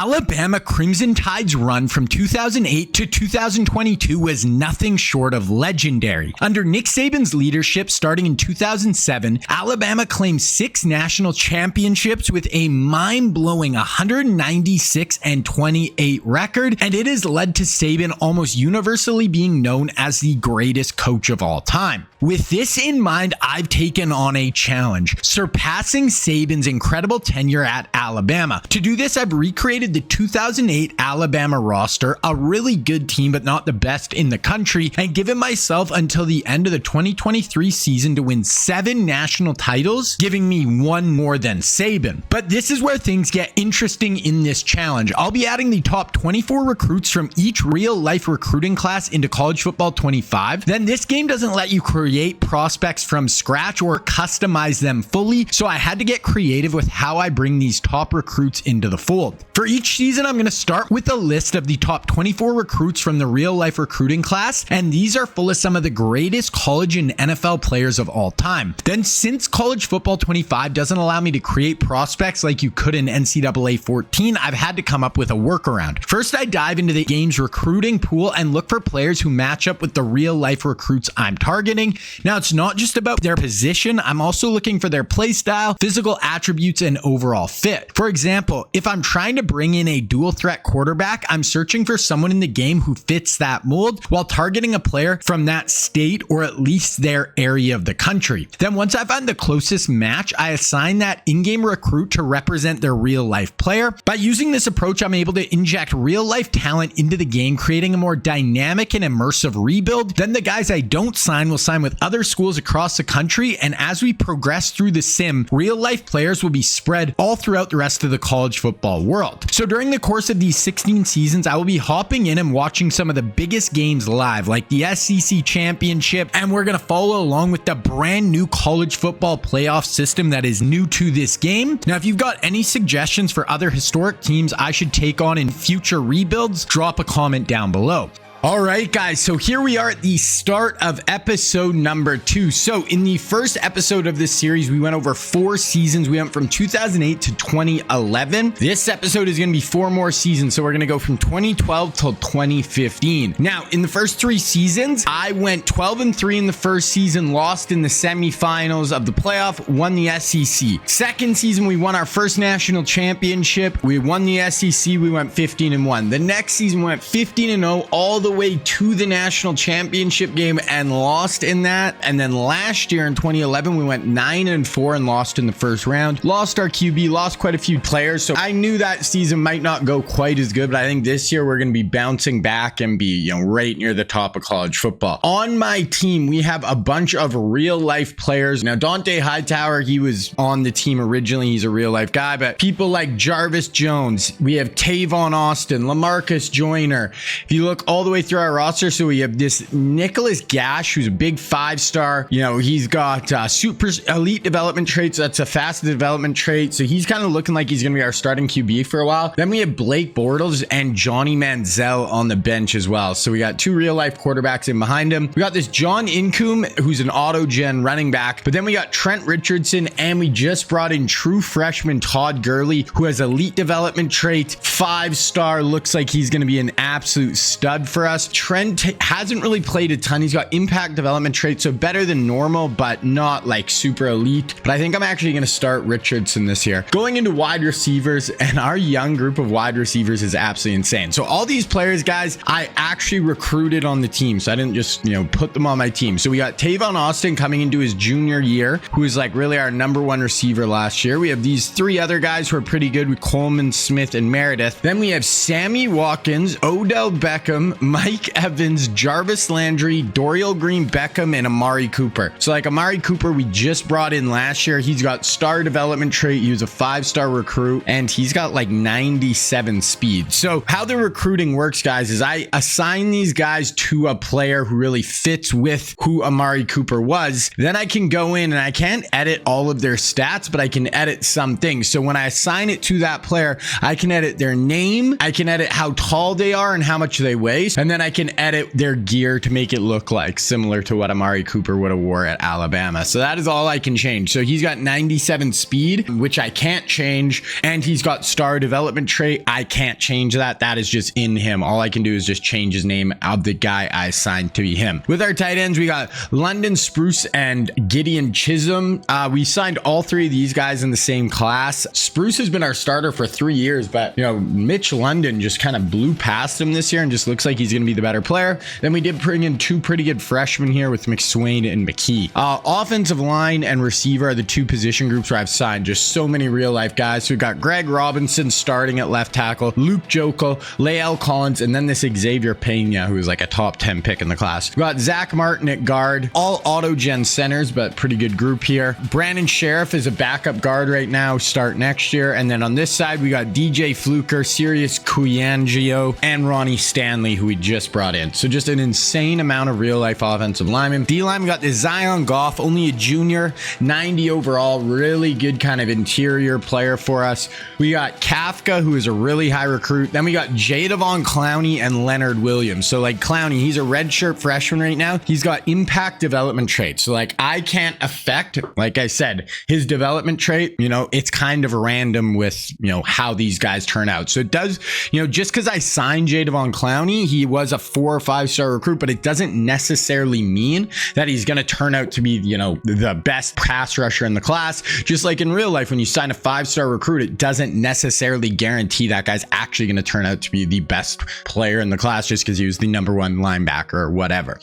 Alabama Crimson Tide's run from 2008 to 2022 was nothing short of legendary. Under Nick Saban's leadership starting in 2007, Alabama claimed 6 national championships with a mind-blowing 196-28 record, and it has led to Saban almost universally being known as the greatest coach of all time. With this in mind, I've taken on a challenge, surpassing Saban's incredible tenure at Alabama. To do this, I've recreated the 2008 Alabama roster, a really good team but not the best in the country, and given myself until the end of the 2023 season to win 7 national titles, giving me 1 more than Saban. But this is where things get interesting in this challenge. I'll be adding the top 24 recruits from each real-life recruiting class into College Football 25. Then this game doesn't let you create prospects from scratch or customize them fully, so I had to get creative with how I bring these top recruits into the fold. For each season, I'm going to start with a list of the top 24 recruits from the real-life recruiting class, and these are full of some of the greatest college and NFL players of all time. Then, since College Football 25 doesn't allow me to create prospects like you could in NCAA 14, I've had to come up with a workaround. First, I dive into the game's recruiting pool and look for players who match up with the real-life recruits I'm targeting. Now, it's not just about their position. I'm also looking for their play style, physical attributes, and overall fit. For example, if I'm trying to bring in a dual threat quarterback, I'm searching for someone in the game who fits that mold while targeting a player from that state or at least their area of the country. Then once I find the closest match, I assign that in-game recruit to represent their real-life player. By using this approach, I'm able to inject real-life talent into the game, creating a more dynamic and immersive rebuild. Then the guys I don't sign will sign with other schools across the country, and as we progress through the sim, real-life players will be spread all throughout the rest of the college football world. So during the course of these 16 seasons, I will be hopping in and watching some of the biggest games live, like the SEC Championship, and we're going to follow along with the brand new college football playoff system that is new to this game. Now, if you've got any suggestions for other historic teams I should take on in future rebuilds, drop a comment down below. All right, guys, so here we are at the start of episode number 2. So in the first episode of this series, we went over 4 seasons. We went from 2008 to 2011. This episode is going to be 4 more seasons. So we're going to go from 2012 till 2015. Now, in the first 3 seasons, I went 12-3 in the first season, lost in the semifinals of the playoff, won the SEC. Second season, we won our first national championship. We won the SEC. We went 15-1. The next season, we went 15-0 all the way to the national championship game and lost in that. And then last year in 2011, we went 9-4 and lost in the first round. Lost our QB, lost quite a few players. So I knew that season might not go quite as good, but I think this year we're going to be bouncing back and be, right near the top of college football. On my team, we have a bunch of real life players. Now, Dante Hightower, he was on the team originally. He's a real life guy, but people like Jarvis Jones, we have Tavon Austin, LaMarcus Joyner. If you look all the way through our roster, so we have this Nicholas Gash, who's a big 5-star. He's got super elite development traits. That's a fast development trait. So he's kind of looking like he's going to be our starting QB for a while. Then we have Blake Bortles and Johnny Manziel on the bench as well. So we got 2 real life quarterbacks in behind him. We got this John Incoom, who's an auto-gen running back. But then we got Trent Richardson, and we just brought in true freshman Todd Gurley, who has elite development trait, 5-star, looks like he's going to be an absolute stud for us. Trent hasn't really played a ton. He's got impact development traits, so better than normal, but not like super elite. But I think I'm actually going to start Richardson this year. Going into wide receivers, and our young group of wide receivers is absolutely insane. So all these players, guys, I actually recruited on the team. So I didn't just, put them on my team. So we got Tavon Austin coming into his junior year, who is like really our number 1 receiver last year. We have these 3 other guys who are pretty good with Coleman, Smith, and Meredith. Then we have Sammy Watkins, Odell Beckham, Mike Evans, Jarvis Landry, Dorial Green Beckham, and Amari Cooper. So like Amari Cooper, we just brought in last year. He's got star development trait. He was a 5-star recruit, and he's got like 97 speed. So how the recruiting works, guys, is I assign these guys to a player who really fits with who Amari Cooper was. Then I can go in and I can't edit all of their stats, but I can edit some things. So when I assign it to that player, I can edit their name. I can edit how tall they are and how much they weigh. And and then I can edit their gear to make it look like similar to what Amari Cooper would have wore at Alabama. So that is all I can change. So he's got 97 speed, which I can't change, and he's got star development trait. I can't change that. That is just in him. All I can do is just change his name of the guy I assigned to be him. With our tight ends, we got London Spruce and Gideon Chisholm. We signed all three of these guys in the same class. Spruce has been our starter for 3 years, but Mitch London just kind of blew past him this year and just looks like he's going to be the better player. Then we did bring in two pretty good freshmen here with McSwain and McKee. Offensive line and receiver are the two position groups where I've signed just so many real life guys. So we've got Greg Robinson starting at left tackle, Luke Jokel, Lael Collins, and then this Xavier Pena, who is like a top 10 pick in the class. We've got Zach Martin at guard, all auto-gen centers, but pretty good group here. Brandon Sheriff is a backup guard right now, start next year. And then on this side, we got DJ Fluker, Sirius Kuyangio, and Ronnie Stanley, who we just brought in. So just an insane amount of real life offensive linemen. D-line, we got the Zion Goff, only a junior, 90 overall, really good kind of interior player for us. We got Kafka, who is a really high recruit. Then we got Jadavon Clowney and Leonard Williams. So like Clowney, he's a redshirt freshman right now. He's got impact development traits. So like I can't affect, like I said, his development trait, it's kind of random with, how these guys turn out. So it does, just because I signed Jadavon Clowney, he was a 4 or 5 star recruit, but it doesn't necessarily mean that he's going to turn out to be, the best pass rusher in the class. Just like in real life, when you sign a 5-star recruit, it doesn't necessarily guarantee that guy's actually going to turn out to be the best player in the class just because he was the #1 linebacker or whatever.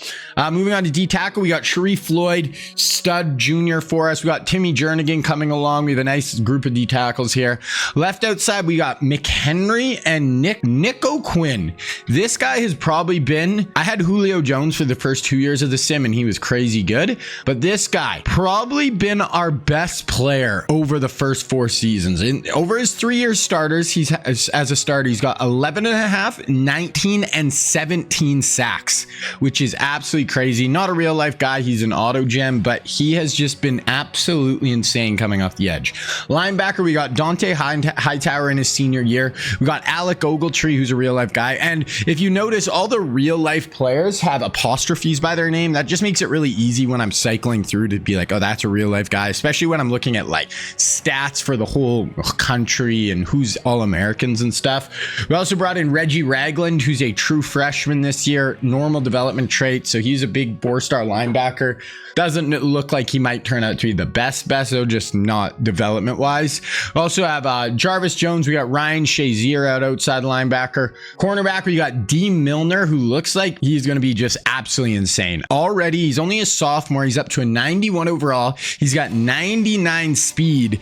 Moving on to D tackle, we got Sharif Floyd, stud junior for us. We got Timmy Jernigan coming along. We have a nice group of D tackles here. Left outside, we got McHenry and Nico Quinn. This guy has probably been, I had Julio Jones for the first 2 years of the sim and he was crazy good, but this guy probably been our best player over the first 4 seasons. Over his 3-year starters, he's as a starter, he's got 11.5, 19, and 17 sacks, which is absolutely crazy. Not a real life guy. He's an auto gem, but he has just been absolutely insane coming off the edge. Linebacker, we got Dante Hightower in his senior year. We got Alec Ogletree, who's a real life guy. And if you notice, all the real life players have apostrophes by their name. That just makes it really easy when I'm cycling through to be like, oh, that's a real life guy, especially when I'm looking at like stats for the whole country and who's all Americans and stuff. We also brought in Reggie Ragland, who's a true freshman this year, normal development trait. So he's a big 4-star linebacker. Doesn't look like he might turn out to be the best, though, just not development wise. We also have Jarvis Jones. We got Ryan Shazier outside linebacker. Cornerback, we got D Milner, who looks like he's going to be just absolutely insane. Already, he's only a sophomore. He's up to a 91 overall. He's got 99 speed,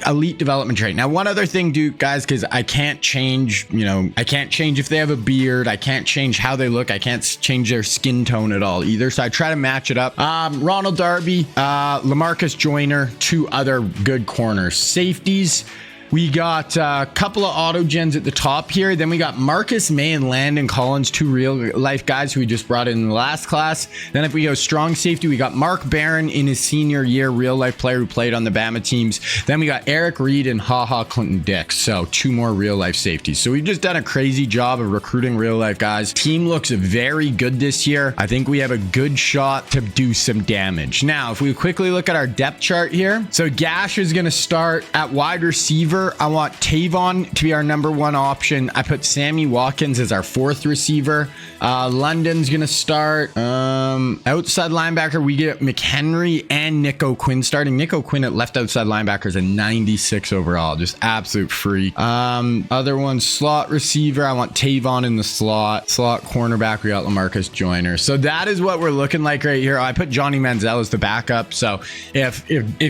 elite development trait. Now, one other thing, dude, guys, because I can't change, I can't change if they have a beard. I can't change how they look. I can't change their skin tone at all either. So I try to match it up. Ronald Darby, LaMarcus Joyner, 2 other good corners. Safeties, we got a couple of auto gens at the top here. Then we got Marcus May and Landon Collins, 2 real life guys who we just brought in the last class. Then if we go strong safety, we got Mark Barron in his senior year, real life player who played on the Bama teams. Then we got Eric Reed and HaHa Clinton Dix. So 2 more real life safeties. So we've just done a crazy job of recruiting real life guys. Team looks very good this year. I think we have a good shot to do some damage. Now, if we quickly look at our depth chart here. So Gash is going to start at wide receiver. I want Tavon to be our #1 option. I put Sammy Watkins as our 4th receiver. London's gonna start. Outside linebacker, we get McHenry and Nico Quinn starting. Nico Quinn at left outside linebacker is a 96 overall, just absolute freak. Other one, slot receiver, I want Tavon in the slot. Slot cornerback, we got LaMarcus Joyner. So that is what we're looking like right here. I put Johnny Manziel as the backup. So if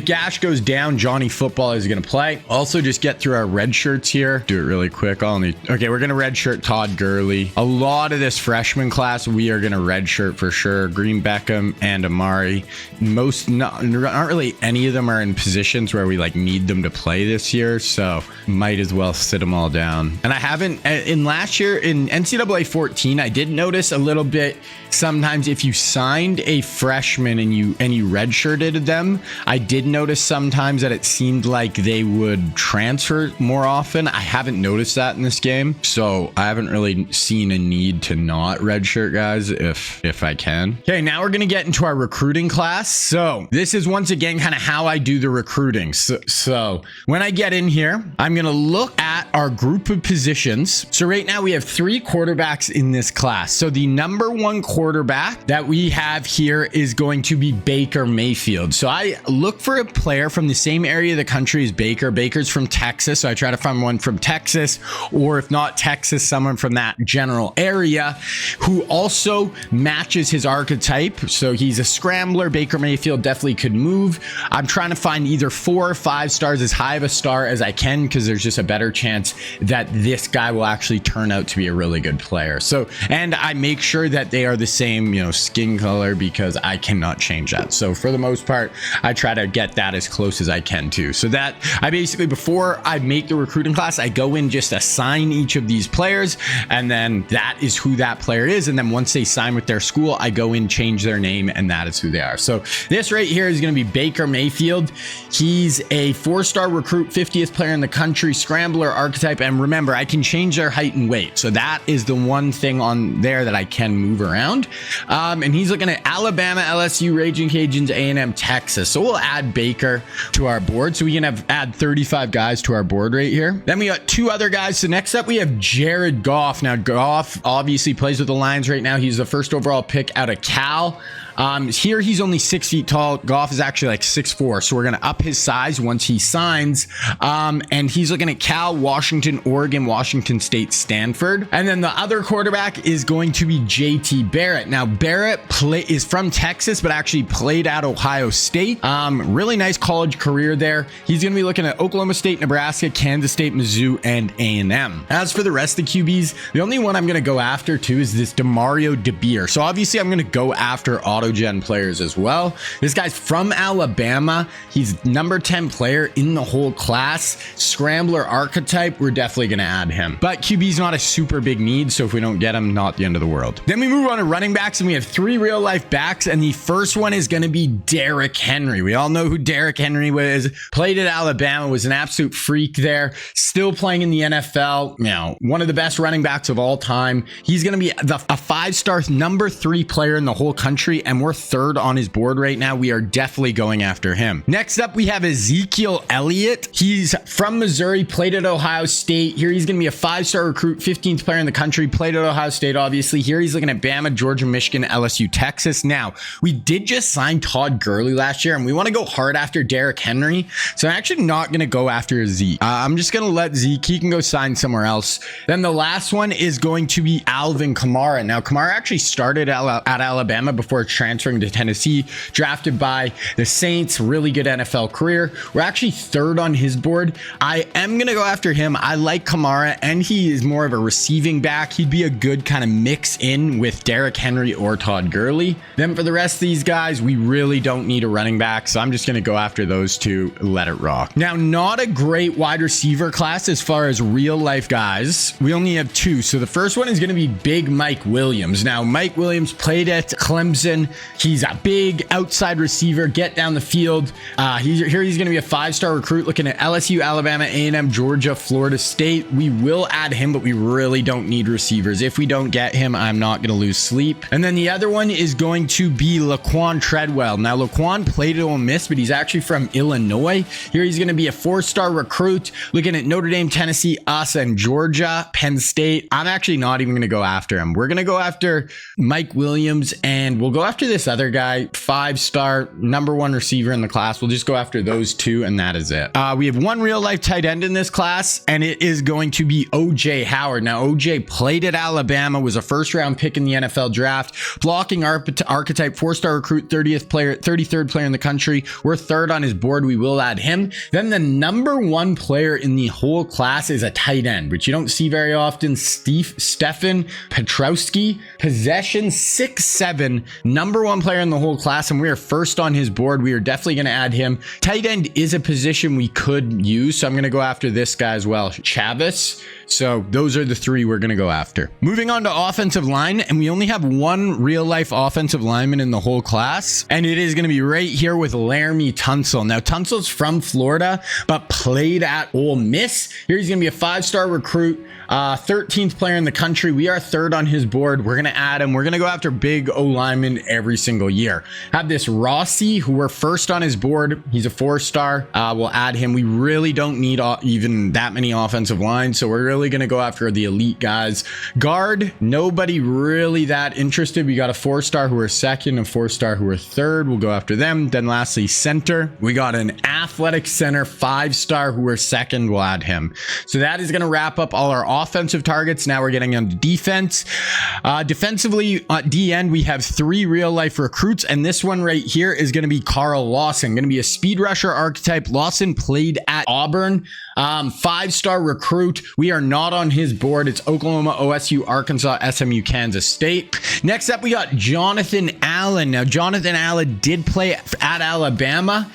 Gash goes down, Johnny Football is gonna play. Also, just get through our red shirts here. Do it really quick. Okay, we're gonna red shirt Todd Gurley. A lot of this freshman class we are gonna red shirt for sure. Green Beckham and Amari. Not really any of them are in positions where we like need them to play this year, so might as well sit them all down. And I haven't in last year in NCAA 14, I did notice a little bit sometimes if you signed a freshman and you redshirted them, I did notice sometimes that it seemed like they would transfer transfer more often. I haven't noticed that in this game, so I haven't really seen a need to not redshirt guys if I can. Okay, now we're gonna get into our recruiting class. So this is once again kind of how I do the recruiting. So when I get in here, I'm gonna look at our group of positions. So right now we have 3 quarterbacks in this class. So the number 1 quarterback that we have here is going to be Baker Mayfield. So I look for a player from the same area of the country as Baker. Baker's from Texas, so I try to find one from Texas, or if not Texas, someone from that general area who also matches his archetype. So he's a scrambler. Baker Mayfield definitely could move. I'm trying to find either 4 or 5 stars, as high of a star as I can, because there's just a better chance that this guy will actually turn out to be a really good player. So, and I make sure that they are the same, skin color, because I cannot change that. So for the most part, I try to get that as close as I can too. So that I basically, before I make the recruiting class, I go in, just assign each of these players, and then that is who that player is. And then once they sign with their school, I go in, change their name, and that is who they are. So this right here is going to be Baker Mayfield. He's a 4-star recruit, 50th player in the country, scrambler archetype. And remember, I can change their height and weight. So that is the one thing on there that I can move around. And he's looking at Alabama, LSU, Raging Cajuns, A&M, Texas. So we'll add Baker to our board. So we can add 35 guys to our board right here. Then we got 2 other guys. So next up, we have Jared Goff. Now, Goff obviously plays with the Lions right now. He's the first overall pick out of Cal. Here he's only 6 feet tall. Goff is actually like 6'4", so we're gonna up his size once he signs. And he's looking at Cal, Washington, Oregon, Washington State, Stanford. And then the other quarterback is going to be JT Barrett. Now Barrett is from Texas, but actually played at Ohio State. Really nice college career there. He's gonna be looking at Oklahoma State, Nebraska, Kansas State, Mizzou, and A&M. As for the rest of the QBs, the only one I'm gonna go after too is this Demario DeBeer. So obviously I'm gonna go after auto-gen players as well. This guy's from Alabama. He's number 10 player in the whole class. Scrambler archetype. We're definitely going to add him. But QB's not a super big need, so if we don't get him, not the end of the world. Then we move on to running backs, and we have 3 real-life backs, and the first one is going to be Derrick Henry. We all know who Derrick Henry was. Played at Alabama, was an absolute freak there. Still playing in the NFL. One of the best running backs of all time. He's going to be a 5-star number 3 player in the whole country, and we're 3rd on his board right now. We are definitely going after him. Next up, we have Ezekiel Elliott. He's from Missouri, played at Ohio State. Here he's going to be a 5-star recruit, 15th player in the country, played at Ohio State, obviously. Here he's looking at Bama, Georgia, Michigan, LSU, Texas. Now, we did just sign Todd Gurley last year, and we want to go hard after Derrick Henry. So I'm actually not going to go after Zeke. I'm just going to let Zeke, he can go sign somewhere else. Then the last one is going to be Alvin Kamara. Now, Kamara actually started at Alabama before transferring to Tennessee, drafted by the Saints, really good NFL career. We're actually 3rd on his board. I am going to go after him. I like Kamara, and he is more of a receiving back. He'd be a good kind of mix in with Derrick Henry or Todd Gurley. Then for the rest of these guys, we really don't need a running back, so I'm just going to go after those 2, let it rock. Now, not a great wide receiver class as far as real life guys. We only have 2. So the first one is going to be Big Mike Williams. Now, Mike Williams played at Clemson. He's a big outside receiver, get down the field. He's going to be a 5-star recruit, looking at LSU, Alabama, A&M, Georgia, Florida State. We will add him, but we really don't need receivers. If we don't get him, I'm not going to lose sleep. And then the other one is going to be Laquan Treadwell. Now, Laquan played at Ole Miss, but he's actually from Illinois. Here he's going to be a 4-star recruit, looking at Notre Dame, Tennessee, us, and Georgia, Penn State. I'm actually not even going to go after him. We're going to go after Mike Williams, and we'll go after this other guy, 5-star, number 1 receiver in the class. We'll just go after those 2, and that is it. We have 1 real life tight end in this class, and it is going to be OJ Howard. Now, OJ played at Alabama, was a 1st-round pick in the NFL draft, blocking archetype, 4-star recruit, 33rd player in the country. We're 3rd on his board. We will add him. Then the number 1 player in the whole class is a tight end, which you don't see very often. Stefan Petrowski, possession 6'7", number 1 player in the whole class, and we are 1st on his board. We are definitely going to add him. Tight end is a position we could use, so I'm going to go after this guy as well, Chavis. So those are the three we're going to go after. Moving on to offensive line, and we only have one real life offensive lineman in the whole class, and it is going to be right here with Laramie Tunsil. Now Tunsil's from Florida, but played at Ole Miss. Here he's going to be a 5-star recruit, 13th player in the country. We are 3rd on his board. We're going to add him. We're going to go after big O linemen every single year. Have this Rossi, who we're 1st on his board. He's a 4-star. We'll add him. We really don't need even that many offensive lines, so we're really going to go after the elite guys. Guard, nobody really that interested. We got a 4-star who are 2nd, a 4-star who are 3rd. We'll go after them. Then lastly, center. We got an athletic center, 5-star who are 2nd. We'll add him. So that is going to wrap up all our offensive targets. Now we're getting into defense. Defensively, at D end, we have 3 real life recruits, and this one right here is going to be Carl Lawson, going to be a speed rusher archetype. Lawson played at Auburn, 5-star recruit. We are not on his board. It's Oklahoma, OSU, Arkansas, SMU, Kansas State. Next up, we got Jonathan Allen. Now Jonathan Allen did play at Alabama,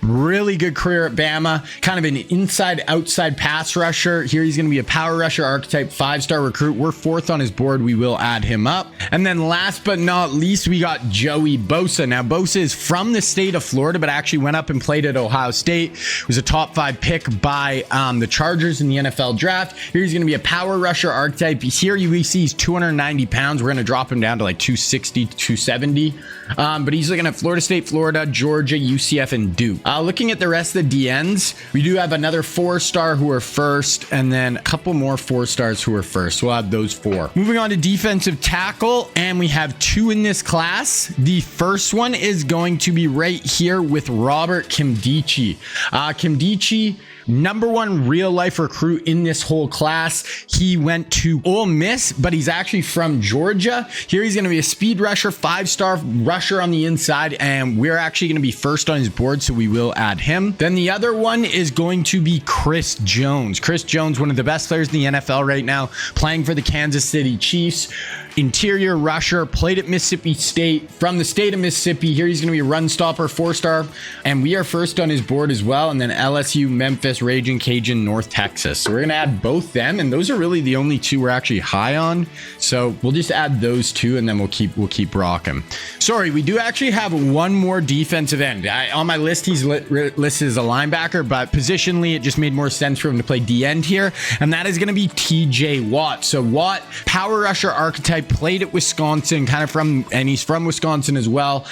really good career at Bama, kind of an inside outside pass rusher. Here he's going to be a power rusher archetype, 5-star recruit. We're 4th on his board. We will add him up. And then last but not least, we got Joey Bosa. Now Bosa is from the state of Florida, but actually went up and played at Ohio State. Was a top 5 pick by the Chargers in the NFL draft. Here he's going to be a power rusher archetype. Here you see he's 290 pounds. We're going to drop him down to like 260, 270. But he's looking at Florida State, Florida, Georgia, UCF, and Duke. Looking at the rest of the DNs, we do have another 4-star who are 1st, and then a couple more 4-stars who are 1st. We'll have those 4. Moving on to defensive tackle, and we have 2 in this class. The first one is going to be right here with Robert Kimdichie. Kimdichie, #1 real life recruit in this whole class. He went to Ole Miss, but he's actually from Georgia. Here he's going to be a speed rusher, 5-star rusher on the inside, and we're actually going to be 1st on his board, so we will add him. Then the other one is going to be Chris Jones. Chris Jones, one of the best players in the NFL right now, playing for the Kansas City Chiefs. Interior rusher, played at Mississippi State, from the state of Mississippi. Here he's going to be a run stopper, 4-star, and we are 1st on his board as well. And then LSU, Memphis, Raging Cajun, North Texas. So we're going to add both them, and those are really the only 2 we're actually high on. So we'll just add those 2, and then we'll keep rocking. Sorry, we do actually have one more defensive end. On my list, he's listed as a linebacker, but positionally, it just made more sense for him to play D end here, and that is going to be TJ Watt. So Watt, power rusher archetype, played at Wisconsin, and he's from Wisconsin as well.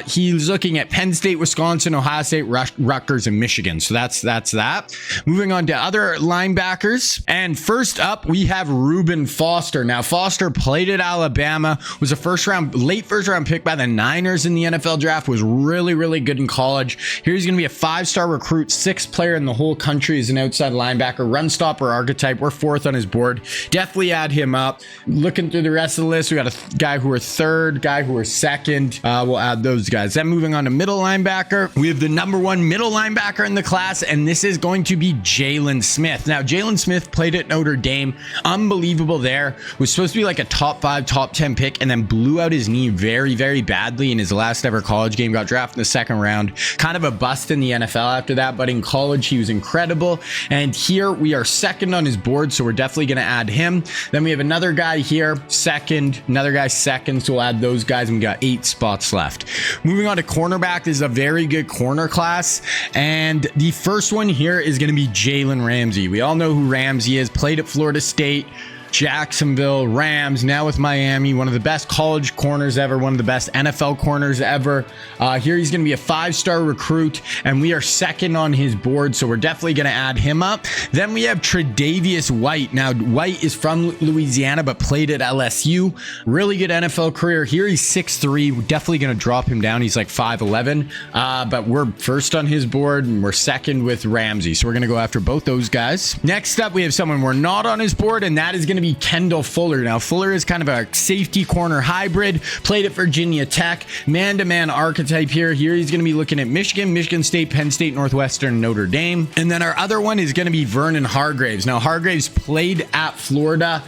He's looking at Penn State, Wisconsin, Ohio State, Rutgers, and Michigan. So that's that. Moving on to other linebackers, and first up we have Reuben Foster. Now Foster played at Alabama, was a late first round pick by the Niners in the NFL draft, was really good in college. Here he's going to be a 5-star recruit, 6th player in the whole country as an outside linebacker, run stopper archetype. We're 4th on his board. Definitely add him up. Looking through the rest of the list, we got a guy who are 3rd, guy who are 2nd. We'll add those guys. Then moving on to middle linebacker, we have the #1 middle linebacker in the class, and this is going to be Jalen Smith. Now Jalen Smith played at Notre Dame, unbelievable there, was supposed to be like a top 5, top 10 pick, and then blew out his knee very badly in his last ever college game. Got drafted in the 2nd round, kind of a bust in the NFL after that, but in college he was incredible, and here we are 2nd on his board, so we're definitely going to add him. Then we have another guy here, 2nd, another guy 2nd, so we'll add those guys, and we got 8 spots left. Moving on to cornerback, this is a very good corner class, and the first one here is going to be Jalen Ramsey. We all know who Ramsey is, played at Florida State, Jacksonville, Rams, now with Miami, one of the best college corners ever, one of the best NFL corners ever. Here he's going to be a 5-star recruit, and we are 2nd on his board, so we're definitely going to add him up. Then we have Tre'Davious White. Now, White is from Louisiana, but played at LSU. Really good NFL career. Here he's 6'3". We're definitely going to drop him down. He's like 5'11", but we're 1st on his board, and we're 2nd with Ramsey, so we're going to go after both those guys. Next up, we have someone we're not on his board, and that is going to to be Kendall Fuller. Now, Fuller is kind of a safety corner hybrid, played at Virginia Tech, man-to-man archetype here. Here he's going to be looking at Michigan, Michigan State, Penn State, Northwestern, Notre Dame. And then our other one is going to be Vernon Hargraves. Now, Hargraves played at Florida,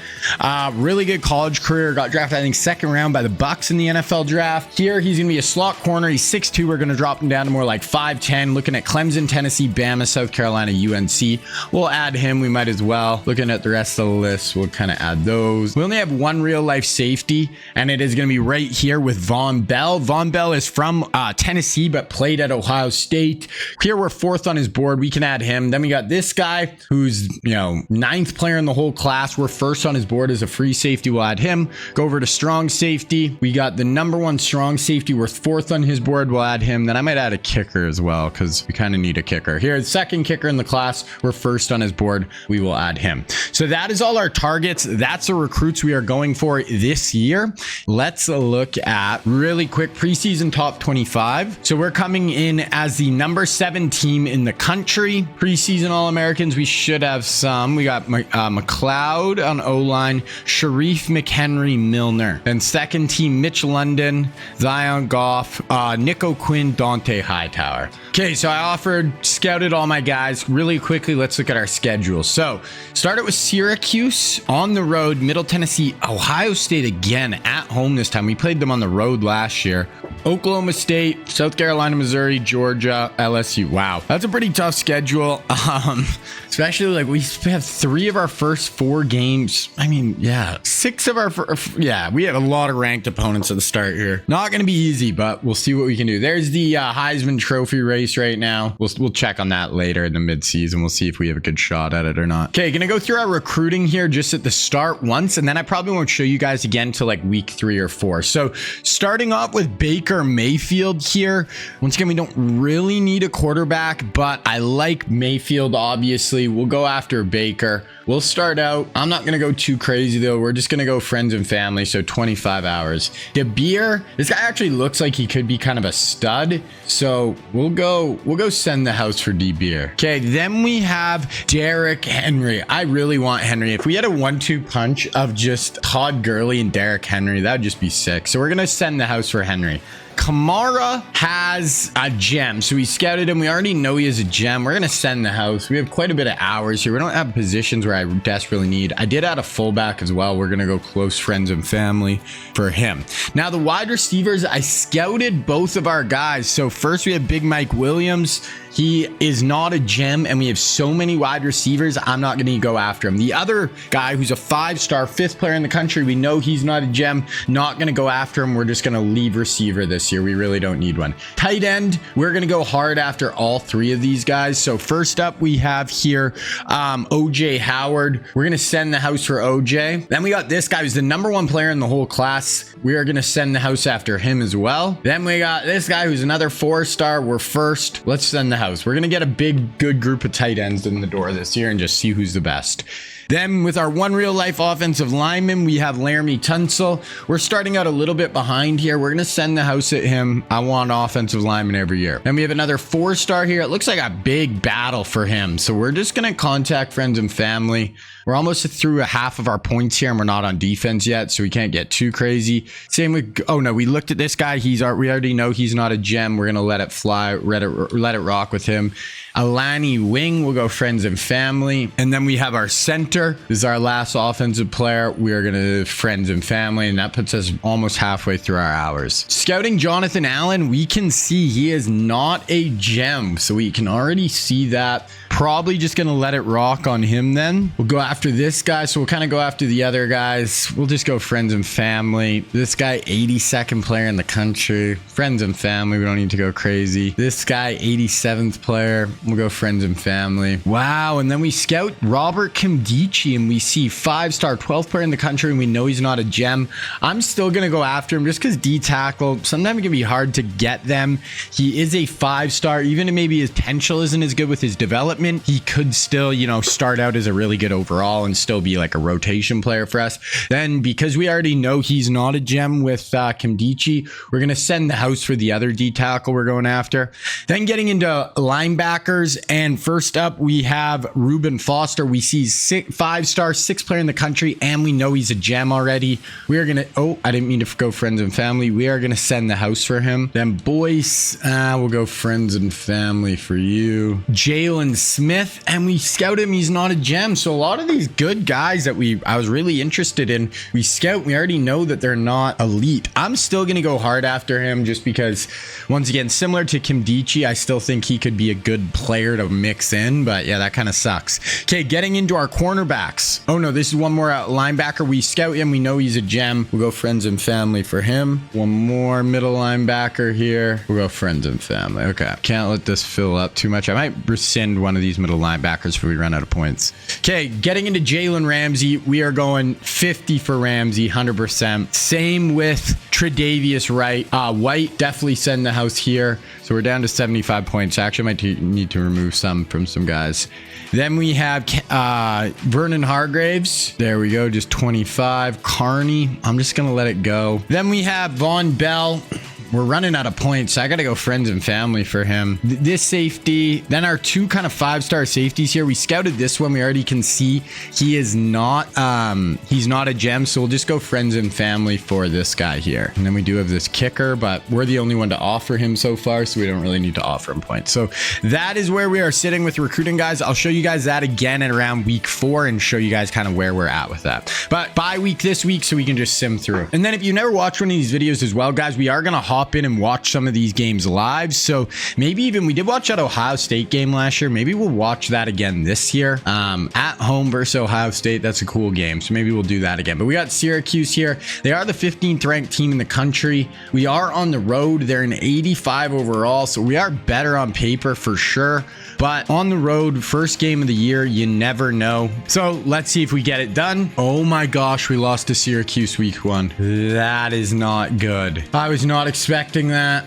really good college career, got drafted, I think, second round by the Bucks in the NFL draft. Here he's going to be a slot corner. He's 6'2". We're going to drop him down to more like 5'10", looking at Clemson, Tennessee, Bama, South Carolina, UNC. We'll add him. We might as well. Looking at the rest of the list, we'll kind of add those. We only have one real life safety, and it is going to be right here with Von Bell. Von Bell is from Tennessee, but played at Ohio State. Here we're 4th on his board. We can add him. Then we got this guy who's, 9th player in the whole class. We're 1st on his board as a free safety. We'll add him. Go over to strong safety. We got the number 1 strong safety. We're 4th on his board. We'll add him. Then I might add a kicker as well, because we kind of need a kicker. Here, the 2nd kicker in the class. We're 1st on his board. We will add him. So that is all our targets. That's the recruits we are going for this year. Let's look at really quick preseason top 25. So we're coming in as the number 7 team in the country. Preseason All-Americans, we should have some. We got McLeod on O-line, Sharif McHenry Milner. Then 2nd team, Mitch London, Zion Goff, Nick O'Quinn, Dante Hightower. Okay, so I scouted all my guys really quickly. Let's look at our schedule. So started with Syracuse on the road, Middle Tennessee, Ohio State again at home this time. We played them on the road last year. Oklahoma State, South Carolina, Missouri, Georgia, LSU. Wow, that's a pretty tough schedule. Especially like we have 3 of our first 4 games. I mean, yeah, 6 of our we have a lot of ranked opponents at the start here. Not going to be easy, but we'll see what we can do. There's the Heisman Trophy race right now. We'll check on that later in the midseason. We'll see if we have a good shot at it or not. Okay, gonna go through our recruiting here just at the start once, and then I probably won't show you guys again till like week 3 or 4. So starting off with Baker Mayfield here. Once again, we don't really need a quarterback, but I like Mayfield, obviously. We'll go after Baker. We'll start out. I'm not going to go too crazy though. We're just going to go friends and family. So 25 hours. DeBeer, this guy actually looks like he could be kind of a stud. So we'll go send the house for DeBeer. Okay. Then we have Derrick Henry. I really want Henry. If we had a 1-2 punch of just Todd Gurley and Derrick Henry, that would just be sick. So we're going to send the house for Henry. Kamara has a gem, so we scouted him. We already know he has a gem. We're going to send the house. We have quite a bit of hours here. We don't have positions where I desperately need. I did add a fullback as well. We're going to go close friends and family for him. Now, the wide receivers, I scouted both of our guys. So first we have Big Mike Williams. He is not a gem, and we have so many wide receivers, I'm not going to go after him. The other guy who's a 5-star, 5th player in the country, we know he's not a gem, not going to go after him. We're just going to leave receiver this year. We really don't need one. Tight end, we're going to go hard after all 3 of these guys. So first up, we have here OJ Howard. We're going to send the house for OJ. Then we got this guy who's the number 1 player in the whole class. We are going to send the house after him as well. Then we got this guy who's another 4-star. We're first. Let's send the house. We're going to get a big, good group of tight ends in the door this year and just see who's the best. Then with our one real life offensive lineman, we have Laramie Tunsil. We're starting out a little bit behind here. We're going to send the house at him. I want offensive lineman every year. Then we have another 4-star here. It looks like a big battle for him. So we're just going to contact friends and family. We're almost through a half of our points here and we're not on defense yet, so we can't get too crazy. Same with, oh no, we looked at this guy. We already know he's not a gem. We're going to let it fly, let it rock with him. Alani Wing, we'll go friends and family. And then we have our center. This is our last offensive player. We are going to friends and family, and that puts us almost halfway through our hours. Scouting Jonathan Allen, we can see he is not a gem, so we can already see that. Probably just going to let it rock on him then. We'll go after this guy, so we'll kind of go after the other guys. We'll just go friends and family. This guy, 82nd player in the country. Friends and family, we don't need to go crazy. This guy, 87th player. We'll go friends and family. Wow, and then we scout Robert Kimdichie, and we see 5-star, 12th player in the country, and we know he's not a gem. I'm still going to go after him just because D-tackle, sometimes it can be hard to get them. He is a 5-star, even if maybe his potential isn't as good with his development. replacement. He could still, you know, start out as a really good overall and still be like a rotation player for us. Then because we already know he's not a gem with Kimdichie, we're going to send the house for the other D tackle we're going after. Then getting into linebackers, and first up we have Reuben Foster. We see 5-star, 6th player in the country, and we know he's a gem already. We are going to, oh, I didn't mean to go friends and family. We are going to send the house for him. Then Boyce, we'll go friends and family for you. Jalen Smith, and we scout him. He's not a gem. So a lot of these good guys that I was really interested in, we scout. We already know that they're not elite. I'm still going to go hard after him just because, once again, similar to Kimdichie, I still think he could be a good player to mix in. But yeah, that kind of sucks. Okay, getting into our cornerbacks. Oh no, this is one more linebacker. We scout him. We know he's a gem. We'll go friends and family for him. One more middle linebacker here. We'll go friends and family. Okay, can't let this fill up too much. I might rescind one of these middle linebackers if we run out of points. Okay, getting into Jalen Ramsey. We are going 50 for Ramsey, 100%. Same with Tre'Davious White. Definitely send the house here. So we're down to 75 points. Actually, I might need to remove some from some guys. Then we have Vernon Hargraves. There we go, just 25. Carney, I'm just going to let it go. Then we have Von Bell. We're running out of points, so I got to go friends and family for him. This safety, then our two kind of 5-star safeties here. We scouted this one. We already can see he is not, he's not a gem, so we'll just go friends and family for this guy here. And then we do have this kicker, but we're the only one to offer him so far, so we don't really need to offer him points. So that is where we are sitting with recruiting, guys. I'll show you guys that again at around week 4 and show you guys kind of where we're at with that. But bye week this week, so we can just sim through. And then if you never watched one of these videos as well, guys, we are going to hop in and watch some of these games live. So maybe even we did watch that Ohio State game last year. Maybe we'll watch that again this year. At home versus Ohio State. That's a cool game. So maybe we'll do that again. But we got Syracuse here. They are the 15th ranked team in the country. We are on the road. They're an 85 overall. So we are better on paper for sure. But on the road, first game of the year, you never know. So let's see if we get it done. Oh my gosh, we lost to Syracuse week 1. That is not good. I was not expecting that.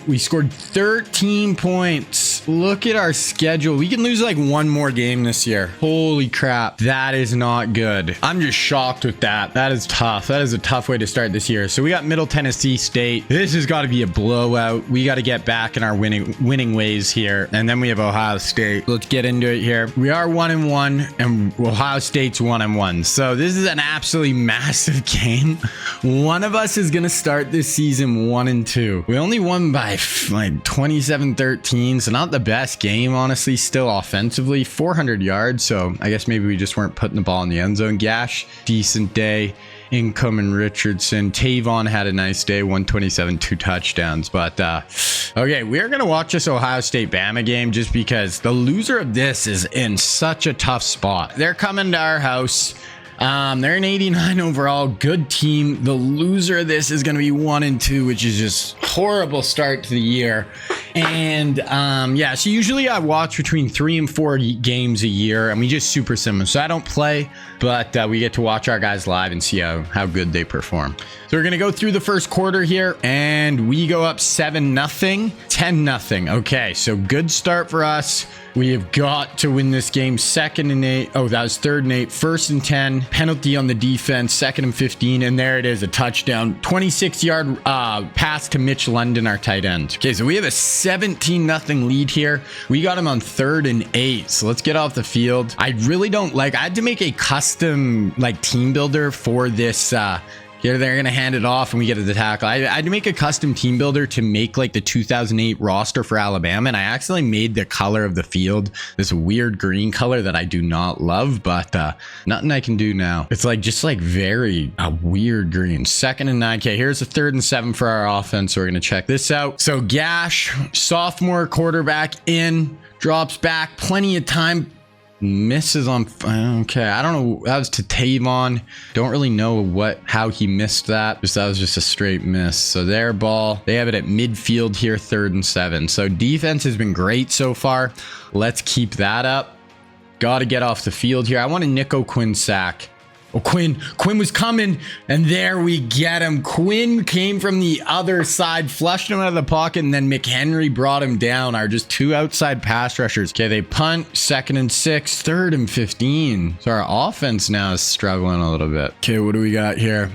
We scored 13 points. Look at our schedule. We can lose like one more game this year. Holy crap. That is not good. I'm just shocked with that. That is tough. That is a tough way to start this year. So we got Middle Tennessee State. This has got to be a blowout. We got to get back in our winning ways here. And then we have Ohio State. Let's get into it here. We are 1-1 and Ohio State's 1-1. So this is an absolutely massive game. One of us is going to start this season 1-2. We only won by like 27-13. So not the best game, honestly, still offensively. 400 yards. So I guess maybe we just weren't putting the ball in the end zone. Gash, decent day. Income and Richardson. Tavon had a nice day, 127, 2 touchdowns. But okay, we're gonna watch this Ohio State Bama game just because the loser of this is in such a tough spot. They're coming to our house. They're an 89 overall, good team. The loser of this is going to be 1-2, which is just horrible start to the year. And yeah, so usually I watch between 3 and 4 games a year, and we just super sim. So I don't play, but we get to watch our guys live and see how good they perform. So we're going to go through the first quarter here, and we go up 7-0, 10-0. Okay, so good start for us. We have got to win this game. 2nd and 8. Oh, that was 3rd and 8. 1st and 10. Penalty on the defense. 2nd and 15. And there it is, a touchdown. 26-yard pass to Mitch London, our tight end. Okay, so we have a 17-0 lead here. We got him on 3rd and 8. So let's get off the field. I really don't like... I had to make a custom like team builder for this... Here they're going to hand it off and we get to the tackle. I had to make a custom team builder to make like the 2008 roster for Alabama. And I accidentally made the color of the field this weird green color that I do not love, but nothing I can do now. It's like just like very weird green. 2nd and 9. Okay, here's a 3rd and 7 for our offense. So we're going to check this out. So Gash, sophomore quarterback in, drops back, plenty of time. Misses on... Okay, I don't know. That was to Tavon. Don't really know how he missed that. That was just a straight miss. So their ball. They have it at midfield here, 3rd and 7. So defense has been great so far. Let's keep that up. Got to get off the field here. I want a Nico Quinn sack. Oh, Quinn was coming, and there we get him. Quinn came from the other side, flushed him out of the pocket, and then McHenry brought him down. Our just two outside pass rushers. Okay, they punt, 2nd and 6, 3rd and 15. So our offense now is struggling a little bit. Okay, what do we got here?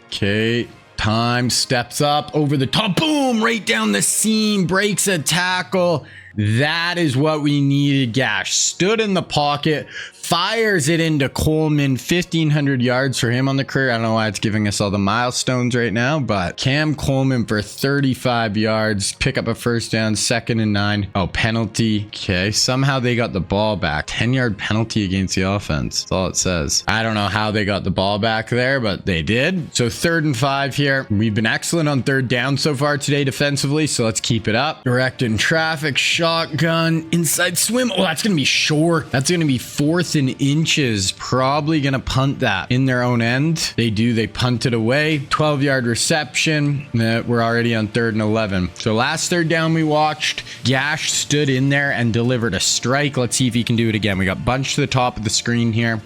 Okay, time steps up over the top. Boom, right down the seam, breaks a tackle. That is what we needed. Gash stood in the pocket, fires it into Coleman. 1,500 yards for him on the career. I don't know why it's giving us all the milestones right now, but Cam Coleman for 35 yards, pick up a first down, 2nd and 9. Oh, penalty. Okay, somehow they got the ball back. 10-yard penalty against the offense. That's all it says. I don't know how they got the ball back there, but they did. So 3rd and 5 here. We've been excellent on 3rd down so far today defensively, so let's keep it up. Directing traffic, shotgun, inside swim. Oh, that's going to be short. That's going to be 4th and inches. Probably going to punt that in their own end. They do. They punt it away. 12-yard reception. We're already on 3rd and 11. So last 3rd down we watched, Gash stood in there and delivered a strike. Let's see if he can do it again. We got bunched to the top of the screen here.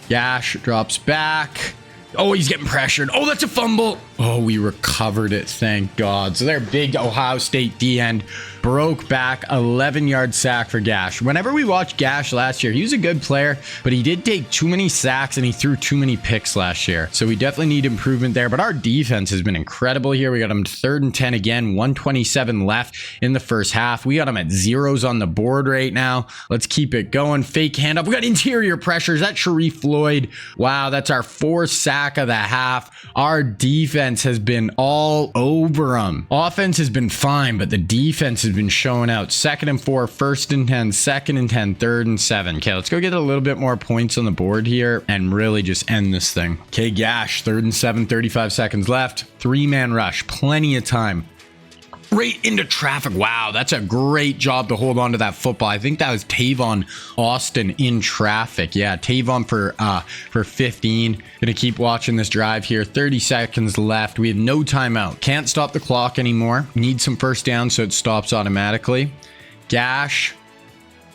Gash drops back. Oh, he's getting pressured. Oh, that's a fumble. Oh, we recovered it. Thank God. So their big Ohio State D end broke back. 11-yard sack for Gash. Whenever we watched Gash last year, he was a good player, but he did take too many sacks and he threw too many picks last year. So we definitely need improvement there, but our defense has been incredible here. We got him 3rd and 10 again, 127 left in the first half. We got him at zeros on the board right now. Let's keep it going. Fake handoff. We got interior pressures. That's Sharif Floyd. Wow, that's our 4th sack of the half. Our defense has been all over them. Offense has been fine, but the defense has been showing out. 2nd and 4, 1st and 10, 2nd and 10, 3rd and 7. Okay, let's go get a little bit more points on the board here and really just end this thing. Okay, Gash, 3rd and 7, 35 seconds left. 3-man rush, plenty of time. Right into traffic. Wow, that's a great job to hold on to that football. I think that was Tavon Austin in traffic. Yeah, Tavon for 15. Gonna keep watching this drive here. 30 seconds left. We have no timeout. Can't stop the clock anymore. Need some first down so it stops automatically. Gash.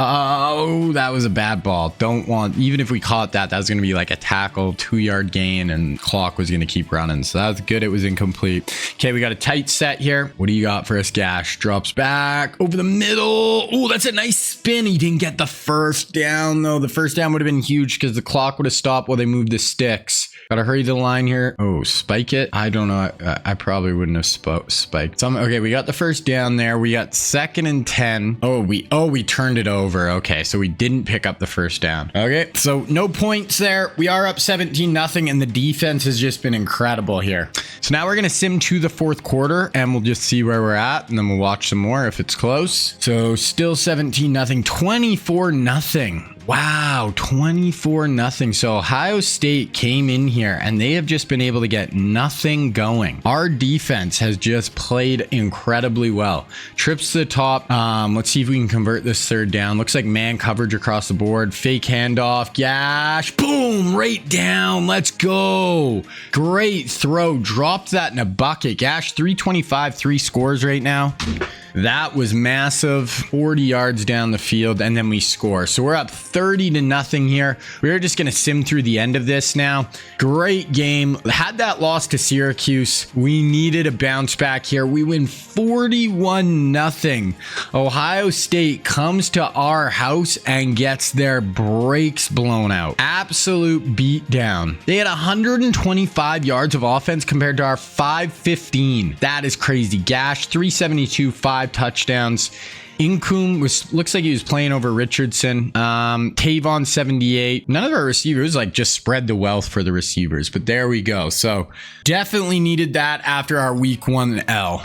Oh, that was a bad ball. Don't want, even if we caught that, that was going to be like a tackle, 2-yard gain, and clock was going to keep running. So that was good. It was incomplete. Okay, we got a tight set here. What do you got for us, Gash? Drops back over the middle. Oh, that's a nice spin. He didn't get the first down, though. The first down would have been huge because the clock would have stopped while they moved the sticks. Gotta hurry the line here. Oh, spike it. I don't know. I probably wouldn't have spiked. Okay, we got the first down there. We got 2nd and 10. Oh, we turned it over. Okay, so we didn't pick up the first down. Okay, so no points there. We are up 17-0, and the defense has just been incredible here. So now we're gonna sim to the 4th quarter, and we'll just see where we're at, and then we'll watch some more if it's close. So still 17-0, 24-0. Wow, 24-0. So Ohio State came in here and they have just been able to get nothing going. Our defense has just played incredibly well. Trips to the top. Let's see if we can convert this 3rd down. Looks like man coverage across the board. Fake handoff. Gash. Boom, right down. Let's go. Great throw. Dropped that in a bucket. Gash, 325, 3 scores right now. That was massive. 40 yards down the field, and then we score. So we're up 30-0 here. We're just going to sim through the end of this now. Great game. Had that loss to Syracuse. We needed a bounce back here. We win 41-0. Ohio State comes to our house and gets their brakes blown out. Absolute beatdown. They had 125 yards of offense compared to our 515. That is crazy. Gash, 372, 5 touchdowns. Incoom looks like he was playing over Richardson. Tavon 78. None of our receivers just spread the wealth for the receivers, but there we go. So definitely needed that after our week 1 L.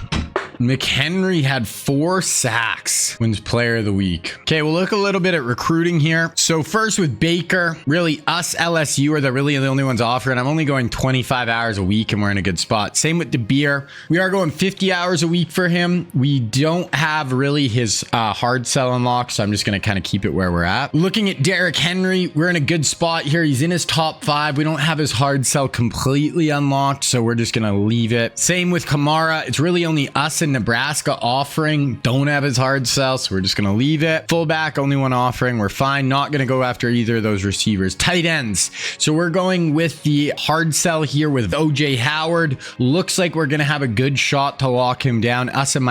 McHenry had 4 sacks, wins player of the week. Okay, we'll look a little bit at recruiting here. So first with Baker, really us LSU are the only ones offering. I'm only going 25 hours a week and we're in a good spot. Same with DeBeer. We are going 50 hours a week for him. We don't have really his hard sell unlocked, so I'm just going to kind of keep it where we're at. Looking at Derrick Henry, we're in a good spot here. He's in his top 5. We don't have his hard sell completely unlocked, so we're just going to leave it. Same with Kamara. It's really only us and in Nebraska offering. Don't have his hard sell, so we're just going to leave it. Fullback, only one offering. We're fine. Not going to go after either of those receivers. Tight ends. So we're going with the hard sell here with OJ Howard. Looks like we're going to have a good shot to lock him down. Us and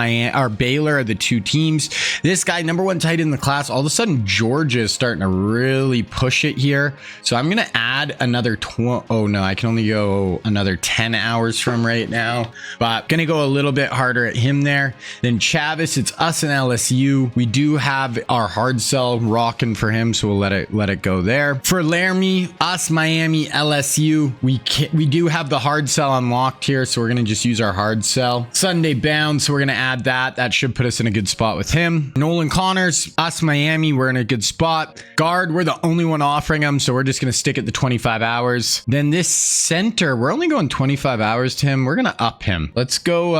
Baylor are the two teams. This guy, number one tight end in the class. All of a sudden, Georgia is starting to really push it here. So I'm going to add another oh no, I can only go another 10 hours from right now, but going to go a little bit harder at him there. Then Chavis, it's us and LSU. We do have our hard sell rocking for him, so we'll let it go there. For Laramie, us, Miami, LSU, we do have the hard sell unlocked here, so we're going to just use our hard sell. Sunday bound, so we're going to add that. That should put us in a good spot with him. Nolan Connors, us, Miami, we're in a good spot. Guard, we're the only one offering him, so we're just going to stick at the 25 hours. Then this center, we're only going 25 hours to him. We're going to up him. Let's go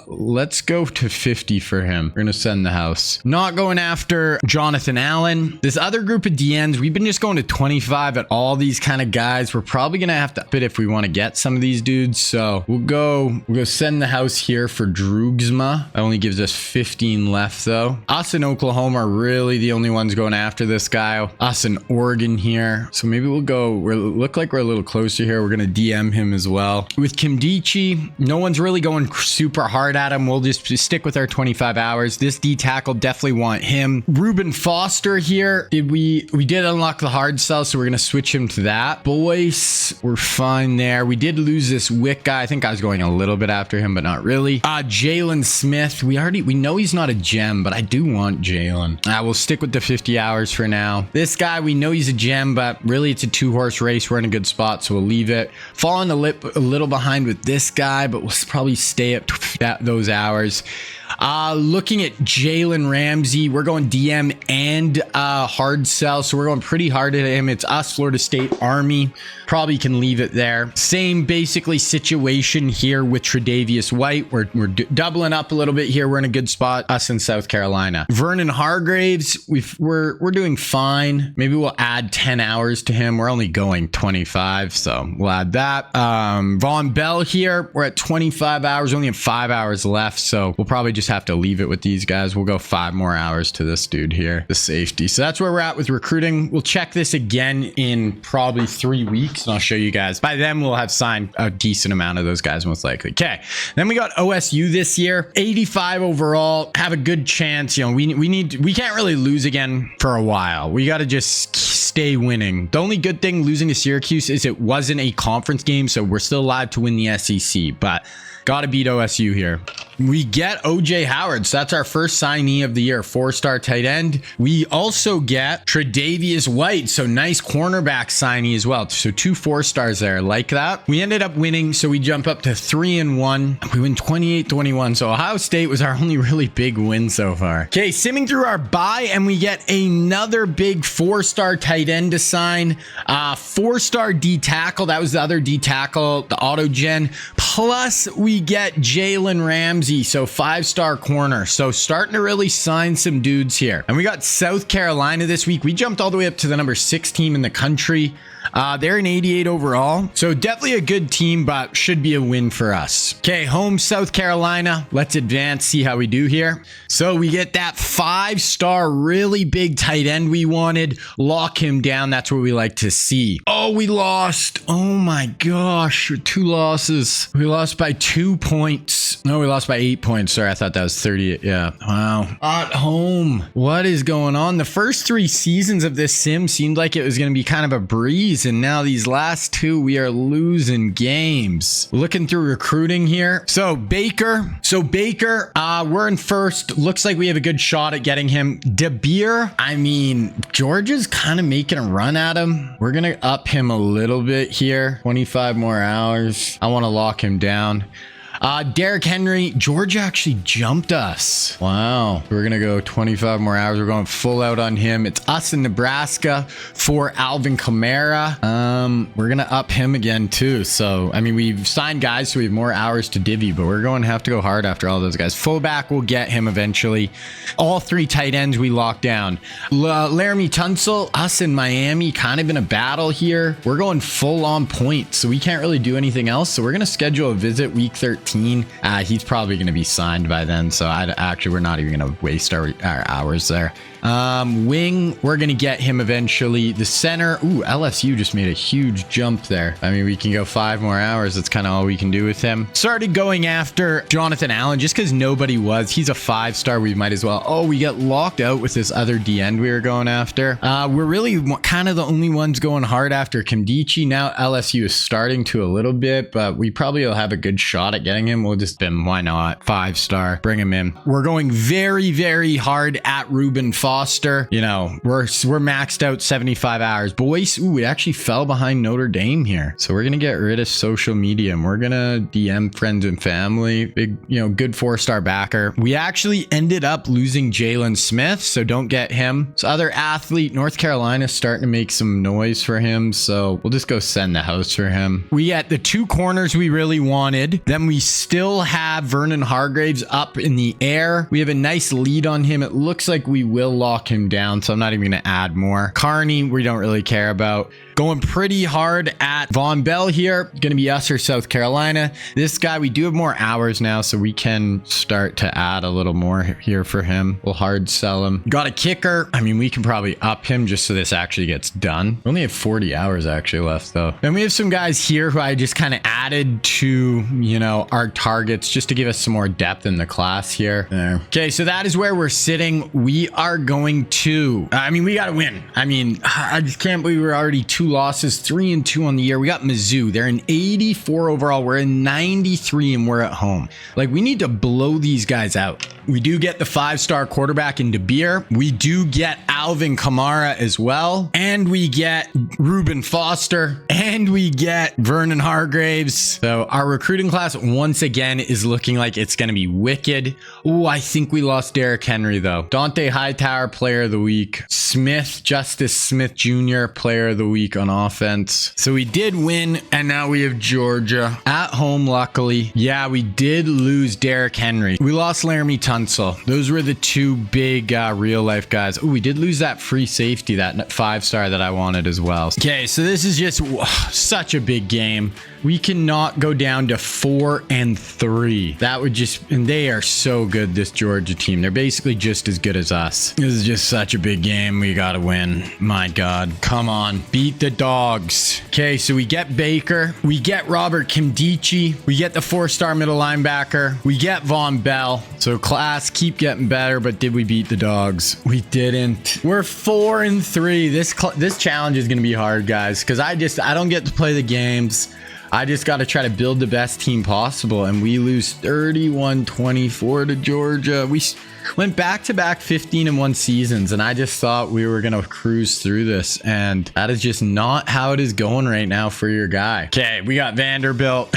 to 50 for him. We're going to send the house. Not going after Jonathan Allen. This other group of DNs, we've been just going to 25 at all these kind of guys. We're probably going to have to up it if we want to get some of these dudes. So we'll go send the house here for Drugsma. That only gives us 15 left though. Us in Oklahoma are really the only ones going after this guy. Us in Oregon here. So maybe we'll go, look like we're a little closer here. We're going to DM him as well. With Kimdichie, no one's really going super hard at him. We'll just stick with our 25 hours. This D tackle, definitely want him. Reuben Foster here. We did unlock the hard sell, so we're going to switch him to that. Boyce, we're fine there. We did lose this Wick guy. I think I was going a little bit after him, but not really. Jalen Smith, we know he's not a gem, but I do want Jalen. We'll stick with the 50 hours for now. This guy, we know he's a gem, but really it's a 2-horse race. We're in a good spot, so we'll leave it. Falling a little behind with this guy, but we'll probably stay at those hours. Looking at Jalen Ramsey, we're going DM and hard sell, so we're going pretty hard at him. It's us, Florida State Army. Probably can leave it there. Same basically situation here with Tre'Davious White. We're doubling up a little bit here. We're in a good spot. Us in South Carolina. Vernon Hargraves, we're doing fine. Maybe we'll add 10 hours to him. We're only going 25, so we'll add that. Von Bell here, we're at 25 hours. We only have 5 hours left, so we'll probably just have to leave it with these guys. We'll go 5 more hours to this dude here, the safety. So that's where we're at with recruiting. We'll check this again in probably 3 weeks, and I'll show you guys. By then, we'll have signed a decent amount of those guys, most likely. Okay, then we got OSU this year, 85 overall. Have a good chance. You know, we can't really lose again for a while. We got to just stay winning. The only good thing losing to Syracuse is it wasn't a conference game, so we're still alive to win the SEC, but gotta beat OSU here. We get OJ Howard, so that's our first signee of the year, 4-star tight end. We also get Tre'Davious White, so nice cornerback signee as well. So 2 4-stars there, like that. We ended up winning, so we jump up to 3-1. We win 28-21, so Ohio State was our only really big win so far. Okay, simming through our bye, and we get another big 4-star tight end to sign. 4-star D tackle, that was the other D tackle, the auto gen. Plus, we get Jalen Ramsey, so 5-star corner. So starting to really sign some dudes here. And we got South Carolina this week. We jumped all the way up to the number 6 team in the country. They're an 88 overall, so definitely a good team, but should be a win for us. Okay, home South Carolina. Let's advance, see how we do here. So we get that 5-star, really big tight end we wanted. Lock him down. That's what we like to see. Oh, we lost. Oh my gosh, 2 losses. We lost by 2 points. No, we lost by 8 points. Sorry, I thought that was 30. Yeah, wow. At home. What is going on? The first 3 seasons of this sim seemed like it was going to be kind of a breeze, and now these last 2 we are losing games. Looking through recruiting here. So Baker, we're in first. Looks like we have a good shot at getting him. DeBeer, I mean, Georgia's kind of making a run at him. We're gonna up him a little bit here. 25 more hours. I want to lock him down. Derrick Henry, Georgia actually jumped us. Wow. We're going to go 25 more hours. We're going full out on him. It's us in Nebraska for Alvin Kamara. We're going to up him again too. So, I mean, we've signed guys, so we have more hours to divvy, but we're going to have to go hard after all those guys. Fullback, we'll get him eventually. All 3 tight ends we locked down. Laramie Tunsil, us in Miami, kind of in a battle here. We're going full on points, so we can't really do anything else. So we're going to schedule a visit week 13. 18. He's probably going to be signed by then. So we're not even going to waste our hours there. Wing, we're going to get him eventually. The center, LSU just made a huge jump there. I mean, we can go 5 more hours. That's kind of all we can do with him. Started going after Jonathan Allen just because nobody was. He's a 5-star. We might as well. Oh, we got locked out with this other D end we were going after. We're really kind of the only ones going hard after Kimdichi. Now LSU is starting to a little bit, but we probably will have a good shot at getting him. We'll just, why not? 5-star, bring him in. We're going very, very hard at Reuben Foster. You know, we're maxed out 75 hours. Boys, we actually fell behind Notre Dame here. So we're going to get rid of social media and we're going to DM friends and family. Big, good 4-star backer. We actually ended up losing Jalen Smith, so don't get him. So other athlete, North Carolina starting to make some noise for him. So we'll just go send the house for him. We get the 2 corners we really wanted. Then we still have Vernon Hargraves up in the air. We have a nice lead on him. It looks like we will lock him down, so I'm not even going to add more. Carney, we don't really care about. Going pretty hard at Von Bell here. Going to be us or South Carolina. This guy, we do have more hours now, so we can start to add a little more here for him. We'll hard sell him. Got a kicker. I mean, we can probably up him just so this actually gets done. We only have 40 hours actually left, though. Then we have some guys here who I just kind of added to, our targets just to give us some more depth in the class here. There. Okay, so that is where we're sitting. We are going to, we got to win. I just can't believe we're already 2 losses, 3-2 on the year. We got Mizzou. They're in 84 overall. We're in 93 and we're at home. Like, we need to blow these guys out. We do get the 5-star quarterback in DeBeer. We do get Alvin Kamara as well. And we get Reuben Foster. And we get Vernon Hargraves. So our recruiting class once again is looking like it's going to be wicked. Oh, I think we lost Derrick Henry though. Dante Hightower, player of the week. Justice Smith Jr., player of the week on offense. So we did win, and now we have Georgia at home, luckily. Yeah, we did lose Derrick Henry. We lost Laramie Tunsil. Those were the 2 big real life guys. Oh, we did lose that free safety, that 5-star that I wanted as well. Okay, so this is just such a big game. We cannot go down to 4-3. That would just, and they are so good, this Georgia team. They're basically just as good as us. This is just such a big game. We got to win. My God. Come on. Beat the dogs. Okay, so we get Baker. We get Robert Kimdichi. We get the 4-star middle linebacker. We get Von Bell. So class, keep getting better, but did we beat the dogs? We didn't. We're 4-3. This challenge is going to be hard, guys, because I don't get to play the games. I just got to try to build the best team possible, and we lose 31-24 to Georgia. We went back-to-back 15-1 seasons, and I just thought we were going to cruise through this, and that is just not how it is going right now for your guy. Okay, we got Vanderbilt.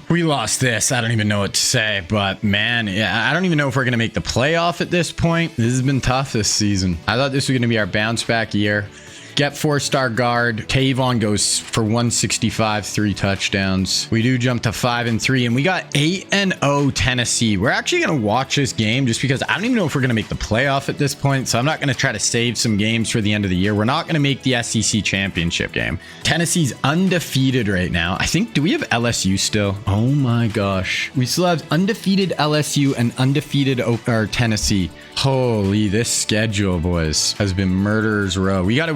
We lost this. I don't even know what to say, but man, I don't even know if we're going to make the playoff at this point. This has been tough this season. I thought this was going to be our bounce-back year. Get 4-star guard. Tavon goes for 165, 3 touchdowns. We do jump to 5-3, and we got 8-0 Tennessee. We're actually going to watch this game just because I don't even know if we're going to make the playoff at this point. So I'm not going to try to save some games for the end of the year. We're not going to make the SEC championship game. Tennessee's undefeated right now. I think, do we have LSU still? Oh my gosh. We still have undefeated LSU and undefeated Tennessee. Holy, this schedule, boys, has been murderer's row. We got to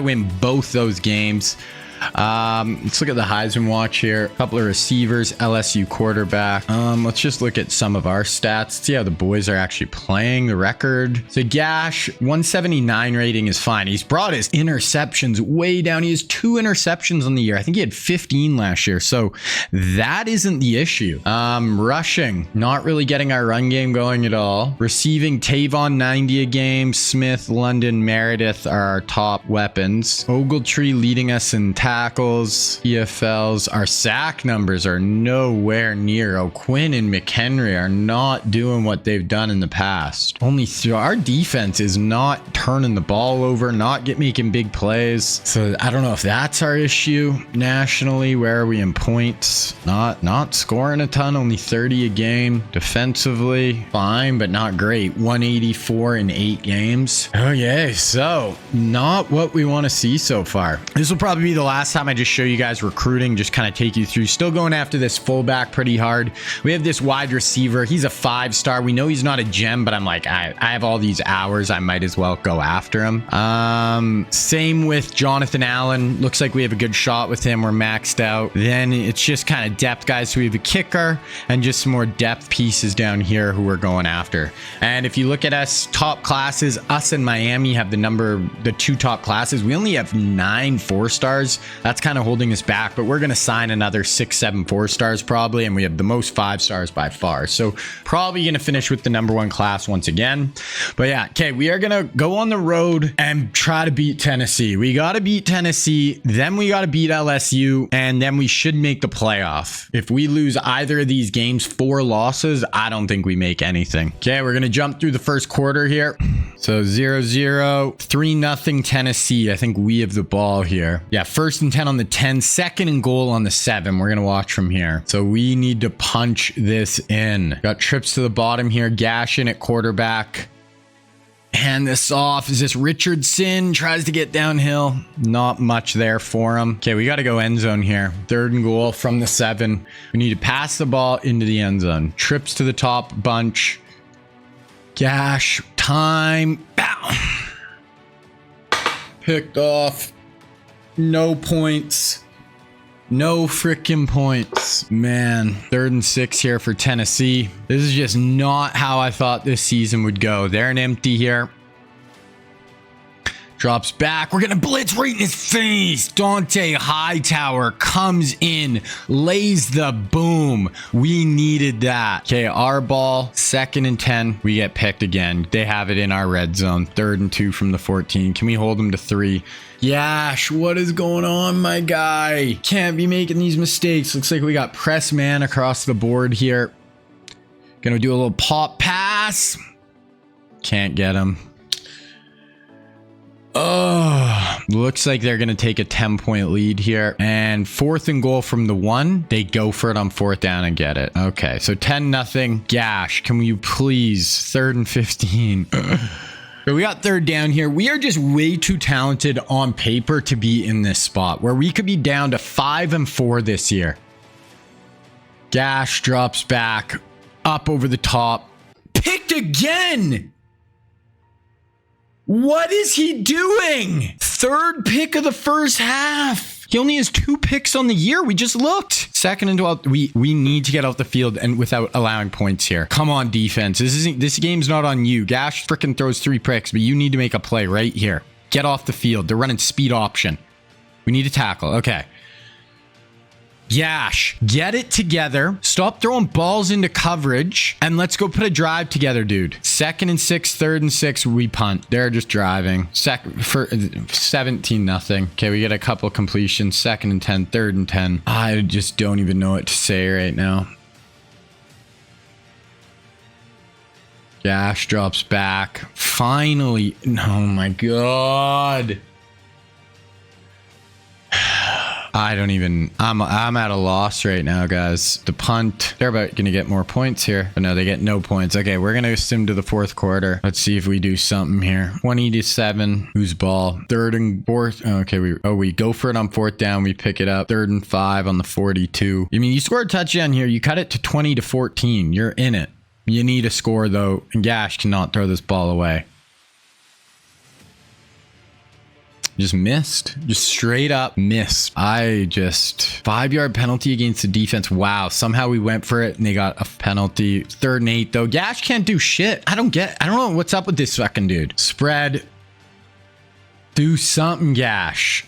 win both those games. Let's look at the Heisman watch here. A couple of receivers, LSU quarterback. Let's just look at some of our stats. See how the boys are actually playing. The record. So Gash, 179 rating is fine. He's brought his interceptions way down. He has 2 interceptions on the year. I think he had 15 last year. So that isn't the issue. Rushing, not really getting our run game going at all. Receiving, Tavon 90 a game. Smith, London, Meredith are our top weapons. Ogletree leading us in tackles, EFLs. Our sack numbers are nowhere near. O'Quinn and McHenry are not doing what they've done in the past. Our defense is not turning the ball over, not making big plays. So I don't know if that's our issue nationally. Where are we in points? Not scoring a ton, only 30 a game. Defensively, fine, but not great. 184 in 8 games. Okay, so not what we want to see so far. This will probably be the last last time I just show you guys recruiting, just kind of take you through. Still going after this fullback pretty hard. We have this wide receiver. He's a 5-star. We know he's not a gem, but I'm like, I have all these hours. I might as well go after him. Same with Jonathan Allen. Looks like we have a good shot with him. We're maxed out. Then it's just kind of depth guys. So we have a kicker and just some more depth pieces down here who we're going after. And if you look at us, top classes, us and Miami have the 2 top classes. We only have 9 4-stars. That's kind of holding us back, but we're going to sign another 6, 7 4-stars probably. And we have the most 5-stars by far. So probably going to finish with the #1 class once again. But yeah, okay, we are going to go on the road and try to beat Tennessee. We got to beat Tennessee. Then we got to beat LSU. And then we should make the playoff. If we lose either of these games, 4 losses, I don't think we make anything. Okay, we're going to jump through the first quarter here. So 0-0, 3-0 Tennessee. I think we have the ball here. Yeah, 1st and 10 on the 10, 2nd and goal on the 7. We're going to watch from here. So we need to punch this in. Got trips to the bottom here. Gash in at quarterback. Hand this off. Is this Richardson? Tries to get downhill. Not much there for him. Okay, we got to go end zone here. 3rd and goal from the 7. We need to pass the ball into the end zone. Trips to the top bunch. Gash. Time. Bow. Picked off. No points. No freaking points. Man, 3rd and 6 here for Tennessee. This is just not how I thought this season would go. They're an empty here. Drops back. We're going to blitz right in his face. Dante Hightower comes in, lays the boom. We needed that. Okay, our ball, 2nd and 10. We get picked again. They have it in our red zone. 3rd and 2 from the 14. Can we hold them to 3? Yash, what is going on, my guy? Can't be making these mistakes. Looks like we got press man across the board here. Gonna do a little pop pass. Can't get him. Oh, looks like they're going to take a 10-point lead here. And 4th and goal from the 1. They go for it on 4th down and get it. Okay, so 10-0. Gash, can you please? 3rd and 15. So we got 3rd down here. We are just way too talented on paper to be in this spot where we could be down to 5 and 4 this year. Gash drops back, up over the top. Picked again! What is he doing? 3rd pick of the first half. He only has 2 picks on the year. We just looked. 2nd and 12. We need to get off the field and without allowing points here. Come on, defense. This game's not on you. Gash freaking throws 3 picks, but you need to make a play right here. Get off the field. They're running speed option. We need to tackle. Okay. Yash, get it together. Stop throwing balls into coverage. And let's go put a drive together, dude. 2nd and 6, 3rd and 6, we punt. They're just driving. For 17-0. Okay, we get a couple completions. 2nd and 10, 3rd and 10. I just don't even know what to say right now. Yash drops back. Finally. Oh my God. I don't even, I'm at a loss right now, guys. The punt, they're about going to get more points here. But no, they get no points. Okay, we're going to sim to the 4th quarter. Let's see if we do something here. 20-7. Who's ball? 3rd and 4th. Okay, we go for it on 4th down. We pick it up. 3rd and 5 on the 42. I mean, you scored a touchdown here. You cut it to 20-14. You're in it. You need a score, though. And Gash cannot throw this ball away. Just missed. Just straight up missed. 5-yard penalty against the defense. Wow. Somehow we went for it and they got a penalty. 3rd and 8 though. Gash can't do shit. I don't know what's up with this fucking dude. Spread. Do something, Gash.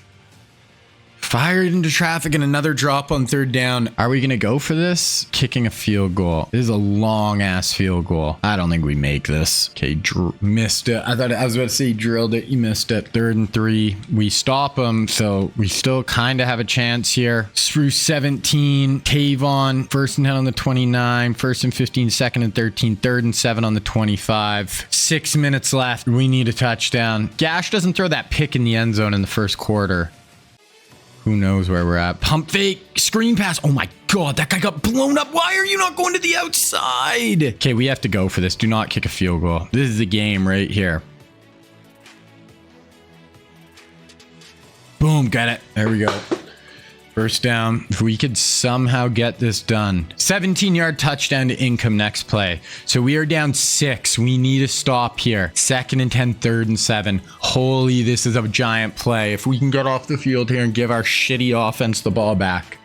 Fired into traffic and another drop on 3rd down. Are we going to go for this? Kicking a field goal. This is a long ass field goal. I don't think we make this. Okay, missed it. I was about to say drilled it. You missed it. 3rd and 3. We stop them. So we still kind of have a chance here. Spruce 17. Tavon. 1st and 10 on the 29. 1st and 15. 2nd and 13. 3rd and 7 on the 25. 6 minutes left. We need a touchdown. Gash doesn't throw that pick in the end zone in the 1st quarter. Who knows where we're at? Pump fake, screen pass. Oh my God, that guy got blown up. Why are you not going to the outside? Okay, we have to go for this. Do not kick a field goal. This is the game right here. Boom, got it. There we go. First down. If we could somehow get this done. 17-yard touchdown to Income next play. So we are down 6. We need to stop here. 2nd and 10, 3rd and 7. Holy, this is a giant play. If we can get off the field here and give our shitty offense the ball back.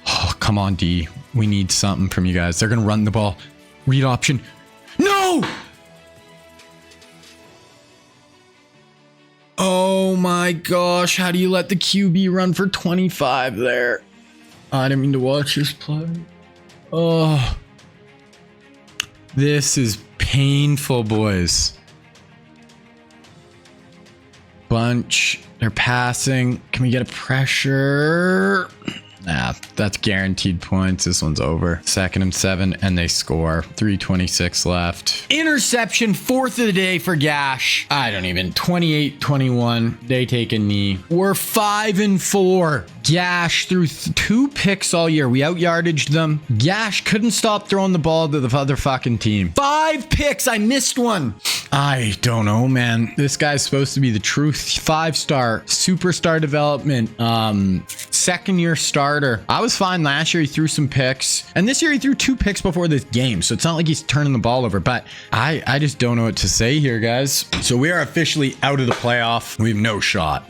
Oh, come on, D. We need something from you guys. They're going to run the ball. Read option. No! Oh my gosh. How do you let the QB run for 25 there? I didn't mean to watch this play. Oh. This is painful, boys. Bunch. They're passing. Can we get a pressure? Nah, that's guaranteed points. This one's over. 2nd and 7, and they score. 3:26 left. Interception, 4th of the day for Gash. I don't even. 28-21. They take a knee. We're 5 and 4. Gash threw 2 picks all year. We out-yardaged them. Gash couldn't stop throwing the ball to the other fucking team. 5 picks. I missed one. I don't know, man. This guy's supposed to be the truth. 5-star, superstar development, 2nd-year starter. I was fine last year. He threw some picks, and this year he threw 2 picks before this game, so it's not like he's turning the ball over, but I just don't know what to say here, guys. So we are officially out of the playoff. We have no shot.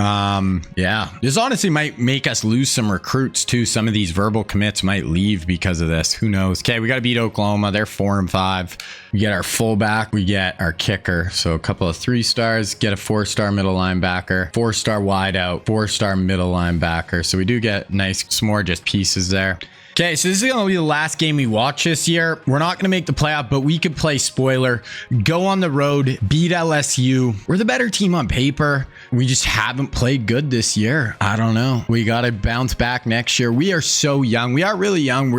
Yeah, this honestly might make us lose some recruits too. Some of these verbal commits might leave because of this. Who knows? Okay, we got to beat Oklahoma. They're 4 and 5. We get our fullback. We get our kicker. So a couple of 3-stars, get a 4-star middle linebacker, 4-star wideout, 4-star middle linebacker. So we do get nice, some more just pieces there. Okay, so this is going to be the last game we watch this year. We're not going to make the playoff, but we could play spoiler, go on the road, beat LSU. We're the better team on paper. We just haven't played good this year. I don't know. We got to bounce back next year. We are so young. We are really young.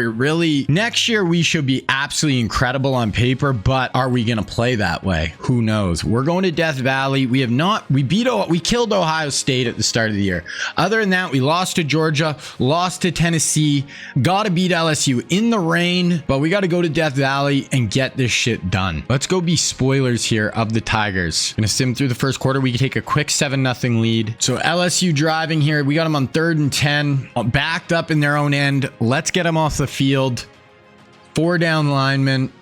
Next year, we should be absolutely incredible on paper, but are we going to play that way? Who knows? We're going to Death Valley. We killed Ohio State at the start of the year. Other than that, we lost to Georgia, lost to Tennessee, got to beat LSU in the rain, but we got to go to Death Valley and get this shit done. Let's go be spoilers here of the Tigers. Gonna sim through the first quarter. We can take a quick 7-0 lead. So LSU driving here. We got them on 3rd and 10, backed up in their own end. Let's get them off the field. 4 down linemen.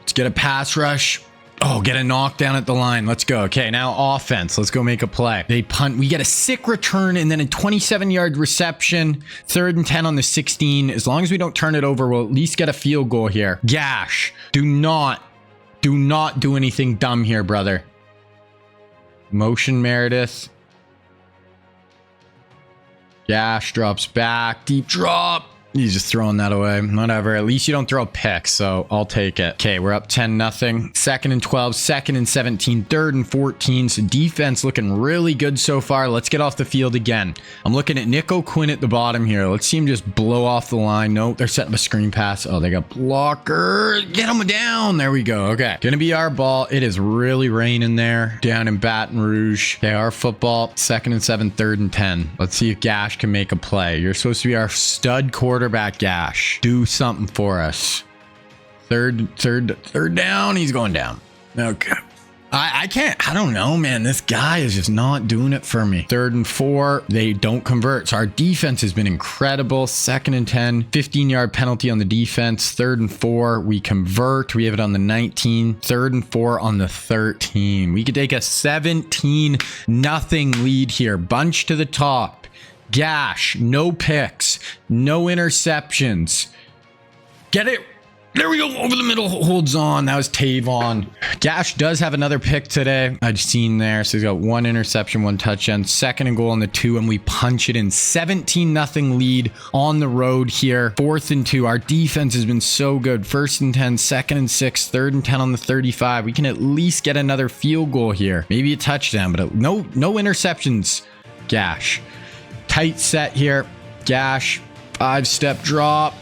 Let's get a pass rush. Oh, get a knockdown at the line. Let's go. Okay, now offense. Let's go make a play. They punt. We get a sick return and then a 27-yard reception. 3rd and 10 on the 16. As long as we don't turn it over, we'll at least get a field goal here. Gash, do not do anything dumb here, brother. Motion Meredith. Gash drops back. Deep drop. He's just throwing that away. Whatever. At least you don't throw a pick, so I'll take it. Okay, we're up 10-0. 2nd and 12, 2nd and 17, 3rd and 14. So defense looking really good so far. Let's get off the field again. I'm looking at Nick O'Quinn at the bottom here. Let's see him just blow off the line. Nope, they're setting up a screen pass. Oh, they got blocker. Get him down. There we go. Okay, gonna be our ball. It is really raining there down in Baton Rouge. Okay, our football. 2nd and 7, 3rd and 10. Let's see if Gash can make a play. You're supposed to be our stud quarterback, Gash. Do something for us. Third down. He's going down. Okay. I can't. I don't know, man. This guy is just not doing it for me. 3rd and 4. They don't convert. So our defense has been incredible. 2nd and 10. 15-yard penalty on the defense. 3rd and 4. We convert. We have it on the 19. 3rd and 4 on the 13. We could take a 17-0 lead here. Bunch to the top. Gash, no picks, no interceptions. Get it. There we go. Over the middle, holds on. That was Tavon. Gash does have another pick today. I've seen there. So he's got 1 interception, 1 touchdown, 2nd and goal on the 2, and we punch it in. 17-0 lead on the road here. 4th and 2. Our defense has been so good. 1st and 10, 2nd and 6, 3rd and 10 on the 35. We can at least get another field goal here. Maybe a touchdown, but no interceptions. Gash. Tight set here. Gash. 5-step drop.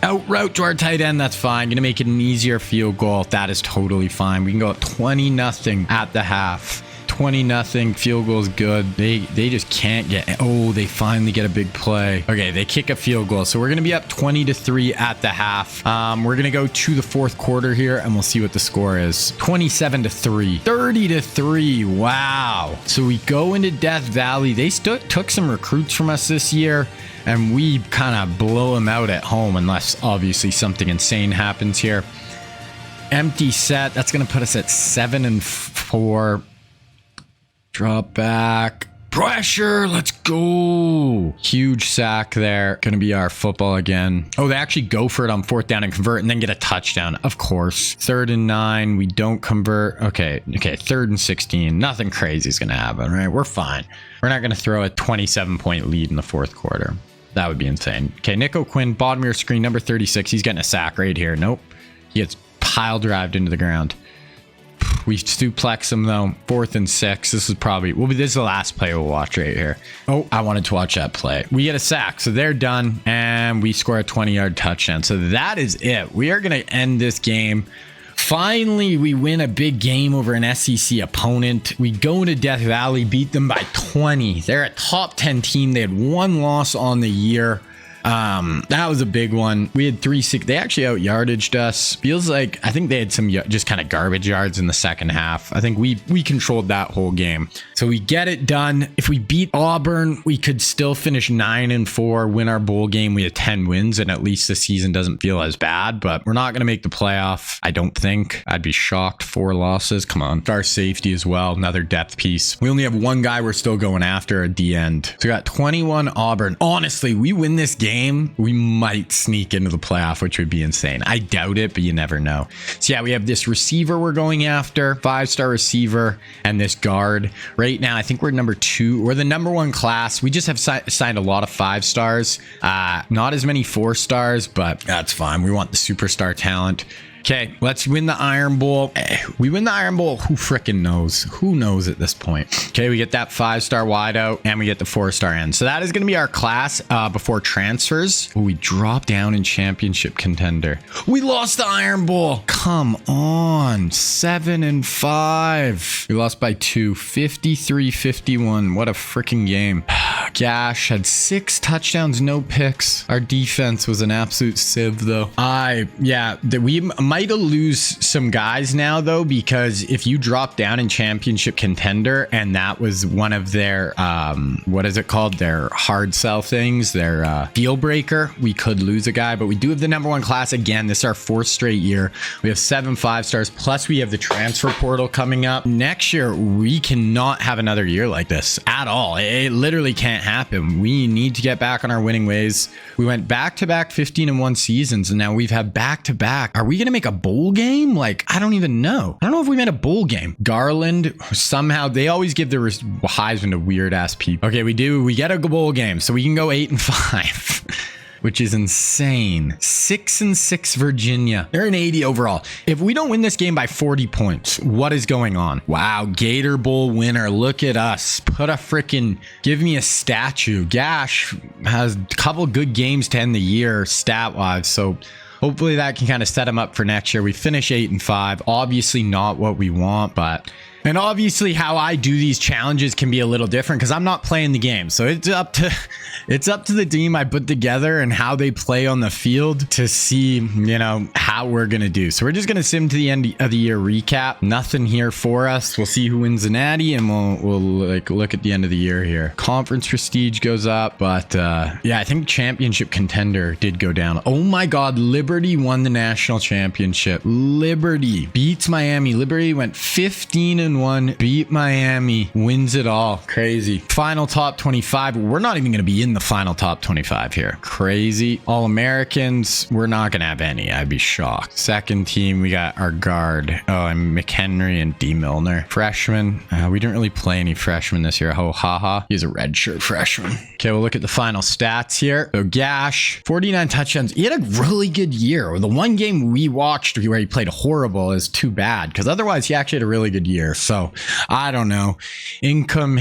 Out route to our tight end. That's fine. Gonna make it an easier field goal. That is totally fine. We can go up 20-0 at the half. 20-0. Field goal is good. They just can't get. Oh, they finally get a big play. Okay, they kick a field goal. So we're going to be up 20-3 at the half. We're going to go to the fourth quarter here and we'll see what the score is. 27-3. 30-3. Wow. So we go into Death Valley. They took some recruits from us this year and we kind of blow them out at home unless obviously something insane happens here. Empty set. That's going to put us at 7-4. Drop back. Pressure. Let's go. Huge sack there. Going to be our football again. Oh, they actually go for it on 4th down and convert and then get a touchdown. Of course. 3rd and 9. We don't convert. Okay. 3rd and 16. Nothing crazy is going to happen, right? We're fine. We're not going to throw a 27-point lead in the 4th quarter. That would be insane. Okay. Nick O'Quinn, bottom of your screen, number 36. He's getting a sack right here. Nope. He gets pile drived into the ground. We suplex him though. 4th and 6. This is probably this is the last play we'll watch right here. Oh, I wanted to watch that play. We get a sack, so they're done, and we score a 20-yard touchdown. So that is it. We are going to end this game. Finally, we win a big game over an SEC opponent. We go to Death Valley, beat them by 20. They're a top 10 team. They had 1 loss on the year. That was a big one. We had 3-6. They actually out yardaged us. Feels like I think they had some just kind of garbage yards in the second half. I think we controlled that whole game. So we get it done. If we beat Auburn, we could still finish 9-4, win our bowl game. We had 10 wins, and at least the season doesn't feel as bad. But we're not going to make the playoff. I don't think. I'd be shocked. 4 losses. Come on. Star safety as well. Another depth piece. We only have 1 guy we're still going after at the end. So we got 21 Auburn. Honestly, we win this game, we might sneak into the playoff, which would be insane. I doubt it, but you never know. So yeah, we have this receiver we're going after, 5-star receiver, and this guard. Right now, I think we're number 2. We're the number 1 class. We just have signed a lot of 5 stars. Not as many 4 stars, but that's fine. We want the superstar talent. Okay, let's win the Iron Bowl. We win the Iron Bowl. Who freaking knows? Who knows at this point? Okay, we get that 5-star wideout and we get the 4-star end. So that is going to be our class before transfers. Ooh, we drop down in championship contender. We lost the Iron Bowl. Come on. 7-5. We lost by 2. 53-51. What a freaking game. Gash had 6 touchdowns, no picks. Our defense was an absolute sieve, though. We might lose some guys now, though, because if you drop down in championship contender and that was one of their, what is it called? Their hard sell things, their deal breaker, we could lose a guy. But we do have the number 1 class again. This is our 4th straight year. We have 7 5-stars, plus we have the transfer portal coming up. Next year, we cannot have another year like this at all. It literally can't happen. We need to get back on our winning ways. We went back-to-back 15-1 seasons, and now we've had back-to-back. Are we going to make a bowl game? Like, I don't even know. I don't know if we made a bowl game. Garland, somehow, they always give the Heisman to weird-ass people. Okay, we do. We get a bowl game, so we can go 8-5. Which is insane. 6-6 Virginia. They're an 80 overall. If we don't win this game by 40 points, what is going on? Wow, Gator Bowl winner. Look at us. Put a freaking, give me a statue. Gash has a couple good games to end the year stat-wise, so hopefully that can kind of set him up for next year. We finish 8-5. Obviously not what we want, but... And obviously how I do these challenges can be a little different because I'm not playing the game. So it's up to the team I put together and how they play on the field to see, how we're going to do. So we're just going to sim to the end of the year recap. Nothing here for us. We'll see who wins the Natty and we'll look at the end of the year here. Conference prestige goes up, but I think championship contender did go down. Oh my God, Liberty won the national championship. Liberty beats Miami. Liberty went 15-1, beat Miami, wins it all. Crazy. Final top 25. We're not even going to be in the final top 25 here. Crazy. All-Americans, we're not going to have any. I'd be shocked. Second team, we got our guard. Oh, and McHenry and D. Milner. Freshman. We didn't really play any freshmen this year. Oh, haha. He's a redshirt freshman. Okay, we'll look at the final stats here. So Gash, 49 touchdowns. He had a really good year. The one game we watched where he played horrible is too bad because otherwise he actually had a really good year. So I don't know. Income,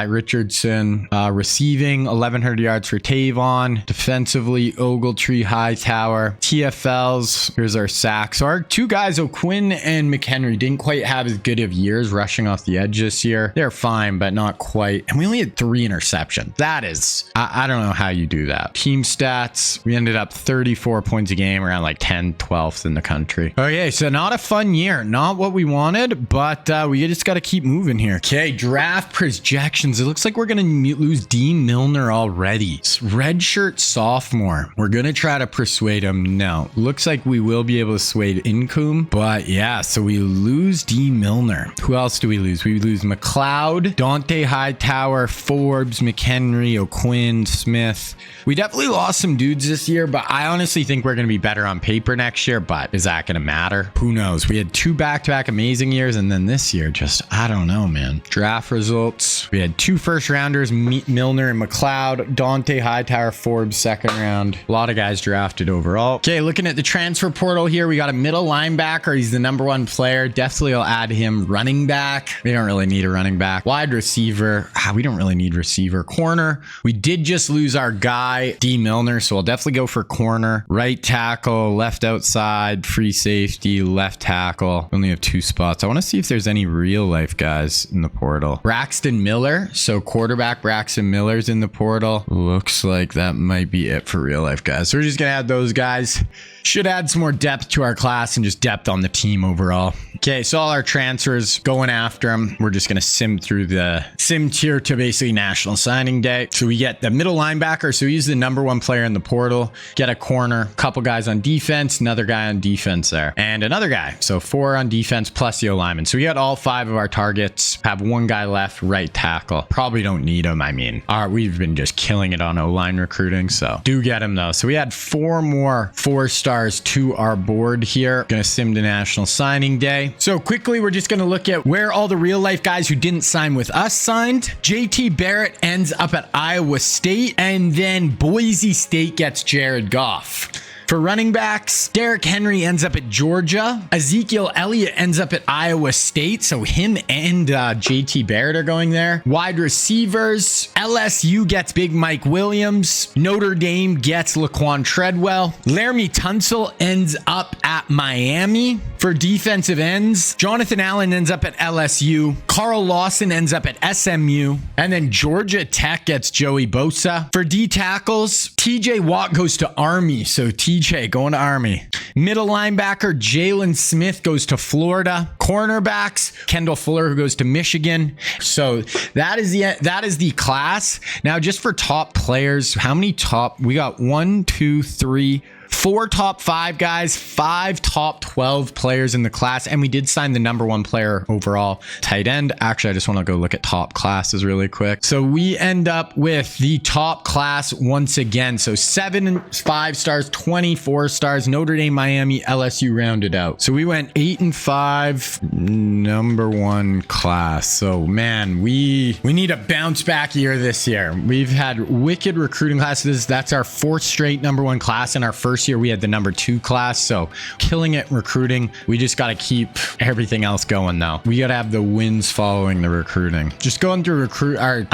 Richardson, receiving 1,100 yards for Tavon. Defensively, Ogletree, Hightower. TFLs, here's our sacks. So our two guys, O'Quinn and McHenry, didn't quite have as good of years rushing off the edge this year. They're fine, but not quite. And we only had 3 interceptions. That is, I don't know how you do that. Team stats, we ended up 34 points a game, around like 10, 12th in the country. Okay, so not a fun year. Not what we wanted, but we just got to keep moving here. Okay, draft projections. It looks like we're going to lose Dean Milner already. Redshirt sophomore. We're going to try to persuade him. No. Looks like we will be able to sway Income, but yeah, so we lose Dean Milner. Who else do we lose? We lose McLeod, Dante Hightower, Forbes, McHenry, O'Quinn, Smith. We definitely lost some dudes this year, but I honestly think we're going to be better on paper next year, but is that going to matter? Who knows? We had 2 back-to-back amazing years, and then this year, just, I don't know, man. Draft results. We had 2 first-rounders, Milner and McLeod, Dante Hightower, Forbes, second round. A lot of guys drafted overall. Okay, looking at the transfer portal here, we got a middle linebacker. He's the #1 player. Definitely I'll add him. Running back. We don't really need a running back. Wide receiver. We don't really need receiver. Corner. We did just lose our guy, D Milner, so I'll definitely go for corner. Right tackle, left outside, free safety, left tackle. We only have 2 spots. I want to see if there's any real life guys in the portal. Braxton Miller. So quarterback Braxton Miller's in the portal. Looks like that might be it for real life guys. So we're just going to add those guys. Should add some more depth to our class and just depth on the team overall. Okay, so all our transfers, going after them. We're just going to sim through the sim tier to basically National Signing Day. So we get the middle linebacker. So he's the #1 player in the portal. Get a corner, couple guys on defense, another guy on defense there, and another guy. So 4 on defense plus the O-lineman. So we got all 5 of our targets. Have 1 guy left, right tackle. Probably don't need him. I mean, we've been just killing it on O-line recruiting. So do get him though. So we had 4 more 4-stars to our board here. Gonna sim to National Signing Day. So quickly, we're just gonna look at where all the real life guys who didn't sign with us signed. JT Barrett ends up at Iowa State, and then Boise State gets Jared Goff. For running backs, Derrick Henry ends up at Georgia. Ezekiel Elliott ends up at Iowa State. So him and JT Barrett are going there. Wide receivers, LSU gets Big Mike Williams. Notre Dame gets Laquan Treadwell. Laramie Tunsil ends up at Miami. For defensive ends, Jonathan Allen ends up at LSU. Carl Lawson ends up at SMU. And then Georgia Tech gets Joey Bosa. For D tackles, TJ Watt goes to Army. So TJ going to Army. Middle linebacker Jalen Smith goes to Florida. Cornerbacks, Kendall Fuller, who goes to Michigan. So that is the class. Now, just for top players, how many top? We got 1, 2, 3, 4 top 5 guys, 5 top 12 players in the class, and we did sign the #1 player overall, tight end. Actually, I just want to go look at top classes really quick. So we end up with the top class once again. So 7 5-stars, 24 stars, Notre Dame, Miami, LSU rounded out. So we went 8 and 5, #1 class. So man, we need a bounce back year this year. We've had wicked recruiting classes. That's our 4th straight #1 class in our first year. We had the #2 class, so killing it recruiting. We just got to keep everything else going though. We got to have the wins following the recruiting. Just going through our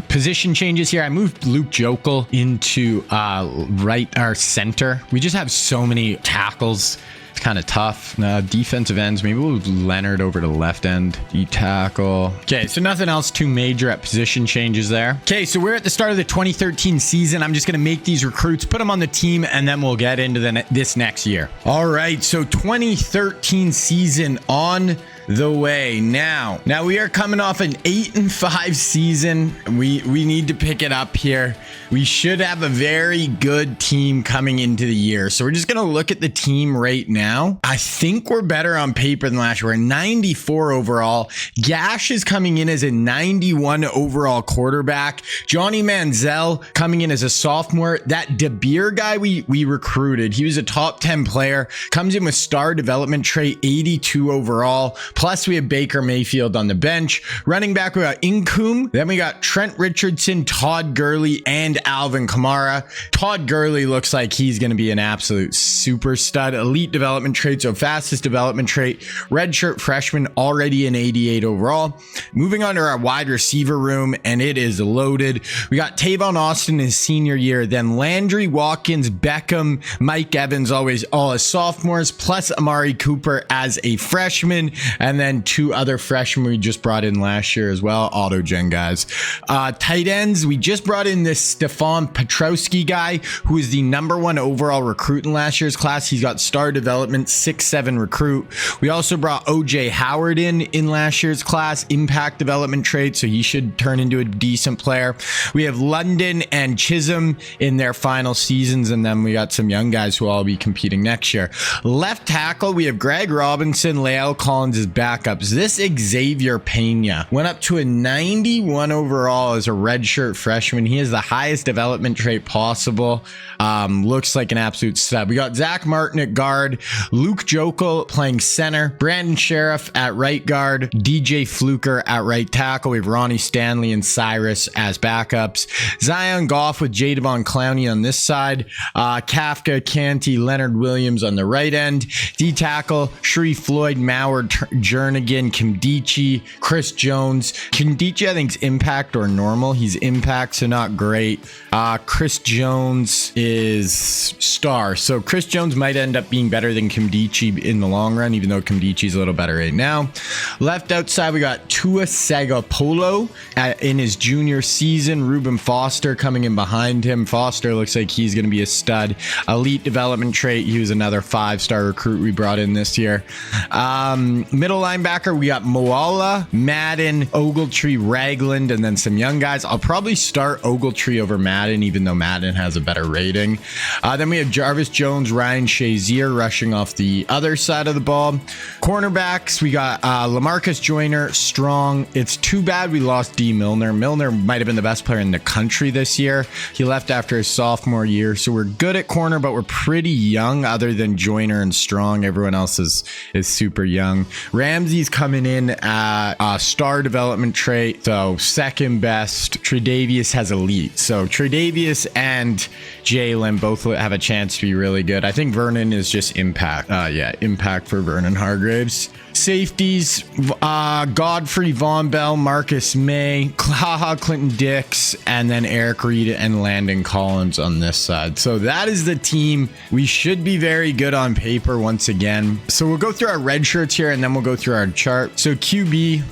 position changes here. I moved Luke Jokel into our center. We just have so many tackles. It's kind of tough. Defensive ends, maybe we'll move Leonard over to left end. D-tackle. Okay, so nothing else too major at position changes there. Okay, so we're at the start of the 2013 season. I'm just going to make these recruits, put them on the team, and then we'll get into this next year. All right, so 2013 season on the way. Now we are coming off an 8 and 5 season. We need to pick it up here. We should have a very good team coming into the year. So we're just going to look at the team right now. I think we're better on paper than last year. We're 94 overall. Gash is coming in as a 91 overall quarterback. Johnny Manziel coming in as a sophomore. That DeBeer guy we recruited, he was a top 10 player, comes in with star development trait, 82 overall. Plus, we have Baker Mayfield on the bench. Running back, we got Incoom. Then we got Trent Richardson, Todd Gurley, and Alvin Kamara. Todd Gurley looks like he's going to be an absolute super stud. Elite development trait, so fastest development trait. Redshirt freshman, already an 88 overall. Moving on to our wide receiver room, and it is loaded. We got Tavon Austin his senior year, then Landry, Watkins, Beckham, Mike Evans, always all as sophomores, plus Amari Cooper as a freshman, and then 2 other freshmen we just brought in last year as well. Auto gen guys. Tight ends, we just brought in this Stefan Petrowski guy, who is the #1 overall recruit in last year's class. He's got star development, 6'7" recruit. We also brought OJ Howard in last year's class, impact development trait, so he should turn into a decent player. We have London and Chisholm in their final seasons, and then we got some young guys who will all be competing next year. Left tackle, we have Greg Robinson, Lael Collins as backups. This Xavier Pena went up to a 91 overall as a redshirt freshman. He has the highest development trait possible. Looks like an absolute stud. We got Zach Martin at guard, Luke Jokel playing center, Brandon Sheriff at right guard, DJ Fluker at right tackle. We have Ronnie Stanley and Cyrus as backups. Zion Goff with Jadavon Clowney on this side, Kafka, Canty, Leonard Williams on the right end. D tackle, Sharif Floyd, Mauer, Jernigan, Kimdichie, Chris Jones. Kimdichie I think is impact or normal. He's impact, so not great. Chris Jones is star, so Chris Jones might end up being better than Kimdichie in the long run, even though Kimdichie's a little better right now. Left outside, we got Tua Sagapolo in his junior season. Reuben Foster coming in behind him. Foster looks like he's going to be a stud. Elite development trait. He was another 5-star recruit we brought in this year. Middle linebacker, we got Moala, Madden, Ogletree, Ragland, and then some young guys. I'll probably start Ogletree over Madden, even though Madden has a better rating. Then we have Jarvis Jones, Ryan Shazier rushing off the other side of the ball. Cornerbacks, we got LaMarcus Joyner, strong. It's too bad we lost D. Milner. Milner might have been the best player in the country this year. He left after his sophomore year, so we're good at corner, but we're pretty young other than Joyner and Strong. Everyone else is super young. Ramsey's coming in at star development trait, so second best. Tre'Davious has elite, so Tre'Davious and Jalen both have a chance to be really good. I think Vernon is just impact. Impact for Vernon Hargraves. Safeties, Godfrey Von Bell, Marcus May, Clinton Dix, and then Eric Reed and Landon Collins on this side. So that is the team. We should be very good on paper once again. So we'll go through our red shirts here, and then we'll go through our chart. So QB,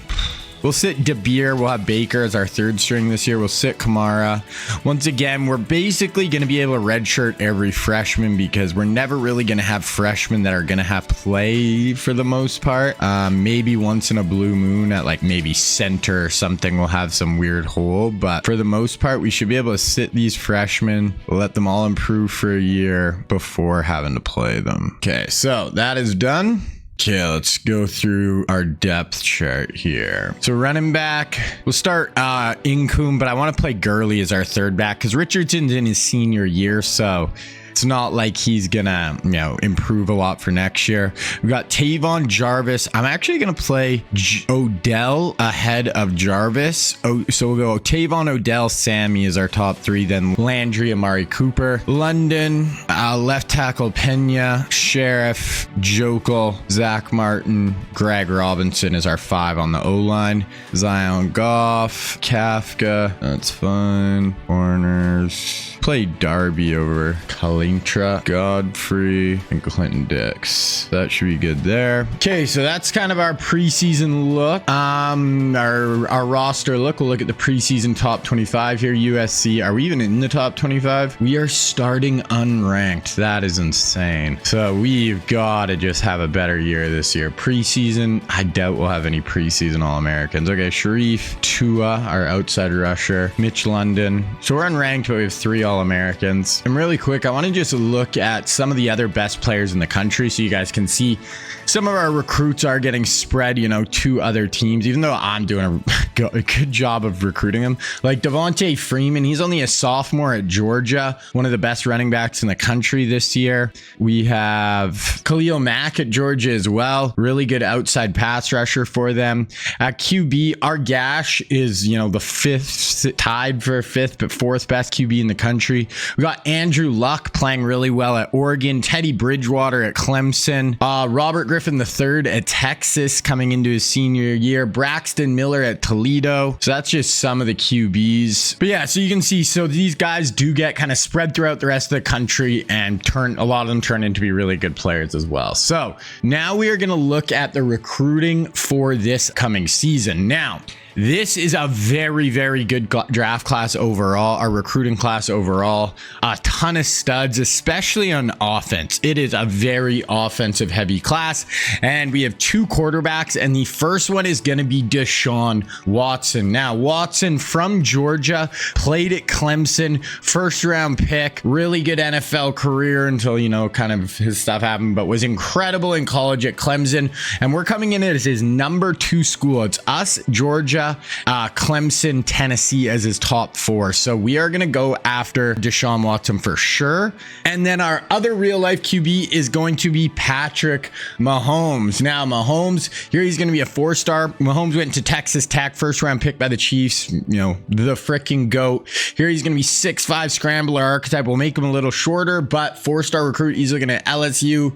we'll sit DeBeer. We'll have Baker as our 3rd string this year. We'll sit Kamara. Once again, we're basically going to be able to redshirt every freshman because we're never really going to have freshmen that are going to have play for the most part. Maybe once in a blue moon at like maybe center or something, we'll have some weird hole. But for the most part, we should be able to sit these freshmen, let them all improve for a year before having to play them. Okay, so that is done. Okay, let's go through our depth chart here. So running back, we'll start Incoom, but I want to play Gurley as our 3rd back because Richardson's in his senior year, so it's not like he's gonna, improve a lot for next year. We got Tavon, Jarvis. I'm actually gonna play Odell ahead of Jarvis. So we'll go Tavon, Odell, Sammy is our top 3. Then Landry, Amari Cooper, London, left tackle Pena, Sheriff, Jokel, Zach Martin, Greg Robinson is our 5 on the O line. Zion Goff, Kafka, that's fine. Corners. Play Darby over Kalintra, Godfrey, and Clinton Dix. That should be good there. Okay, so that's kind of our preseason look. Our roster look. We'll look at the preseason top 25 here. USC, are we even in the top 25? We are starting unranked. That is insane. So we've got to just have a better year this year. Preseason, I doubt we'll have any preseason All-Americans. Okay, Sharif, Tua, our outside rusher, Mitch London. So we're unranked, but we have 3 All All-Americans. And really quick, I want to just look at some of the other best players in the country so you guys can see some of our recruits are getting spread, to other teams, even though I'm doing a good job of recruiting them. Like Devontae Freeman, he's only a sophomore at Georgia, one of the best running backs in the country this year. We have Khalil Mack at Georgia as well. Really good outside pass rusher for them. At QB, our Gash is, the fifth, tied for fifth, but fourth best QB in the country. We got Andrew Luck playing really well at Oregon. Teddy Bridgewater at Clemson. Robert Griffin III at Texas coming into his senior year. Braxton Miller at Toledo. So that's just some of the QBs. But yeah, so you can see, so these guys do get kind of spread throughout the rest of the country and a lot of them turn into be really good players as well. So now we are going to look at the recruiting for this coming season. Now, this is a very, very good draft class overall, our recruiting class overall. A ton of studs, especially on offense. It is a very offensive heavy class. And we have 2 quarterbacks. And the first one is going to be Deshaun Watson. Now, Watson from Georgia, played at Clemson, first round pick, really good NFL career until, kind of his stuff happened, but was incredible in college at Clemson. And we're coming in as his number 2 school. It's us, Georgia, Clemson, Tennessee as his top 4. So we are going to go after Deshaun Watson for sure. And then our other real life QB is going to be Patrick Mahomes. Now Mahomes, here he's going to be a 4-star. Mahomes went to Texas Tech, first round pick by the Chiefs, the freaking GOAT. Here he's going to be 6'5" scrambler archetype. We'll make him a little shorter, but 4-star recruit. He's looking at LSU,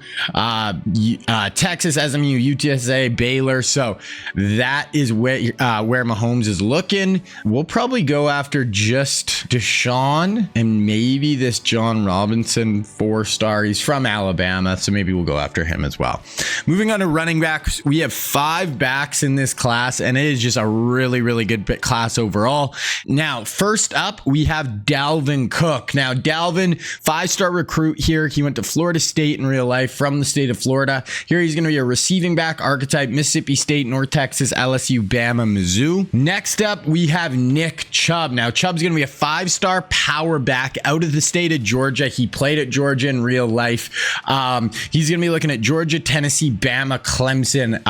Texas, SMU, UTSA, Baylor. So that is where Mahomes is looking. We'll probably go after just Deshaun and maybe this John Robinson 4-star. He's from Alabama, so maybe we'll go after him as well. Moving on to running backs, we have 5 backs in this class, and it is just a really, really good class overall. Now, first up, we have Dalvin Cook. Now, Dalvin, 5-star recruit here. He went to Florida State in real life from the state of Florida. Here he's going to be a receiving back archetype, Mississippi State, North Texas, LSU, Bama, Mizzou. Next up, we have Nick Chubb. Now, Chubb's going to be a 5-star power back out of the state of Georgia. He played at Georgia in real life. He's going to be looking at Georgia, Tennessee, Bama, Clemson,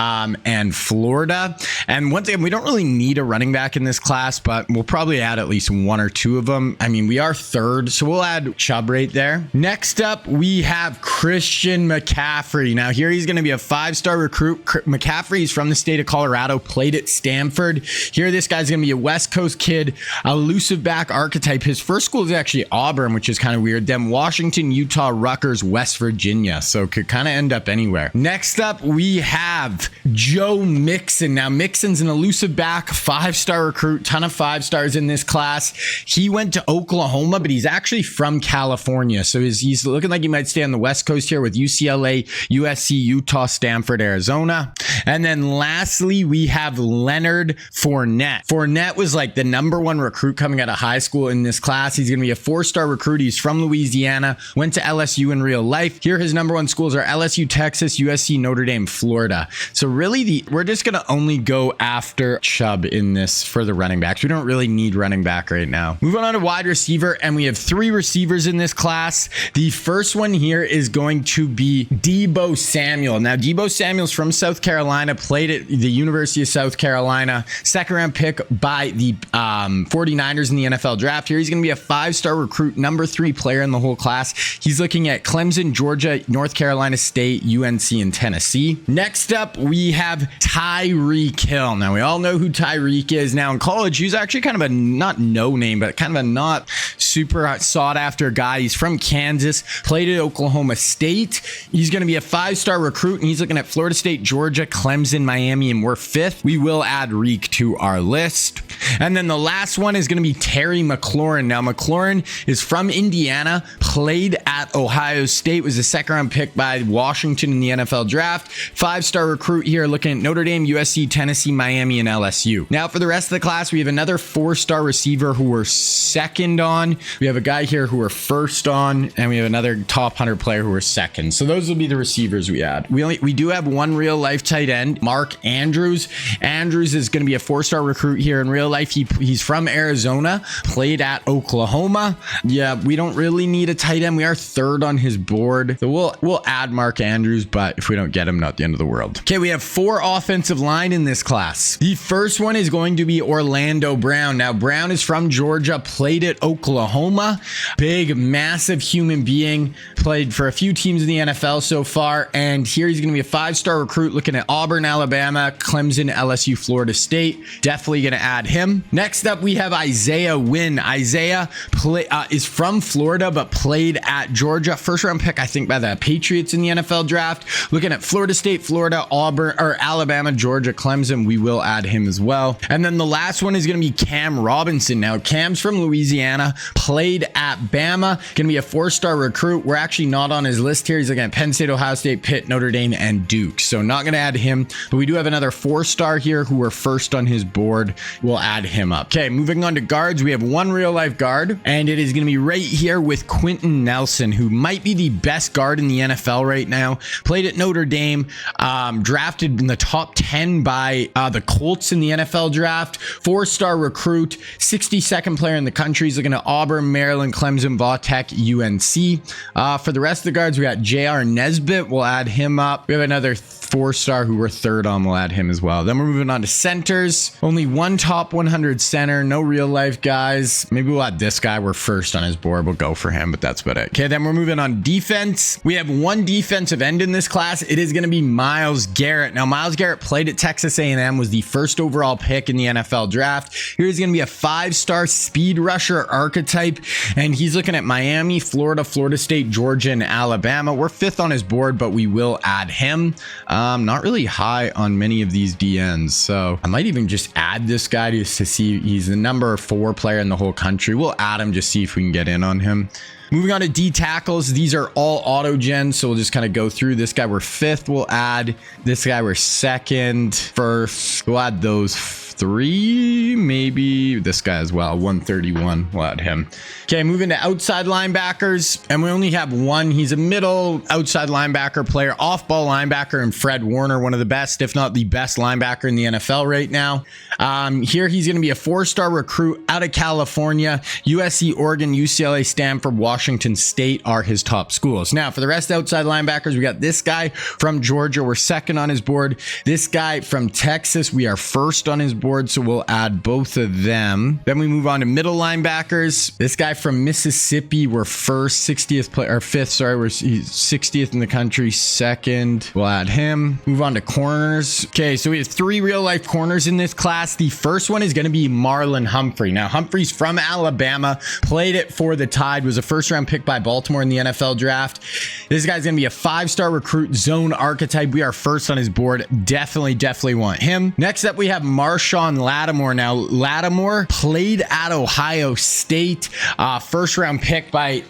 and Florida. And once again, we don't really need a running back in this class, but we'll probably add at least 1 or 2 of them. I mean, we are 3rd, so we'll add Chubb right there. Next up, we have Christian McCaffrey. Now, here he's going to be a 5-star recruit. McCaffrey is from the state of Colorado, played at Stanford. Here, this guy's going to be a West Coast kid, elusive back archetype. His first school is actually Auburn, which is kind of weird. Then Washington, Utah, Rutgers, West Virginia. So could kind of end up anywhere. Next up, we have Joe Mixon. Now, Mixon's an elusive back, 5-star recruit, ton of 5-stars in this class. He went to Oklahoma, but he's actually from California. So he's looking like he might stay on the West Coast here with UCLA, USC, Utah, Stanford, Arizona. And then lastly, we have Leonard Fournette. Fournette was like the number 1 recruit coming out of high school in this class. He's going to be a 4-star recruit. He's from Louisiana, went to LSU in real life. Here, his number 1 schools are LSU, Texas, USC, Notre Dame, Florida. So really, we're just going to only go after Chubb in this for the running backs. We don't really need running back right now. Moving on to wide receiver, and we have 3 receivers in this class. The first one here is going to be Deebo Samuel. Now, Deebo Samuel's from South Carolina, played at the University of South Carolina, 2nd round pick by the 49ers in the NFL draft. Here he's going to be a 5-star recruit, number 3 player in the whole class. He's looking at Clemson, Georgia, North Carolina State, UNC, and Tennessee. Next up, we have Tyreek Hill. Now, we all know who Tyreek is. Now, in college, he's actually kind of a not no name, but kind of a not super sought after guy. He's from Kansas, played at Oklahoma State. He's going to be a 5-star recruit, and he's looking at Florida State, Georgia, Clemson, Miami, and we're 5th. We will add Reek to our list. And then the last one is going to be Terry McLaurin. Now, McLaurin is from Indiana, played at Ohio State, was a 2nd round pick by Washington in the NFL draft. 5-star recruit here, looking at Notre Dame, USC, Tennessee, Miami, and LSU. Now, for the rest of the class, we have another 4-star receiver who we're 2nd on. We have a guy here who we're 1st on, and we have another top 100 player who we're 2nd. So those will be the receivers we add. We do have 1 real life tight end, Mark Andrews. Andrews is going to be a 4-star recruit here in real life. He's from Arizona, played at Oklahoma. Yeah, we don't really need a tight end. We are third on his board. So we'll add Mark Andrews, but if we don't get him, not the end of the world. Okay, we have 4 offensive line in this class. The first one is going to be Orlando Brown. Now, Brown is from Georgia, played at Oklahoma. Big, massive human being. Played for a few teams in the NFL so far. And here he's going to be a 5-star recruit looking at Auburn, Alabama, Clemson, LSU, Florida State. Definitely going to add him. Next up, we have Isaiah Wynn. Isaiah is from Florida, but played at Georgia. First round pick, I think, by the Patriots in the NFL draft. Looking at Florida State, Florida, Auburn, or Alabama, Georgia, Clemson. We will add him as well. And then the last one is going to be Cam Robinson. Now, Cam's from Louisiana, played at Bama, going to be a 4-star recruit. We're actually not on his list here. He's looking at Penn State, Ohio State, Pitt, Notre Dame, and Duke. So not going to add him, but we do have another 4-star here who are first on his board. We'll add him up. Okay, moving on to guards. We have one real life guard, and it is going to be right here with Quentin Nelson, who might be the best guard in the NFL right now. Played at Notre Dame, drafted in the top 10 by the Colts in the NFL draft. 4-star recruit, 62nd player in the country. He's looking at Auburn, Maryland, Clemson, Vautech, UNC. For the rest of the guards, we got J.R. Nesbitt. We'll add him up. We have another 4-star who we're third on. We'll add him as well. Then we're moving on to centers. Only one top 100 center. No real life guys. Maybe we'll add this guy. We're first on his board. We'll go for him, but that's about it. Okay, then we're moving on defense. We have one defensive end in this class. It is going to be Myles Garrett. Now, Myles Garrett played at Texas A&M, was the first overall pick in the NFL draft. Here's going to be a 5-star speed rusher archetype, and he's looking at Miami, Florida, Florida State, Georgia, and Alabama. We're 5th on his board, but we will add him. Not really high on many of these DNs, so I might even just add this guy to see. He's the number 4 player in the whole country. We'll add him, just see if we can get in on him. Moving on to D tackles, these are all auto gens, so we'll just kind of go through. This guy we're 5th, we'll add. This guy we're 2nd, 1st. We'll add those 3, maybe this guy as well. 131, we'll add him. Okay, moving to outside linebackers, and we only have one. He's a middle outside linebacker player, off-ball linebacker, and Fred Warner, one of the best, if not the best linebacker in the NFL right now. Here he's going to be a 4-star recruit out of California. USC, Oregon, UCLA, Stanford, Washington State are his top schools. Now, for the rest of outside linebackers, we got this guy from Georgia. We're 2nd on his board. This guy from Texas, we are 1st on his board, so we'll add both of them. Then we move on to middle linebackers. This guy from Mississippi, we're 1st, 60th play, or 5th, sorry, he's 60th in the country, 2nd. We'll add him. Move on to corners. Okay, so we have 3 real life corners in this class. The first one is going to be Marlon Humphrey. Now, Humphrey's from Alabama, played it for the Tide, was a 1st round pick by Baltimore in the NFL draft. This guy's going to be a 5-star recruit, zone archetype. We are 1st on his board. Definitely want him. Next up, we have Marshawn Lattimore. Now, Lattimore played at Ohio State, 1st round pick by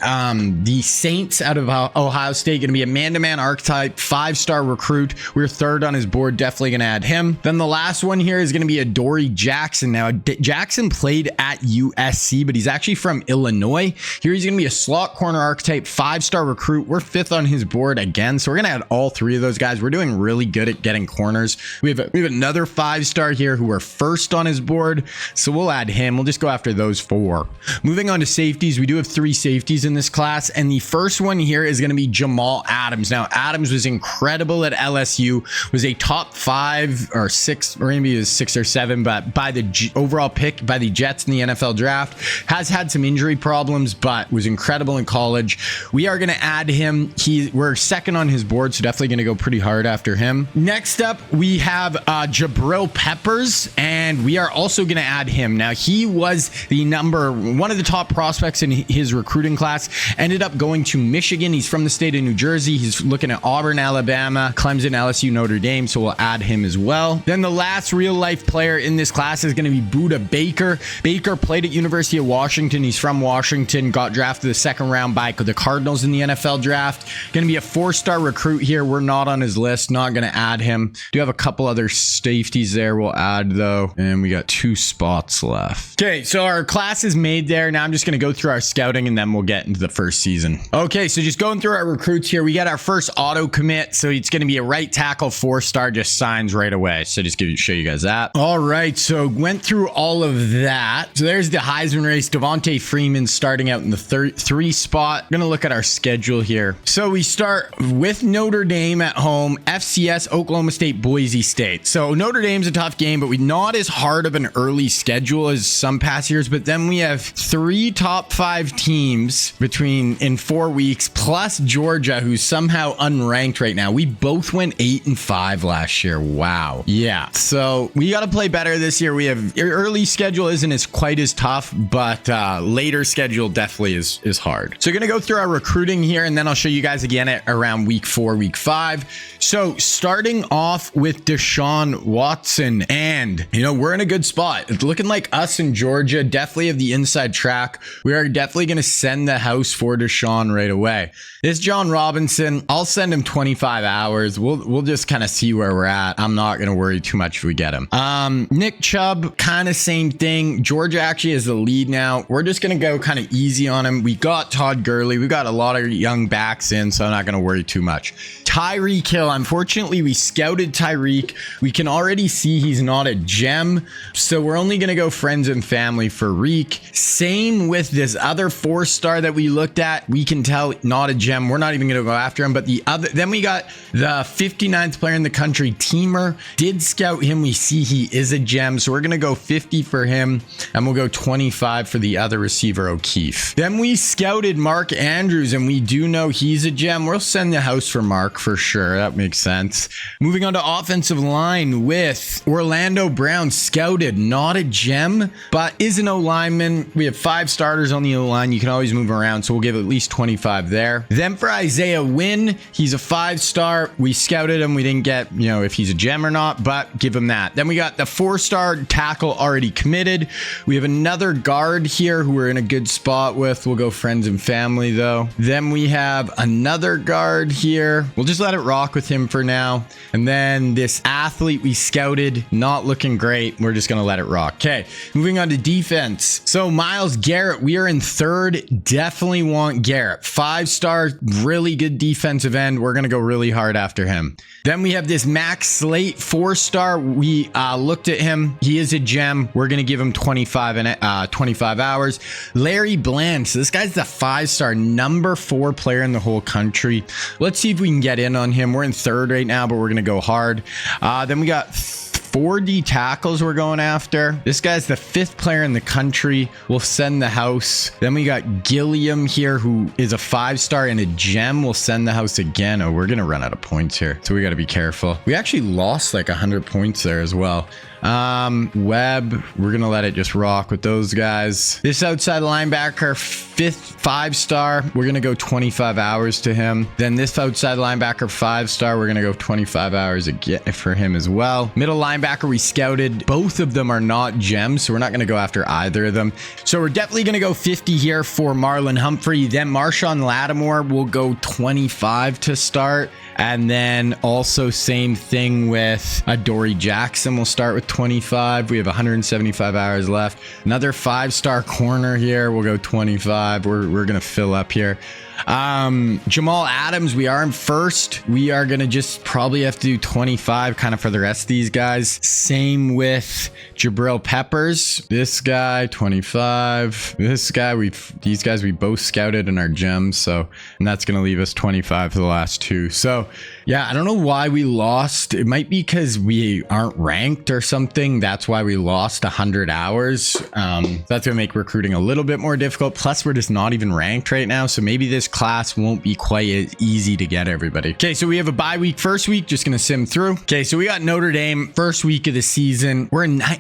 the Saints out of Ohio State. Going to be a man-to-man archetype, 5-star recruit. We're 3rd on his board. Definitely going to add him. Then the last one here is going to be Adoree Jackson. Now, Jackson played at USC, but he's actually from Illinois. Here he's going to be a slot corner archetype, 5-star recruit. We're 5th on his board again, so we're going to add all 3 of those guys. We're doing really good at getting corners. We have another 5-star here who are 1st on his board, so we'll add him. We'll just go after those 4. Moving on to safeties, we do have 3 safeties in this class, and the first one here is going to be Jamal Adams. Now, Adams was incredible at LSU, was a top 5 or 6, or maybe it was 6 or 7, but by the overall pick by the Jets in the NFL draft. Has had some injury problems, but was incredible in college. We are going to add him. We're 2nd on his board, so definitely going to go pretty hard after him. Next up, we have Jabril Peppers, and we are also going to add him. Now, he was one of the top prospects in his recruiting class, ended up going to Michigan. He's from the state of New Jersey. He's looking at Auburn, Alabama, Clemson, LSU, Notre Dame, so we'll add him as well. Then the last real life player in this class is going to be Budda Baker. Baker played at University of Washington. He's from Washington, got drafted the 2nd round by the Cardinals in the NFL draft. Going to be a 4-star recruit here. We're not on his list, not going to add him. Do have a couple other safeties there. We'll add those. go. And we got 2 spots left. Okay, so our class is made there. Now I'm just going to go through our scouting and then we'll get into the first season. Okay, so just going through our recruits here. We got our first auto commit. So it's going to be a right tackle, 4-star, just signs right away. So just show you guys that. All right, so went through all of that. So there's the Heisman race. Devontae Freeman starting out in the 3 spot. Going to look at our schedule here. So we start with Notre Dame at home, FCS, Oklahoma State, Boise State. So Notre Dame's a tough game, but we not as hard of an early schedule as some past years. But then we have 3 top 5 teams in 4 weeks, plus Georgia, who's somehow unranked right now. We both went 8-5 last year. Wow. Yeah. So we got to play better this year. We have early schedule isn't as quite as tough, but later schedule definitely is hard. So we're going to go through our recruiting here, and then I'll show you guys again at around week 4, week 5. So starting off with Deshaun Watson, and we're in a good spot. It's looking like us in Georgia definitely have the inside track. We are definitely going to send the house for Deshaun right away. This John Robinson, I'll send him 25 hours. We'll just kind of see where we're at. I'm not going to worry too much if we get him. Nick Chubb, kind of same thing. Georgia actually is the lead now. We're just going to go kind of easy on him. We got Todd Gurley. We got a lot of young backs in, so I'm not going to worry too much. Tyreek Hill, unfortunately, we scouted Tyreek. We can already see he's not a gem, so we're only going to go friends and family for Reek. Same with this other 4-star that we looked at. We can tell not a gem. We're not even going to go after him, but then we got the 59th player in the country, Teamer. Did scout him. We see he is a gem, so we're going to go 50 for him, and we'll go 25 for the other receiver, O'Keefe. Then we scouted Mark Andrews, and we do know he's a gem. We'll send the house for Mark for sure. That makes sense. Moving on to offensive line with Orlando Brown, scouted, not a gem, but is an O-lineman. We have 5 starters on the O-line. You can always move around, so we'll give at least 25 there. Then for Isaiah Wynn, he's a 5-star. We scouted him. We didn't get, if he's a gem or not, but give him that. Then we got the 4-star tackle already committed. We have another guard here who we're in a good spot with. We'll go friends and family though. Then we have another guard here. We'll just let it rock with him for now. And then this athlete we scouted, not looking great. We're just going to let it rock. Okay, moving on to defense. So Myles Garrett, we are in 3rd. Definitely want Garrett. 5-star, really good defensive end. We're going to go really hard after him. Then we have this Max Slate, 4-star. We looked at him. He is a gem. We're going to give him 25 hours. Larry Bland. So this guy's the 5-star, number 4 player in the whole country. Let's see if we can get in on him. We're in 3rd right now, but we're going to go hard. Then we got 4D tackles we're going after. This guy's the 5th player in the country. We'll send the house. Then we got Gilliam here, who is a 5-star and a gem. We'll send the house again. Oh, we're going to run out of points here, so we got to be careful. We actually lost like 100 points there as well. Webb, we're gonna let it just rock with those guys. This outside linebacker, 5-star, we're gonna go 25 hours to him. Then this outside linebacker, 5-star, we're gonna go 25 hours again for him as well. Middle linebacker, we scouted. Both of them are not gems, so we're not gonna go after either of them. So we're definitely gonna go 50 here for Marlon Humphrey. Then Marshawn Lattimore will go 25 to start. And then also same thing with Adoree Jackson. We'll start with 25. We have 175 hours left. Another 5-star corner here. We'll go 25. We're going to fill up here. Jamal Adams, we are in 1st. We are going to just probably have to do 25 kind of for the rest of these guys. Same with Jabril Peppers. This guy, 25. This guy, these guys we both scouted in our gems. So, and that's going to leave us 25 for the last 2. So yeah, I don't know why we lost. It might be because we aren't ranked or something. That's why we lost 100 hours. That's going to make recruiting a little bit more difficult. Plus, we're just not even ranked right now. So maybe this class won't be quite as easy to get everybody. Okay, so we have a bye week. First week, just going to sim through. Okay, so we got Notre Dame. First week of the season.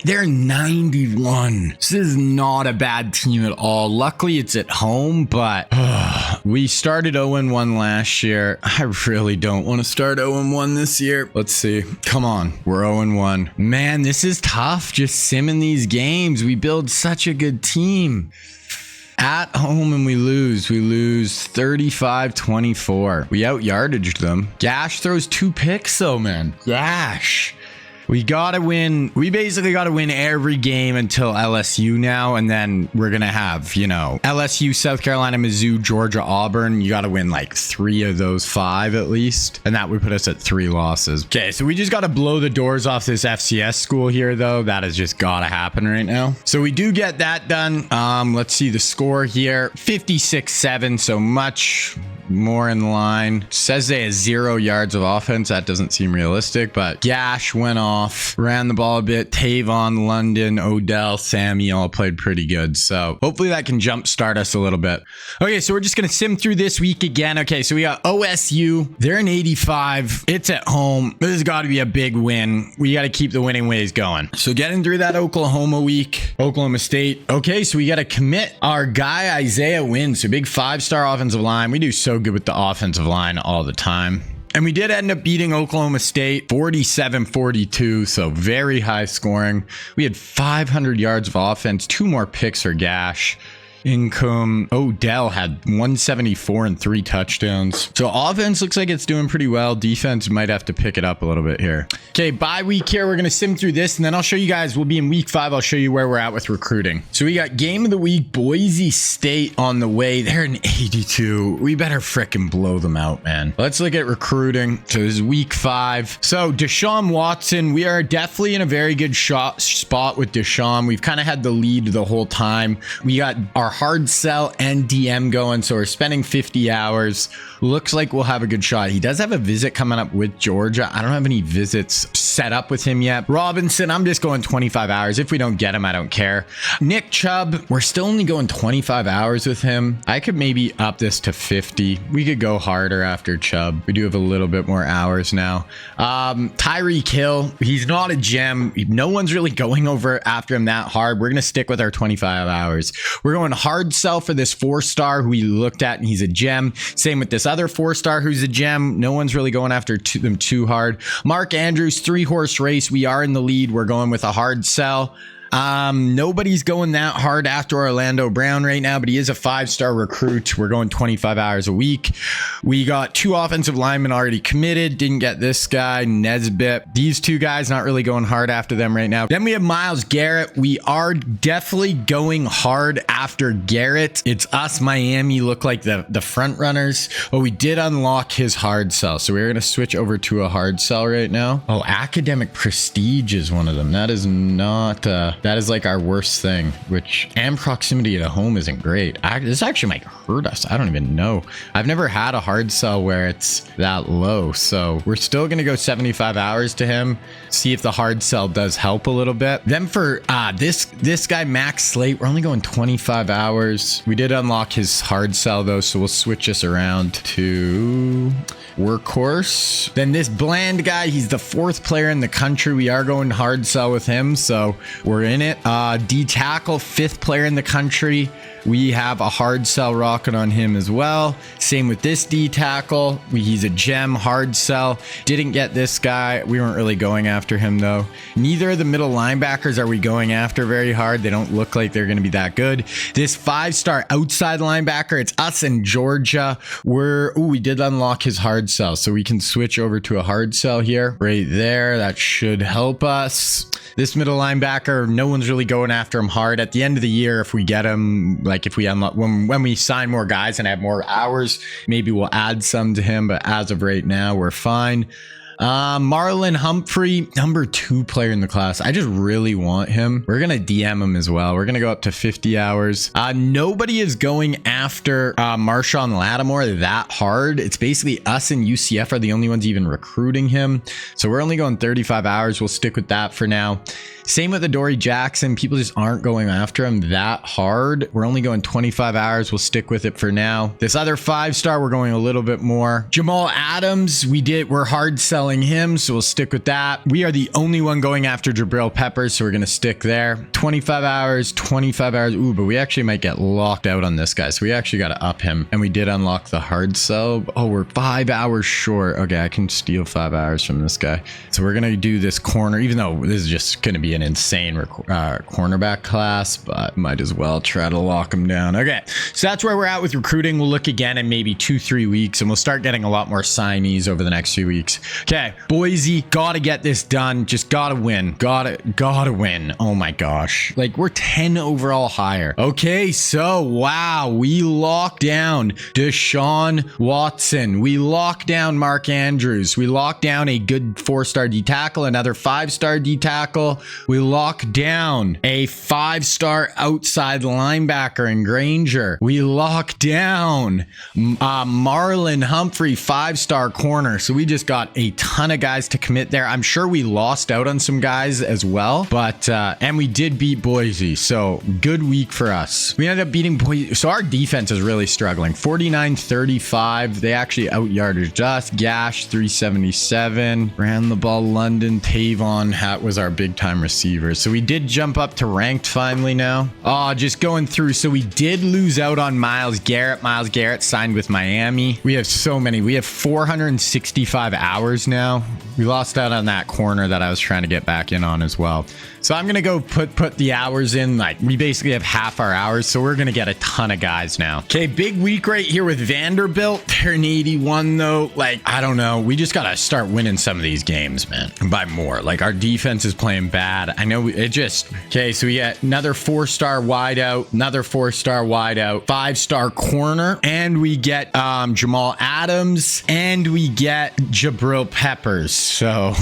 They're 91. This is not a bad team at all. Luckily, it's at home, but we started 0-1 last year. I really don't want to start 0-1 this year. Let's see. Come on. We're 0-1. Man, this is tough just simming these games. We build such a good team. At home and we lose 35-24. We out yardaged them. Gash throws 2 picks though, man. Gash. We gotta win. We basically gotta win every game until LSU now, and then we're gonna have, you know, LSU, South Carolina, Mizzou, Georgia, Auburn. You gotta win like 3 of those 5 at least, and that would put us at 3 losses. Okay, so we just gotta blow the doors off this FCS school here, though. That has just gotta happen right now. So we do get that done. Let's see the score here. 56-7, so much more in line. Says they have 0 yards of offense. That doesn't seem realistic, but Gash went off, ran the ball a bit. Tavon, London, Odell, Sammy all played pretty good. So hopefully that can jumpstart us a little bit. Okay, so we're just going to sim through this week again. Okay, so we got OSU. They're in 85. It's at home. This has got to be a big win. We got to keep the winning ways going. So getting through that Oklahoma week, Oklahoma State. Okay, so we got to commit our guy Isaiah Wynn. So big 5-star offensive line. We do so good with the offensive line all the time. And we did end up beating Oklahoma State 47-42, so very high scoring. We had 500 yards of offense, 2 more picks for Gash. Income. Odell had 174 and 3 touchdowns. So offense looks like it's doing pretty well. Defense might have to pick it up a little bit here. Okay, bye week here. We're going to sim through this, and then I'll show you guys. We'll be in week 5. I'll show you where we're at with recruiting. So we got game of the week, Boise State on the way. They're in 82. We better fricking blow them out, man. Let's look at recruiting. So this is week 5. So Deshaun Watson, we are definitely in a very good spot with Deshaun. We've kind of had the lead the whole time. We got our hard sell and DM going, so we're spending 50 hours. Looks like we'll have a good shot. He does have a visit coming up with Georgia. I don't have any visits set up with him yet. Robinson, I'm just going 25 hours. If we don't get him, I don't care. Nick Chubb, we're still only going 25 hours with him. I could maybe up this to 50. We could go harder after Chubb. We do have a little bit more hours now. Tyreek Hill, he's not a gem. No one's really going over after him that hard. We're going to stick with our 25 hours. We're going hard sell for this 4-star who we looked at, and he's a gem. Same with this other 4-star who's a gem. No one's really going after them too hard. Mark Andrews, 3-horse race. We are in the lead. We're going with a hard sell. Nobody's going that hard after Orlando Brown right now, but he is a 5-star recruit. We're going 25 hours a week. We got 2 offensive linemen already committed. Didn't get this guy, Nesbitt. These 2 guys, not really going hard after them right now. Then we have Myles Garrett. We are definitely going hard after Garrett. It's us, Miami, look like the front runners. Oh, we did unlock his hard sell, so we're going to switch over to a hard sell right now. Oh, academic prestige is one of them. That is not... that is like our worst thing, and proximity to home isn't great. This actually might hurt us. I don't even know. I've never had a hard sell where it's that low. So we're still going to go 75 hours to him. See if the hard sell does help a little bit. Then for this guy, Max Slate, we're only going 25 hours. We did unlock his hard sell though. So we'll switch this around to Workhorse. Then this Bland guy, he's the 4th player in the country. We are going hard sell with him, so we're in it. D tackle, 5th player in the country. We have a hard sell rocket on him as well. Same with this D tackle. He's a gem, hard sell. Didn't get this guy. We weren't really going after him though. Neither of the middle linebackers are we going after very hard. They don't look like they're going to be that good. This 5-star outside linebacker, it's us in Georgia. We did unlock his hard sell, so we can switch over to a hard sell here. Right there. That should help us. This middle linebacker, no one's really going after him hard. At the end of the year, if we get him, like if we unlock, when we sign more guys and have more hours, maybe we'll add some to him. But as of right now, we're fine. Marlon Humphrey, number 2 player in the class. I just really want him. We're going to DM him as well. We're going to go up to 50 hours. Nobody is going after Marshawn Lattimore that hard. It's basically us and UCF are the only ones even recruiting him. So we're only going 35 hours. We'll stick with that for now. Same with Adoree Jackson. People just aren't going after him that hard. We're only going 25 hours. We'll stick with it for now. This other 5-star, we're going a little bit more. Jamal Adams, we're hard selling him, so we'll stick with that. We are the only one going after Jabril Peppers, so we're going to stick there. 25 hours, 25 hours. Ooh, but we actually might get locked out on this guy, so we actually got to up him. And we did unlock the hard sell. Oh, we're 5 hours short. Okay, I can steal 5 hours from this guy. So we're going to do this corner, even though this is just going to be an insane cornerback class, but might as well try to lock him down. Okay, so that's where we're at with recruiting. We'll look again in maybe 2-3 weeks, and we'll start getting a lot more signees over the next few weeks. Okay. Okay, Boise, gotta get this done. Just gotta win. Gotta win. Oh my gosh. Like, we're 10 overall higher. Okay, so wow, we locked down Deshaun Watson. We locked down Mark Andrews. We locked down a good 4-star D tackle, another 5-star D tackle. We locked down a 5-star outside linebacker in Granger. We locked down Marlon Humphrey, 5-star corner. So we just got a ton of guys to commit there. I'm sure we lost out on some guys as well, but and we did beat Boise. So good week for us. We ended up beating Boise. So our defense is really struggling. 49-35. They actually out-yarded us. Gash 377. Ran the ball. London. Tavon Hat was our big time receiver. So we did jump up to ranked finally now. Oh, just going through. So we did lose out on Myles Garrett. Myles Garrett signed with Miami. We have so many. We have 465 hours now. We lost out on that corner that I was trying to get back in on as well. So I'm going to go put the hours in. Like, we basically have half our hours. So we're going to get a ton of guys now. Okay, big week right here with Vanderbilt. They're an 81 though. Like, I don't know. We just got to start winning some of these games, man. By more. Like, our defense is playing bad. I know it just... Okay, so we got another 4-star wideout, another 4-star wideout, 5-star corner, and we get Jamal Adams, and we get Jabril Peppers. So...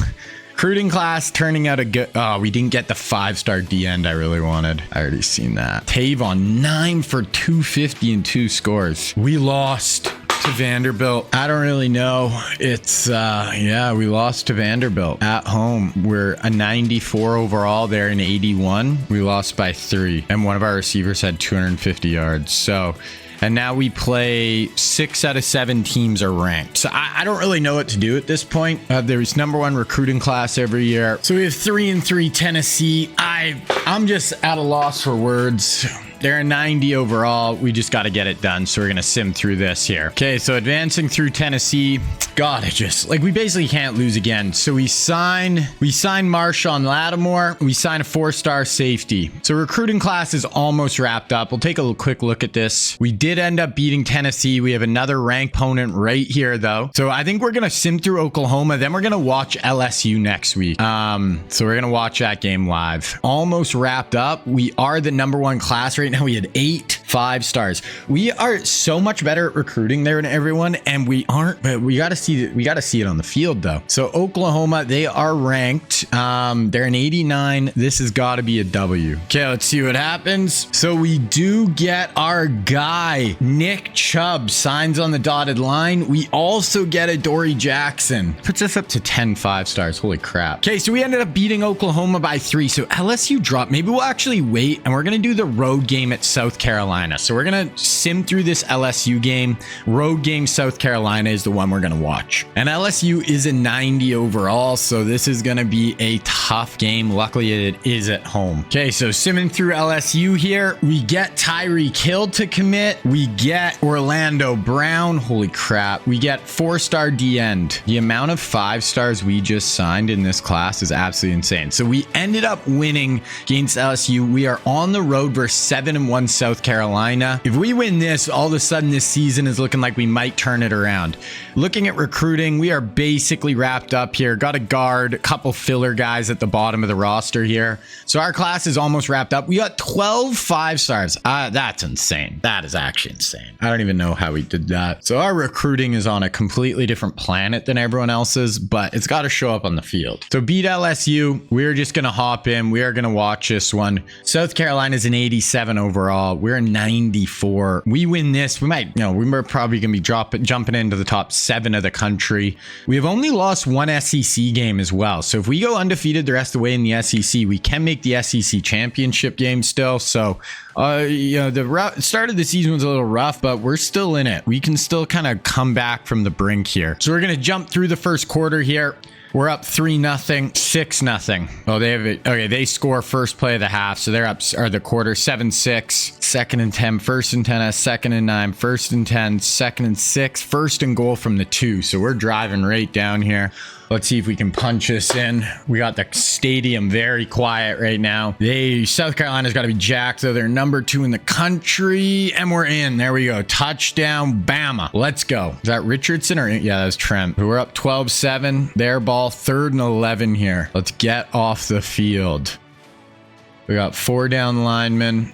recruiting class turning out a good... Oh, we didn't get the 5-star D end I really wanted. I already seen that. Tavon, 9 for 250 and 2 scores. We lost to Vanderbilt. I don't really know. It's, yeah, we lost to Vanderbilt at home. We're a 94 overall. They're an 81. We lost by 3. And one of our receivers had 250 yards. So... and now we play 6 out of 7 teams are ranked. So I don't really know what to do at this point. There's #1 recruiting class every year. So we have 3-3 Tennessee. I'm just at a loss for words. They're a 90 overall. We just got to get it done. So we're going to sim through this here. Okay, so advancing through Tennessee. God, we basically can't lose again. So we sign Marshawn Lattimore. We sign a 4-star safety. So recruiting class is almost wrapped up. We'll take a quick look at this. We did end up beating Tennessee. We have another ranked opponent right here, though. So I think we're going to sim through Oklahoma. Then we're going to watch LSU next week. So we're going to watch that game live. Almost wrapped up. We are the #1 class right now. We had 8 5-stars. We are so much better at recruiting there than everyone, and we aren't, but we got to see it on the field though. So Oklahoma, they are ranked. They're an 89. This has got to be a W. Okay, let's see what happens. So we do get our guy, Nick Chubb, signs on the dotted line. We also get a Dory Jackson. Puts us up to 10 5-stars. Holy crap. Okay, so we ended up beating Oklahoma by 3. So LSU dropped. Maybe we'll actually wait, and we're going to do the road game at South Carolina. So we're going to sim through this LSU game. Road game South Carolina is the one we're going to watch. And LSU is a 90 overall, so this is going to be a tough game. Luckily, it is at home. Okay, so simming through LSU here. We get Tyreek Hill to commit. We get Orlando Brown. Holy crap. We get 4-star D end. The amount of 5-stars we just signed in this class is absolutely insane. So we ended up winning against LSU. We are on the road versus 7-1 South Carolina. If we win this, all of a sudden this season is looking like we might turn it around. Looking at recruiting, we are basically wrapped up here. Got a guard, a couple filler guys at the bottom of the roster here. So our class is almost wrapped up. We got 12 5-stars. That's insane. That is actually insane. I don't even know how we did that. So our recruiting is on a completely different planet than everyone else's, but it's got to show up on the field. So beat LSU. We're just going to hop in. We are going to watch this one. South Carolina is an 87 overall. We're a 94. We win this. We're probably going to be jumping into the top 7 of the country. We have only lost 1 SEC game as well. So if we go undefeated the rest of the way in the SEC, we can make the SEC championship game still. So, the start of the season was a little rough, but we're still in it. We can still kind of come back from the brink here. So we're going to jump through the first quarter here. We're up 3-0, 6-0. Oh, they have it. Okay, they score first play of the half, so they're up, or the quarter, 7-6. 2nd and 10, 1st and 10, 2nd and 9, 1st and 10, 2nd and 6, 1st and goal from the 2. So we're driving right down here. Let's see if we can punch this in. We got the stadium very quiet right now. South Carolina's got to be jacked, though. They're number 2 in the country. And we're in. There we go. Touchdown, Bama. Let's go. Is that Richardson or... Yeah, that was Trent. We're up 12-7. Their ball, 3rd and 11 here. Let's get off the field. We got 4 down linemen.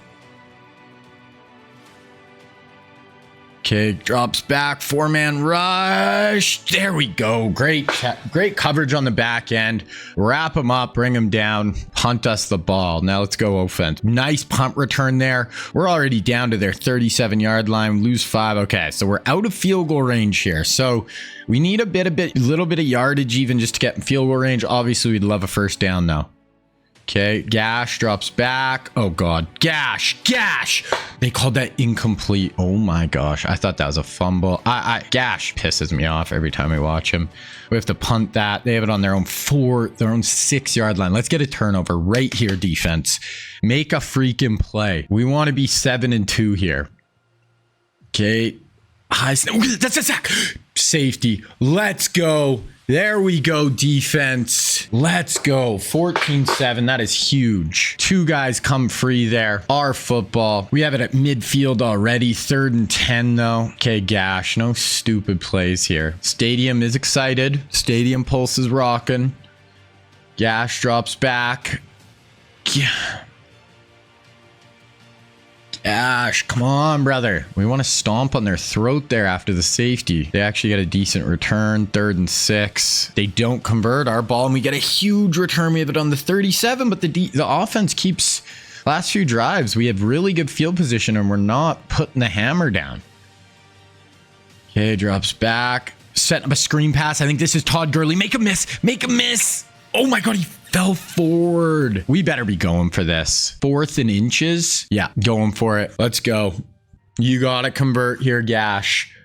Okay, drops back, 4-man rush. There we go. Great coverage on the back end. Wrap them up, bring them down, punt us the ball. Now let's go offense. Nice punt return there. We're already down to their 37-yard line. Lose 5. Okay, so we're out of field goal range here. So we need a little bit of yardage even just to get in field goal range. Obviously, we'd love a first down though. Okay, Gash drops back. Oh God, Gash. They called that incomplete. Oh my gosh, I thought that was a fumble. Gash pisses me off every time I watch him. We have to punt that. They have it on their own 6-yard line. Let's get a turnover right here, defense. Make a freaking play. We want to be 7-2 here. Okay, that's a sack. Safety. Let's go. There we go, defense. Let's go. 14-7. That is huge. 2 guys come free there. Our football. We have it at midfield already. 3rd and 10, though. Okay, Gash. No stupid plays here. Stadium is excited. Stadium pulse is rocking. Gash drops back. Gash, come on, brother. We want to stomp on their throat there after the safety. They actually get a decent return. 3rd and 6. They don't convert our ball, and we get a huge return. We have it on the 37, but the offense keeps... Last few drives, we have really good field position, and we're not putting the hammer down. Okay, drops back. Setting up a screen pass. I think this is Todd Gurley. Make a miss. Make a miss. Oh my God, he fell forward. We better be going for this. 4th and inches. Yeah, going for it. Let's go. You got to convert here, Gash.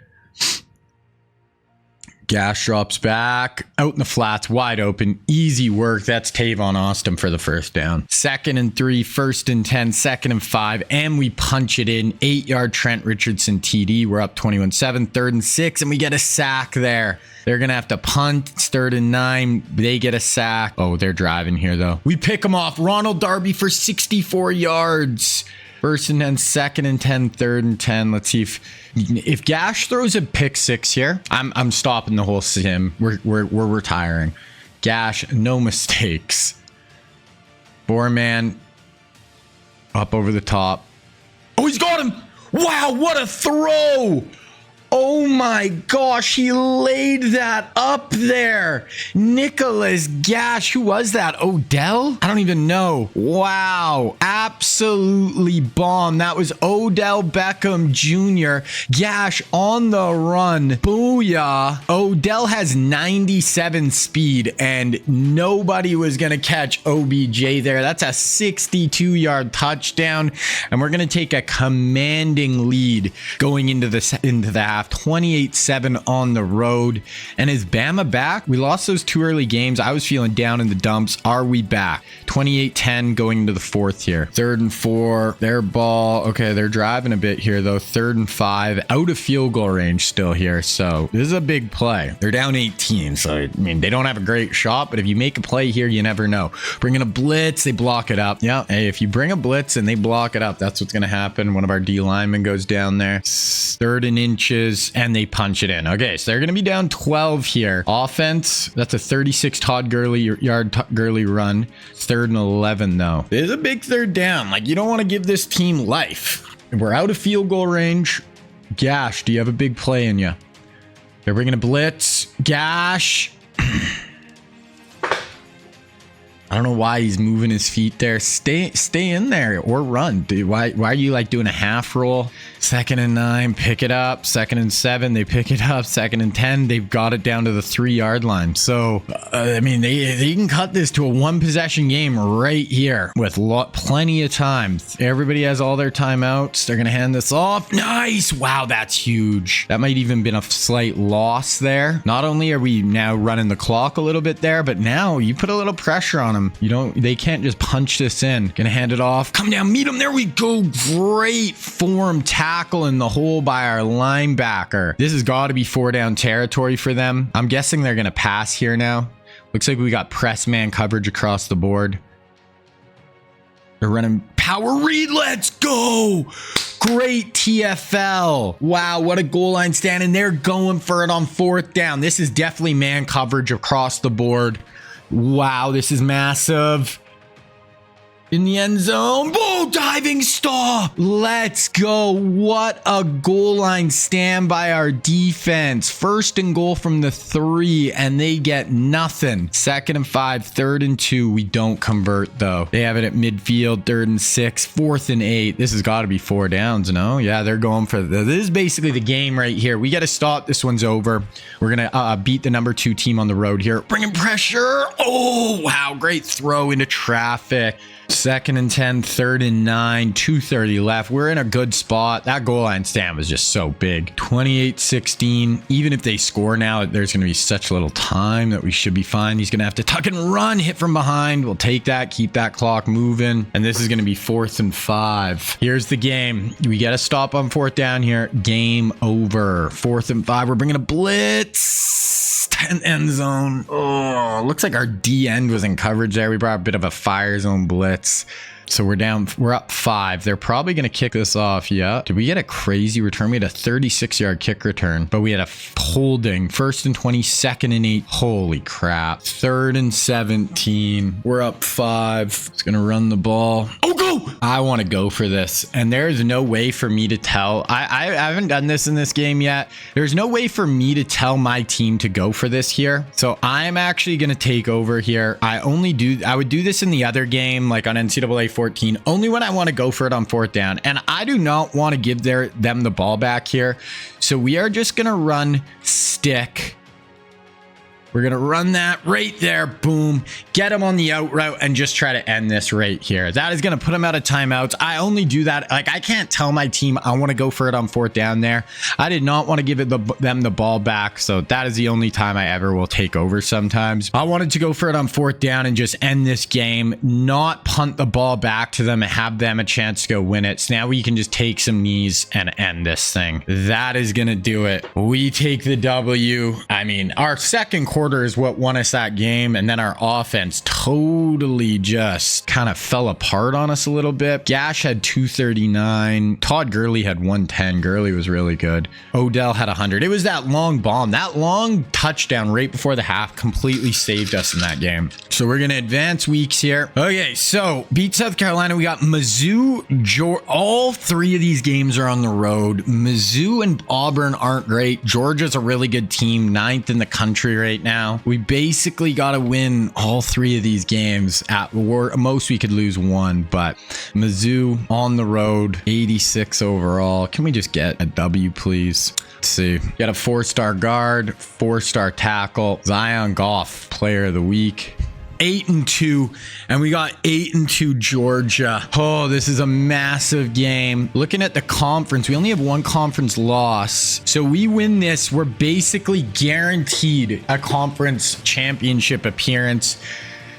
Gash drops back. Out in the flats, wide open. Easy work. That's Tavon Austin for the first down. 2nd and 3, 1st and 10, 2nd and 5, and we punch it in. 8-yard Trent Richardson TD. We're up 21-7, 3rd and 6, and we get a sack there. They're going to have to punt. It's 3rd and 9. They get a sack. Oh, they're driving here, though. We pick them off. Ronald Darby for 64 yards. 1st and 10, 2nd and 10, 3rd and 10. Let's see if Gash throws a pick 6 here. I'm stopping the whole sim. We're retiring. Gash, no mistakes. 4-man up over the top. Oh, he's got him. Wow, what a throw. Oh my gosh, he laid that up there. Nicholas Gash. Who was that? Odell? I don't even know. Wow. Absolutely bomb. That was Odell Beckham Jr. Gash on the run. Booyah. Odell has 97 speed and nobody was going to catch OBJ there. That's a 62-yard touchdown. And we're going to take a commanding lead going into the half. 28-7 on the road. And is Bama back? We lost those 2 early games. I was feeling down in the dumps. Are we back? 28-10 going into the 4th here. 3rd and 4. Their ball. Okay, they're driving a bit here though. 3rd and 5. Out of field goal range still here. So this is a big play. They're down 18. So I mean, they don't have a great shot, but if you make a play here, you never know. Bring in a blitz. They block it up. Yeah. Hey, if you bring a blitz and they block it up, that's what's going to happen. One of our D linemen goes down there. 3rd and inches. And they punch it in. Okay, so they're going to be down 12 here. Offense, that's a 36 Todd Gurley yard Gurley run. 3rd and 11 though. It is a big 3rd down. Like, you don't want to give this team life. We're out of field goal range. Gash, do you have a big play in you? They're bringing a blitz. Gash. I don't know why he's moving his feet there. Stay in there or run. Dude, why are you like doing a half roll? 2nd and 9, pick it up. 2nd and 7, they pick it up. 2nd and 10, they've got it down to the 3-yard line. So, I mean, they can cut this to a 1-possession game right here with plenty of time. Everybody has all their timeouts. They're going to hand this off. Nice. Wow, that's huge. That might even been a slight loss there. Not only are we now running the clock a little bit there, but now you put a little pressure on them. They can't just punch this in. Gonna hand it off. Come down, meet him. There we go. Great form tackle in the hole by our linebacker. This has got to be 4 down territory for them. I'm guessing they're gonna pass here now. Looks like we got press man coverage across the board. They're running power read. Let's go. Great TFL. Wow, what a goal line stand. And they're going for it on 4th down. This is definitely man coverage across the board. Wow, this is massive. In the end zone. Boom, diving stop. Let's go. What a goal line stand by our defense. 1st and goal from the 3, and they get nothing. 2nd and 5, 3rd and 2. We don't convert though. They have it at midfield, 3rd and 6, 4th and 8. This has got to be 4 downs, no? Yeah, they're going for this is basically the game right here. We got to stop. This one's over. We're going to beat the number 2 team on the road here. Bringing pressure. Oh, wow. Great throw into traffic. 2nd and 10, 3rd and 9, 2:30 left. We're in a good spot. That goal line stand was just so big. 28-16. Even if they score now, there's going to be such little time that we should be fine. He's going to have to tuck and run, hit from behind. We'll take that, keep that clock moving. And this is going to be 4th and 5. Here's the game. We got to stop on 4th down here. Game over. 4th and 5. We're bringing a blitz. 10 end zone. Oh, looks like our D end was in coverage there. We brought a bit of a fire zone blitz. So we're up 5. They're probably going to kick this off. Yeah. Did we get a crazy return? We had a 36-yard kick return, but we had a holding. 1st and 20, 2nd and 8. Holy crap. 3rd and 17. We're up 5. It's going to run the ball. Oh, go. I want to go for this. And there's no way for me to tell. I haven't done this in this game yet. There's no way for me to tell my team to go for this here. So I'm actually going to take over here. I would do this in the other game, like on NCAA 14, only when I want to go for it on 4th down. And I do not want to give them the ball back here. So we are just going to run stick. We're going to run that right there. Boom. Get him on the out route and just try to end this right here. That is going to put him out of timeouts. I only do that. Like, I can't tell my team I want to go for it on 4th down there. I did not want to give them the ball back. So that is the only time I ever will take over sometimes. I wanted to go for it on 4th down and just end this game, not punt the ball back to them and have them a chance to go win it. So now we can just take some knees and end this thing. That is going to do it. We take the W. I mean, our second quarter is what won us that game, and then our offense totally just kind of fell apart on us a little bit. Gash had 239. Todd Gurley had 110. Gurley was really good. Odell had 100. It was that long bomb, that long touchdown right before the half completely saved us in that game. So we're going to advance weeks here. Okay, so beat South Carolina. We got Mizzou, all 3 of these games are on the road. Mizzou and Auburn aren't great. Georgia's a really good team, 9th in the country right now. We basically got to win all 3 of these games. At most, we could lose 1, but Mizzou on the road, 86 overall. Can we just get a W, please? Let's see. Got a 4-star guard, 4-star tackle. Zion Goff, player of the week. 8-2, and we got 8-2 Georgia. Oh, this is a massive game. Looking at the conference, we only have 1 conference loss. So we win this, we're basically guaranteed a conference championship appearance.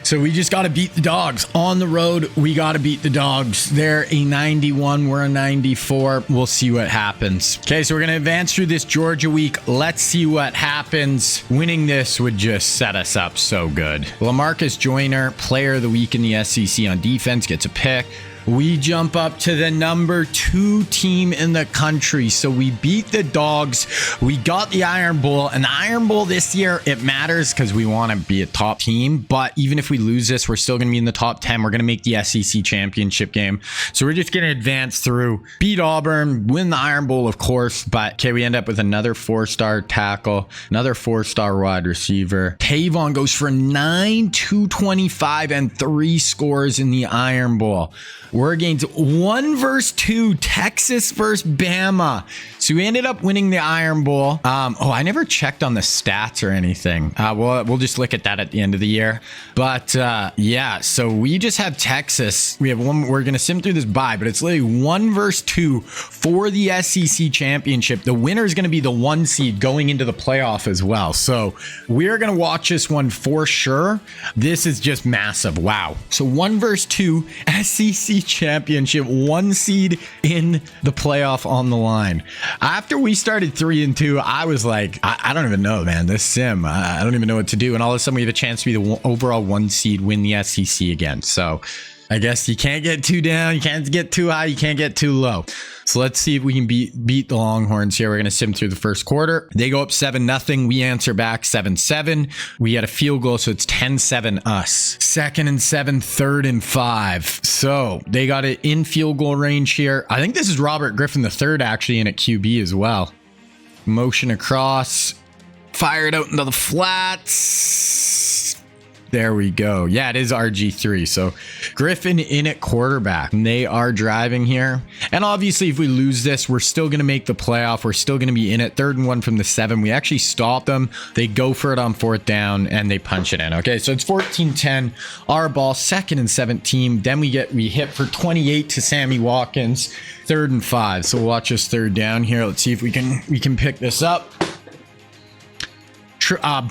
So we just got to beat the Dogs. On the road, we got to beat the Dogs. They're a 91. We're a 94. We'll see what happens. Okay, so we're going to advance through this Georgia week. Let's see what happens. Winning this would just set us up so good. LaMarcus Joyner, player of the week in the SEC on defense, gets a pick. We jump up to the number 2 team in the country. So we beat the Dogs. We got the Iron Bowl, and the Iron Bowl this year, it matters because we want to be a top team. But even if we lose this, we're still going to be in the top 10. We're going to make the SEC championship game. So we're just going to advance through, beat Auburn, win the Iron Bowl, of course. But okay, we end up with another 4-star tackle, another 4-star wide receiver. Tavon goes for 9, 225, and 3 scores in the Iron Bowl. We're against 1 versus 2, Texas versus Bama. So we ended up winning the Iron Bowl. I never checked on the stats or anything. We'll just look at that at the end of the year. But yeah, so we just have Texas. We have 1. We're going to sim through this bye, but it's literally 1 versus 2 for the SEC championship. The winner is going to be the 1 seed going into the playoff as well. So we're going to watch this one for sure. This is just massive. Wow. So 1 versus 2 SEC championship, 1 seed in the playoff on the line. After we started 3-2, I was like, I don't even know, man. This sim, I don't even know what to do. And all of a sudden, we have a chance to be the overall 1 seed, win the SEC again. So I guess you can't get too down, you can't get too high, you can't get too low. So let's see if we can beat the Longhorns here. We're going to sim through the first quarter. They go up 7-0. We answer back 7-7. We get a field goal, so it's 10-7 us. 2nd and 7, 3rd and 5. So they got it in field goal range here. I think this is Robert Griffin III actually in at QB as well. Motion across. Fire it out into the flats. There we go. Yeah, it is RG3. So Griffin in at quarterback. And they are driving here. And obviously, if we lose this, we're still going to make the playoff. We're still going to be in it. 3rd and 1 from the 7. We actually stop them. They go for it on 4th down and they punch it in. Okay, so it's 14-10. Our ball, 2nd and 17. Then we hit for 28 to Sammy Watkins. 3rd and 5. So we'll watch this 3rd down here. Let's see if we can pick this up.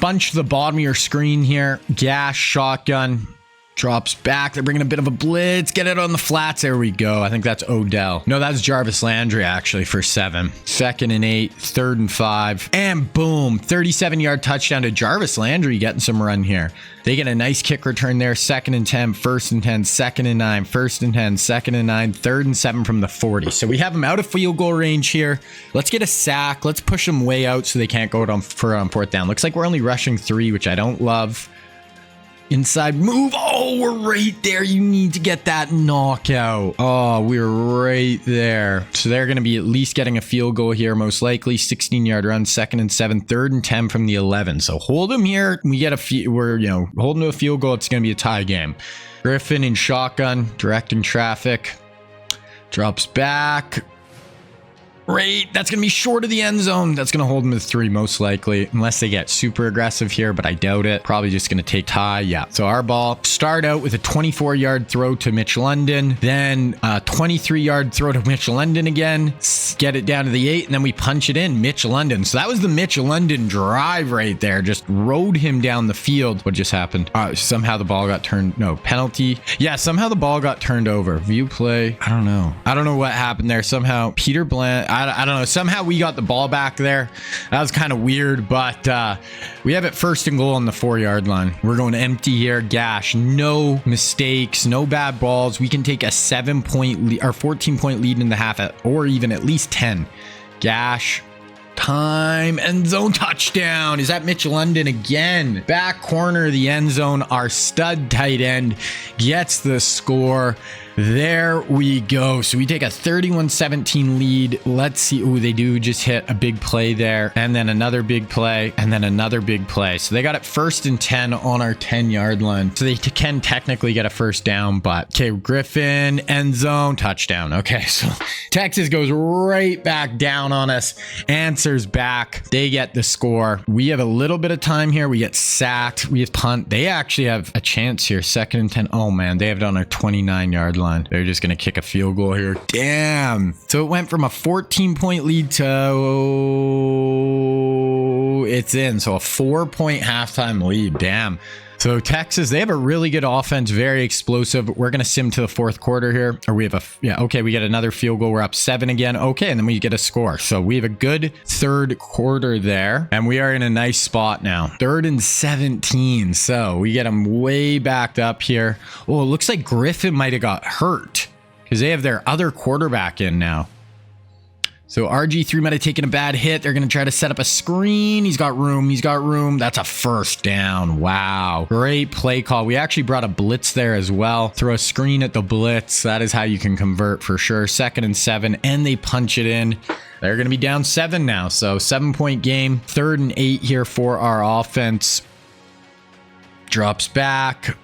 Bunch to the bottom of your screen here. Gas, shotgun, drops back. They're bringing a bit of a blitz. Get it on the flats. There we go. I think that's Odell. No, that's Jarvis Landry actually for 7. 2nd and 8, 3rd and 5. And boom, 37-yard touchdown to Jarvis Landry getting some run here. They get a nice kick return there. 2nd and 10, 1st and 10, 2nd and 9, 1st and 10, 2nd and 9, 3rd and 7 from the 40. So we have them out of field goal range here. Let's get a sack. Let's push them way out so they can't go on 4th down. Looks like we're only rushing 3, which I don't love. Inside move. Oh, we're right there. You need to get that knockout. Oh, we're right there. So they're going to be at least getting a field goal here, most likely. 16-yard run, 2nd and 7, 3rd and 10 from the 11. So hold them here. We get we're holding to a field goal. It's going to be a tie game. Griffin in shotgun, directing traffic. Drops back. Right, that's going to be short of the end zone. That's going to hold them to 3 most likely, unless they get super aggressive here, but I doubt it. Probably just going to take tie. Yeah. So our ball start out with a 24-yard throw to Mitch London, then a 23-yard throw to Mitch London again, get it down to the 8, and then we punch it in. Mitch London. So that was the Mitch London drive right there. Just rode him down the field. What just happened? Somehow the ball got turned. No, penalty. Yeah, somehow the ball got turned over. View play. I don't know. I don't know what happened there. Somehow Peter Bland. I don't know. Somehow we got the ball back there. That was kind of weird, but we have it 1st and goal on the 4-yard line. We're going empty here. Gash. No mistakes. No bad balls. We can take a 7-point lead or 14-point lead in the half, or even at least 10. Gash. Time. End zone touchdown. Is that Mitch London again? Back corner of the end zone. Our stud tight end gets the score. There we go. So we take a 31-17 lead. Let's see. Oh, they do just hit a big play there. And then another big play. And then another big play. So they got it 1st and 10 on our 10-yard line. So they can technically get a 1st down. But okay, Griffin, end zone, touchdown. Okay, so Texas goes right back down on us. Answers back. They get the score. We have a little bit of time here. We get sacked. We have punt. They actually have a chance here. 2nd and 10. Oh, man. They have it on our 29-yard line. They're just going to kick a field goal here. Damn. So it went from a 14-point lead to it's in. So a 4-point halftime lead. Damn. So Texas, they have a really good offense, very explosive. We're going to sim to the 4th quarter here. Or we have okay, we get another field goal. We're up 7 again. Okay, and then we get a score. So we have a good 3rd quarter there. And we are in a nice spot now. 3rd and 17. So we get them way backed up here. Oh, it looks like Griffin might have got hurt because they have their other quarterback in now. So RG3 might have taken a bad hit. They're going to try to set up a screen. He's got room. He's got room. That's a 1st down. Wow. Great play call. We actually brought a blitz there as well. Throw a screen at the blitz. That is how you can convert for sure. 2nd and 7. And they punch it in. They're going to be down 7 now. So 7-point game. 3rd and 8 here for our offense. Drops back.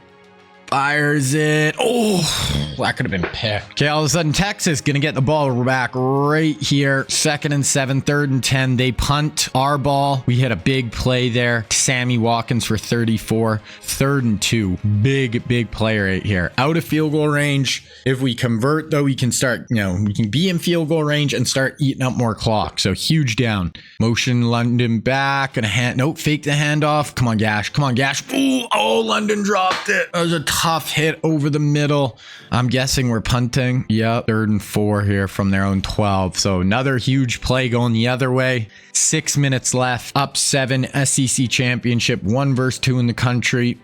Fires it. Oh, that could have been picked. Okay, all of a sudden, Texas going to get the ball back right here. 2nd and 7, 3rd and 10. They punt our ball. We hit a big play there. Sammy Watkins for 34. 3rd and 2. Big play right here. Out of field goal range. If we convert, though, we can start, we can be in field goal range and start eating up more clock. So huge down. Motion London back. Nope, fake the handoff. Come on, Gash. Come on, Gash. Ooh, oh, London dropped it. That was a tough hit over the middle. I'm guessing we're punting. Yep, 3rd and 4 here from their own 12. So another huge play going the other way. 6 minutes left. Up 7, SEC championship, 1 versus 2 in the country.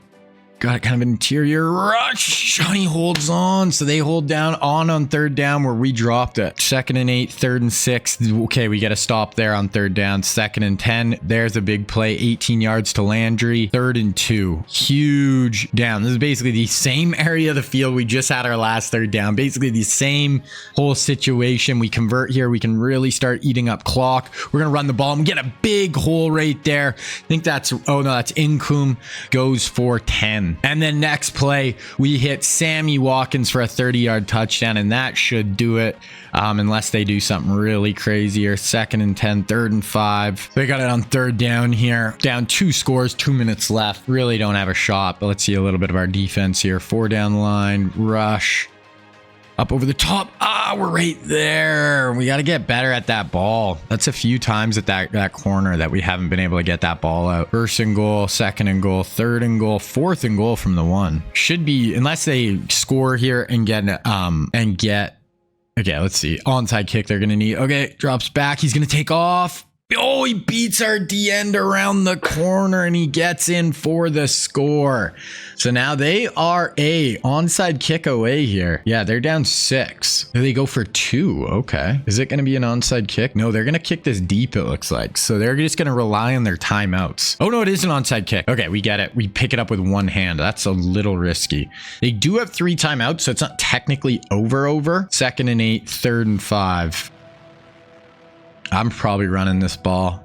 Got kind of an interior rush. Johnny holds on. So they hold down on 3rd down where we dropped it. 2nd and 8, 3rd and 6. Okay, we get a stop there on 3rd down. 2nd and 10. There's a big play. 18 yards to Landry. 3rd and 2. Huge down. This is basically the same area of the field we just had our last 3rd down. Basically the same whole situation. We convert here. We can really start eating up clock. We're going to run the ball and get a big hole right there. I think that's, oh no, that's Incoom. Goes for 10. And then next play, we hit Sammy Watkins for a 30-yard touchdown, and that should do it, unless they do something really crazier. 2nd and 10, 3rd and 5. They got it on 3rd down here. Down 2 scores, 2 minutes left. Really don't have a shot, but let's see a little bit of our defense here. 4 down the line, rush. Up over the top. We're right there. We got to get better at that ball. That's a few times at that corner that we haven't been able to get that ball out. 1st and goal, 2nd and goal, 3rd and goal, 4th and goal from the 1. Should be, unless they score here and get, okay, let's see. Onside kick they're going to need. Okay, drops back. He's going to take off. Oh, he beats our D-end around the corner and he gets in for the score. So now they are a onside kick away here. Yeah, they're down 6. They go for 2. Okay. Is it going to be an onside kick? No, they're going to kick this deep, it looks like. So they're just going to rely on their timeouts. Oh, no, it is an onside kick. Okay, we get it. We pick it up with one hand. That's a little risky. They do have 3 timeouts, so it's not technically over. 2nd and 8, 3rd and 5. I'm probably running this ball.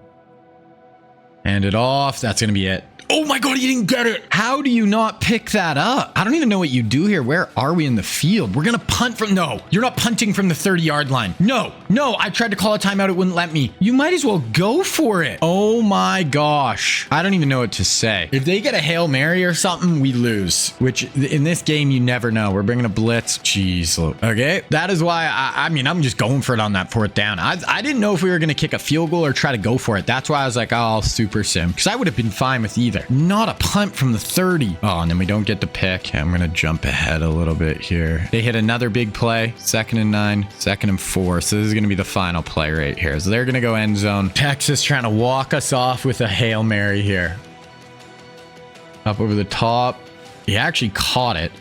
Hand it off. That's going to be it. Oh my God, he didn't get it. How do you not pick that up? I don't even know what you do here. Where are we in the field? We're going to punt from... No, you're not punting from the 30-yard line. No, I tried to call a timeout. It wouldn't let me. You might as well go for it. Oh my gosh. I don't even know what to say. If they get a Hail Mary or something, we lose. Which in this game, you never know. We're bringing a blitz. Jeez. Okay. That is why I'm just going for it on that 4th down. I didn't know if we were going to kick a field goal or try to go for it. That's why I was like, oh, I'll super sim. Because I would have been fine with either. Not a punt from the 30. Oh, and then we don't get the pick. I'm going to jump ahead a little bit here. They hit another big play. 2nd and 9, 2nd and 4. So this is going to be the final play right here. So they're going to go end zone. Texas trying to walk us off with a Hail Mary here. Up over the top. He actually caught it.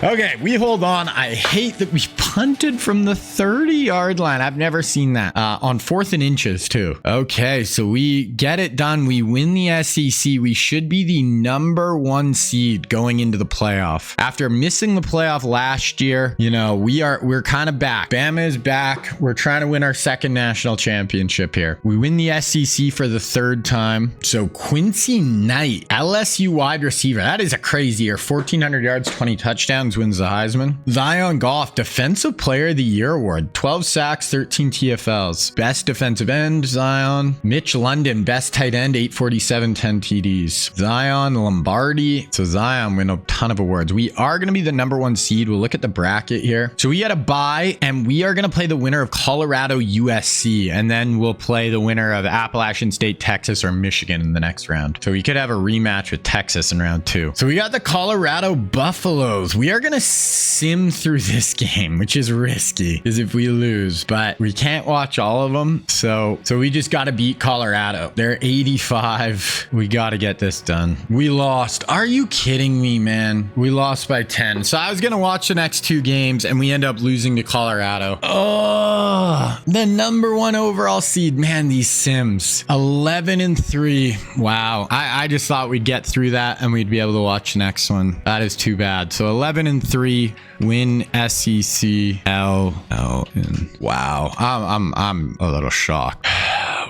Okay, we hold on. I hate that we punted from the 30-yard line. I've never seen that. On 4th and inches, too. Okay, so we get it done. We win the SEC. We should be the number 1 seed going into the playoff. After missing the playoff last year, you know, we're kind of back. Bama is back. We're trying to win our 2nd national championship here. We win the SEC for the 3rd time. So Quincy Knight, LSU wide receiver. That is a crazy year. 1,400 yards, 20 touchdowns. Wins the Heisman. Zion Goff, Defensive Player of the Year award. 12 sacks, 13 TFLs. Best defensive end, Zion. Mitch London, best tight end, 847, 10 TDs. Zion Lombardi. So Zion win a ton of awards. We are going to be the number 1 seed. We'll look at the bracket here. So we had a bye, and we are going to play the winner of Colorado USC, and then we'll play the winner of Appalachian State, Texas, or Michigan in the next round. So we could have a rematch with Texas in round 2. So we got the Colorado Buffaloes. We are going to sim through this game, which is risky because if we lose, but we can't watch all of them. So we just got to beat Colorado. They're 85. We got to get this done. We lost. Are you kidding me, man? We lost by 10. So I was going to watch the next 2 games and we end up losing to Colorado. Oh, the number 1 overall seed. Man, these sims. 11 and 3. Wow. I just thought we'd get through that and we'd be able to watch the next one. That is too bad. So 11 and 3, win SEC, Wow, I'm a little shocked.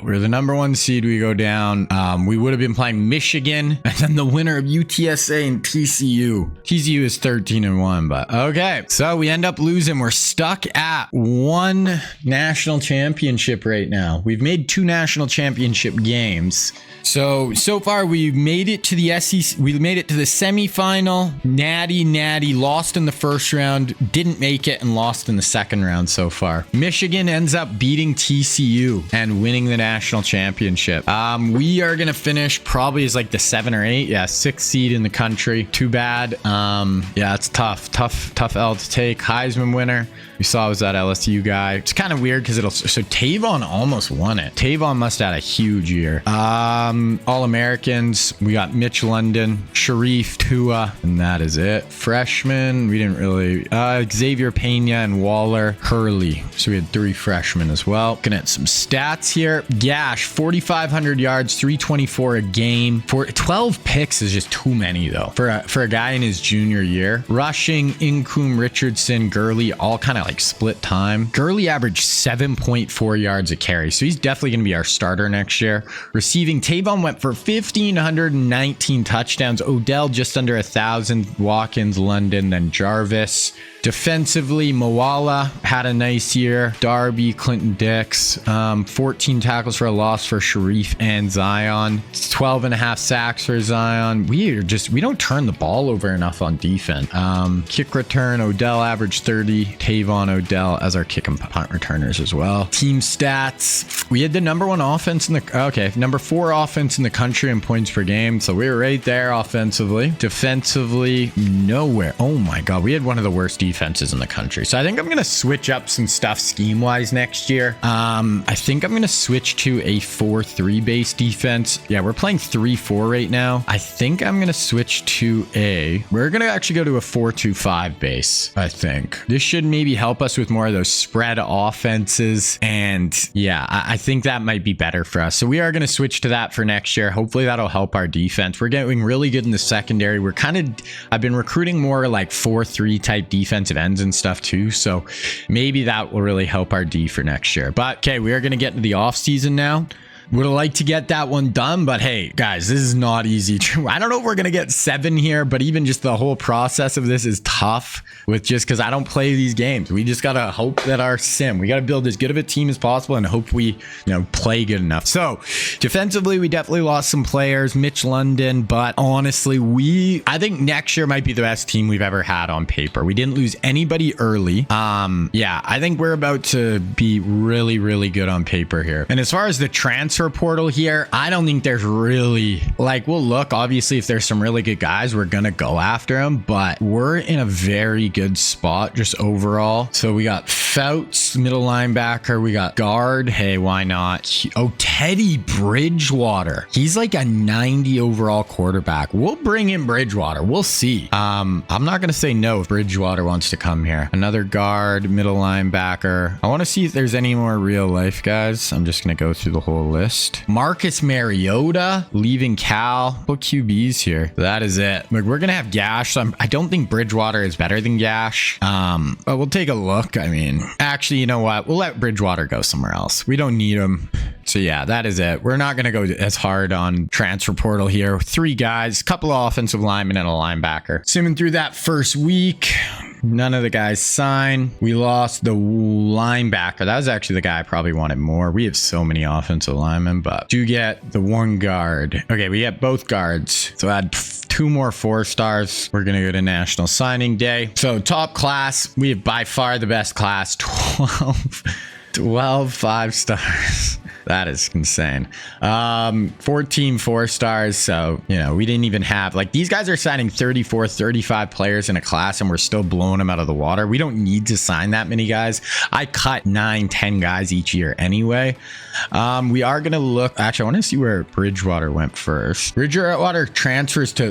We're the number 1 seed. We go down. We would have been playing Michigan and then the winner of UTSA and TCU. TCU is 13 and 1, but okay. So we end up losing. We're stuck at 1 national championship right now. We've made 2 national championship games. So far we've made it to the SEC. We made it to the semifinal. Natty lost in the 1st round, didn't make it, and lost in the 2nd round so far. Michigan ends up beating TCU and winning the national championship. We are gonna finish probably as like the 7 or 8, yeah, 6th seed in the country. Too bad. Yeah, it's tough L to take. Heisman winner, we saw, was that LSU guy. It's kind of weird because so Tavon almost won it. Tavon must have had a huge year. All-Americans, we got Mitch London, Sharif, Tua, and that is it. Freshmen, we didn't really, Xavier Pena and Waller, Hurley. So we had 3 freshmen as well. Looking at some stats here. Gash, 4,500 yards, 324 a game. For 12 picks is just too many though for a guy in his junior year. Rushing, Incoom, Richardson, Gurley, all kind of like split time. Gurley averaged 7.4 yards a carry, so he's definitely going to be our starter next year. Receiving, Tavon went for 1,519 touchdowns. Odell just under 1,000. Watkins, London, then Jarvis. Defensively, Moala had a nice year. Darby, Clinton Dix, 14 tackles for a loss for Sharif and Zion. 12 and a half sacks for Zion. We don't turn the ball over enough on defense. Kick return, Odell averaged 30. Tavon, Odell as our kick and punt returners as well. Team stats, we had the number 4 offense in the country in points per game. So we were right there offensively. Defensively, nowhere. Oh my God, we had one of the worst defenses in the country. So I think I'm going to switch up some stuff scheme wise next year. I think I'm going to switch to a 4-3 base defense. Yeah, we're playing 3-4 right now. I think I'm going to switch to we're going to actually go to a 4-2-5 base. I think this should maybe help us with more of those spread offenses. And yeah, I think that might be better for us. So we are going to switch to that for next year. Hopefully that'll help our defense. We're getting really good in the secondary. I've been recruiting more like 4-3 type defensive ends and stuff too. So maybe that will really help our D for next year. But okay, we are going to get into the off season now. Would have liked to get that one done, but hey, guys, this is not easy. I don't know if we're going to get 7 here, but even just the whole process of this is tough because I don't play these games. We just got to hope that we got to build as good of a team as possible and hope we, play good enough. So defensively, we definitely lost some players, Mitch London, but honestly, I think next year might be the best team we've ever had on paper. We didn't lose anybody early. Yeah, I think we're about to be really, really good on paper here. And as far as the transfer portal here, I don't think there's really we'll look, obviously, if there's some really good guys, we're gonna go after them, but we're in a very good spot just overall. So we got Fouts, middle linebacker, we got guard, hey, why not? Oh, Teddy Bridgewater, he's like a 90 overall quarterback. We'll bring in Bridgewater, we'll see. I'm not gonna say no if Bridgewater wants to come here. Another guard, middle linebacker. I want to see if there's any more real life guys. I'm just gonna go through the whole list. Marcus Mariota leaving Cal. What QBs here? That is it. We're gonna have Gash. So I don't think Bridgewater is better than Gash. But we'll take a look. I mean, actually, you know what? We'll let Bridgewater go somewhere else. We don't need him. So yeah, that is it. We're not going to go as hard on transfer portal here. 3 guys, a couple of offensive linemen and a linebacker. Assuming through that first week, none of the guys signed. We lost the linebacker. That was actually the guy I probably wanted more. We have so many offensive linemen, but do get the 1 guard. Okay, we get both guards. So add 2 more 4 stars. We're going to go to National Signing Day. So top class, we have by far the best class. 12 5 stars. That is insane. 14 4 stars. So, we didn't even have these guys are signing 34, 35 players in a class and we're still blowing them out of the water. We don't need to sign that many guys. I cut 9, 10 guys each year anyway. We are going to look. Actually, I want to see where Bridgewater went first. Bridgewater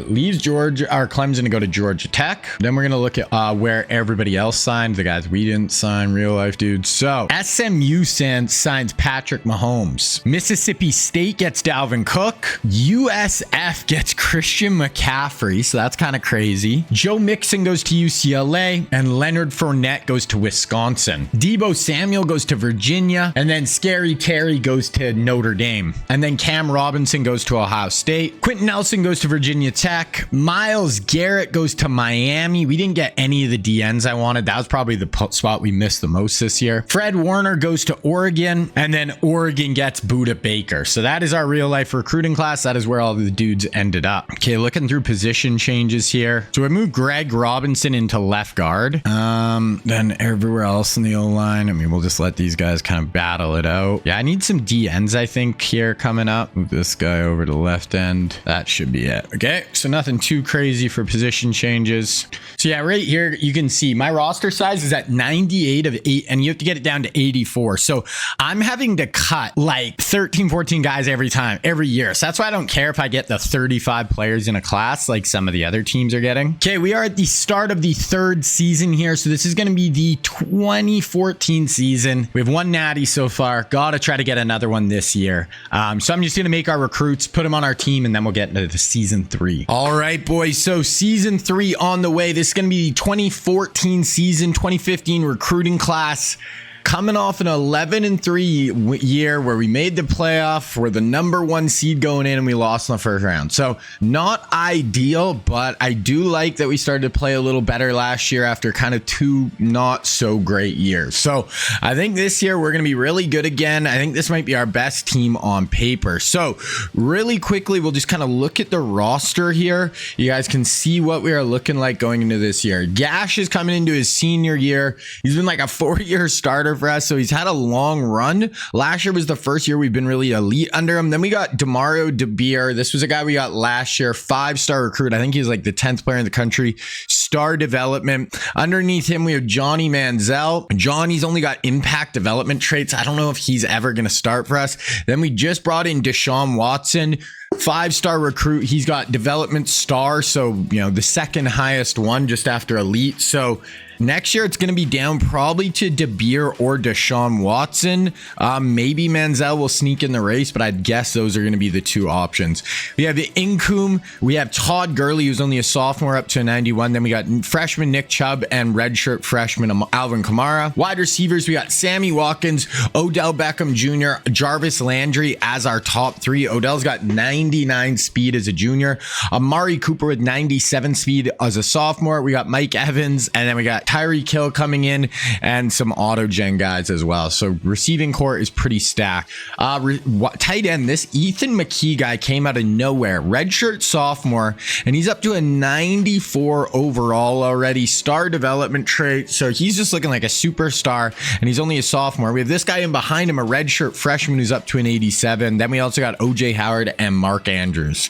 leaves Georgia or Clemson to go to Georgia Tech. Then we're going to look at where everybody else signed. The guys we didn't sign, real life dudes. So SMU signs Patrick Mahomes. Mississippi State gets Dalvin Cook. USF gets Christian McCaffrey. So that's kind of crazy. Joe Mixon goes to UCLA and Leonard Fournette goes to Wisconsin. Deebo Samuel goes to Virginia. And then Scary Terry goes to Notre Dame. And then Cam Robinson goes to Ohio State. Quentin Nelson goes to Virginia Tech. Myles Garrett goes to Miami. We didn't get any of the DNs I wanted. That was probably the spot we missed the most this year. Fred Warner goes to Oregon. And then Oregon gets Buda Baker. So that is our real life recruiting class. That is where all the dudes ended up. Okay, looking through position changes here. So I moved Greg Robinson into left guard. Then everywhere else in the O-line, I mean, we'll just let these guys kind of battle it out. Yeah, I need some DNs, I think, here coming up. Move this guy over to the left end. That should be it. Okay, so nothing too crazy for position changes. So yeah, right here, you can see my roster size is at 98 of 8, and you have to get it down to 84. So I'm having to cut like 13, 14 guys every year. So that's why I don't care if I get the 35 players in a class like some of the other teams are getting. Okay, we are at the start of the third season here. So this is going to be the 2014 season. We have one natty so far. Gotta try to get another one this year. So I'm just going to make our recruits, put them on our team, and then we'll get into the season 3. All right, boys. So season 3 on the way. This is going to be the 2014 season, 2015 recruiting class. Coming off an 11-3 year where we made the playoff, we're the #1 seed going in, and we lost in the first round. So not ideal, but I do like that we started to play a little better last year after kind of 2 not so great years. So I think this year we're going to be really good again. I think this might be our best team on paper. So really quickly, we'll just kind of look at the roster here. You guys can see what we are looking like going into this year. Gash is coming into his senior year. He's been like a 4-year starter for us, so he's had a long run. Last year was the first year we've been really elite under him. Then we got Demario DeBeer. This was a guy we got last year, 5-star recruit. I think he's like the 10th player in the country. Star development. Underneath him, we have Johnny Manziel. Johnny's only got impact development traits. I don't know if he's ever going to start for us. Then we just brought in Deshaun Watson, 5-star recruit. He's got development star, so you know, the second highest one just after elite. So next year, it's going to be down probably to DeBeer or Deshaun Watson. Maybe Manziel will sneak in the race, but I'd guess those are going to be the 2 options. We have the Incoom. We have Todd Gurley, who's only a sophomore, up to a 91. Then we got freshman Nick Chubb and redshirt freshman Alvin Kamara. Wide receivers, we got Sammy Watkins, Odell Beckham Jr., Jarvis Landry as our top 3. Odell's got 99 speed as a junior. Amari Cooper with 97 speed as a sophomore. We got Mike Evans, and then we got Tyreek Hill coming in, and some auto gen guys as well. So receiving core is pretty stacked. Tight end, this Ethan McKee guy came out of nowhere, redshirt sophomore, and he's up to a 94 overall already. Star development trait, so he's just looking like a superstar, and he's only a sophomore. We have this guy in behind him, a redshirt freshman who's up to an 87. Then we also got OJ Howard and Mark Andrews.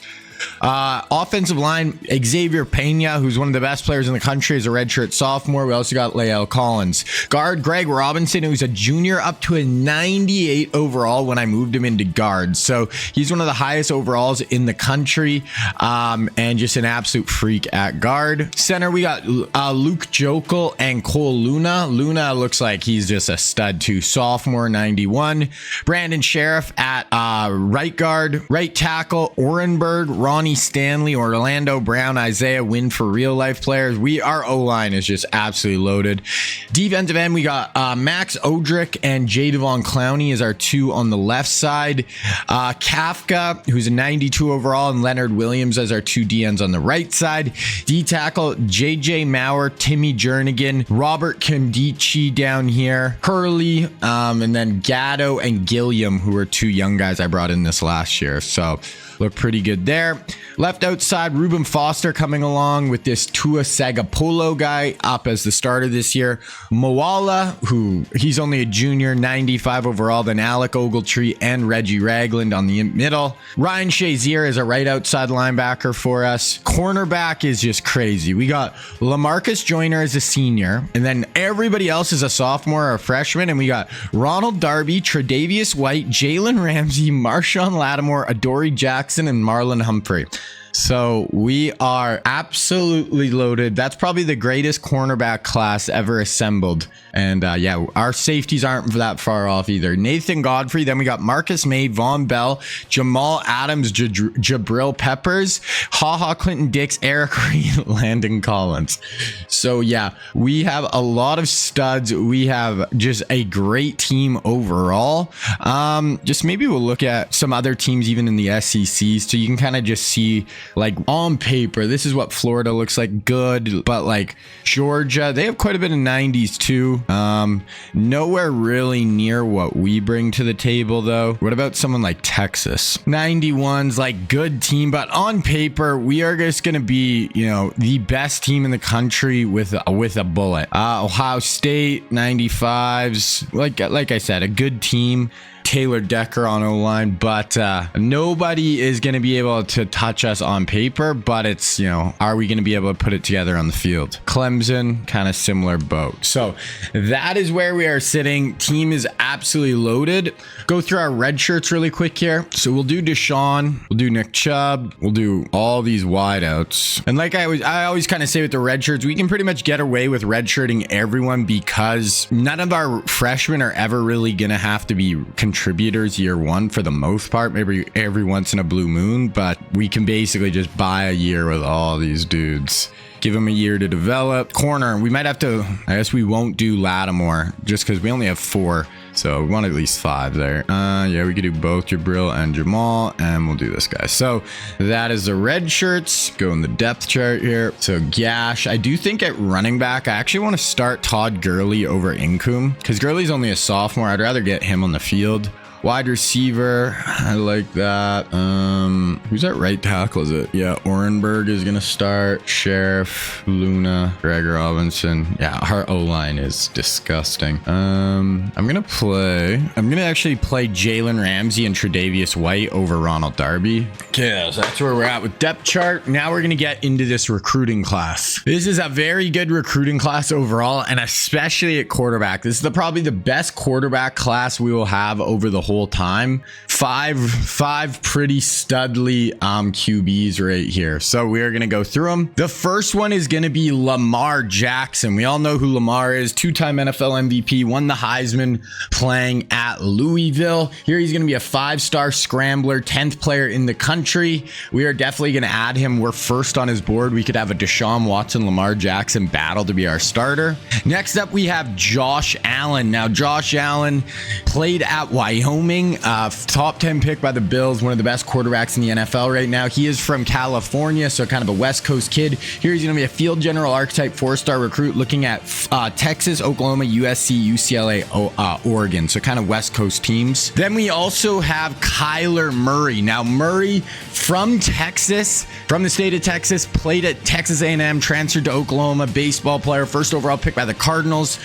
Offensive line, Xavier Pena, who's one of the best players in the country, is a redshirt sophomore. We also got Lael Collins. Guard, Greg Robinson, who's a junior, up to a 98 overall when I moved him into guard. So he's one of the highest overalls in the country, and just an absolute freak at guard. Center, we got Luke Jokel and Cole Luna. Luna looks like he's just a stud too. Sophomore, 91. Brandon Sheriff at right guard. Right tackle, Orenberg, Ronnie Stanley, Orlando Brown, Isaiah Wynn for real life players. Our O-line is just absolutely loaded. Defensive end, we got Max Odrick and Jadavon Clowney as our 2 on the left side. Kafka, who's a 92 overall, and Leonard Williams as our 2 DNs on the right side. D-tackle, JJ Maurer, Timmy Jernigan, Robert Condici down here, Hurley, and then Gatto and Gilliam, who are 2 young guys I brought in this last year. So look pretty good there. Left outside, Reuben Foster coming along with this Tua Sagapolo guy up as the starter this year. Moala, who he's only a junior, 95 overall. Then Alec Ogletree and Reggie Ragland on the middle. Ryan Shazier is a right outside linebacker for us. Cornerback is just crazy. We got LaMarcus Joyner as a senior, and then everybody else is a sophomore or a freshman. And we got Ronald Darby, Tre'Davious White, Jalen Ramsey, Marshawn Lattimore, Adoree Jackson, and Marlon Humphrey. So we are absolutely loaded. That's probably the greatest cornerback class ever assembled. And yeah, our safeties aren't that far off either. Nathan Godfrey, then we got Marcus May, Von Bell, Jamal Adams, Jabril Peppers, Clinton Dix, Eric Reed, Landon Collins. So yeah, we have a lot of studs. We have just a great team overall. Just maybe we'll look at some other teams even in the SEC, so you can kind of just see like on paper, this is what Florida looks like, good, but like Georgia, they have quite a bit of 90s too. Nowhere really near what we bring to the table though. What about someone like Texas? 91's like good team, but on paper, we are just going to be, you know, the best team in the country with a bullet. Ohio State 95s, like I said, a good team. Taylor Decker on O-line, but nobody is going to be able to touch us on paper, but it's, you know, are we going to be able to put it together on the field? Clemson, kind of similar boat. So that is where we are sitting. Team is absolutely loaded. Go through our red shirts really quick here. So we'll do Deshaun, we'll do Nick Chubb, we'll do all these wideouts. And like I always kind of say with the red shirts, we can pretty much get away with red shirting everyone because none of our freshmen are ever really going to have to be contributors year one for the most part, maybe every once in a blue moon, but we can basically just buy a year with all these dudes. Give them a year to develop. Corner, we might have to, I guess we won't do Lattimore just because we only have 4. So we want at least 5 there. Yeah, we could do both Jabril and Jamal, and we'll do this guy. So that is the red shirts. Go in the depth chart here. So Gash, I do think at running back, I actually want to start Todd Gurley over Incoom because Gurley's only a sophomore. I'd rather get him on the field. Wide receiver, I like that. Who's that right tackle? Is it? Yeah, Orenberg is gonna start. Sheriff, Luna, Greg Robinson. Yeah, our O-line is disgusting. I'm gonna actually play Jalen Ramsey and Tre'Davious White over Ronald Darby. Okay, so that's where we're at with depth chart. Now we're gonna get into this recruiting class. This is a very good recruiting class overall, and especially at quarterback. This is probably the best quarterback class we will have over the whole time. Five pretty studly QBs right here. So we are going to go through them. The first one is going to be Lamar Jackson. We all know who Lamar is. 2-time NFL MVP, won the Heisman playing at Louisville. Here he's going to be a 5-star scrambler, 10th player in the country. We are definitely going to add him. We're first on his board. We could have a Deshaun Watson, Lamar Jackson battle to be our starter. Next up, we have Josh Allen. Now, Josh Allen played at Wyoming. Top 10 pick by the Bills, one of the best quarterbacks in the NFL right now. He is from California, so kind of a West Coast kid. Here he's going to be a field general archetype, 4-star recruit, looking at Texas, Oklahoma, USC, UCLA, Oregon, so kind of West Coast teams. Then we also have Kyler Murray. Now Murray from Texas, from the state of Texas, played at Texas A&M, transferred to Oklahoma, baseball player, first overall pick by the Cardinals.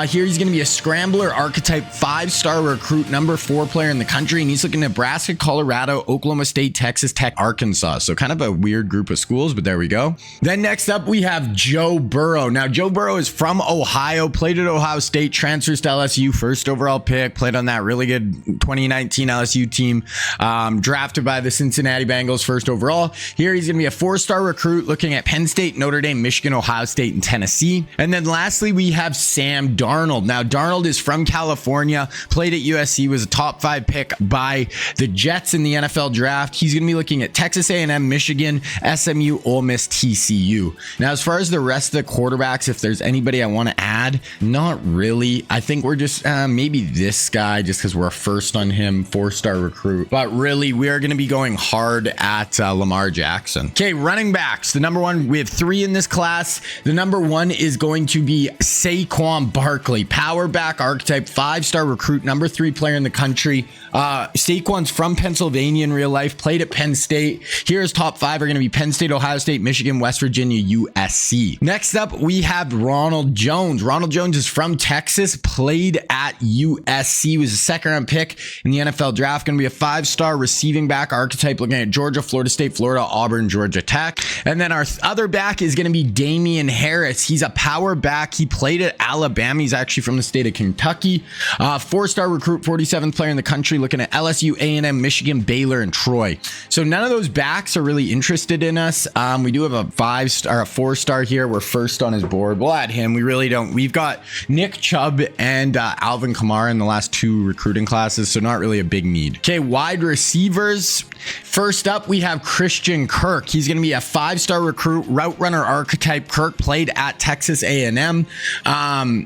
Here he's going to be a scrambler archetype, 5-star recruit, number 4 player in the country, and he's looking at Nebraska, Colorado, Oklahoma State, Texas Tech, Arkansas. So kind of a weird group of schools, but there we go. Then next up, we have Joe Burrow. Now, Joe Burrow is from Ohio, played at Ohio State, transfers to LSU, first overall pick, played on that really good 2019 LSU team, drafted by the Cincinnati Bengals, first overall. Here he's going to be a 4-star recruit, looking at Penn State, Notre Dame, Michigan, Ohio State, and Tennessee. And then lastly, we have Sam Darnold. Now, Darnold is from California, played at USC, was a top 5 pick by the Jets in the NFL draft. He's going to be looking at Texas A&M, Michigan, SMU, Ole Miss, TCU. Now, as far as the rest of the quarterbacks, if there's anybody I want to add, not really. I think we're just maybe this guy, just because we're first on him, 4-star recruit. But really, we are going to be going hard at Lamar Jackson. Okay, running backs. The number one, we have 3 in this class. The number 1 is going to be Saquon Barkley, power back archetype, 5-star recruit, number 3 player in the country. Saquon's from Pennsylvania in real life, played at Penn State. Here's top 5 are going to be Penn State, Ohio State, Michigan, West Virginia, USC. Next up, we have Ronald Jones. Ronald Jones is from Texas, played at USC, was a 2nd-round pick in the NFL draft, going to be a 5-star receiving back archetype, looking at Georgia, Florida State, Florida, Auburn, Georgia Tech. And then our other back is going to be Damian Harris. He's a power back. He played at Alabama. He's actually from the state of Kentucky. 4-star recruit, 47th player in the country, looking at LSU, A&M, Michigan, Baylor, and Troy. So none of those backs are really interested in us. We do have a 5-star, a 4-star here. We're first on his board. We'll add him. We really don't. We've got Nick Chubb and Alvin Kamara in the last 2 recruiting classes, so not really a big need. Okay, wide receivers. First up, we have Christian Kirk. He's going to be a 5-star recruit, route runner archetype. Kirk played at Texas A&M.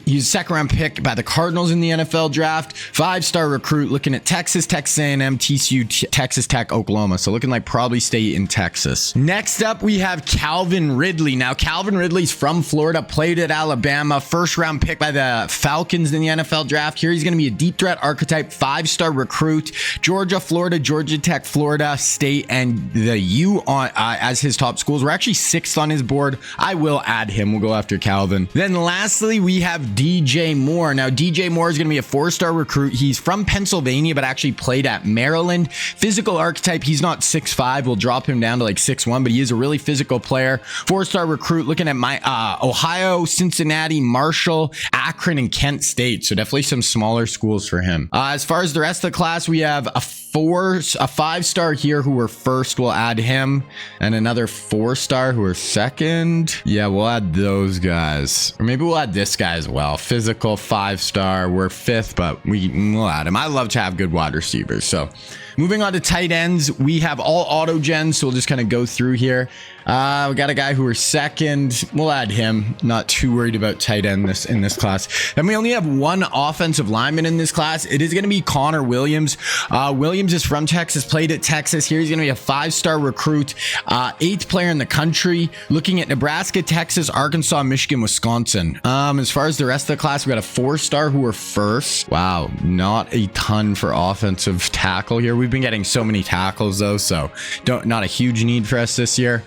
He's a 2nd-round pick by the Cardinals in the NFL draft. 5-star recruit, looking at Texas, Texas A&M, TCU, Texas Tech, Oklahoma. So looking like probably stay in Texas. Next up, we have Calvin Ridley. Now, Calvin Ridley's from Florida, played at Alabama, first round pick by the Falcons in the NFL draft. Here he's going to be a deep threat archetype, 5-star recruit, Georgia, Florida, Georgia Tech, Florida State, and the U on as his top schools. We're actually 6th on his board. I will add him. We'll go after Calvin. Then lastly, we have DJ Moore. Now, DJ Moore is going to be a 4-star recruit. He's from Pennsylvania, but actually played at Maryland. Physical archetype. He's not 6'5". We'll drop him down to like 6'1", but he is a really physical player. 4-star recruit. Looking at my Ohio, Cincinnati, Marshall, Akron, and Kent State. So definitely some smaller schools for him. As far as the rest of the class, we have a 5-star here who were first. We'll add him, and another 4-star who are second. Yeah, we'll add those guys, or maybe we'll add this guy as well. Physical 5-star. We're 5th, but we'll add him. I love to have good wide receivers. So moving on to tight ends, we have all auto gens, so we'll just kind of go through here. We got a guy who we're second. We'll add him. Not too worried about tight end in this class. Then we only have one offensive lineman in this class. It is going to be Connor Williams. Williams is from Texas, played at Texas. Here he's going to be a 5-star recruit, 8th player in the country. Looking at Nebraska, Texas, Arkansas, Michigan, Wisconsin. As far as the rest of the class, we got a 4-star who are first. Wow, not a ton for offensive tackle here. We've been getting so many tackles though, so not a huge need for us this year.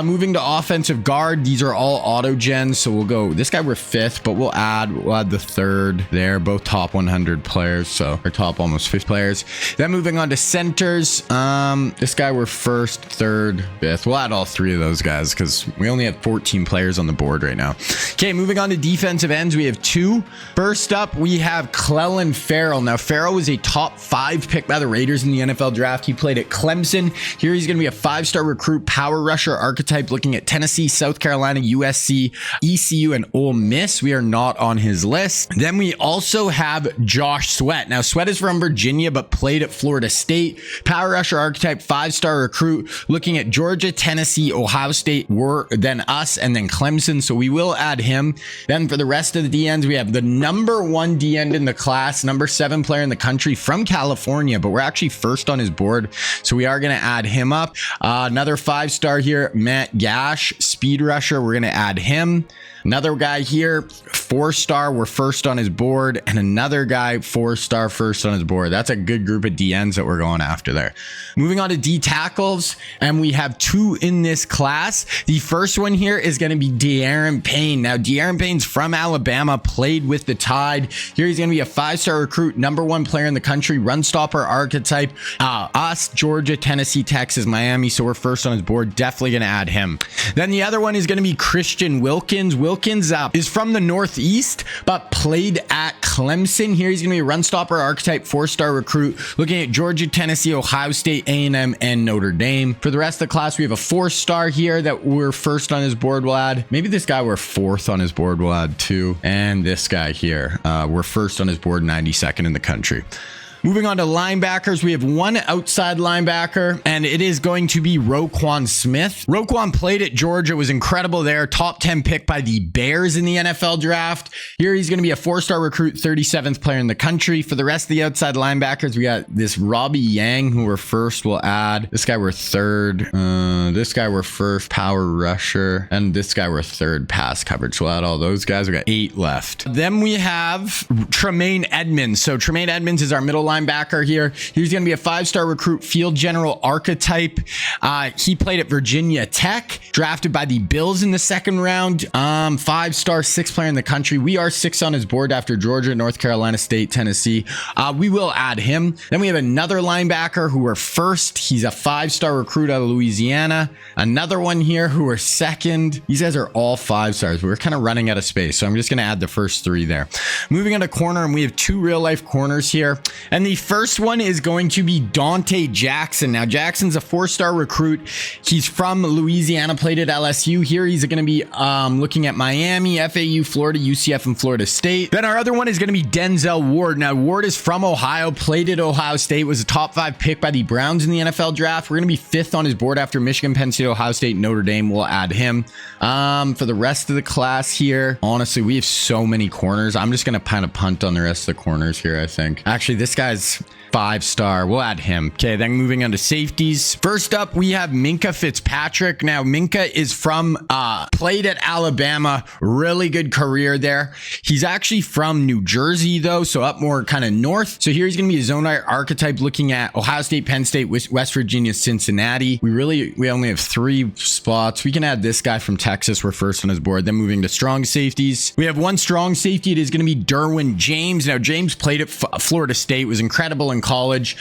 Moving to offensive guard, these are all auto gens, so we'll go this guy. We're 5th, but we'll add the 3rd there, both top 100 players, so our top almost 50 players. Then moving on to centers, this guy we're 1st, 3rd, 5th. We'll add all 3 of those guys because we only have 14 players on the board right now. Okay, moving on to defensive ends, we have 2. First up, we have Clelin Ferrell. Now, Ferrell was a top 5 pick by the Raiders in the NFL draft. He played at Clemson. Here he's going to be a 5-star recruit, power rusher archetype, looking at Tennessee, South Carolina, USC, ECU, and Ole Miss. We are not on his list. Then we also have Josh Sweat. Now, Sweat is from Virginia, but played at Florida State. Power rusher archetype, 5-star recruit, looking at Georgia, Tennessee, Ohio State, then us, and then Clemson. So we will add him. Then for the rest of the D ends, we have the number 1 D end in the class, number 7 player in the country from California, but we're actually 1st on his board. So we are going to add him up. Another 5-star here, Matt Gash, speed rusher. We're going to add him. Another guy here, 4-star, we're 1st on his board, and another guy, 4-star, 1st on his board. That's a good group of DNs that we're going after there. Moving on to D tackles, and we have 2 in this class. The first one here is going to be De'Aaron Payne. Now, De'Aaron Payne's from Alabama, played with the Tide. Here he's going to be a 5-star recruit, number 1 player in the country, run stopper archetype. Us, Georgia, Tennessee, Texas, Miami. So we're 1st on his board. Definitely going to add him. Then the other one is going to be Christian Wilkins. Wilkins is from the Northeast, but played at Clemson. Here he's going to be a run stopper archetype, 4-star recruit, looking at Georgia, Tennessee, Ohio State, A&M, and Notre Dame. For the rest of the class, we have a 4-star here that we're 1st on his board. We'll add maybe this guy we're 4th on his board. We'll add 2, and this guy here we're 1st on his board, 92nd in the country. Moving on to linebackers, we have 1 outside linebacker, and it is going to be Roquan Smith. Roquan played at Georgia, was incredible there. Top 10 pick by the Bears in the NFL draft. Here he's going to be a 4-star recruit, 37th player in the country. For the rest of the outside linebackers, we got this Robbie Yang, who we're 1st. We'll add this guy we're 3rd. This guy we're 1st, power rusher, and this guy we're 3rd, pass coverage. We'll add all those guys. We got 8 left. Then we have Tremaine Edmonds. So Tremaine Edmonds is our middle linebacker here. He's going to be a 5-star recruit, field general archetype. He played at Virginia Tech, drafted by the Bills in the 2nd round. 5-star, 6th player in the country. We are 6th on his board after Georgia, North Carolina State, Tennessee. We will add him. Then we have another linebacker who are 1st. He's a 5-star recruit out of Louisiana. Another one here who are 2nd. These guys are all 5-stars. We're kind of running out of space, so I'm just going to add the first 3 there. Moving on to corner, and we have 2 real life corners here. And the first one is going to be Dante Jackson. Now, Jackson's a 4-star recruit. He's from Louisiana, played at LSU. Here he's going to be looking at Miami, FAU, Florida, UCF, and Florida State. Then our other one is going to be Denzel Ward. Now, Ward is from Ohio, played at Ohio State, was a top 5 pick by the Browns in the NFL draft. We're going to be 5th on his board after Michigan, Penn State, Ohio State, Notre Dame. We'll add him. For the rest of the class here, honestly, we have so many corners. I'm just going to kind of punt on the rest of the corners here, I think. Actually, this guy's 5-star. We'll add him. Okay, then moving on to safeties. First up, we have Minka Fitzpatrick. Now, Minka is played at Alabama. Really good career there. He's actually from New Jersey, though, so up more kind of north. So here he's going to be a zone archetype looking at Ohio State, Penn State, West Virginia, Cincinnati. We only have 3 spots. We can add this guy from Texas. We're first on his board. Then moving to strong safeties. We have 1 strong safety. It is going to be Derwin James. Now, James played at Florida State, was incredible in college.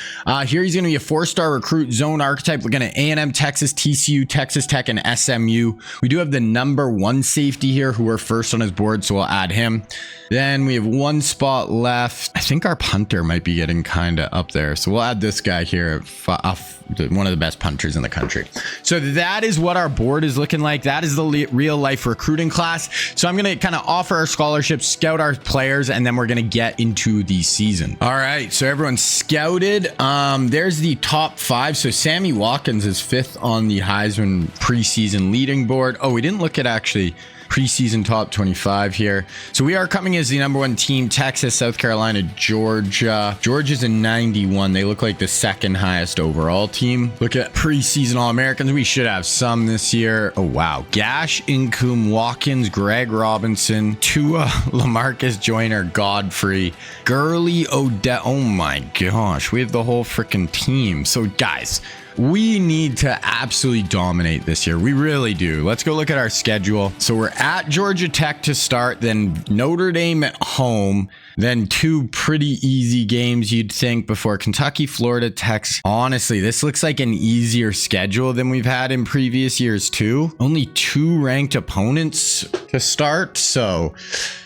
Here he's going to be a 4-star recruit zone archetype. Looking at A&M, Texas, TCU, Texas Tech, and SMU. We do have the number 1 safety here who are first on his board, so we'll add him. Then we have 1 spot left. I think our punter might be getting kind of up there, so we'll add this guy here, one of the best punters in the country. So that is what our board is looking like. That is the real life recruiting class. So I'm going to kind of offer our scholarships, scout our players, and then we're going to get into the season. All right, so everyone's scouted. There's the top 5. So Sammy Watkins is 5th on the Heisman preseason leading board. Oh, we didn't look at actually preseason top 25 here. So we are coming as the number 1 team. Texas, South Carolina, Georgia. Georgia's a 91. They look like the 2nd highest overall team. Look at preseason All-Americans. We should have some this year. Oh, wow. Gash, Incoom, Watkins, Greg Robinson, Tua, LaMarcus Joyner, Godfrey, Gurley, Odette. Oh my gosh. We have the whole freaking team. So guys, we need to absolutely dominate this year. We really do. Let's go look at our schedule. So we're at Georgia Tech to start, then Notre Dame at home, then 2 pretty easy games you'd think before Kentucky, Florida, Texas. Honestly, this looks like an easier schedule than we've had in previous years too. Only 2 ranked opponents to start. So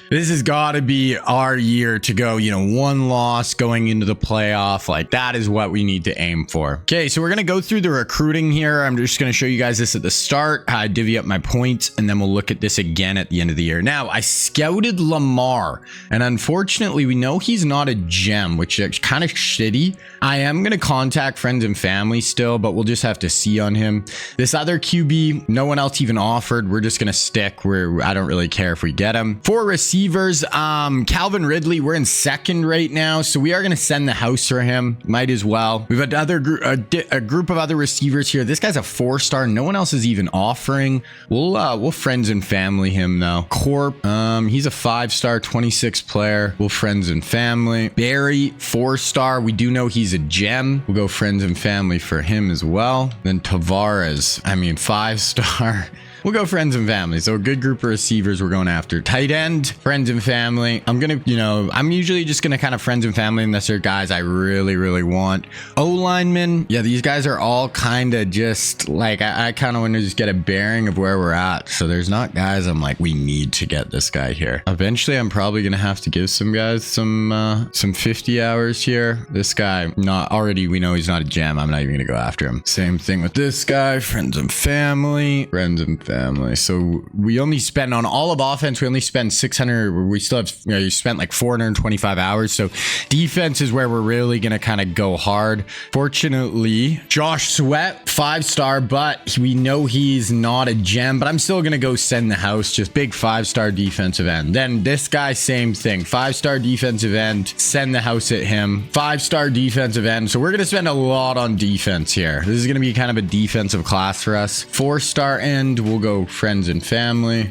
this has got to be our year to go, 1 loss going into the playoff. Like, that is what we need to aim for. Okay, so we're going to go through the recruiting here. I'm just going to show you guys this at the start, how I divvy up my points, and then we'll look at this again at the end of the year. Now, I scouted Lamar, and unfortunately, we know he's not a gem, which is kind of shitty. I am going to contact friends and family still, but we'll just have to see on him. This other QB, no one else even offered. We're just going to stick where I don't really care if we get him. For receivers, Calvin Ridley, we're in 2nd right now, so we are going to send the house for him. Might as well. We've got a group of other receivers here. This guy's a 4-star. No one else is even offering. We'll friends and family him though. Corp, he's a 5-star, 26 player. We'll friends and family. Barry, 4-star. We do know he's a gem. We'll go friends and family for him as well. Then Tavares, 5-star. We'll go friends and family. So a good group of receivers we're going after. Tight end, friends and family. I'm usually just going to kind of friends and family unless they're guys I really, really want. O-linemen. Yeah, these guys are all kind of just like, I kind of want to just get a bearing of where we're at. So there's not guys I'm like, we need to get this guy here. Eventually, I'm probably going to have to give some guys some 50 hours here. This guy, we know he's not a gem. I'm not even going to go after him. Same thing with this guy. Friends and family. Friends and family. So we only spend on all of offense. We only spend 600. We still have, you spent like 425 hours. So defense is where we're really going to kind of go hard. Fortunately, Josh Sweat, 5-star, but we know he's not a gem, but I'm still going to go send the house. Just big 5-star defensive end. Then this guy, same thing. 5-star defensive end, send the house at him. 5-star defensive end. So we're going to spend a lot on defense here. This is going to be kind of a defensive class for us. 4-star end, we'll go friends and family.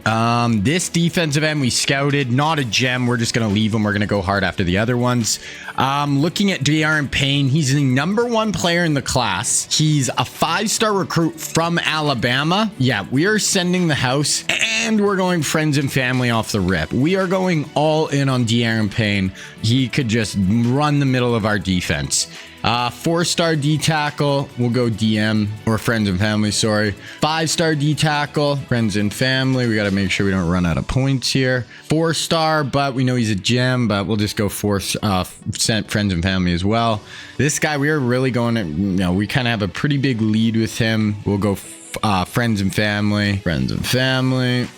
This defensive end we scouted, not a gem. We're just going to leave him. We're going to go hard after the other ones. Looking at De'Aaron Payne, he's the number 1 player in the class. He's a 5-star recruit from Alabama. Yeah, we are sending the house and we're going friends and family off the rip. We are going all in on De'Aaron Payne. He could just run the middle of our defense. 4-star D tackle, we'll go DM or friends and family, sorry. 5-star D tackle, friends and family. We got to make sure we don't run out of points here. 4-star, but we know he's a gem, but we'll just go friends and family as well. This guy, we are really going to, we kind of have a pretty big lead with him. We'll go friends and family, friends and family.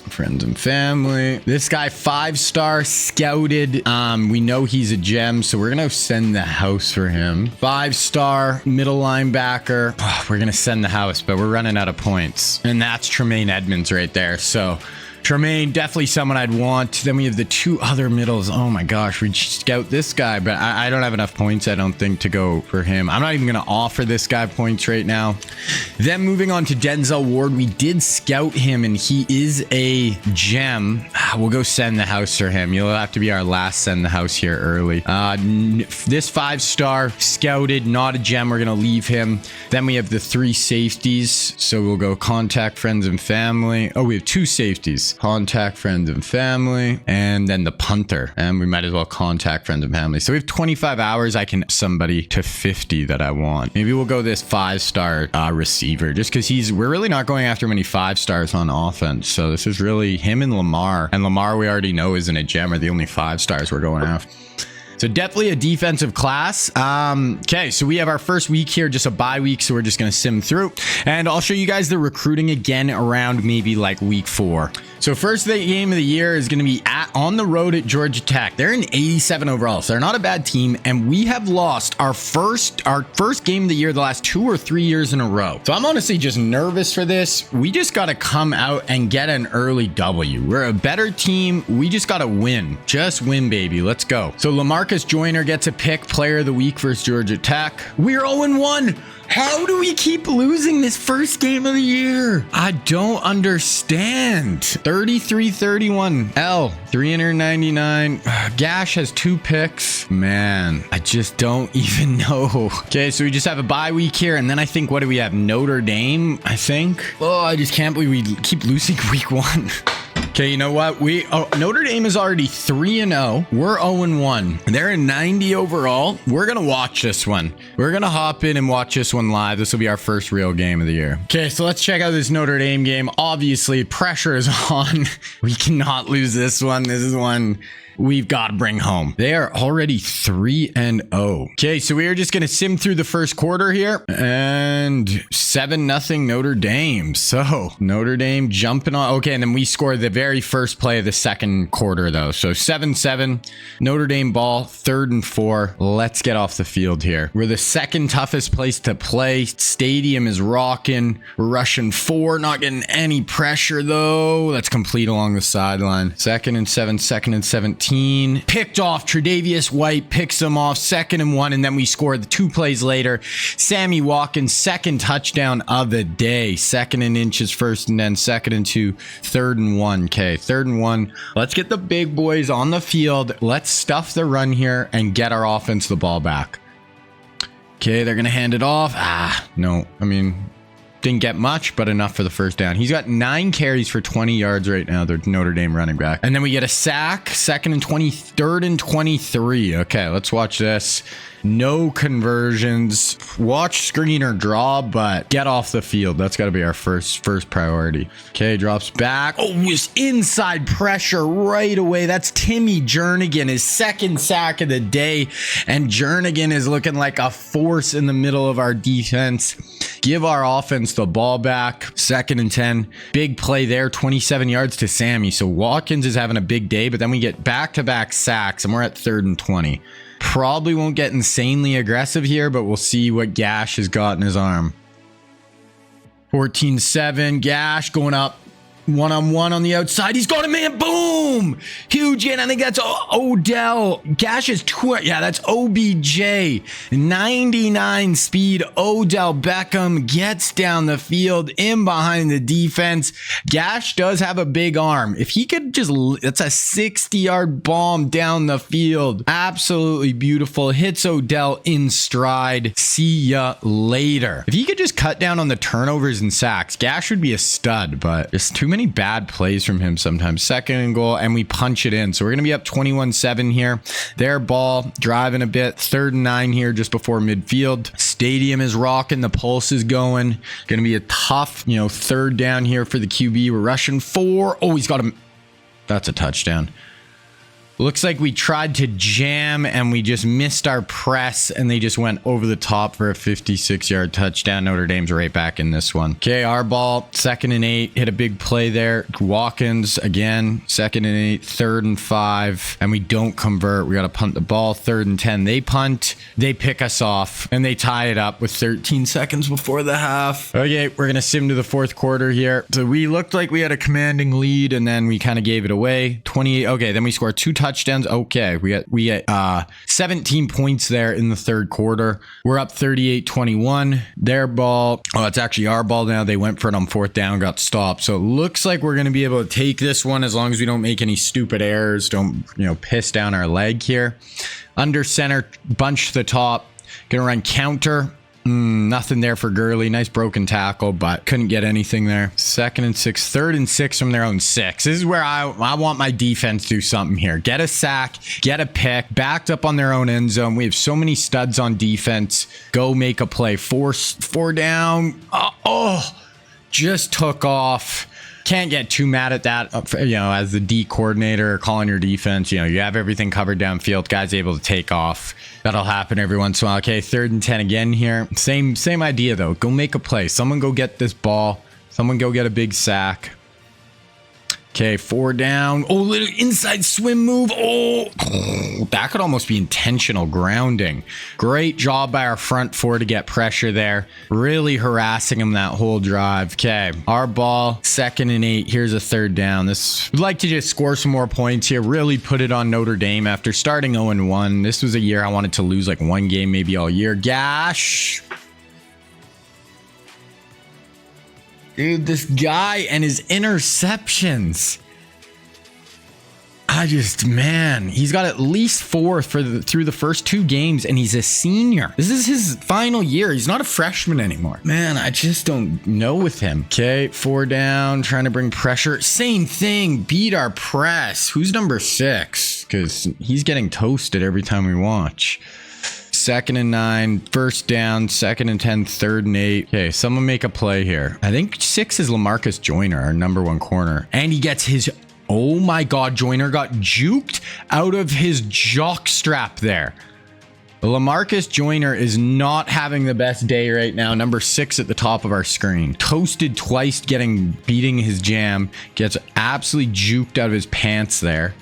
Friends and family. This guy, 5-star, scouted. We know he's a gem, so we're gonna send the house for him. 5-star, middle linebacker. We're gonna send the house, but we're running out of points. And that's Tremaine Edmonds right there. So Tremaine, definitely someone I'd want. Then we have the 2 other middles. Oh my gosh, we scout this guy, but I don't have enough points, I don't think, to go for him. I'm not even going to offer this guy points right now. Then moving on to Denzel Ward, we did scout him, and he is a gem. We'll go send the house for him. You'll have to be our last send the house here early. This 5-star scouted, not a gem. We're going to leave him. Then we have the 3 safeties. So we'll go contact friends and family. Oh, we have 2 safeties. Contact friends and family. And then the punter. And we might as well contact friends and family. So we have 25 hours. I can somebody to 50 that I want. Maybe we'll go this 5-star receiver, just because we're really not going after many 5-stars on offense. So this is really him and Lamar. And Lamar, we already know, isn't a gem, are the only 5-stars we're going after. So definitely a defensive class. Okay, so we have our first week here, just a bye week, so we're just going to sim through. And I'll show you guys the recruiting again around maybe like week 4. So first game of the year is going to be on the road at Georgia Tech. They're an 87 overall, so they're not a bad team. And we have lost our first game of the year the last 2 or 3 years in a row. So I'm honestly just nervous for this. We just got to come out and get an early W. We're a better team. We just got to win. Just win, baby. Let's go. So LaMarcus Joyner gets a pick, player of the week versus Georgia Tech. We're 0-1. How do we keep losing this first game of the year? I don't understand. 33-31. L, 399. Gash has 2 picks. Man, I just don't even know. Okay, so we just have a bye week here. And then I think, what do we have? Notre Dame, I think. Oh, I just can't believe we keep losing week 1. Okay, you know what? Notre Dame is already 3-0. We're 0-1. They're a 90 overall. We're going to watch this one. We're going to hop in and watch this one live. This will be our first real game of the year. Okay, so let's check out this Notre Dame game. Obviously, pressure is on. We cannot lose this one. This is one we've got to bring home. They are already 3-0. Okay, so we are just going to sim through the first quarter here. And 7-0 Notre Dame. So Notre Dame jumping on. Okay, and then we scored the very first play of the second quarter, though. So 7-7. Notre Dame ball, 3rd and 4. Let's get off the field here. We're the second toughest place to play. Stadium is rocking. We're rushing 4, not getting any pressure, though. Let's complete along the sideline. 2nd and 7, 2nd and 17. Picked off. Tre'Davious White picks him off. 2nd and 1. And then we scored the 2 plays later. Sammy Watkins, 2nd touchdown of the day. 2nd and inches, 1st and 10. 2nd and 2. 3rd and 1. Okay, 3rd and 1. Let's get the big boys on the field. Let's stuff the run here and get our offense the ball back. Okay, they're going to hand it off. No. I mean, didn't get much, but enough for the first down. He's got 9 carries for 20 yards right now, the Notre Dame running back. And then we get a sack, 2nd and 20, 3rd and 23. Okay, let's watch this. No conversions. Watch screen or draw, but get off the field. That's got to be our first priority. Okay, drops back. Oh, was inside pressure right away. That's Timmy Jernigan, his 2nd sack of the day. And Jernigan is looking like a force in the middle of our defense. Give our offense the ball back. 2nd and 10. Big play there, 27 yards to Sammy. So Watkins is having a big day, but then we get back-to-back sacks, and we're at 3rd and 20. Probably won't get insanely aggressive here, but we'll see what Gash has got in his arm. 14-7. Gash going up. 1-on-1 on the outside. He's got a man. Boom. Huge in. I think that's Odell. Gash is that's OBJ. 99 speed. Odell Beckham gets down the field in behind the defense. Gash does have a big arm. If he could just, that's a 60-yard bomb down the field. Absolutely beautiful. Hits Odell in stride. See ya later. If he could just cut down on the turnovers and sacks, Gash would be a stud, but just too many bad plays from him sometimes. 2nd and goal, and we punch it in. So we're going to be up 21-7 here. Their ball, driving a bit. 3rd and 9 here just before midfield. Stadium is rocking. The pulse is going. Going to be a tough, 3rd down here for the QB. We're rushing 4. Oh, he's got him. That's a touchdown. Looks like we tried to jam and we just missed our press and they just went over the top for a 56-yard touchdown. Notre Dame's right back in this one. Okay, our ball, 2nd and 8. Hit a big play there. Watkins again, 2nd and 8, 3rd and 5. And we don't convert. We got to punt the ball, 3rd and 10. They punt. They pick us off and they tie it up with 13 seconds before the half. Okay, we're going to sim to the 4th quarter here. So we looked like we had a commanding lead and then we kind of gave it away. 28. Okay, then we scored 2 touchdowns. Okay, we get 17 points there in the 3rd quarter. We're up 38-21. Their ball. Oh, it's actually our ball now. They went for it on 4th down, got stopped. So it looks like we're going to be able to take this one as long as we don't make any stupid errors. Don't, piss down our leg here. Under center, bunch to the top. Gonna run counter. Nothing there for Gurley. Nice broken tackle, but couldn't get anything there. 2nd and 6, 3rd and 6 from their own 6. This is where I want my defense to do something here. Get a sack, get a pick, backed up on their own end zone. We have so many studs on defense. Go make a play. 4 down. Just took off. Can't get too mad at that, as the D coordinator calling your defense. You have everything covered downfield. Guys able to take off. That'll happen every once in a while. Okay, 3rd and 10 again here. Same idea, though. Go make a play. Someone go get this ball. Someone go get a big sack. Okay, 4 down. Oh, little inside swim move. Oh, that could almost be intentional grounding. Great job by our front 4 to get pressure there. Really harassing him that whole drive. Okay, our ball, 2nd and 8. Here's a 3rd down. We'd like to just score some more points here. Really put it on Notre Dame after starting 0-1. This was a year I wanted to lose like 1 game, maybe all year. Gash. Dude, this guy and his interceptions. He's got at least 4 through the first 2 games, and he's a senior. This is his final year. He's not a freshman anymore. Man, I just don't know with him. Okay, 4 down, trying to bring pressure. Same thing, beat our press. Who's number 6? Because he's getting toasted every time we watch. 2nd and 9, 1st down, 2nd and 10, 3rd and 8. Okay, someone make a play here. I think 6 is Lamarcus Joyner, our number 1 corner. And he gets his... Oh my God, Joyner got juked out of his jock strap there. Lamarcus Joyner is not having the best day right now. Number 6 at the top of our screen. Toasted twice, beating his jam. Gets absolutely juked out of his pants there.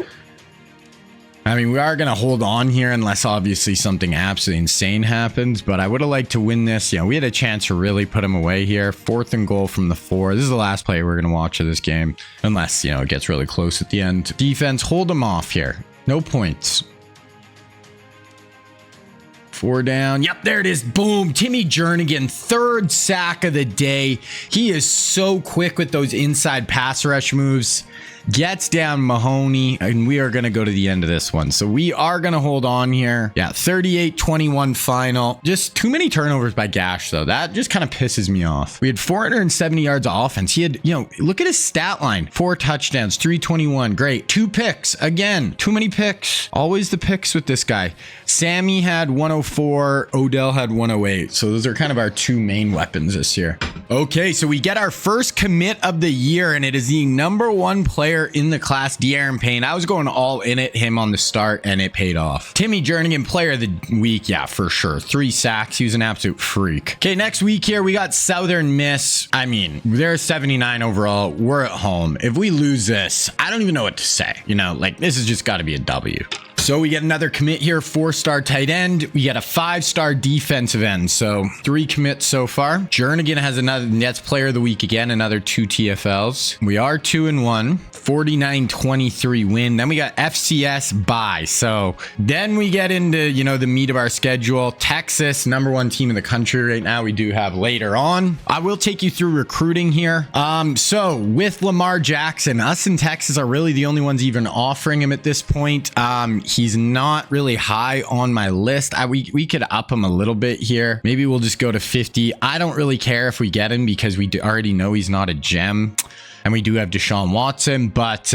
I mean, we are going to hold on here unless obviously something absolutely insane happens, but I would have liked to win this. We had a chance to really put him away here. 4th and goal from the 4. This is the last play we're going to watch of this game, unless, it gets really close at the end. Defense, hold him off here. No points. 4 down. Yep, there it is. Boom. Timmy Jernigan, 3rd sack of the day. He is so quick with those inside pass rush moves. Gets down Mahoney, and we are going to go to the end of this one. So we are going to hold on here. Yeah, 38-21 final. Just too many turnovers by Gash, though. That just kind of pisses me off. We had 470 yards of offense. He had, look at his stat line. 4 touchdowns, 321. Great. 2 picks. Again, too many picks. Always the picks with this guy. Sammy had 104. Odell had 108. So those are kind of our 2 main weapons this year. Okay, so we get our first commit of the year, and it is the number 1 player in the class, De'Aaron Payne. I was going all in at him on the start, and it paid off. Timmy Jernigan, player of the week. Yeah, for sure. 3 sacks. He was an absolute freak. Okay, next week here, we got Southern Miss. I mean, they're 79 overall. We're at home. If we lose this, I don't even know what to say. This has just got to be a W. So we get another commit here, 4-star tight end. We get a 5-star defensive end. So 3 commits so far. Jernigan has another Nets player of the week again, another 2 TFLs. We are 2-1, 49-23 win. Then we got FCS bye. So then we get into, the meat of our schedule. Texas, number 1 team in the country right now. We do have later on. I will take you through recruiting here. So with Lamar Jackson, us in Texas are really the only ones even offering him at this point. He's not really high on my list. We could up him a little bit here. Maybe we'll just go to 50. I don't really care if we get him because we already know he's not a gem. And we do have Deshaun Watson, but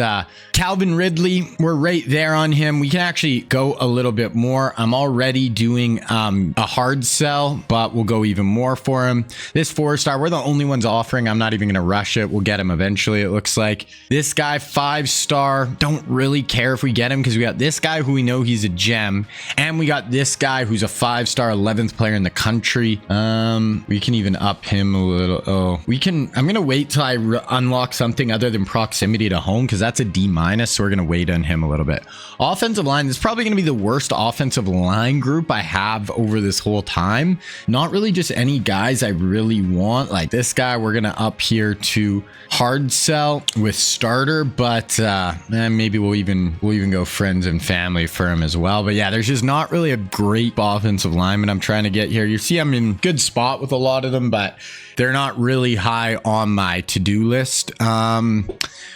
Calvin Ridley, we're right there on him. We can actually go a little bit more. I'm already doing a hard sell, but we'll go even more for him. This 4-star, we're the only ones offering. I'm not even going to rush it. We'll get him eventually, it looks like. This guy, 5-star, don't really care if we get him because we got this guy who we know he's a gem, and we got this guy who's a 5-star 11th player in the country. We can even up him a little. Oh, we can. I'm gonna wait till I unlock something other than proximity to home because that's a D-, so we're gonna wait on him a little bit. Offensive line, this is probably gonna be the worst offensive line group I have over this whole time. Not really just any guys I really want. Like this guy, we're gonna up here to hard sell with starter, but maybe we'll even go friends and family for him as well. But yeah, there's just not really a great offensive lineman I'm trying to get here. You see I'm in good spot with a lot of them, but they're not really high on my to-do list.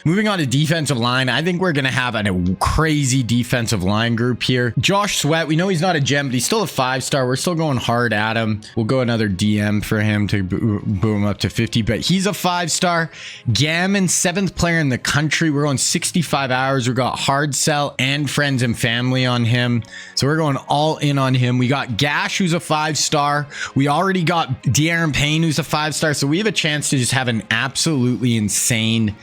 Moving on to defensive line, I think we're going to have a crazy defensive line group here. Josh Sweat, we know he's not a gem, but he's still a 5-star. We're still going hard at him. We'll go another DM for him to boom up to 50, but he's a 5-star. Gammon, 7th player in the country. We're going 65 hours. We got hard sell and friends and family on him. So we're going all in on him. We got Gash, who's a 5-star. We already got De'Aaron Payne, who's a 5-star. So we have a chance to just have an absolutely insane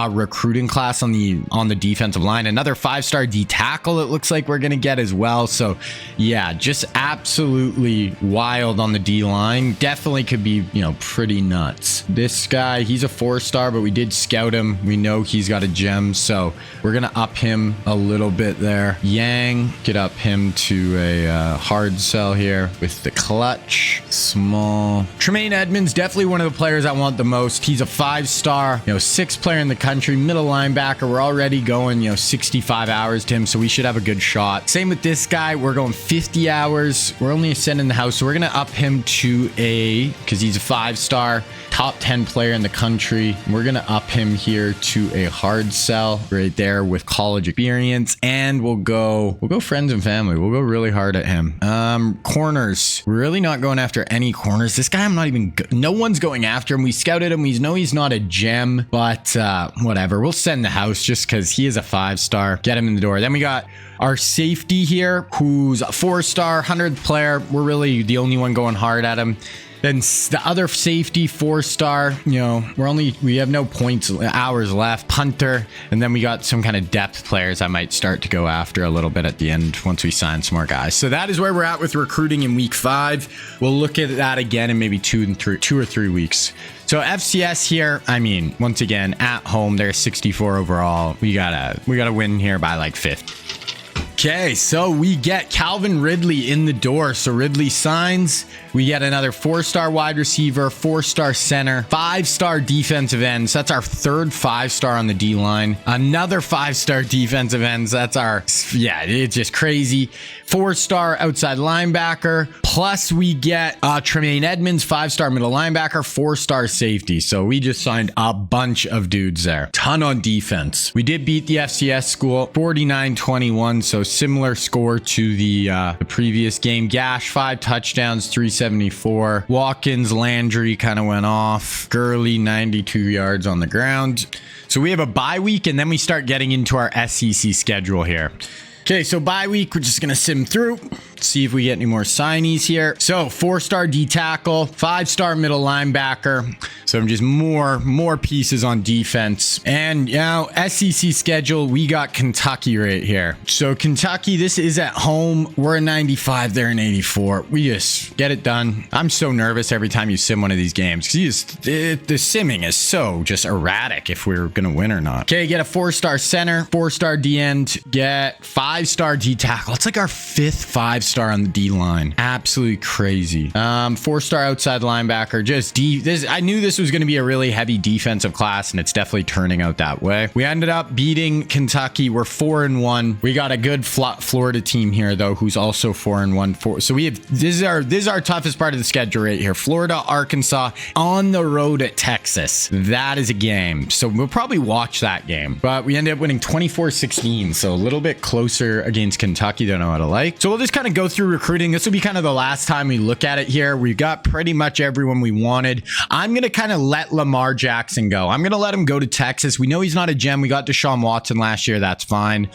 recruiting class on the defensive line. Another 5-star D tackle it looks like we're going to get as well. So yeah, just absolutely wild on the D line. Definitely could be, pretty nuts. This guy, he's a 4-star, but we did scout him. We know he's got a gem, so we're going to up him a little bit there. Yang, get up him to a hard sell here with the clutch. Small. Tremaine Edmonds, definitely one of the players I want the most. He's a 5-star, 6th player in the country, middle linebacker. We're already going, 65 hours to him, so we should have a good shot. Same with this guy. We're going 50 hours. We're only ascending the house, so we're going to up him to because he's a 5-star, top 10 player in the country. We're going to up him here to a hard sell right there with college experience, and we'll go friends and family. We'll go really hard at him. Corners, we're really not going after any corners. This guy, no one's going after him. We scouted him. We know he's not a gem, but whatever. We'll send the house just because he is a 5-star. Get him in the door. Then we got our safety here, who's a 4-star, 100th player. We're really the only one going hard at him. Then the other safety, 4-star, we have no hours left. Punter, and then we got some kind of depth players I might start to go after a little bit at the end once we sign some more guys. So that is where we're at with recruiting in week 5. We'll look at that again in maybe 2 or 3 weeks. So FCS here, once again, at home, they're 64 overall. We gotta win here by like 50. Okay, so we get Calvin Ridley in the door. So Ridley signs. We get another 4-star wide receiver, 4-star center, 5-star defensive ends. That's our third 5-star on the D line. Another 5-star defensive ends. That's it's just crazy. 4-star outside linebacker. Plus we get Tremaine Edmonds, 5-star middle linebacker, 4-star safety. So we just signed a bunch of dudes there. Ton on defense. We did beat the FCS school 49-21. So similar score to the previous game. Gash, 5 touchdowns, 374. Watkins, Landry kind of went off. Gurley, 92 yards on the ground. So we have a bye week, and then we start getting into our SEC schedule here. Okay, so bye week, we're just going to sim through, see if we get any more signees here. So 4-star D tackle, 5-star middle linebacker. So just more pieces on defense. And SEC schedule, we got Kentucky right here. So Kentucky, this is at home. We're in 95, they're in 84. We just get it done. I'm so nervous every time you sim one of these games because the simming is so just erratic if we're going to win or not. Okay, get a 4-star center, 4-star D end, get 5-star D tackle. It's like our 5th 5-star on the D line. Absolutely crazy. 4-star outside linebacker. I knew this was going to be a really heavy defensive class, and it's definitely turning out that way. We ended up beating Kentucky. We're 4-1. We got a good Florida team here though, who's also 4-1. So we have this is our toughest part of the schedule right here. Florida, Arkansas, on the road at Texas. That is a game. So we'll probably watch that game. But we ended up winning 24-16. So a little bit closer against Kentucky than I would have liked. So we'll just kind of go through recruiting. This will be kind of the last time we look at it here. We've got pretty much everyone we wanted. I'm going to kind of let Lamar Jackson go. I'm going to let him go to Texas. We know he's not a gem. We got Deshaun Watson last year. That's fine.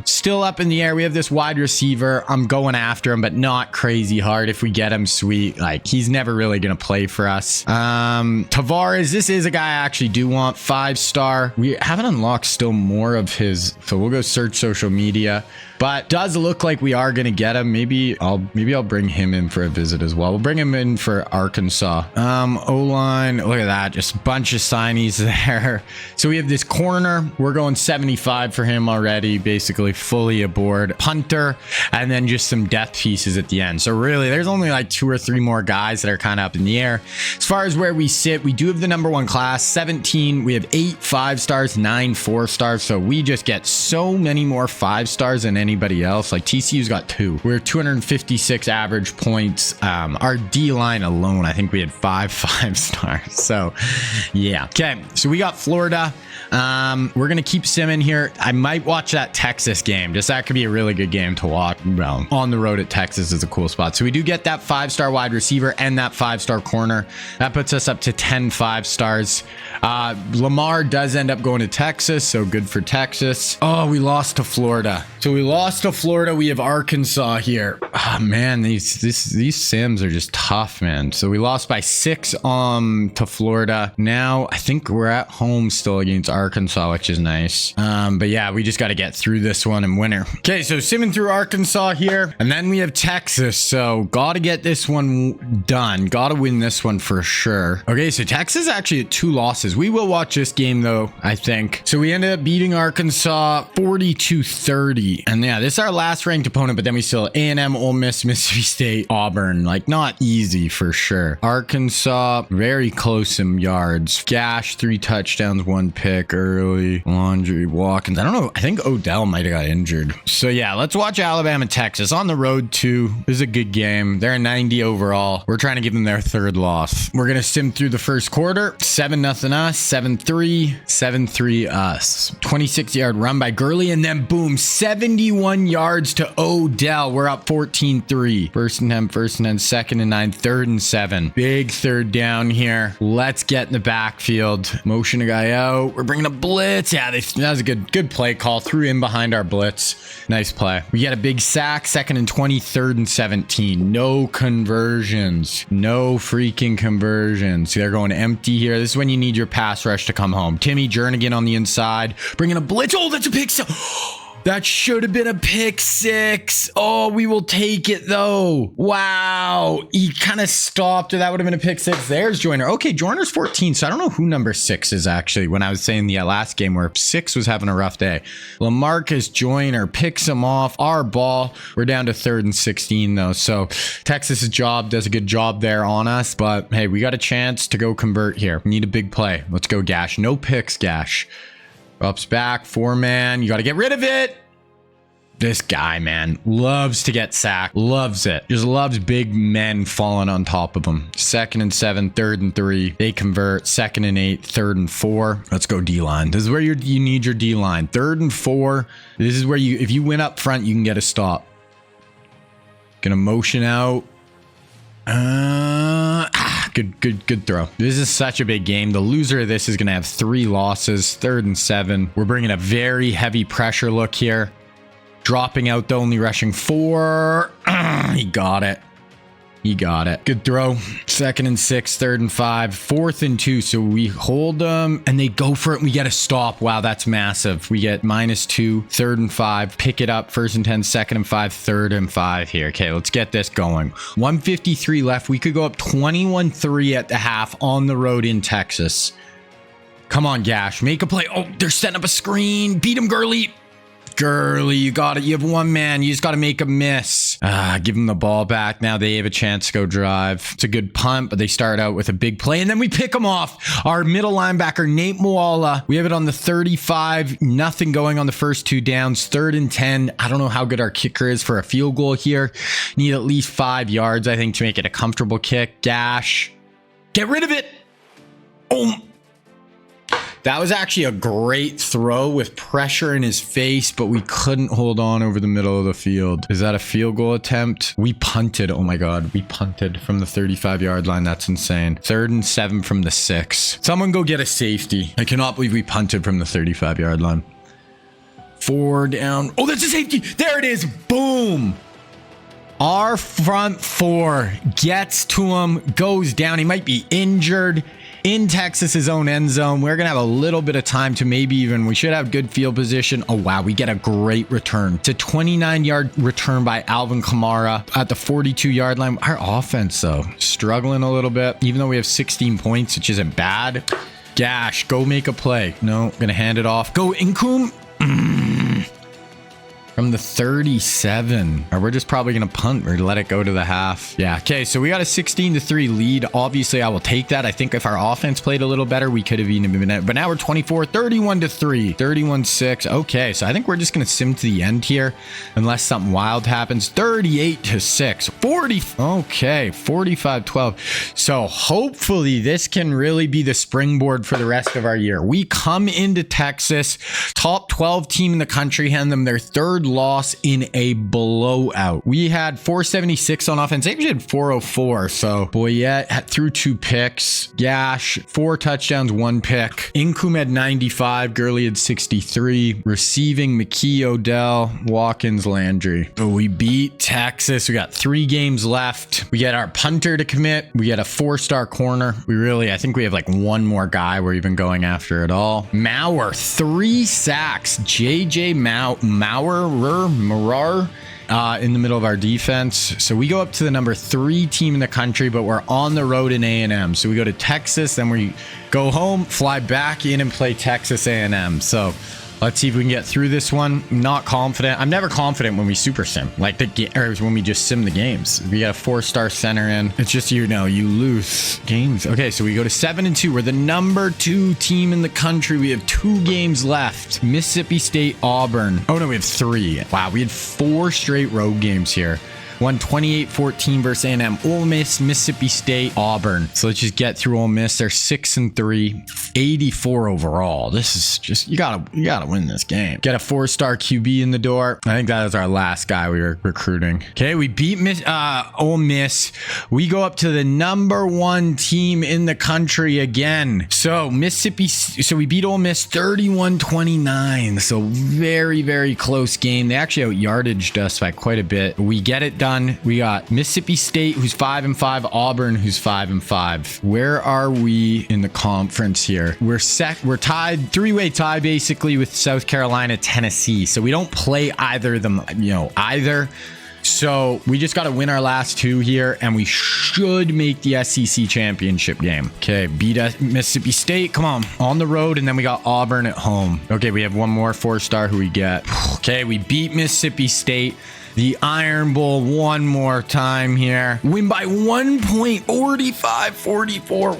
Still up in the air. We have this wide receiver. I'm going after him, but not crazy hard. If we get him, sweet. Like, he's never really going to play for us. Tavares, this is a guy I actually do want. 5-star. We haven't unlocked still more of his, so we'll go search social media. But does look like we are going to get him. Maybe I'll bring him in for a visit as well. We'll bring him in for Arkansas. O-line, look at that. Just a bunch of signees there. So we have this corner. We're going 75 for him already. Basically fully aboard. Punter, and then just some depth pieces at the end. So really, there's only like 2 or 3 more guys that are kind of up in the air. As far as where we sit, we do have the #1 class, 17. We have 8 5-stars, 9 4-stars. So we just get so many more 5-stars than anybody else. Like TCU's got 2. We're 256 average points. Our D-line alone, I think we had 5 5-stars. So yeah. Okay, so we got Florida. We're gonna keep Sim in here. I might watch that Texas game. Just that could be a really good game to watch. Well, on the road at Texas is a cool spot. So we do get that 5-star wide receiver and that 5-star corner. That puts us up to 10 5-stars. Lamar does end up going to Texas, so good for Texas. Oh, we lost to Florida. So we lost to Florida. We have Arkansas here. Oh man, these Sims are just tough, man. So we lost by 6 to Florida. Now I think we're at home still against Arkansas, which is nice. But yeah, we just got to get through this one and win her. Okay, so simming through Arkansas here, and then we have Texas. So got to get this one done. Got to win this one for sure. Okay, so Texas actually at 2 losses. We will watch this game though, I think. So we ended up beating Arkansas 42-30. And yeah, this is our last ranked opponent, but then we still A&M, Ole Miss, Mississippi State, Auburn. Like, not easy for sure. Arkansas, very close in yards. Gash, 3 touchdowns, 1 pick early. Laundry, Watkins. I don't know. I think Odell might have got injured. So yeah, let's watch Alabama, Texas on the road too. This is a good game. They're 90 overall. We're trying to give them their 3rd loss. We're going to sim through the first quarter. 7-0 us, 7-3, 7-3 us. 26-yard run by Gurley, and then boom, 71 yards to Odell. We're up 14-3. 1st and 10, 1st and 10, 2nd and 9, 3rd and 7. Big 3rd down here. Let's get in the backfield. Motion a guy out. We're bringing a blitz. Yeah, that was a good play call. Threw in behind our blitz. Nice play. We get a big sack. 2nd and 20, 3rd and 17. No conversions. No freaking conversions. They're going empty here. This is when you need your pass rush to come home. Timmy Jernigan on the inside. Bringing a blitz. Oh, that's a pick. That should have been a pick 6. Oh, we will take it though. Wow. He kind of stopped, or that would have been a pick 6. There's Joyner. Okay, Joyner's 14. So I don't know who number 6 is actually, when I was saying the last game where 6 was having a rough day. LaMarcus Joyner picks him off. Our ball. We're down to 3rd and 16 though. So Texas's job does a good job there on us. But hey, we got a chance to go convert here. We need a big play. Let's go, Gash. No picks, Gash. Ups back, 4-man. You got to get rid of it. This guy, man, loves to get sacked. Loves it. Just loves big men falling on top of him. 2nd and 7, 3rd and 3. They convert. 2nd and 8, 3rd and 4. Let's go D-line. This is where you need your D-line. 3rd and 4. This is where if you win up front, you can get a stop. Gonna motion out. Good throw. This is such a big game. The loser of this is going to have 3 losses. 3rd and 7. We're bringing a very heavy pressure look here. Dropping out, though, only rushing 4. He got it. He got it. Good throw. 2nd and 6, 3rd and 5, 4th and 2. So we hold them and they go for it. And we get a stop. Wow, that's massive. We get -2, 3rd and 5. Pick it up. 1st and 10, 2nd and 5, 3rd and 5 here. Okay, let's get this going. 1:53 left. We could go up 21-3 at the half on the road in Texas. Come on, Gash. Make a play. Oh, they're setting up a screen. Beat him, Gurley. Gurley, you got it. You have 1 man. You just got to make a miss. Give them the ball back. Now they have a chance to go drive. It's a good punt, but they start out with a big play, and then we pick them off. Our middle linebacker, Nate Moala. We have it on the 35. Nothing going on the first 2 downs. 3rd and 10. I don't know how good our kicker is for a field goal here. Need at least 5 yards, I think, to make it a comfortable kick. Gash. Get rid of it. Oh, That was actually a great throw with pressure in his face, but we couldn't hold on over the middle of the field. Is that a field goal attempt? We punted. Oh my God. We punted from the 35-yard line. That's insane. 3rd and 7 from the 6. Someone go get a safety. I cannot believe we punted from the 35-yard line. 4 down. Oh, that's a safety. There it is. Boom. Our front 4 gets to him, goes down. He might be injured in Texas's own end zone. We're going to have a little bit of time to maybe even, we should have good field position. Oh, wow. We get a great return. It's a 29-yard return by Alvin Kamara at the 42-yard line. Our offense, though, struggling a little bit, even though we have 16 points, which isn't bad. Gash, go make a play. No, going to hand it off. Go Incoom. From the 37. Or we're just probably going to punt or let it go to the half. Yeah. Okay. So we got a 16-3 lead. Obviously, I will take that. I think if our offense played a little better, we could have even been it. But now we're 31-3, 31-6. Okay. So I think we're just going to sim to the end here unless something wild happens. 38-6. 40. Okay. 45-12. So hopefully this can really be the springboard for the rest of our year. We come into Texas, top 12 team in the country, hand them their 3rd loss in a blowout. We had 476 on offense. They actually had 404. So Boyette threw 2 picks. Gash 4 touchdowns, 1 pick. Incoom had 95. Gurley had 63. Receiving McKee, Odell, Watkins, Landry. So we beat Texas. We got 3 games left. We get our punter to commit. We get a 4-star corner. I think we have like 1 more guy we're even going after at all. Maurer, 3 sacks. JJ Maurer in the middle of our defense. So we go up to the number 3 team in the country, but we're on the road in A&M. So we go to Texas, then we go home, fly back in and play Texas A&M. So let's see if we can get through this one. Not confident. I'm never confident when we super sim, like or when we just sim the games. We got a 4-star center in. It's just, you lose games. Okay, so we go to 7-2. We're the number 2 team in the country. We have 2 games left. Mississippi State, Auburn. Oh no, we have 3. Wow, we had 4 straight road games here. Won 28-14 versus A&M, Ole Miss, Mississippi State, Auburn. So let's just get through Ole Miss. They're 6-3, 84 overall. This is just, you gotta win this game. Get a 4-star QB in the door. I think that is our last guy we were recruiting. Okay, we beat Ole Miss. We go up to the number 1 team in the country again. So we beat Ole Miss 31-29. So very, very close game. They actually out-yardaged us by quite a bit. We get it done. We got Mississippi State, who's 5-5, Auburn, who's 5-5. Where are we in the conference here? We're tied, 3-way tie basically with South Carolina, Tennessee. So we don't play either of them, either. So we just got to win our last 2 here, and we should make the SEC championship game. Okay, beat us, Mississippi State. Come on the road, and then we got Auburn at home. Okay, we have 1 more 4-star who we get. Okay, we beat Mississippi State. The Iron Bowl 1 more time here. Win by 1 point, 45-44.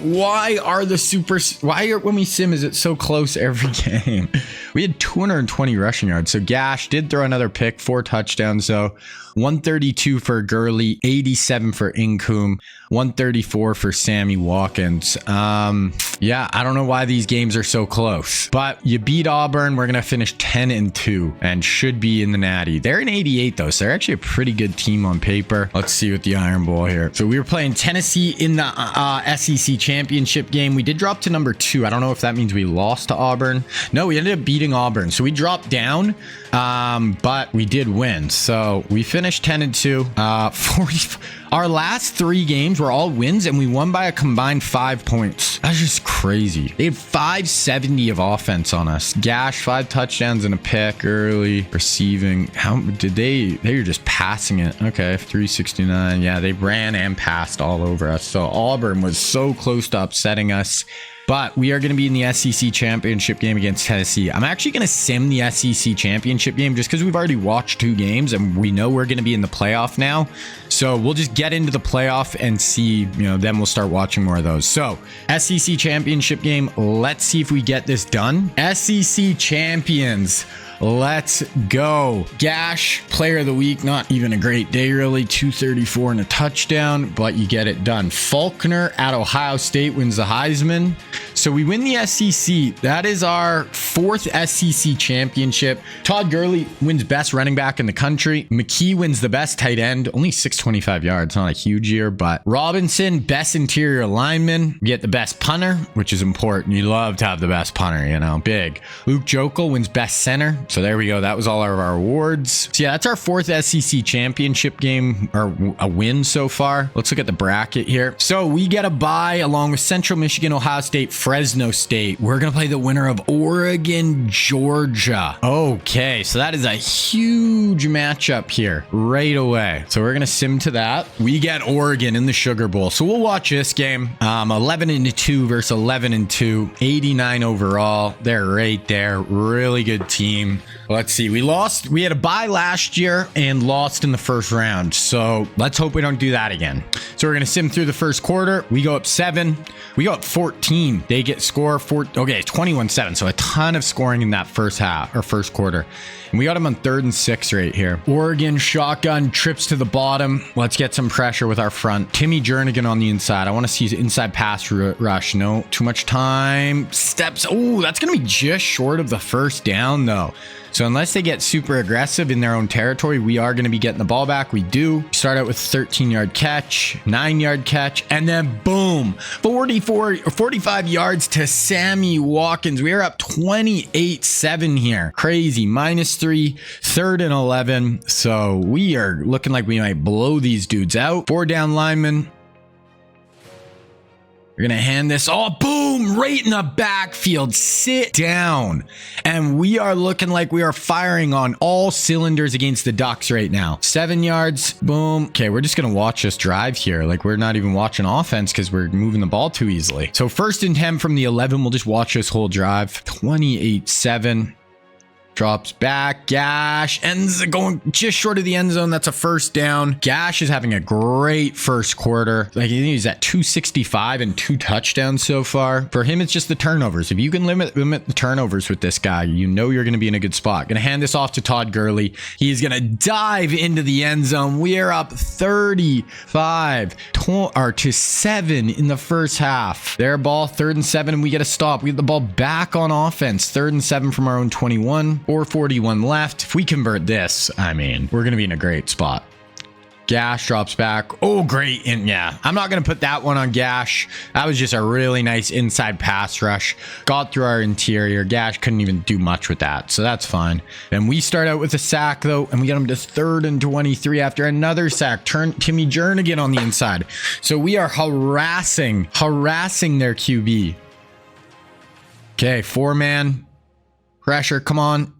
Why when we sim is it so close every game? We had 220 rushing yards. So Gash did throw another pick, 4 touchdowns though. 132 for Gurley, 87 for Incoom, 134 for Sammy Watkins. Yeah, I don't know why these games are so close, but you beat Auburn. We're going to finish 10-2 and should be in the Natty. They're in 88 though, so they're actually a pretty good team on paper. Let's see with the Iron Bowl here. So we were playing Tennessee in the SEC championship game. We did drop to number 2. I don't know if that means we lost to Auburn. No, we ended up beating Auburn. So we dropped down, but we did win. So we finished 10-2. 40. Our last 3 games were all wins, and we won by a combined 5 points. That's just crazy. They had 570 of offense on us. Gash, 5 touchdowns and a pick early. Receiving. How did they were just passing it. Okay, 369. Yeah, they ran and passed all over us. So Auburn was so close to upsetting us. But we are going to be in the SEC championship game against Tennessee. I'm actually going to sim the SEC championship game just because we've already watched 2 games and we know we're going to be in the playoff now. So we'll just get into the playoff and see, then we'll start watching more of those. So SEC championship game. Let's see if we get this done. SEC champions. Let's go. Gash, player of the week. Not even a great day, really. 234 and a touchdown, but you get it done. Faulkner at Ohio State wins the Heisman. So So we win the SEC. That is our 4th SEC championship. Todd Gurley wins best running back in the country. McKee wins the best tight end, only 625 yards, not a huge year, but Robinson, best interior lineman. We get the best punter, which is important. You love to have the best punter, you know, big. Luke Jokel wins best center. So there we go. That was all of our awards. So yeah, that's our 4th SEC championship game, or a win so far. Let's look at the bracket here. So we get a bye along with Central Michigan, Ohio State, Fresno State. We're going to play the winner of Oregon, Georgia. Okay, so that is a huge matchup here right away. So we're going to sim to that. We get Oregon in the Sugar Bowl. So we'll watch this game. 11-2 versus 11-2, 89 overall. They're right there. Really good team. Let's see. We had a bye last year and lost in the first round. So let's hope we don't do that again. So we're going to sim through the first quarter. We go up 7. We go up 14. They get score 4. Okay, 21-7. So a ton of scoring in that first half or first quarter. And we got them on 3rd and 6 right here. Oregon shotgun trips to the bottom. Let's get some pressure with our front. Timmy Jernigan on the inside. I want to see his inside pass rush. No, too much time. Steps. Oh, that's going to be just short of the first down though. So unless they get super aggressive in their own territory, we are going to be getting the ball back. We do start out with 13-yard catch, 9-yard catch, and then boom, 45 yards to Sammy Watkins. We are up 28-7 here. Crazy. -3, 3rd and 11. So we are looking like we might blow these dudes out. 4 down linemen. We're going to hand this all, boom, right in the backfield. Sit down. And we are looking like we are firing on all cylinders against the Ducks right now. 7 yards, boom. Okay, we're just going to watch us drive here. Like, we're not even watching offense because we're moving the ball too easily. So 1st and 10 from the 11. We'll just watch this whole drive. 28-7. Drops back. Gash ends going just short of the end zone. That's a first down. Gash is having a great first quarter. Like, I think he's at 265 and 2 touchdowns so far. For him, it's just the turnovers. If you can limit the turnovers with this guy, you know you're going to be in a good spot. Going to hand this off to Todd Gurley. He's going to dive into the end zone. We are up 35 to 7 in the first half. Their ball, 3rd and 7, and we get a stop. We get the ball back on offense. 3rd and 7 from our own 21. 4:41 left. If we convert this, I mean, we're going to be in a great spot. Gash drops back. Oh, great. And yeah, I'm not going to put that one on Gash. That was just a really nice inside pass rush. Got through our interior. Gash couldn't even do much with that. So that's fine. And we start out with a sack though, and we get him to 3rd and 23 after another sack. Turn Timmy Jernigan on the inside. So we are harassing their QB. Okay, 4-man pressure. Come on.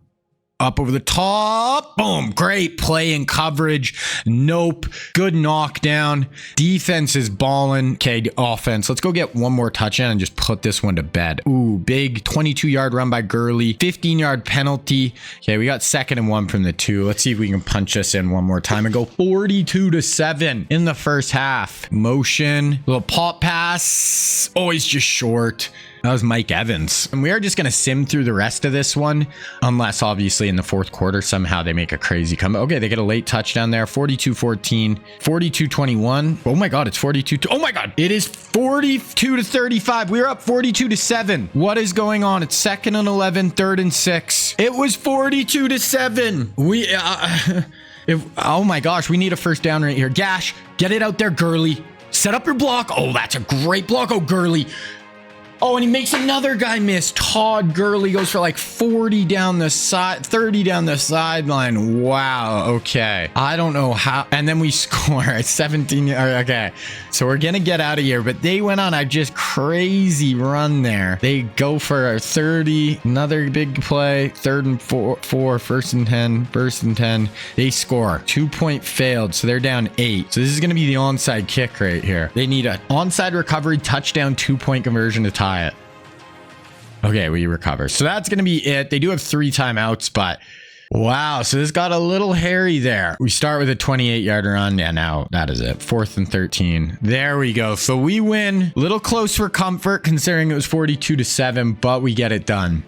Up over the top. Boom. Great play and coverage. Nope. Good knockdown. Defense is balling. Okay, offense. Let's go get one more touchdown and just put this one to bed. Ooh, big 22-yard run by Gurley. 15-yard penalty. Okay, we got 2nd and 1 from the 2. Let's see if we can punch this in one more time and go 42-7 in the first half. Motion. Little pop pass. Oh, he's just short. That was Mike Evans. And we are just going to sim through the rest of this one, unless obviously in the 4th quarter somehow they make a crazy comeback. Okay, they get a late touchdown there. 42-14, 42-21. Oh my God, it's 42. Oh my God, it is 42-35. We are up 42-7. What is going on? It's 2nd and 11, 3rd and 6. It was 42-7. Oh my gosh, we need a first down right here. Gash, get it out there, Gurley. Set up your block. Oh, that's a great block. Oh, Gurley. Oh, and he makes another guy miss. Todd Gurley goes for like 40 down the side, 30 down the sideline. Wow. Okay. I don't know how. And then we score at 17. Okay. So we're going to get out of here. But they went on a just crazy run there. They go for a 30. Another big play. 3rd and 4. 1st and 10. 1st and 10. They score. 2-point failed. So they're down 8. So this is going to be the onside kick right here. They need an onside recovery, touchdown, 2-point conversion to tie it. Okay, we recover. So that's going to be it. They do have 3 timeouts, but Wow, so this got a little hairy there. We start with a 28-yard run. Yeah, now that is it. 4th and 13. There we go. So we win. A little close for comfort considering it was 42-7, but we get it done.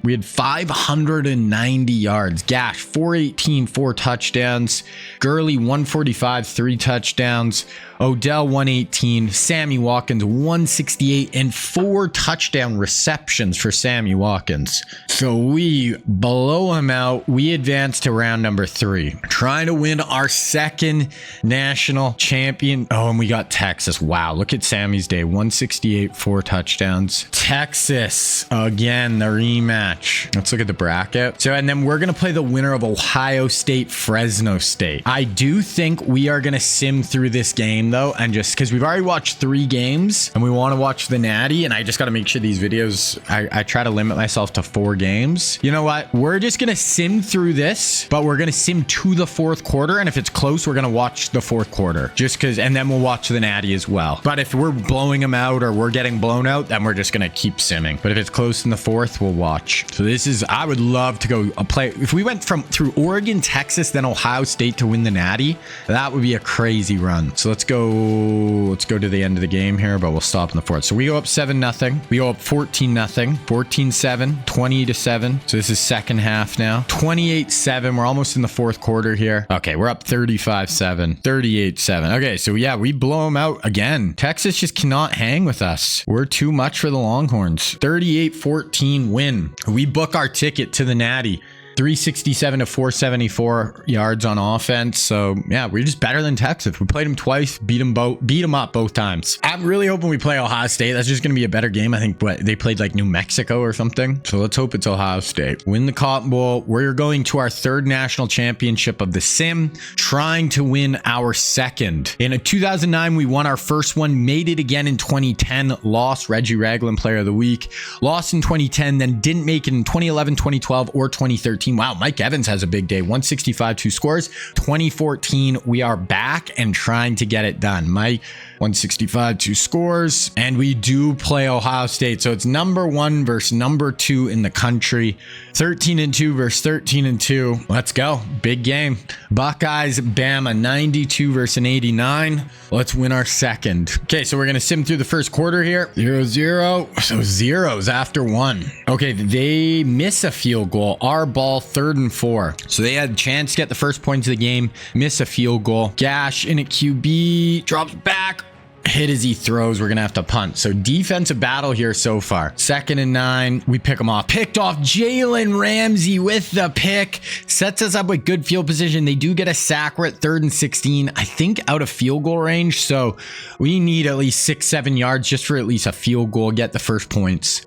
We had 590 yards. Gash, 418, 4 touchdowns. Gurley, 145, 3 touchdowns. Odell, 118. Sammy Watkins, 168, and 4 touchdown receptions for Sammy Watkins. So we blow him out. We advance to round number 3. Trying to win our 2nd national champion. Oh, and we got Texas. Wow, look at Sammy's day. 168, 4 touchdowns. Texas, again, the rematch. Let's look at the bracket. So, and then we're going to play the winner of Ohio State, Fresno State. I do think we are going to sim through this game, though, and just because we've already watched 3 games and we want to watch the Natty, and I just got to make sure these videos, I try to limit myself to 4 games. You know what? We're just going to sim through this, but we're going to sim to the 4th quarter, and if it's close, we're going to watch the 4th quarter just because, and then we'll watch the Natty as well. But if we're blowing them out or we're getting blown out, then we're just going to keep simming. But if it's close in the 4th, we'll watch. So this is, I would love to go play. If we went through Oregon, Texas, then Ohio State to win the Natty, that would be a crazy run. So let's go to the end of the game here, but we'll stop in the 4th. So we go up 7-0. We go up 14-0, 14-7, 20-7. So this is second half now. 28-7. We're almost in the 4th quarter here. Okay, we're up 35-7, 38-7. Okay, so yeah, we blow them out again. Texas just cannot hang with us. We're too much for the Longhorns. 38-14 win. We book our ticket to the Natty. 367 to 474 yards on offense. So yeah, we're just better than Texas. We played them twice, beat them up both times. I'm really hoping we play Ohio State. That's just going to be a better game. I think they played like New Mexico or something. So let's hope it's Ohio State. Win the Cotton Bowl. We're going to our 3rd national championship of the sim, trying to win our 2nd. In 2009, we won our first one, made it again in 2010, lost Reggie Ragland Player of the Week, lost in 2010, then didn't make it in 2011, 2012, or 2013. Wow, Mike Evans has a big day. 165, 2 scores. 2014, we are back and trying to get it done. Mike, 165, 2 scores. And we do play Ohio State. So it's number 1 versus number 2 in the country. 13-2 versus 13-2. Let's go. Big game. Buckeyes, Bama, 92 versus an 89. Let's win our 2nd. Okay, so we're going to sim through the 1st quarter here. 0-0. So zeros after 1. Okay, they miss a field goal. Our ball, 3rd and 4. So they had a chance to get the first points of the game, miss a field goal. Gash in at QB, drops back. Hit as he throws. We're gonna have to punt. So defensive battle here so far. 2nd and 9. We pick them off. Picked off. Jalen Ramsey with the pick. Sets us up with good field position. They do get a sack. We're at 3rd and 16. I think out of field goal range. So we need at least 6-7 yards just for at least a field goal. Get the first points.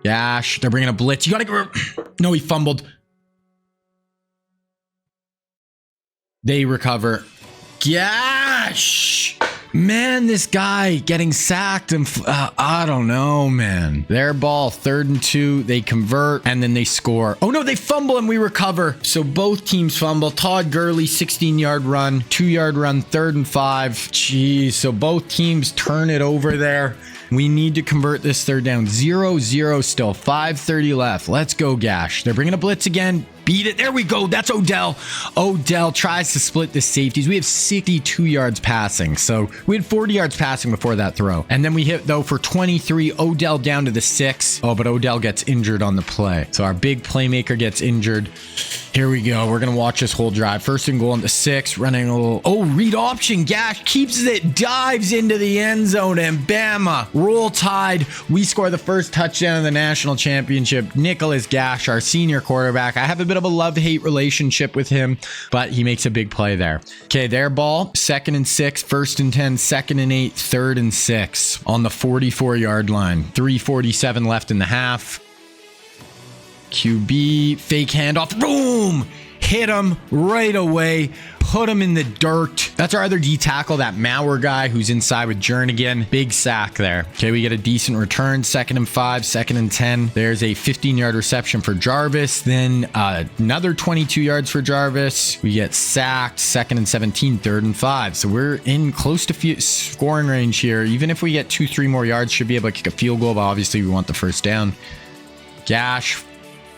Gash. They're bringing a blitz. You gotta go. No, he fumbled. They recover. Gash. Man, this guy getting sacked and I don't know, man. Their ball, 3rd and 2. They convert and then they score. Oh no, they fumble and we recover. So both teams fumble. Todd Gurley, 16-yard run, 2-yard run, 3rd and 5. Jeez. So both teams turn it over there. We need to convert this 3rd down. 0-0 still. 5:30 left. Let's go, Gash. They're bringing a blitz again. Beat it. There we go. That's Odell. Odell tries to split the safeties. We have 62 yards passing. So we had 40 yards passing before that throw. And then we hit, though, for 23. Odell down to the 6. Oh, but Odell gets injured on the play. So our big playmaker gets injured. Here we go. We're going to watch this whole drive. 1st and goal on the 6. Running a little... Oh, read option. Gash keeps it. Dives into the end zone. And Bama. Roll Tide. We score the first touchdown of the national championship. Nicholas Gash, our senior quarterback. I have a bit of a love-hate relationship with him, but he makes a big play there. Okay, their ball, 2nd and 6, 1st and 10, 2nd and 8, 3rd and 6 on the 44-yard line. 3:47 left in the half. QB, fake handoff, boom! Hit him right away. Put him in the dirt. That's our other D tackle, that Maurer guy who's inside with Jernigan. Big sack there. Okay, we get a decent return. 2nd and 5, 2nd and 10. There's a 15-yard reception for Jarvis. Then another 22 yards for Jarvis. We get sacked. 2nd and 17, 3rd and 5. So we're in close to scoring range here. Even if we get 2-3 more yards, should be able to kick a field goal, but obviously we want the first down. Gash.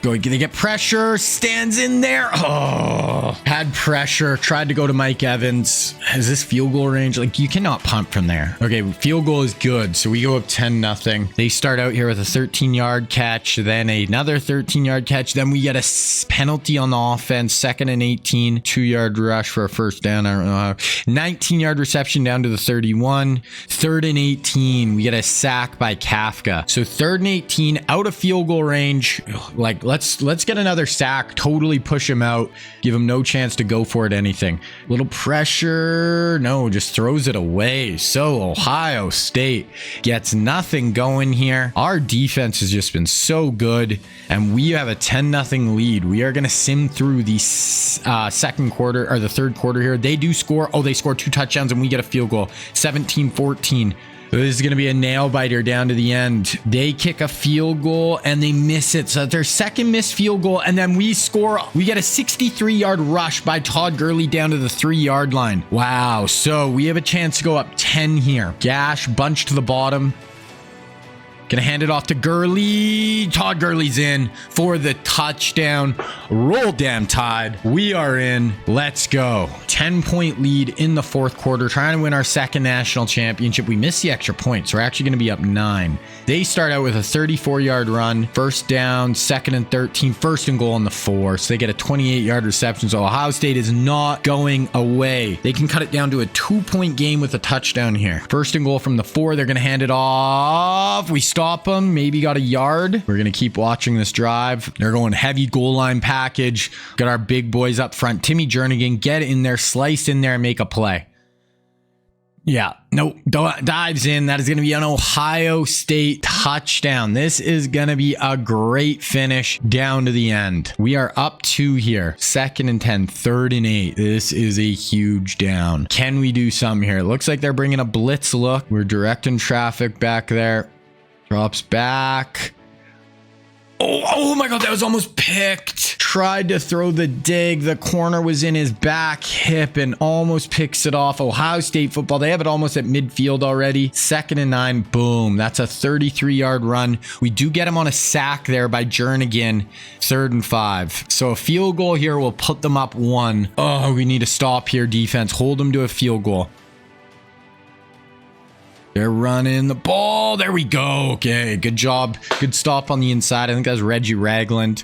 Go, they get pressure, stands in there. Oh, had pressure, tried to go to Mike Evans. Is this field goal range? Like, you cannot punt from there. Okay, field goal is good. So we go up 10-0. They start out here with a 13-yard catch, then another 13-yard catch. Then we get a penalty on the offense, 2nd and 18, 2-yard rush for a first down. I don't know how. 19-yard reception down to the 31. 3rd and 18, we get a sack by Kafka. So 3rd and 18, out of field goal range. Like, let's get another sack, totally push him out, give him no chance to go for it, anything. Little pressure, no, just throws it away. So Ohio State gets nothing going here. Our defense has just been so good, and we have a 10-0 lead. We are going to sim through the second quarter, or the third quarter here. They do score. Oh, they score 2 touchdowns, and we get a field goal. 17-14. This is going to be a nail biter down to the end. They kick a field goal and they miss it. So their second missed field goal, and then we score. We get a 63-yard rush by Todd Gurley down to the 3-yard line. Wow. So we have a chance to go up 10 here. Gash, bunch to the bottom. Gonna hand it off to Gurley. Todd Gurley's in for the touchdown. Roll damn Tide. We are in. Let's go. 10-point lead in the fourth quarter. Trying to win our second national championship. We missed the extra point, so we're actually gonna be up 9. They start out with a 34-yard run. First down, 2nd and 13. First and goal on the 4. So they get a 28-yard reception. So Ohio State is not going away. They can cut it down to a 2-point game with a touchdown here. First and goal from the 4. They're gonna hand it off. We stop them, maybe got a yard. We're gonna keep watching this drive. They're going heavy goal line package. Got our big boys up front. Timmy Jernigan, get in there, slice in there, and make a play. Yeah, nope, dives in. That is going to be an Ohio State touchdown. This is going to be a great finish down to the end. We are up 2 here. 2nd and 10, 3rd and 8. This is a huge down. Can we do something here? It looks like they're bringing a blitz look. We're directing traffic back there. Drops back. Oh my God, that was almost picked. Tried to throw the dig. The corner was in his back hip and almost picks it off. Ohio State football. They have it almost at midfield already. 2nd and 9. Boom. That's a 33-yard run. We do get him on a sack there by Jernigan. 3rd and 5. So a field goal here will put them up 1. Oh, we need to stop here, defense. Hold them to a field goal. They're running the ball. There we go. Okay, good job. Good stop on the inside. I think that was Reggie Ragland.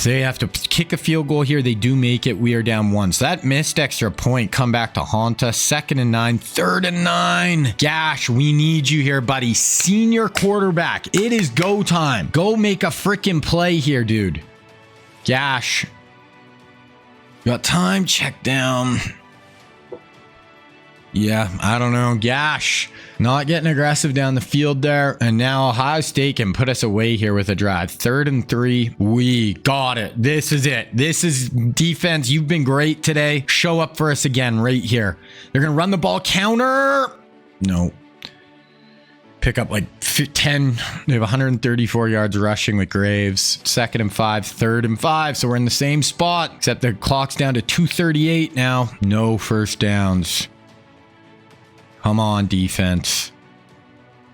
They have to kick a field goal here. They do make it. We are down 1. So that missed extra point. Come back to haunt us. 2nd and 9. 3rd and 9. Gash, we need you here, buddy. Senior quarterback. It is go time. Go make a freaking play here, dude. Gash. Got time. Check down. Yeah, I don't know. Gash, not getting aggressive down the field there. And now Ohio State can put us away here with a drive. 3rd and 3. We got it. This is it. This is defense. You've been great today. Show up for us again right here. They're going to run the ball counter. No. Pick up like 10. They have 134 yards rushing with Graves. 2nd and 5. 3rd and 5. So we're in the same spot, except the clock's down to 2:38 now. No first downs. Come on, defense.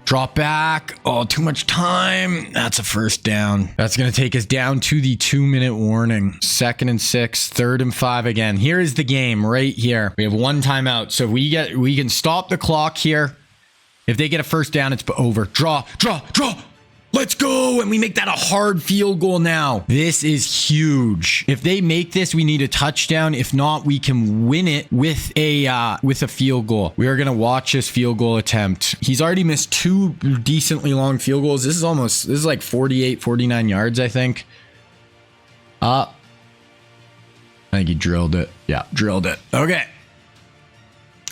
Drop back. Oh, too much time. That's a first down. That's going to take us down to the 2-minute warning. 2nd and 6, 3rd and 5 again. Here is the game right here. We have 1 timeout. So we can stop the clock here. If they get a first down, it's over. Draw. Let's go. And we make that a hard field goal now. This is huge. If they make this, we need a touchdown. If not, we can win it with a field goal. We are going to watch this field goal attempt. He's already missed 2 decently long field goals. This is like 48, 49 yards, I think. I think he drilled it. Yeah, drilled it. Okay.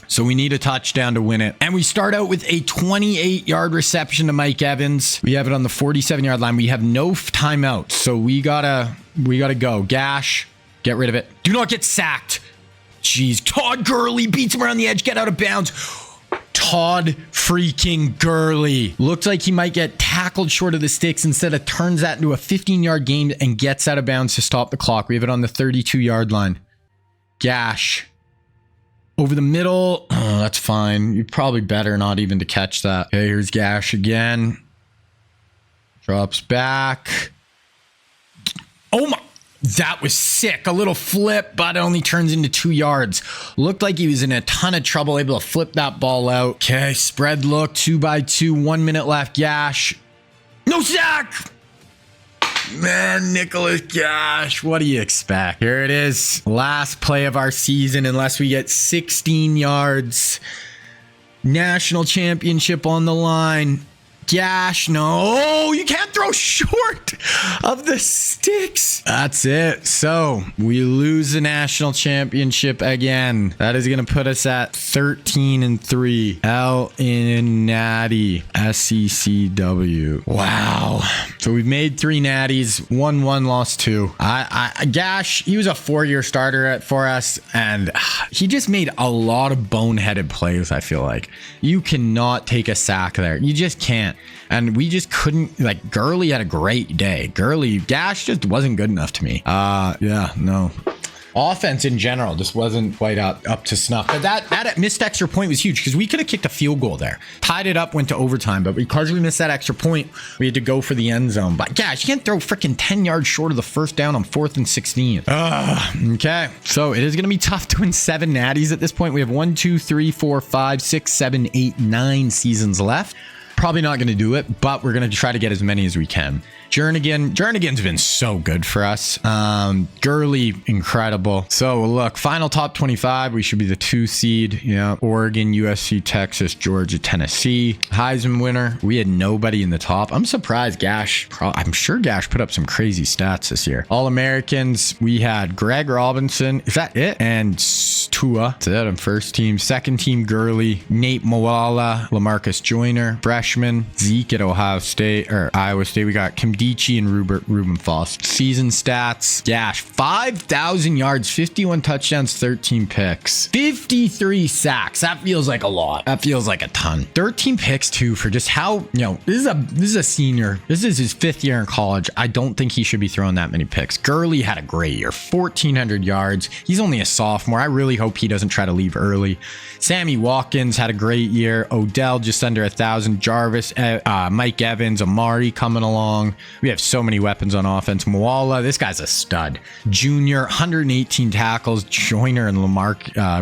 So we need a touchdown to win it. And we start out with a 28-yard reception to Mike Evans. We have it on the 47-yard line. We have no timeouts. So we gotta go. Gash, get rid of it. Do not get sacked. Jeez, Todd Gurley beats him around the edge. Get out of bounds. Todd freaking Gurley. Looks like he might get tackled short of the sticks. Instead of turns that into a 15-yard gain and gets out of bounds to stop the clock. We have it on the 32-yard line. Gash. Over the middle. Oh, that's fine. You're probably better not even to catch that. Okay, here's Gash again. Drops back. Oh my. That was sick. A little flip, but it only turns into 2 yards. Looked like he was in a ton of trouble, able to flip that ball out. Okay, spread look, 2x2, 1 minute left. Gash. No sack! Man, Nicholas Gash, what do you expect? Here it is. Last play of our season, unless we get 16 yards. National championship on the line. Gash, no, you can't throw short of the sticks. That's it. So we lose the national championship again. That is going to put us at 13-3. L in natty. SECW. Wow. So we've made 3 natties, won 1, lost 2. Gash, he was a 4-year starter for us, and he just made a lot of boneheaded plays. I feel like you cannot take a sack there. You just can't. And we just couldn't, like, Gurley had a great day. Gash just wasn't good enough to me. Yeah, no. Offense in general just wasn't quite up to snuff. But that missed extra point was huge because we could have kicked a field goal there. Tied it up, went to overtime. But because we missed that extra point, we had to go for the end zone. But Gash, you can't throw freaking 10 yards short of the first down on 4th and 16. Okay. So it is going to be tough to win 7 natties at this point. We have 1, 2, 3, 4, 5, 6, 7, 8, 9 seasons left. Probably not going to do it, but we're going to try to get as many as we can. Jernigan's been so good for us. Gurley, incredible. So look, final top 25. We should be the 2 seed. Yeah. Oregon, USC, Texas, Georgia, Tennessee. Heisman winner. We had nobody in the top. I'm surprised Gash. I'm sure Gash put up some crazy stats this year. All-Americans. We had Greg Robinson. Is that it? And Tua. That's it on first team. Second team, Gurley, Nate Moala, LaMarcus Joyner, freshman, Zeke at Iowa State. We got Kim Dichi and Ruben Foss. Season stats. Gash, 5,000 yards, 51 touchdowns, 13 picks, 53 sacks. That feels like a lot. That feels like a ton. 13 picks too for just how, this is a senior. This is his 5th year in college. I don't think he should be throwing that many picks. Gurley had a great year, 1,400 yards. He's only a sophomore. I really hope he doesn't try to leave early. Sammy Watkins had a great year. Odell just under 1,000. Jarvis, Mike Evans, Amari coming along. We have so many weapons on offense. Moala, this guy's a stud. Junior, 118 tackles. Joyner and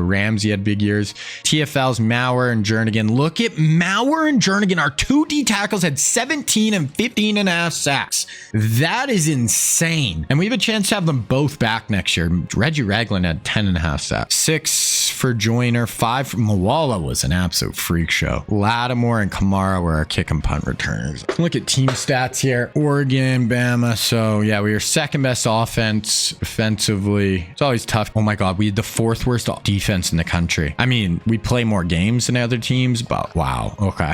Ramsey had big years. TFL's Maurer and Jernigan. Look at Maurer and Jernigan. Our 2 D tackles had 17 and 15 and a half sacks. That is insane. And we have a chance to have them both back next year. Reggie Ragland had 10 and a half sacks. 6 for Joyner, 5 for Moala was an absolute freak show. Lattimore and Kamara were our kick and punt returners. Look at team stats here. Oregon, Bama. So yeah, we were second best offense defensively. It's always tough. Oh my God, we had the 4th worst defense in the country. I mean, we play more games than other teams, but wow. Okay.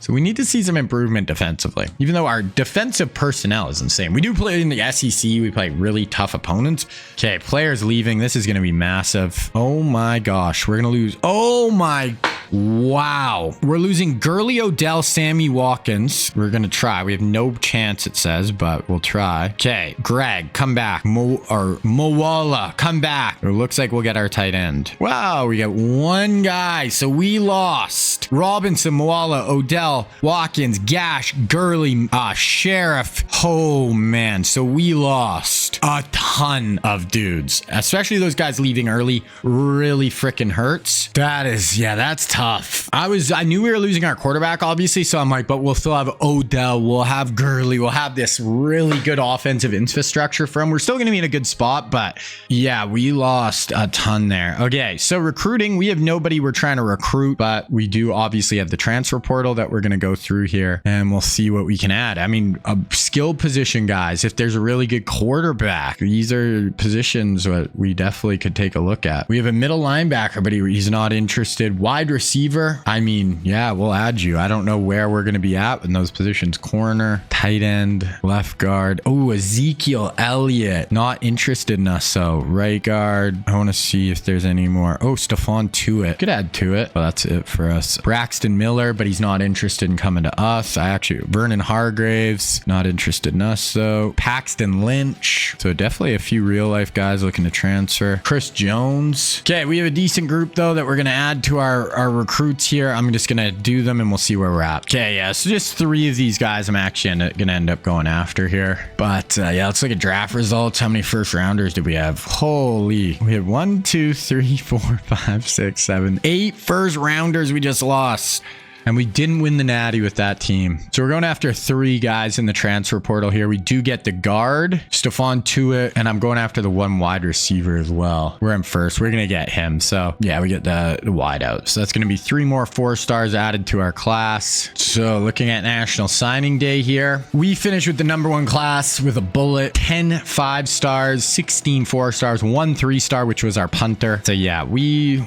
So we need to see some improvement defensively, even though our defensive personnel is insane. We do play in the SEC. We play really tough opponents. Okay, players leaving. This is going to be massive. Oh my gosh, we're going to lose. Oh my. Wow. We're losing Gurley, Odell, Sammy Watkins. We're going to try. We have no chance, it says, but we'll try. Okay. Greg, come back. Moala, come back. It looks like we'll get our tight end. Wow. We got 1 guy. So we lost. Robinson, Moala, Odell, Watkins, Gash, Gurley, Sheriff. Oh, man. So we lost a ton of dudes, especially those guys leaving early. Really freaking hurts. That's tough. I knew we were losing our quarterback, obviously, so I'm like, but we'll still have Odell, we'll have Gurley, we'll have this really good offensive infrastructure for him. We're still going to be in a good spot, but yeah, we lost a ton there. Okay, so recruiting, we have nobody we're trying to recruit, but we do obviously have the transfer portal that we're going to go through here, and we'll see what we can add. I mean, a skill position, guys, if there's a really good quarterback, these are positions that we definitely could take a look at. We have a middle linebacker, but he's not interested. Wide receiver, I mean, yeah, we'll add you. I don't know where we're going to be at in those positions. Corner, tight end, left guard. Oh, Ezekiel Elliott, not interested in us. So right guard, I want to see if there's any more. Oh, Stephon Tuitt, could add to it, but that's it for us. Braxton Miller, but he's not interested in coming to us. Vernon Hargraves, not interested in us though. Paxton Lynch, so definitely a few real life guys looking to transfer. Chris Jones. Okay, we have a decent group though that we're going to add to our recruits here. I'm just going to do them and we'll see where we're at. Okay, yeah, so just 3 of these guys I'm actually going to end up going after here. But yeah, let's look at draft results. How many first rounders did we have? Holy, we had 1, 2, 3, 4, 5, 6, 7, 8 first rounders we just lost. And we didn't win the natty with that team. So we're going after 3 guys in the transfer portal here. We do get the guard, Stephon Tuitt, and I'm going after the 1 wide receiver as well. We're in first. We're going to get him. So yeah, we get the wide out. So that's going to be 3 more 4 stars added to our class. So looking at National Signing Day here, we finished with the #1 class with a bullet, 10 5 stars, 16 4 stars, 1 3 star, which was our punter. So yeah, we've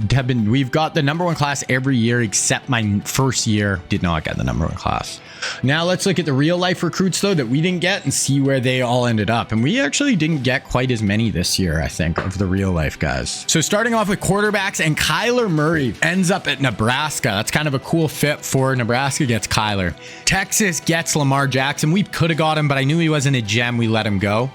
got the #1 class every year except my first year did not get the #1 class. Now let's look at the real life recruits though that we didn't get and see where they all ended up. And we actually didn't get quite as many this year, I think, of the real life guys. So starting off with quarterbacks, and Kyler Murray ends up at Nebraska. That's kind of a cool fit for Nebraska. Gets Kyler. Texas gets Lamar Jackson. We could have got him, but I knew he wasn't a gem. We let him go.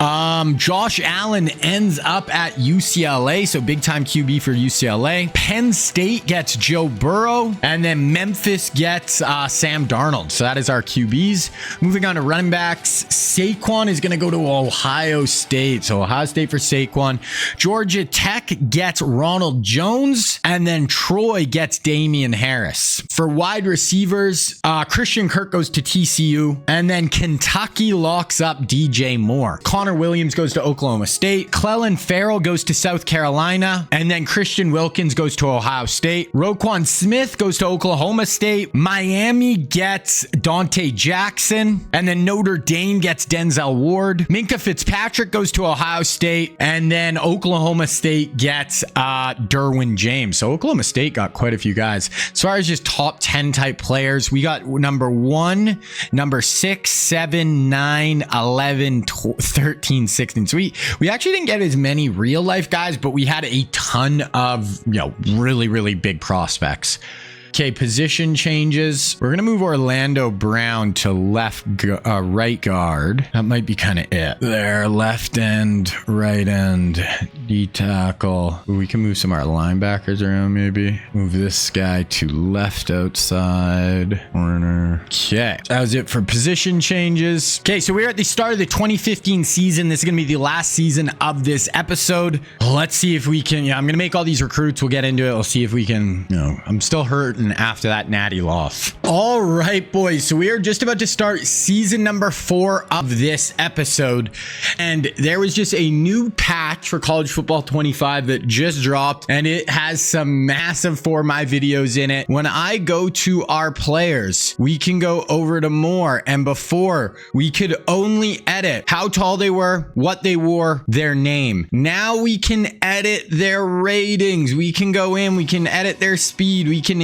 Josh Allen ends up at UCLA. So big time QB for UCLA. Penn State gets Joe Burrow, and then Memphis gets Sam Darnold. So that is our QBs. Moving on to running backs, Saquon is going to go to Ohio State. So Ohio State for Saquon. Georgia Tech gets Ronald Jones, and then Troy gets Damian Harris. For wide receivers, Christian Kirk goes to TCU, and then Kentucky locks up DJ Moore. Connor Williams goes to Oklahoma State. Clelin Ferrell goes to South Carolina, and then Christian Wilkins goes to Ohio State. Roquan Smith goes to Oklahoma State. Miami gets Dante Jackson, and then Notre Dame gets Denzel Ward. Minka Fitzpatrick goes to Ohio State, and then Oklahoma State gets Derwin James. So Oklahoma State got quite a few guys. As far as just top 10 type players, we got #1, #6, 7, 9, 11, 13, 16. So we actually didn't get as many real life guys, but we had a ton of, really big prospects. Okay, position changes. We're going to move Orlando Brown to right guard. That might be kind of it. There, left end, right end, D tackle. We can move some of our linebackers around maybe. Move this guy to left outside corner. Okay, that was it for position changes. Okay, so we're at the start of the 2015 season. This is going to be the last season of this episode. Let's see if we can, I'm going to make all these recruits. We'll get into it. We'll see if we can, I'm still hurting after that natty loss. All right, boys. So we are just about to start season number 4 of this episode. And there was just a new patch for College Football 25 that just dropped, and it has some massive For My videos in it. When I go to our players, we can go over to more, and before we could only edit how tall they were, what they wore, their name. Now we can edit their ratings. We can go in, we can edit their speed, we can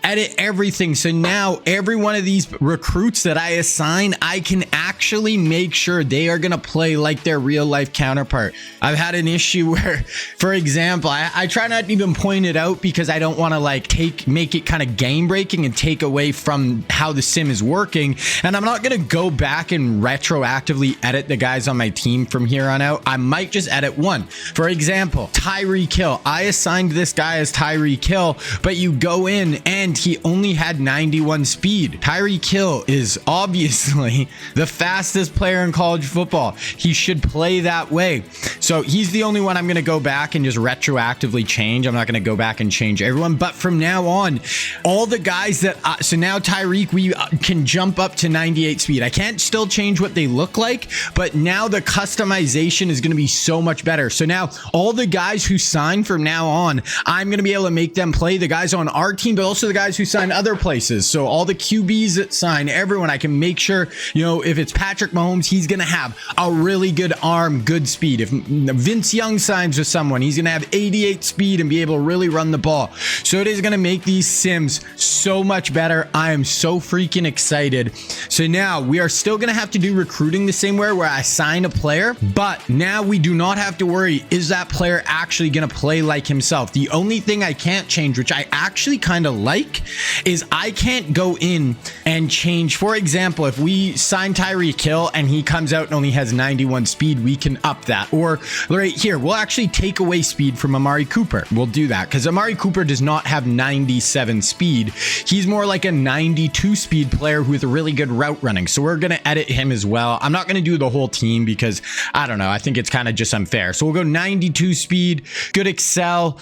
edit everything. So now every one of these recruits that I assign, I can actually make sure they are going to play like their real life counterpart. I've had an issue where, for example, I try not to even point it out because I don't want to make it kind of game breaking and take away from how the sim is working. And I'm not going to go back and retroactively edit the guys on my team from here on out. I might just edit one. For example, Tyreek Hill. I assigned this guy as Tyreek Hill, but you go in and he only had 91 speed. Tyreek Hill is obviously the fastest player in college football. He should play that way. So he's the only one I'm going to go back and just retroactively change. I'm not going to go back and change everyone, but from now on, all the guys that, so now Tyreek, we can jump up to 98 speed. I can't still change what they look like, but now the customization is going to be so much better. So now all the guys who sign from now on, I'm going to be able to make them play, the guys on our team, but also the guys who sign other places. So all the QBs that sign, everyone, I can make sure, if it's Patrick Mahomes, he's going to have a really good arm, good speed. If Vince Young signs with someone, he's going to have 88 speed and be able to really run the ball. So it is going to make these sims so much better. I am so freaking excited. So now we are still going to have to do recruiting the same way where I sign a player, but now we do not have to worry, is that player actually going to play like himself? The only thing I can't change, which I actually kind of like, is I can't go in and change. For example, if we sign Tyreek Hill and he comes out and only has 91 speed, we can up that. Or right here, we'll actually take away speed from Amari Cooper. We'll do that because Amari Cooper does not have 97 speed. He's more like a 92 speed player with really good route running. So we're going to edit him as well. I'm not going to do the whole team because I don't know. I think it's kind of just unfair. So we'll go 92 speed, good excel.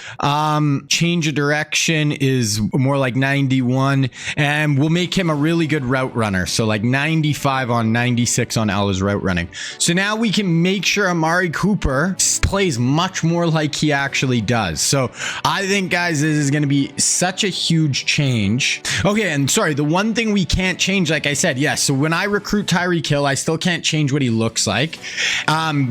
Change of direction is more like 91, and we'll make him a really good route runner. So like 95 on 96 on L is route running. So now we can make sure Amari Cooper plays much more like he actually does. So I think, guys, this is going to be such a huge change. Okay, and sorry, the one thing we can't change, like I said, yes. So when I recruit Tyreek Hill, I still can't change what he looks like.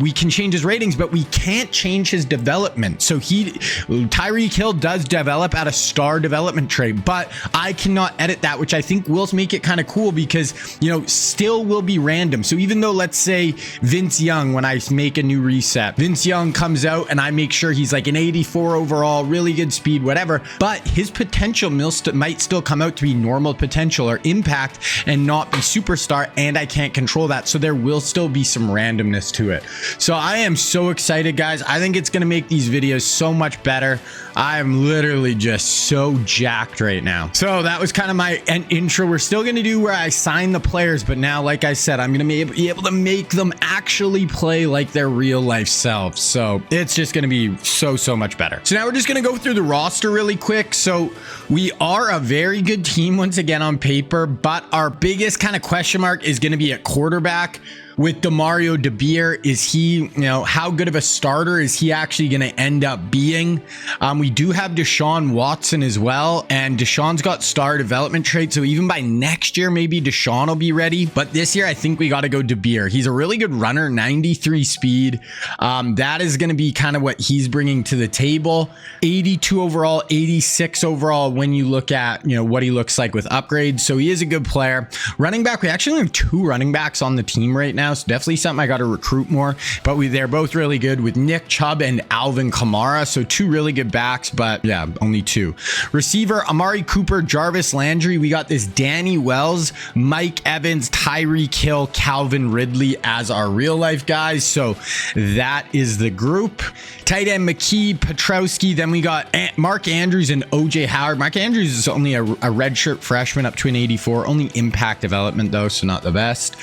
We can change his ratings, but we can't change his development. So Tyreek Hill does develop at a star development trait, but I cannot edit that, which I think will make it kind of cool because, you know, still will be random. So even though, let's say Vince Young, when I make a new reset, Vince Young comes out and I make sure he's like an 84 overall, really good speed, whatever, but his potential might still come out to be normal potential or impact and not be superstar, and I can't control that. So there will still be some randomness to it. So I am so excited, guys. I think it's going to make these videos so much better. I am literally just so jacked right now. So that was kind of my intro. We're still going to do where I sign the players, but now, like I said, I'm going to be able to make them actually play like their real life selves. So it's just going to be so much better. So now we're just going to go through the roster really quick. So we are a very good team once again on paper, but our biggest kind of question mark is going to be at quarterback. With Demario DeBeer, is he, you know, how good of a starter is he actually going to end up being? We do have Deshaun Watson as well, and Deshaun's got star development traits, so even by next year, maybe Deshaun will be ready. But this year, I think we got to go DeBeer. He's a really good runner, 93 speed. That is going to be kind of what he's bringing to the table. 82 overall, 86 overall when you look at, you know, what he looks like with upgrades. So he is a good player. Running back, we actually have 2 running backs on the team right now. So definitely something I got to recruit more, but they're both really good with Nick Chubb and Alvin Kamara. So 2 really good backs, but yeah, only 2. Receiver, Amari Cooper, Jarvis Landry. We got this Danny Wells, Mike Evans, Tyreek Hill, Calvin Ridley as our real life guys. So that is the group. Tight end, McKee, Petrowski. Then we got Mark Andrews and OJ Howard. Mark Andrews is only a redshirt freshman up to an 84. Only impact development though, so not the best.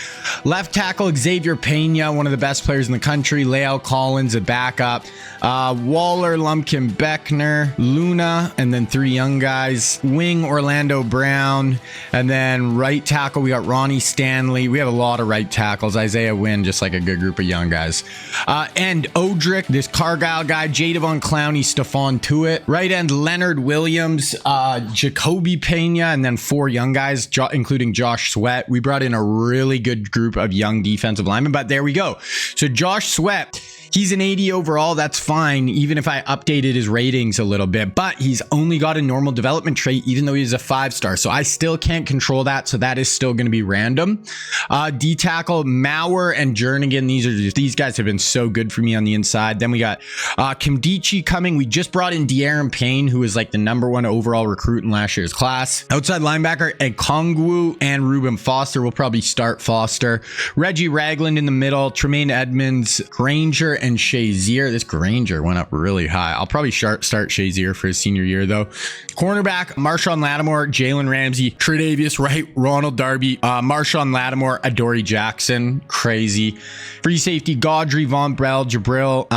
Left tackle, Xavier Pena, one of the best players in the country. Lael Collins, a backup. Waller, Lumpkin, Beckner, Luna, and then 3 young guys. Wing, Orlando Brown. And then right tackle, we got Ronnie Stanley. We have a lot of right tackles. Isaiah Wynn, just like a good group of young guys. And Odrick, this Cargyle guy, Jadavon Clowney, Stephon Tuitt. Right end, Leonard Williams, Jacoby Pena, and then 4 young guys, including Josh Sweat. We brought in a really good group of young defensive linemen, but there we go. So Josh Sweat, he's an 80 overall. That's fine, even if I updated his ratings a little bit, but he's only got a normal development trait, even though he's a 5-star. So I still can't control that. So that is still going to be random. D tackle, Mauer and Jernigan. These guys have been so good for me on the inside. Then we got Kimdichie coming. We just brought in De'Aaron Payne, who was like the #1 overall recruit in last year's class. Outside linebacker, Ekongwu and Reuben Foster. We'll probably start Foster. Reggie Ragland in the middle, Tremaine Edmonds, Granger, and Shazier. This Granger went up really high. I'll probably start Shazier for his senior year though. Cornerback, Marshawn Lattimore, Jalen Ramsey, Tre'Davious Wright, Ronald Darby, Marshawn Lattimore, Adoree Jackson. Crazy. Free safety, Gaudry, Von Brell, Jabril,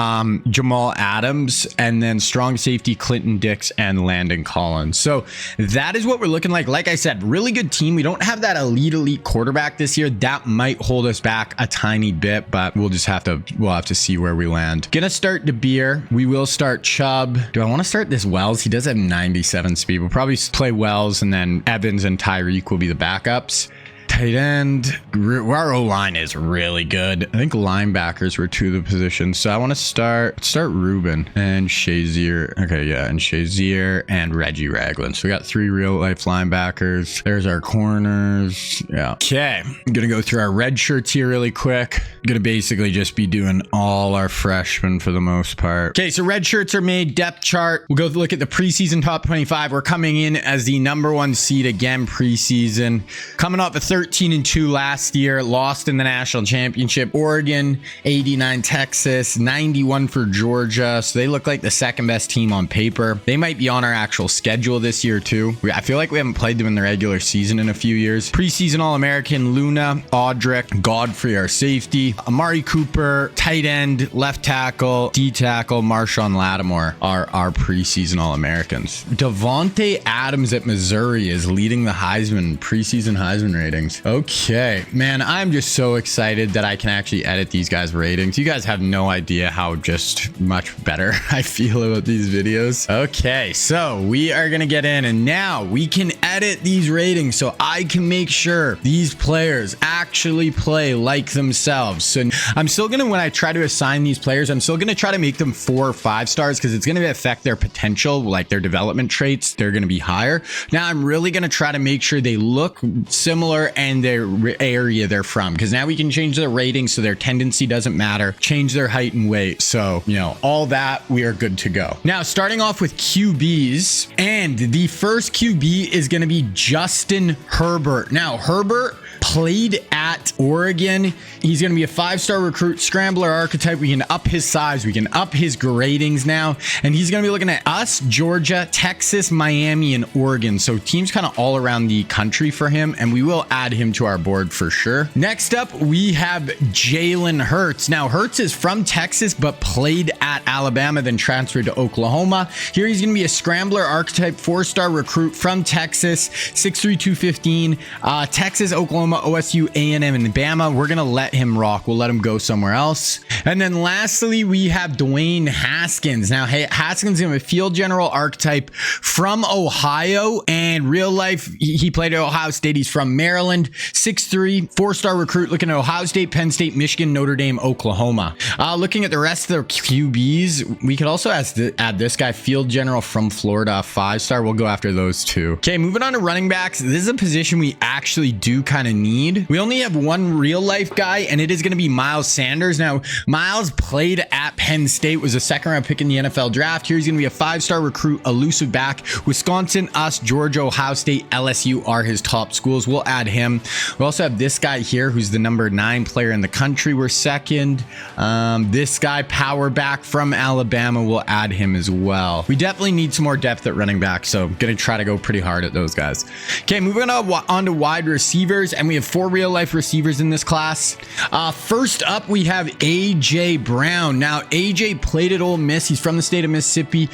Jamal Adams, and then strong safety, Clinton Dix and Landon Collins. So that is what we're looking like. Like I said, really good team. We don't have that elite quarterback this year. That might hold us back a tiny bit, but we'll have to see where we land. Gonna start DeBeer. We will start Chubb. Do I want to start this Wells? He does have 97 speed. We'll probably play Wells, and then Evans and Tyreek will be the backups. Tight end, our O-line is really good. I think linebackers were 2 of the positions. So I want to start Reuben and Shazier. Okay, yeah, and Shazier and Reggie Ragland. So we got 3 real life linebackers. There's our corners. Yeah. Okay, I'm going to go through our red shirts here really quick. I'm going to basically just be doing all our freshmen for the most part. Okay, so red shirts are made. Depth chart. We'll go look at the preseason top 25. We're coming in as the #1 seed again preseason. Coming off a 13 13-2 last year, lost in the national championship. Oregon, 89 Texas, 91 for Georgia. So they look like the second best team on paper. They might be on our actual schedule this year too. I feel like we haven't played them in the regular season in a few years. Preseason All-American Luna, Audric, Godfrey, our safety, Amari Cooper, tight end, left tackle, D tackle, Marshawn Lattimore are our preseason All-Americans. Devontae Adams at Missouri is leading the preseason Heisman ratings. Okay, man, I'm just so excited that I can actually edit these guys' ratings. You guys have no idea how just much better I feel about these videos. Okay, so we are gonna get in, and now we can edit these ratings so I can make sure these players actually play like themselves. So I'm still gonna, when I try to assign these players, I'm still gonna try to make them 4 or 5 stars because it's gonna affect their potential, like their development traits. They're gonna be higher. Now I'm really gonna try to make sure they look similar and their area they're from, because now we can change their rating so their tendency doesn't matter, change their height and weight. So, you know, all that, we are good to go. Now, starting off with QBs, and the first QB is going to be Justin Herbert. Now, Herbert played at Oregon. He's going to be a 5-star recruit, scrambler archetype. We can up his size. We can up his gradings now. And he's going to be looking at us, Georgia, Texas, Miami, and Oregon. So teams kind of all around the country for him. And we will add him to our board for sure. Next up, we have Jalen Hurts. Now, Hurts is from Texas, but played at Alabama, then transferred to Oklahoma. Here he's going to be a scrambler archetype, 4-star recruit from Texas, 6'3", 215, Texas, Oklahoma, OSU, A&M, and Bama. We're going to let him rock. We'll let him go somewhere else. And then lastly, we have Dwayne Haskins. Now, hey, Haskins is going to be a field general archetype from Ohio, and real life, he played at Ohio State. He's from Maryland, 6'3", 4-star recruit, looking at Ohio State, Penn State, Michigan, Notre Dame, Oklahoma. Looking at the rest of the QBs, we could also add this guy, field general from Florida, 5-star. We'll go after those two. Okay, moving on to running backs. This is a position we actually do kind of need. We only have one real life guy, and it is going to be Miles Sanders. Now, Miles played at Penn State, was a 2nd-round pick in the NFL draft. Here he's going to be a 5-star recruit, elusive back. Wisconsin, us, Georgia, Ohio State, LSU are his top schools. We'll add him. We also have this guy here, who's the number 9 player in the country. We're second. This guy, power back from Alabama, we'll add him as well. We definitely need some more depth at running back, so I'm going to try to go pretty hard at those guys. Okay, moving on to wide receivers, and we have 4 real life receivers in this class. First up, we have AJ Brown. Now, AJ played at Ole Miss. He's from the state of Mississippi.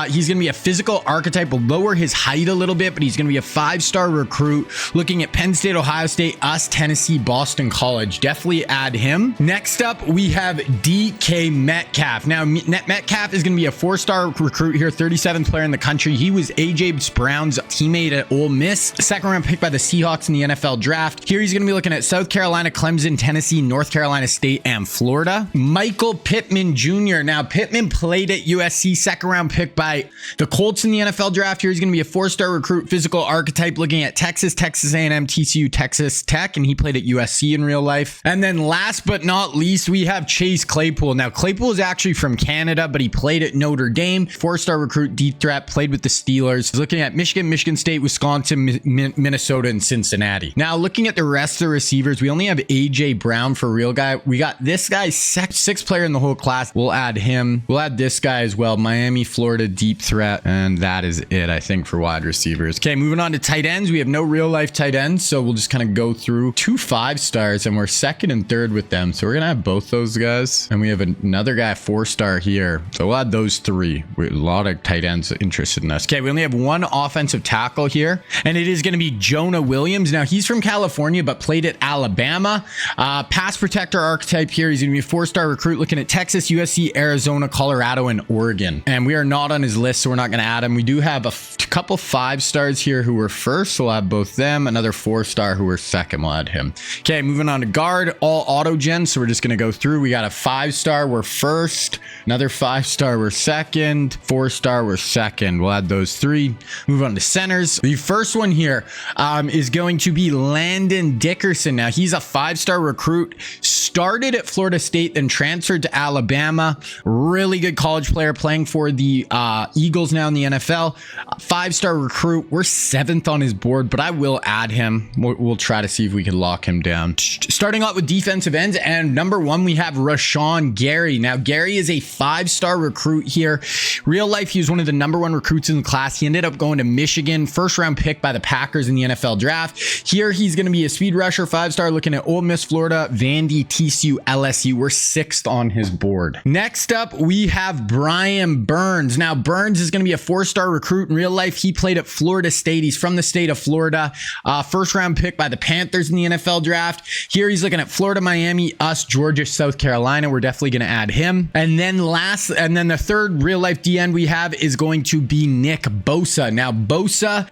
He's going to be a physical archetype. Will lower his height a little bit, but he's going to be a 5-star recruit looking at Penn State, Ohio State, us, Tennessee, Boston College. Definitely add him. Next up, we have DK Metcalf. Now, Metcalf is going to be a 4-star recruit here, 37th player in the country. He was AJ Brown's teammate at Ole Miss, 2nd-round pick by the Seahawks in the NFL draft. Here he's going to be looking at South Carolina, Clemson, Tennessee, North Carolina State, and Florida. Michael Pittman Jr. Now, Pittman played at USC, 2nd-round pick by the Colts in the NFL draft. Here he's going to be a 4-star recruit, physical archetype, looking at Texas, Texas A&M, TCU, Texas Tech, and he played at USC in real life. And then last but not least, we have Chase Claypool. Now, Claypool is actually from Canada, but he played at Notre Dame, 4-star recruit, deep threat, played with the Steelers. He's looking at Michigan, Michigan State, Wisconsin, Minnesota, and Cincinnati. Now, looking at the rest of the receivers, we only have AJ Brown for real guy. We got this guy, 6th player in the whole class. We'll add him. We'll add this guy as well, Miami, Florida, deep threat. And that is it, I think, for wide receivers. Okay, moving on to tight ends. We have no real life tight ends, so we'll just kind of go through 2 5-stars, and we're 2nd and 3rd with them. So we're going to have both those guys. And we have another guy, 4-star here. So we'll add those 3. We have a lot of tight ends interested in us. Okay, we only have 1 offensive tackle here, and it is going to be Jonah Williams. Now, he's from California, but played at Alabama. Pass protector archetype here. He's going to be a 4-star recruit looking at Texas, USC, Arizona, Colorado, and Oregon. And we are not on his list, so we're not going to add him. We do have a couple 5-stars here who were first, so we'll add both them. Another 4-star who were second, we'll add him. Okay, moving on to guard, all auto gen, so we're just going to go through. We got a 5-star, we're first. Another 5-star, we're second. 4-star, we're second. We'll add those 3. Move on to centers. The first one here is going to be Landon Dickerson. Now, he's a 5-star recruit. Started at Florida State, then transferred to Alabama. Really good college player, playing for the Eagles now in the NFL. 5-star recruit. We're 7th on his board, but I will add him. We'll try to see if we can lock him down. Starting out with defensive ends, and number 1, we have Rashawn Gary. Now, Gary is a 5-star recruit here. Real life, he was one of the number 1 recruits in the class. He ended up going to Michigan, 1st round pick by the Packers in the NFL draft. Here, he's going to be a speed rusher, 5-star, looking at Ole Miss, Florida, Vandy, TCU, LSU. We're 6th on his board. Next up, we have Brian Burns. Now, Burns is going to be a 4-star recruit. In real life, he played at Florida State. He's from the state of Florida. 1st round pick by the Panthers in the NFL draft. Here, he's looking at Florida, Miami, us, Georgia, South Carolina. We're definitely going to add him. And then the third real life DN we have is going to be Nick Bosa. Now, Bosa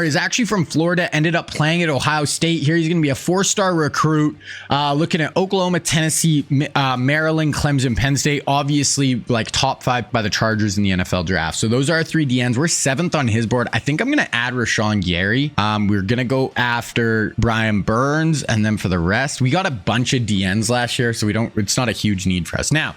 is actually from Florida, ended up playing at Ohio State. Here, he's going to be a 4-star recruit, looking at Oklahoma, Tennessee, Maryland, Clemson, Penn State. Obviously, like top 5 by the Chargers in the NFL draft. So those are our 3 DNs. We're 7th on his board. I think I'm going to add Rashawn Gary. We're going to go after Brian Burns, and then for the rest, we got a bunch of DNs last year, so it's not a huge need for us. Now,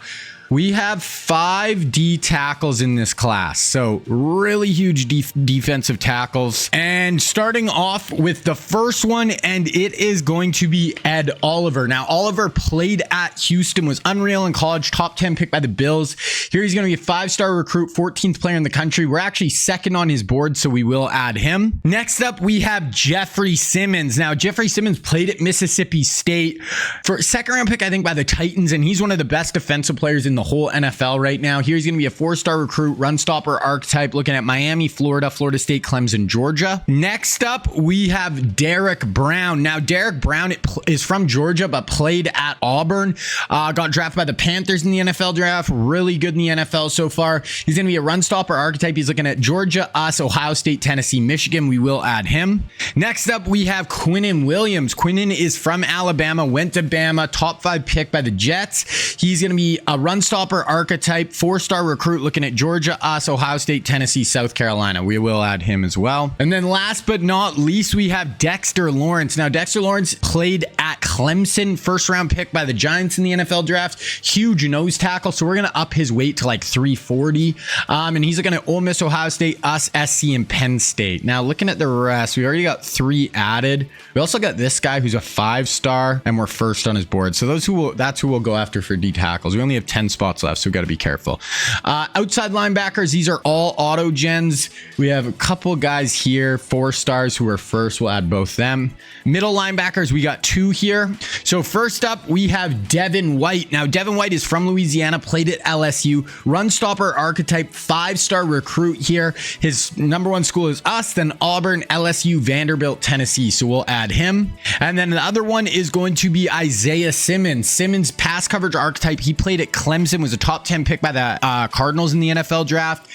we have 5 D tackles in this class. So really huge defensive tackles. And starting off with the first one, and it is going to be Ed Oliver. Now, Oliver played at Houston, was unreal in college, top 10 pick by the Bills. Here he's going to be a 5-star recruit, 14th player in the country. We're actually 2nd on his board, so we will add him. Next up, we have Jeffrey Simmons. Now, Jeffrey Simmons played at Mississippi State for 2nd round pick, I think, by the Titans, and he's one of the best defensive players in the whole NFL right now. Here he's going to be a 4-star recruit, run stopper archetype, looking at Miami, Florida, Florida State, Clemson, Georgia. Next up, we have Derek Brown. Now, Derek Brown is from Georgia, but played at Auburn. Got drafted by the Panthers in the NFL draft. Really good in the NFL so far. He's going to be a run stopper archetype. He's looking at Georgia, us, Ohio State, Tennessee, Michigan. We will add him. Next up, we have Quinnen Williams. Quinnen is from Alabama, went to Bama, top 5 pick by the Jets. He's going to be a run stopper archetype, 4-star recruit, looking at Georgia, us, Ohio State, Tennessee, South Carolina. We will add him as well. And then last but not least, we have Dexter Lawrence. Now, Dexter Lawrence played at Clemson, 1st round pick by the Giants in the NFL draft. Huge nose tackle, so we're going to up his weight to like 340. And he's looking at Ole Miss, Ohio State, us, SC, and Penn State. Now, looking at the rest, we already got 3 added. We also got this guy who's a 5-star, and we're 1st on his board. So that's who we'll go after for D tackles. We only have 10 spots left, so we've got to be careful. Outside linebackers, these are all auto gens. We have a couple guys here, 4-stars who are 1st. We'll add both them. Middle linebackers, we got 2 here. So first up, we have Devin White. Now, Devin White is from Louisiana, played at LSU, run stopper archetype, 5-star recruit here. His number 1 school is us, then Auburn, LSU, Vanderbilt, Tennessee. So we'll add him. And then the other one is going to be Isaiah Simmons. Simmons, pass coverage archetype. He played at Clemson, was a top 10 pick by the Cardinals in the NFL draft.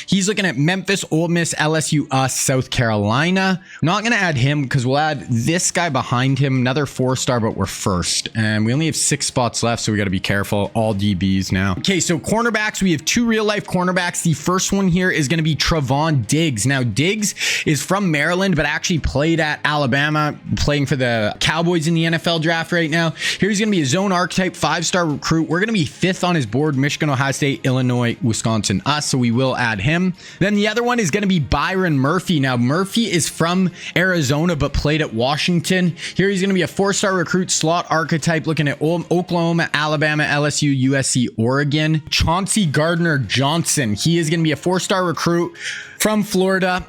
He's looking at Memphis, Ole Miss, LSU, us, South Carolina. I'm not going to add him because we'll add this guy behind him, another 4-star, but we're 1st. And we only have 6 spots left, so we got to be careful. All DBs now. Okay, so cornerbacks, we have 2 real-life cornerbacks. The first one here is going to be Trevon Diggs. Now, Diggs is from Maryland, but actually played at Alabama, playing for the Cowboys in the NFL draft right now. Here he's going to be a zone archetype, 5-star recruit. We're going to be 5th on his board, Michigan, Ohio State, Illinois, Wisconsin, us, so we will add him. Then the other one is going to be Byron Murphy. Now, Murphy is from Arizona, but played at Washington. Here he's going to be a 4-star recruit, slot archetype, looking at Oklahoma, Alabama, LSU, USC, Oregon. Chauncey Gardner-Johnson. He is going to be a 4-star recruit from Florida.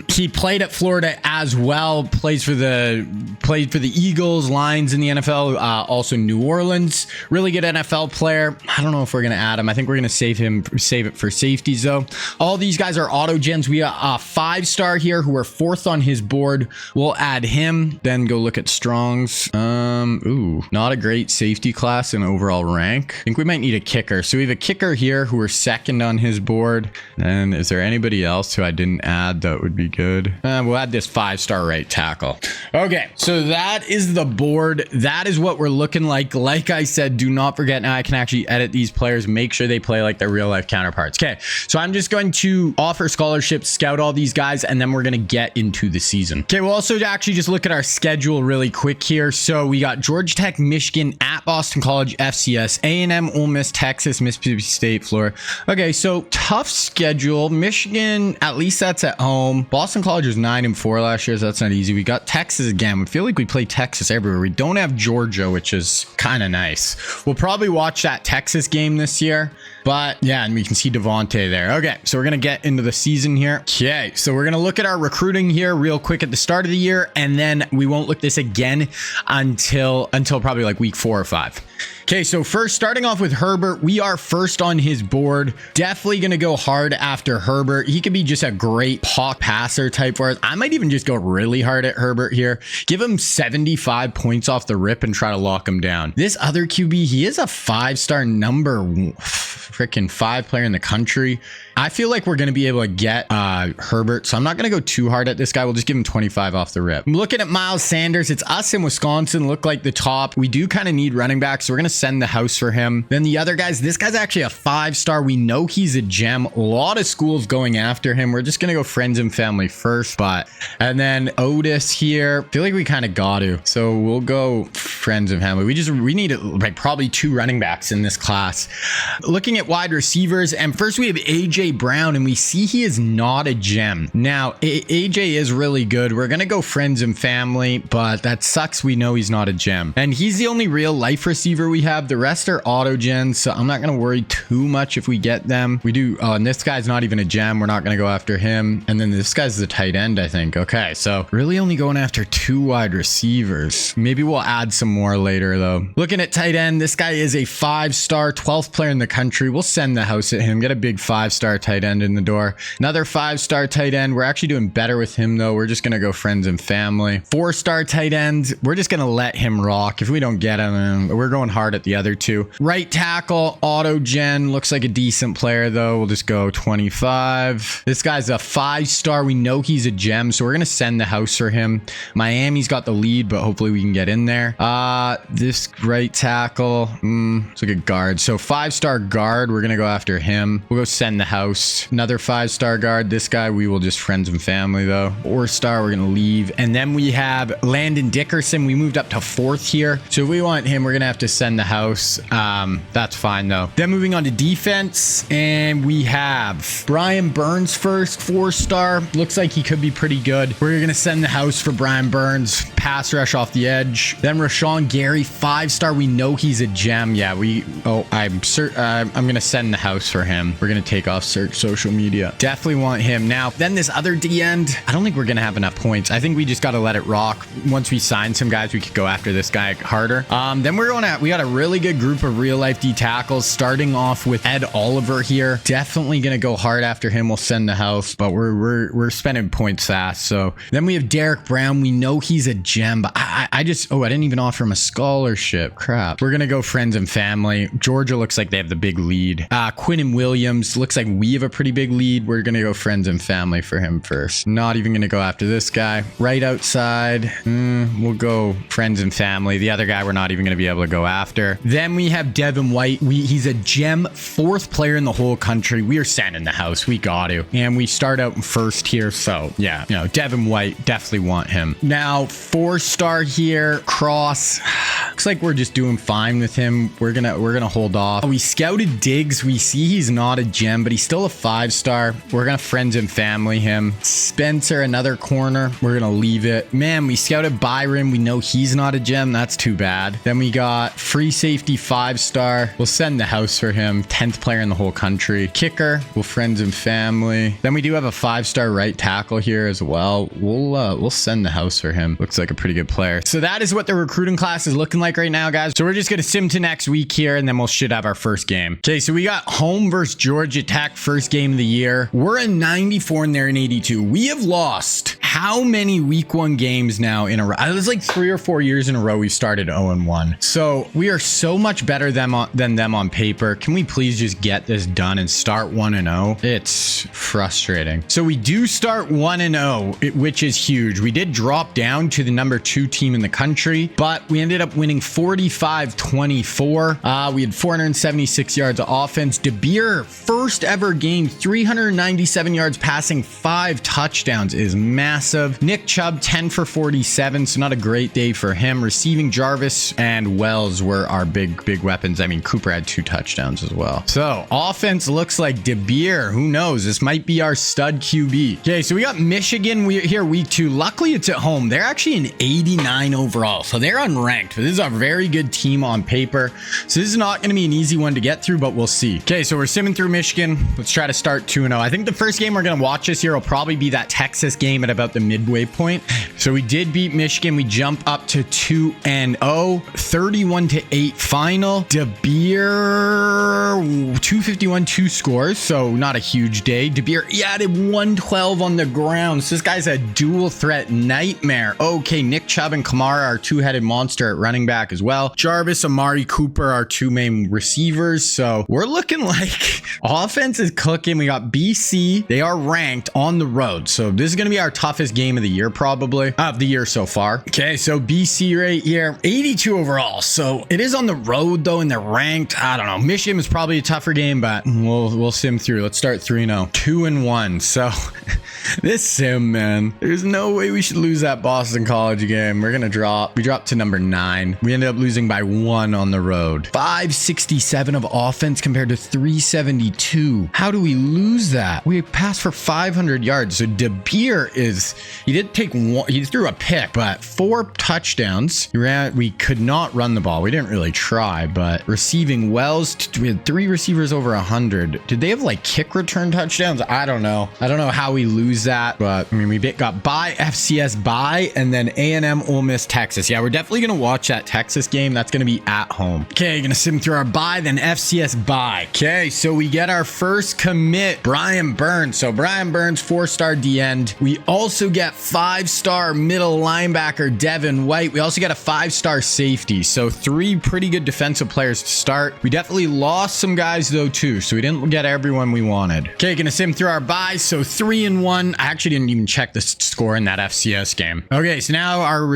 He played at Florida as well. Played for the Eagles, Lions in the NFL. Also New Orleans. Really good NFL player. I don't know if we're gonna add him. I think we're gonna save it for safeties though. All these guys are auto gens. We got a 5-star here who are 4th on his board. We'll add him. Then go look at Strong's. Ooh, not a great safety class in overall rank. I think we might need a kicker. So we have a kicker here who are 2nd on his board. And is there anybody else else who I didn't add that would be good? We'll add this 5-star right tackle. Okay, so that is the board. That is what we're looking like. Like I said, do not forget, now I can actually edit these players, make sure they play like their real life counterparts. Okay, so I'm just going to offer scholarships, scout all these guys, and then we're going to get into the season. Okay, we'll also actually just look at our schedule really quick here. So we got Georgia Tech, Michigan, at Boston College, FCS, A&M, Ole Miss, Texas, Mississippi State, Florida. Okay, so tough schedule. Michigan, at least that's at home. Boston College was 9-4 last year, so that's not easy. We got Texas again. We feel like we play Texas everywhere. We don't have Georgia, which is kind of nice. We'll probably watch that Texas game this year. But yeah, and we can see Devontae there. Okay, so we're going to get into the season here. Okay, so we're going to look at our recruiting here real quick at the start of the year, and then we won't look this again until probably like week 4 or 5. Okay, so first, starting off with Herbert, we are first on his board. Definitely going to go hard after Herbert. He could be just a great pocket passer type for us. I might even just go really hard at Herbert here. Give him 75 points off the rip and try to lock him down. This other QB, he is a 5-star number freaking 5 player in the country. I feel like we're going to be able to get Herbert, so I'm not going to go too hard at this guy. We'll just give him 25 off the rip. I'm looking at Miles Sanders. It's us in Wisconsin, look like the top. We do kind of need running backs, so we're going to send the house for him. Then the other guys, this guy's actually a 5-star. We know he's a gem. A lot of schools going after him. We're just going to go friends and family first, and then Otis here. I feel like we kind of got to, so we'll go friends and family. We need like probably 2 running backs in this class. Looking at wide receivers, and first we have AJ Brown, and we see he is not a gem. Now, AJ is really good. We're going to go friends and family, but that sucks. We know he's not a gem. And he's the only real life receiver we have. The rest are auto gens, so I'm not going to worry too much if we get them. We do, and this guy's not even a gem. We're not going to go after him. And then this guy's the tight end, I think. Okay, so really only going after 2 wide receivers. Maybe we'll add some more later, though. Looking at tight end, this guy is a 5-star, 12th player in the country. We'll send the house at him, get a big 5-star tight end in the door. Another 5-star tight end. We're actually doing better with him, though. We're just going to go friends and family. 4-star tight end. We're just going to let him rock. If we don't get him, we're going hard at the other 2. Right tackle, auto gen. Looks like a decent player, though. We'll just go 25. This guy's a 5-star. We know he's a gem, so we're going to send the house for him. Miami's got the lead, but hopefully we can get in there. This right tackle, it's like a guard. So 5-star guard, we're going to go after him. We'll go send the house. Another 5-star guard. This guy, we will just friends and family, though. 4-star, we're going to leave. And then we have Landon Dickerson. We moved up to 4th here. So if we want him, we're going to have to send the house. That's fine, though. Then moving on to defense, and we have Brian Burns first, 4-star. Looks like he could be pretty good. We're going to send the house for Brian Burns. Pass rush off the edge. Then Rashawn Gary, 5-star. We know he's a gem. Yeah, I'm going to send the house for him. We're going to take off search social media. Definitely want him. Now, then this other D end, I don't think we're going to have enough points. I think we just got to let it rock. Once we sign some guys, we could go after this guy harder. Then we got a really good group of real life D tackles, starting off with Ed Oliver here. Definitely going to go hard after him. We'll send the house, but we're spending points fast. So then we have Derek Brown. We know he's a gem, but I didn't even offer him a scholarship. Crap. We're going to go friends and family. Georgia looks like they have the big lead. Quinnen Williams looks like we have a pretty big lead. We're going to go friends and family for him first. Not even going to go after this guy. Right outside, we'll go friends and family. The other guy we're not even going to be able to go after. Then we have Devin White. He's a gem, 4th player in the whole country. We are sending the house. We got to. And we start out first here. So yeah, Devin White, definitely want him. Now 4-star here, Cross. Looks like we're just doing fine with him. We're gonna hold off. We scouted Diggs. We see he's not a gem, but he's still a 5-star. We're gonna friends and family him. Spencer, another corner. We're gonna leave it. Man, we scouted Byron. We know he's not a gem. That's too bad. Then we got free safety, 5-star. We'll send the house for him. 10th player in the whole country. Kicker, we'll friends and family. Then we do have a 5-star right tackle here as well. We'll send the house for him. Looks like a pretty good player. So that is what the recruiting class is looking like right now, guys. So we're just gonna sim to next week here, and then we'll should have our first game. Okay, so we got home versus Georgia Tech, first game of the year. We're in 94 and they're in 82. We have lost how many week 1 games now in a row? It was like 3 or 4 years in a row we started 0-1. So we are so much better than them on paper. Can we please just get this done and start 1-0? It's frustrating. So we do start 1-0, which is huge. We did drop down to the number 2 team in the country, but we ended up winning 45-24. We had 476 yards of offense. De Beer, first ever game, 397 yards passing, 5 touchdowns is massive. Nick Chubb, 10 for 47, so not a great day for him. Receiving, Jarvis and Wells were our big weapons. I mean, Cooper had 2 touchdowns as well. So offense looks like De Beer. Who knows? This might be our stud QB. Okay, so we got Michigan here week 2. Luckily, it's at home. They're actually an 89 overall, so they're unranked, but this is a very good team on paper. So this is not going to be an easy one to get through, but we'll see. Okay, so we're simming through Michigan. Let's try to start 2-0. I think the first game we're going to watch this year will probably be that Texas game at about the midway point. So we did beat Michigan. We jump up to 2-0, 31-8 final. De Beer, 251, 2 scores, so not a huge day. De Beer, he added 112 on the ground. So this guy's a dual threat nightmare. Okay, Nick Chubb and Kamara, our 2-headed monster at running back as well. Jarvis, Amari Cooper, our 2 main receivers. So we're looking like offense is cooking. We got BC. They are ranked on the road. So this is going to be our toughest game of the year, probably of the year so far. Okay, so BC right here, 82 overall. So it is on the road though, and they're ranked. I don't know. Michigan is probably a tougher game, but we'll sim through. Let's start 3-0, 2-1. So this sim, man, there's no way we should lose that Boston College game. We're gonna drop. We dropped to number 9. We ended up losing by 1 on the road. 567 of offense compared to 372. How do we lose that? We passed for 500 yards. So De Beer he did take 1. He threw a pick, but 4 touchdowns. We could not run the ball. We didn't really try, but receiving Wells, we had 3 receivers over 100. Did they have like kick return touchdowns? I don't know. I don't know how we lose that, but I mean, we got bye, FCS bye, and then A&M, Ole Miss, Texas. Yeah, we're definitely going to watch that Texas game. That's going to be at home. Okay, going to sim through our bye, then FCS bye. Okay, so we get our first commit, Brian Burns. So Brian Burns, 4-star D-end. We also get 5-star middle linebacker, Devin White. We also got a 5-star safety. So 3 pretty good defensive players to start. We definitely lost some guys though too, so we didn't get everyone we wanted. Okay, gonna sim through our bye. So 3-1. I actually didn't even check the score in that FCS game. Okay, so now our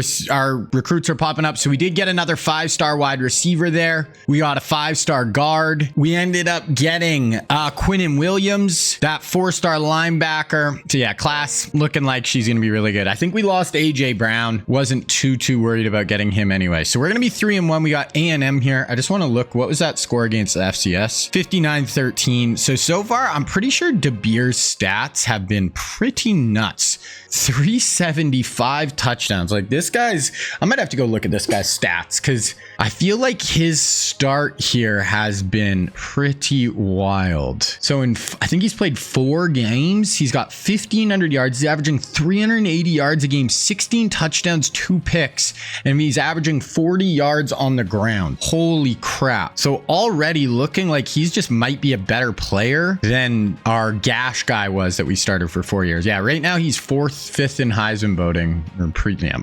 recruits are popping up. So we did get another 5-star wide receiver there. We got a 5-star guard. We ended up getting Quinnen Williams, that 4-star linebacker. So yeah, class looking like she's gonna be really good. I think we lost AJ Brown. Wasn't too worried about getting him anyway. So we're gonna be 3-1. We got A&M here. I just want to look, what was that score against the FCS? 59-13. So far, I'm pretty sure De Beer's stats have been pretty nuts. 375 touchdowns. Like this guy's, I might have to go look at this guy's stats because I feel like his start here has been pretty wild. So I think he's played 4 games. He's got 1,500 yards. He's averaging 380 yards a game, 16 touchdowns, 2 picks, and he's averaging 40 yards on the ground. Holy crap. So already looking like he's just might be a better player than our Gash guy was that we started for 4 years. Yeah, right now he's 4th, 5th in Heisman voting, or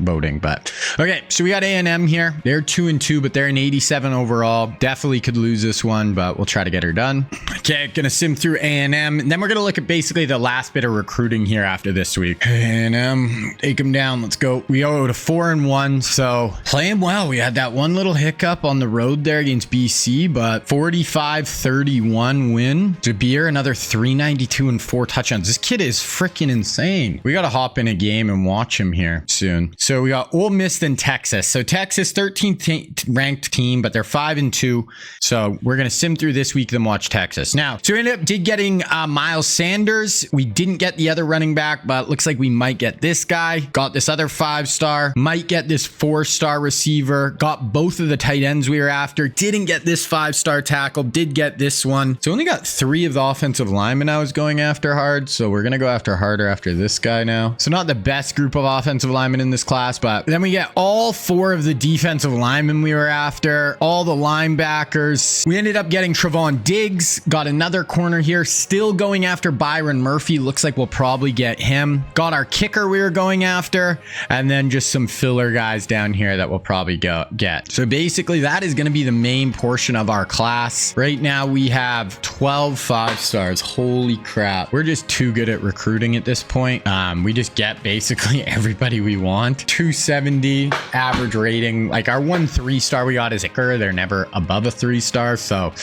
voting, but okay. So we got A&M here. They're 2-2, but they're an 87 overall. Definitely could lose this one, but we'll try to get her done. Okay, gonna sim through A&M, and then we're gonna look at basically the last bit of recruiting here after this week. A&M, take them down. Let's go. We go to 4-1, so playing well. We had that one little hiccup on the road there against BC, but 45-31 win. De Beer, another 392 and 4 touchdowns. This kid is freaking insane. We gotta hop in a game and watch him here soon. So we got Ole Miss then Texas. So Texas, 13th ranked team, but they're 5-2. So we're gonna sim through this week, then watch Texas. Now, so we ended up getting Miles Sanders. We didn't get the other running back, but looks like we might get this guy. Got this other 5-star. Might get this 4-star receiver. Got both of the tight ends we were after. Didn't get this 5-star tackle. Did get this one. So only got 3 of the offensive linemen I was going after hard. So we're gonna go after harder after this guy now. So not the best group of offensive linemen in this class, but then we get all 4 of the defensive linemen we were after, all the linebackers. We ended up getting Trevon Diggs, got another corner here, still going after Byron Murphy. Looks like we'll probably get him. Got our our kicker we were going after, and then just some filler guys down here that we'll probably get. So basically that is going to be the main portion of our class. Right now we have 12 5-stars. Holy crap. We're just too good at recruiting at this point. We just get basically everybody we want. 270 average rating. Like our 1 3-star we got is kicker. They're never above a 3-star. So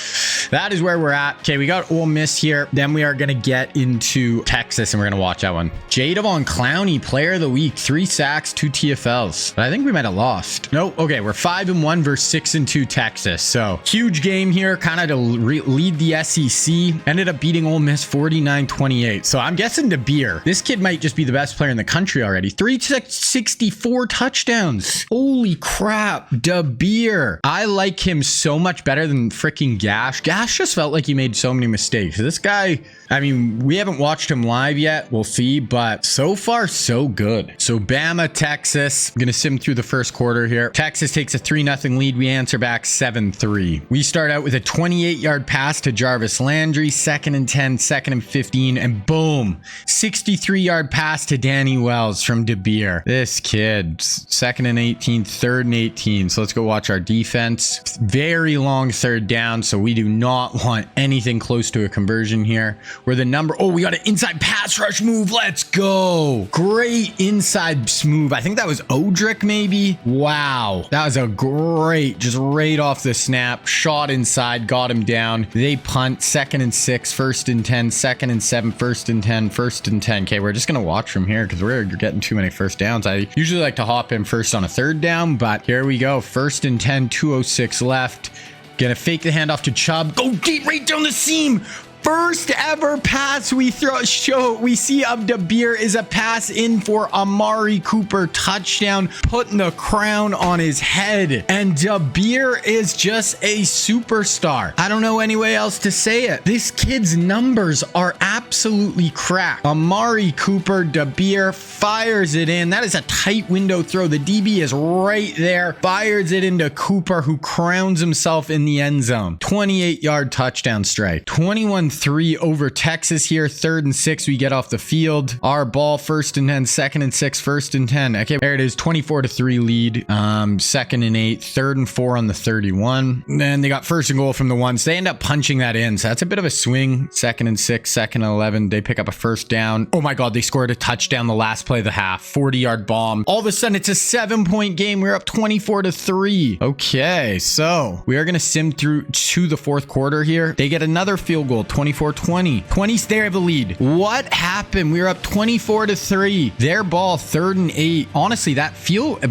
that is where we're at. Okay, we got Ole Miss here. Then we are going to get into Texas and we're going to watch that one. Jadavon Clowney, player of the week, 3 sacks, 2 TFLs. But I think we might have lost. Nope. Okay, we're 5-1 versus 6-2 Texas. So huge game here, kind of to lead the SEC. Ended up beating Ole Miss 49-28. So I'm guessing DeBeer. This kid might just be the best player in the country already. 364 touchdowns. Holy crap. DeBeer. I like him so much better than freaking Gash. Gash just felt like he made so many mistakes. This guy, I mean, we haven't watched him live yet. We'll see, but so far, so good. So Bama, Texas. I'm going to sim through the first quarter here. Texas takes a 3-0 lead. We answer back 7-3. We start out with a 28-yard pass to Jarvis Landry, 2nd and 10, 2nd and 15, and boom, 63-yard pass to Danny Wells from DeBeer. This kid, 2nd and 18, 3rd and 18. So let's go watch our defense. Very long 3rd down, so we do not want anything close to a conversion here. We're the number, oh, we got an inside pass rush move. Let's go. Great inside move. I think that was Odrick maybe. Wow. That was a great, just right off the snap, shot inside, got him down. They punt, 2nd and 6, 1st and 10, 2nd and 7, 1st and 10, 1st and 10. Okay, we're just going to watch from here because we're getting too many first downs. I usually like to hop in first on a 3rd down, but here we go. 1st and 10, 2:06 left. Gonna fake the handoff to Chubb. Go deep right down the seam. First ever pass we see of DeBeer is a pass in for Amari Cooper, touchdown, putting the crown on his head. And DeBeer is just a superstar. I don't know any way else to say it. This kid's numbers are absolutely cracked. Amari Cooper, DeBeer fires it in. That is a tight window throw. The DB is right there. Fires it into Cooper, who crowns himself in the end zone. 28-yard touchdown strike. 21-3 over Texas here. 3rd and 6 we get off the field. Our ball, 1st and 10, 2nd and 6, 1st and 10. Okay, there it is. 24-3 lead. 2nd and 8, 3rd and 4 on the 31. Then they got 1st and goal from the 1. So they end up punching that in. So that's a bit of a swing. 2nd and 6, 2nd and 11. They pick up a 1st down. Oh my God, they scored a touchdown the last play of the half. 40-yard bomb. All of a sudden, it's a 7-point game. We're up 24-3. Okay, so we are going to sim through to the 4th quarter here. They get another field goal. 24-20. 20's there have the lead. What happened? We were up 24-3. Their ball, 3rd and 8. Honestly, that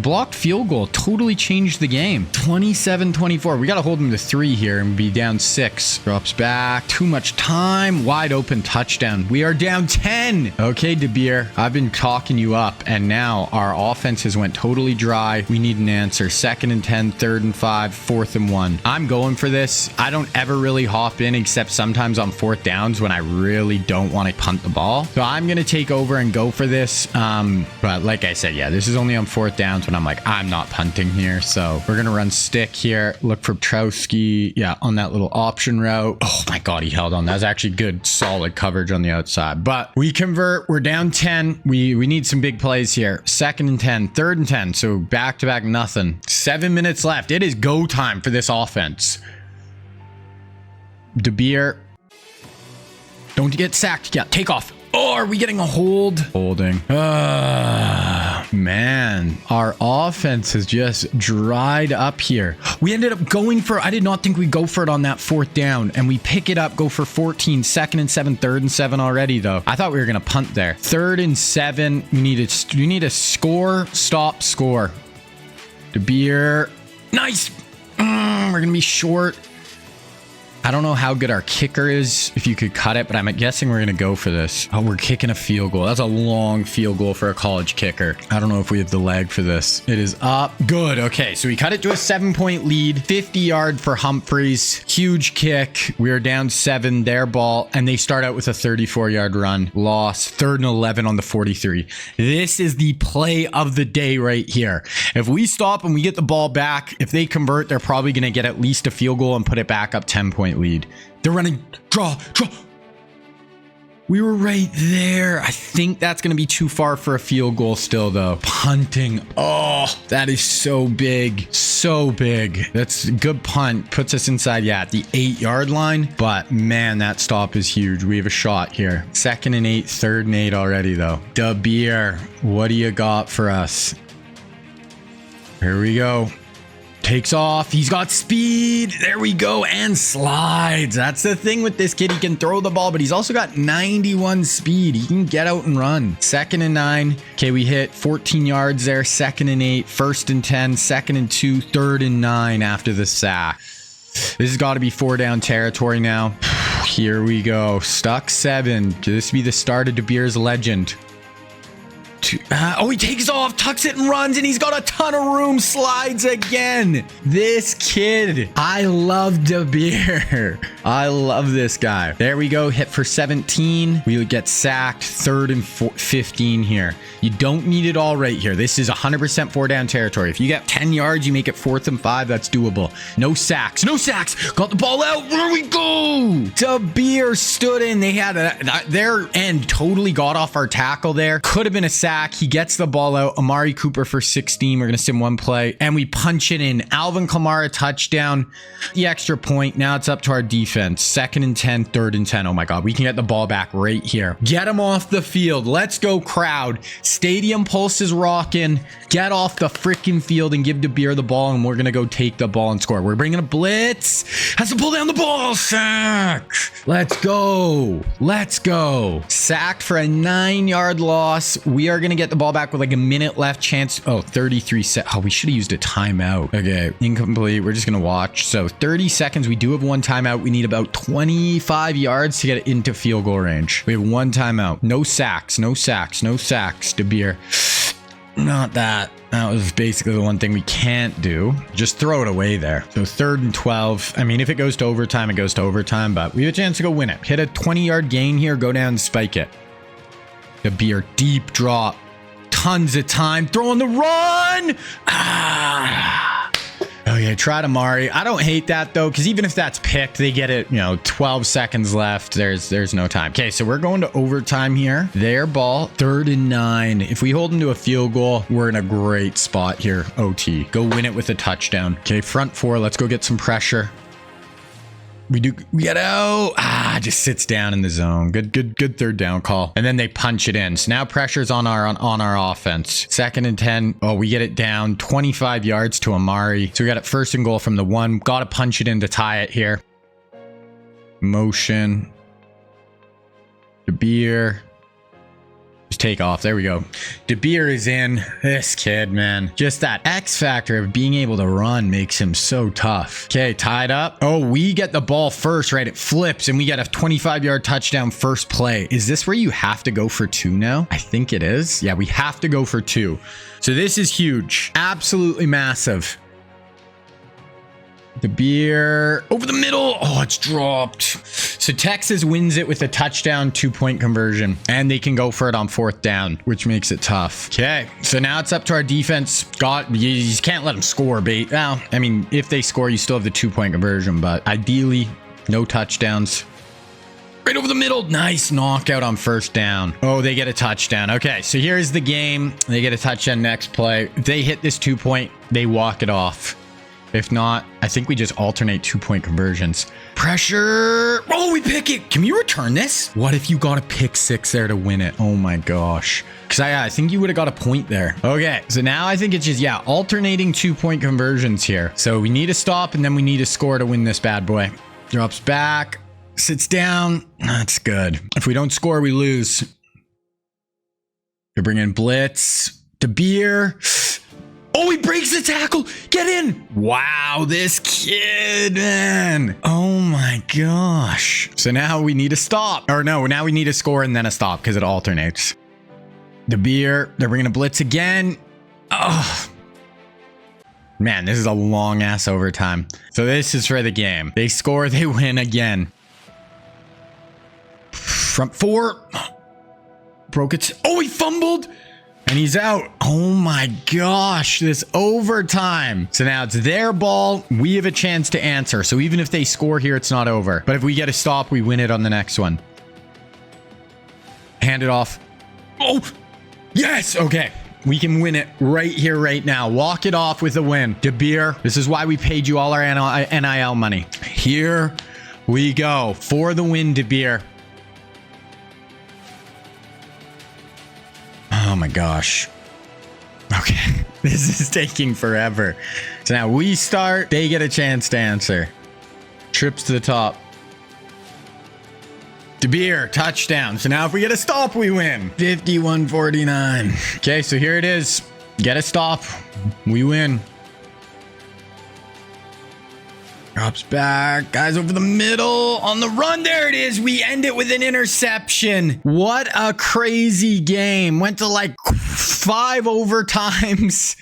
blocked field goal totally changed the game. 27-24. We got to hold them to 3 here and be down 6. Drops back. Too much time. Wide open touchdown. We are down 10. Okay, DeBeer, I've been talking you up, and now our offenses went totally dry. We need an answer. 2nd and 10, 3rd and 5, 4th and 1. I'm going for this. I don't ever really hop in except sometimes on 4th downs when I really don't want to punt the ball. So I'm going to take over and go for this. But like I said, yeah, this is only on 4th downs when I'm like, I'm not punting here. So we're going to run stick here. Look for Trowski. Yeah, on that little option route. Oh my God, he held on. That was actually good, solid coverage on the outside. But we convert. We're down 10. We need some big plays here. 2nd and 10, 3rd and 10. So back to back nothing. 7 minutes left. It is go time for this offense. DeBeer. Don't get sacked. Yeah, take off. Oh, are we getting a hold? Holding. Man, our offense has just dried up here. We ended up going for, I did not think we'd go for it on that 4th down, and we pick it up, go for 14, 2nd and 7, 3rd and 7 already though. I thought we were going to punt there. 3rd and 7, we need a score, stop, score. DeBeer. Nice. We're going to be short. I don't know how good our kicker is, if you could cut it, but I'm guessing we're going to go for this. Oh, we're kicking a field goal. That's a long field goal for a college kicker. I don't know if we have the leg for this. It is up. Good. Okay, so we cut it to a 7-point lead. 50-yard for Humphreys. Huge kick. We're down 7, their ball, and they start out with a 34-yard run. Loss. 3rd and 11 on the 43. This is the play of the day right here. If we stop and we get the ball back, if they convert, they're probably going to get at least a field goal and put it back up 10-point lead. They're running. Draw. We were right there. I think that's going to be too far for a field goal still, though. Punting. Oh, that is so big. So big. That's a good punt. Puts us inside, yeah, at the 8-yard line. But, man, that stop is huge. We have a shot here. 2nd and 8, 3rd and 8 already, though. Da Beer, what do you got for us? Here we go. Takes off. He's got speed. There we go. And slides. That's the thing with this kid. He can throw the ball, but he's also got 91 speed. He can get out and run. 2nd and 9. Okay, we hit 14 yards there. 2nd and 8. 1st and 10. 2nd and 2. 3rd and 9 after the sack. This has got to be 4-down territory now. Here we go. Stuck 7. Could this be the start of De Beer's legend? Oh, he takes off, tucks it and runs, and he's got a ton of room. Slides again. This kid. I love De Beer. I love this guy. There we go. Hit for 17. We would get sacked. 3rd and 15 here. You don't need it all right here. This is 100% 4-down territory. If you get 10 yards, you make it 4th and 5. That's doable. No sacks. No sacks. Got the ball out. There we go. De Beer stood in. They had their end totally got off our tackle there. Could have been a sack. He gets the ball out. Amari Cooper for 16. We're going to sim one play and we punch it in. Alvin Kamara touchdown. The extra point. Now it's up to our defense. 2nd and 10, 3rd and 10. Oh my God. We can get the ball back right here. Get him off the field. Let's go, crowd. Stadium pulse is rocking. Get off the freaking field and give De Beer the ball, and we're going to go take the ball and score. We're bringing a blitz. Has to pull down the ball. Sack. Let's go. Let's go. Sacked for a 9-yard loss. We are going to get the ball back with like a minute left. Chance. Oh, 33 seconds. Oh, we should have used a timeout. Okay. Incomplete. We're just going to watch. So 30 seconds. We do have one timeout. We need about 25 yards to get it into field goal range. We have one timeout. No sacks. No sacks. No sacks. De Beer. Not that. That was basically the one thing we can't do. Just throw it away there. So 3rd and 12. I mean, if it goes to overtime, it goes to overtime, but we have a chance to go win it. Hit a 20-yard gain here. Go down and spike it. De Beer, deep drop. Tons of time. Throwing the run. Okay, try to Amari. I don't hate that though, because even if that's picked, they get it, 12 seconds left. There's no time. Okay, so we're going to overtime here. Their ball, 3rd and 9. If we hold them to a field goal, we're in a great spot here. OT. Go win it with a touchdown. Okay, front 4. Let's go get some pressure. We get out. Just sits down in the zone. Good 3rd down call. And then they punch it in. So now pressure's on our offense. 2nd and 10. Oh, we get it down 25 yards to Amari. So we got it 1st and goal from the 1. Got to punch it in to tie it here. Motion. De Beer. Just take off. There we go. De Beer is in. This kid, man. Just that X factor of being able to run makes him so tough. Okay, tied up. Oh, we get the ball first, right? It flips and we get a 25-yard touchdown first play. Is this where you have to go for 2 now? I think it is. Yeah, we have to go for 2. So this is huge. Absolutely massive. De Beer over the middle. Oh, it's dropped. So Texas wins it with a touchdown 2-point conversion, and they can go for it on 4th down, which makes it tough. Okay, so now it's up to our defense. You can't let them score, bait. Well, I mean, if they score, you still have the 2-point conversion, but ideally, no touchdowns. Right over the middle. Nice knockout on 1st down. Oh, they get a touchdown. Okay, so here's the game. They get a touchdown next play. If they hit this 2-point, they walk it off. If not, I think we just alternate 2-point conversions. Pressure. Oh, we pick it. Can we return this? What if you got a pick 6 there to win it? Oh my gosh. Because I think you would have got a point there. Okay, so now I think it's just, alternating 2-point conversions here. So we need a stop and then we need a score to win this bad boy. Drops back. Sits down. That's good. If we don't score, we lose. We bring in blitz. De Beer. Oh, he breaks the tackle. Get in. Wow, this kid, man. Oh my gosh. So now we need a stop. Or no, now we need a score and then a stop because it alternates. De Beer, they're bringing a blitz again. Oh, man, this is a long ass overtime. So this is for the game. They score, they win again. Front 4. Broke it. Oh, he fumbled. And he's out. Oh my gosh, this overtime. So now it's their ball. We have a chance to answer. So even if they score here, it's not over. But if we get a stop, we win it on the next one. Hand it off. Oh, yes. Okay. We can win it right here, right now. Walk it off with a win. De Beer, this is why we paid you all our NIL money. Here we go for the win, De Beer. Oh my gosh. Okay. This is taking forever. So now we start. They get a chance to answer. Trips to the top. De Beer, touchdown. So now if we get a stop, we win. 51-49. Okay, so here it is. Get a stop. We win. Drops back. Guys over the middle. On the run. There it is. We end it with an interception. What a crazy game. Went to like 5 overtimes.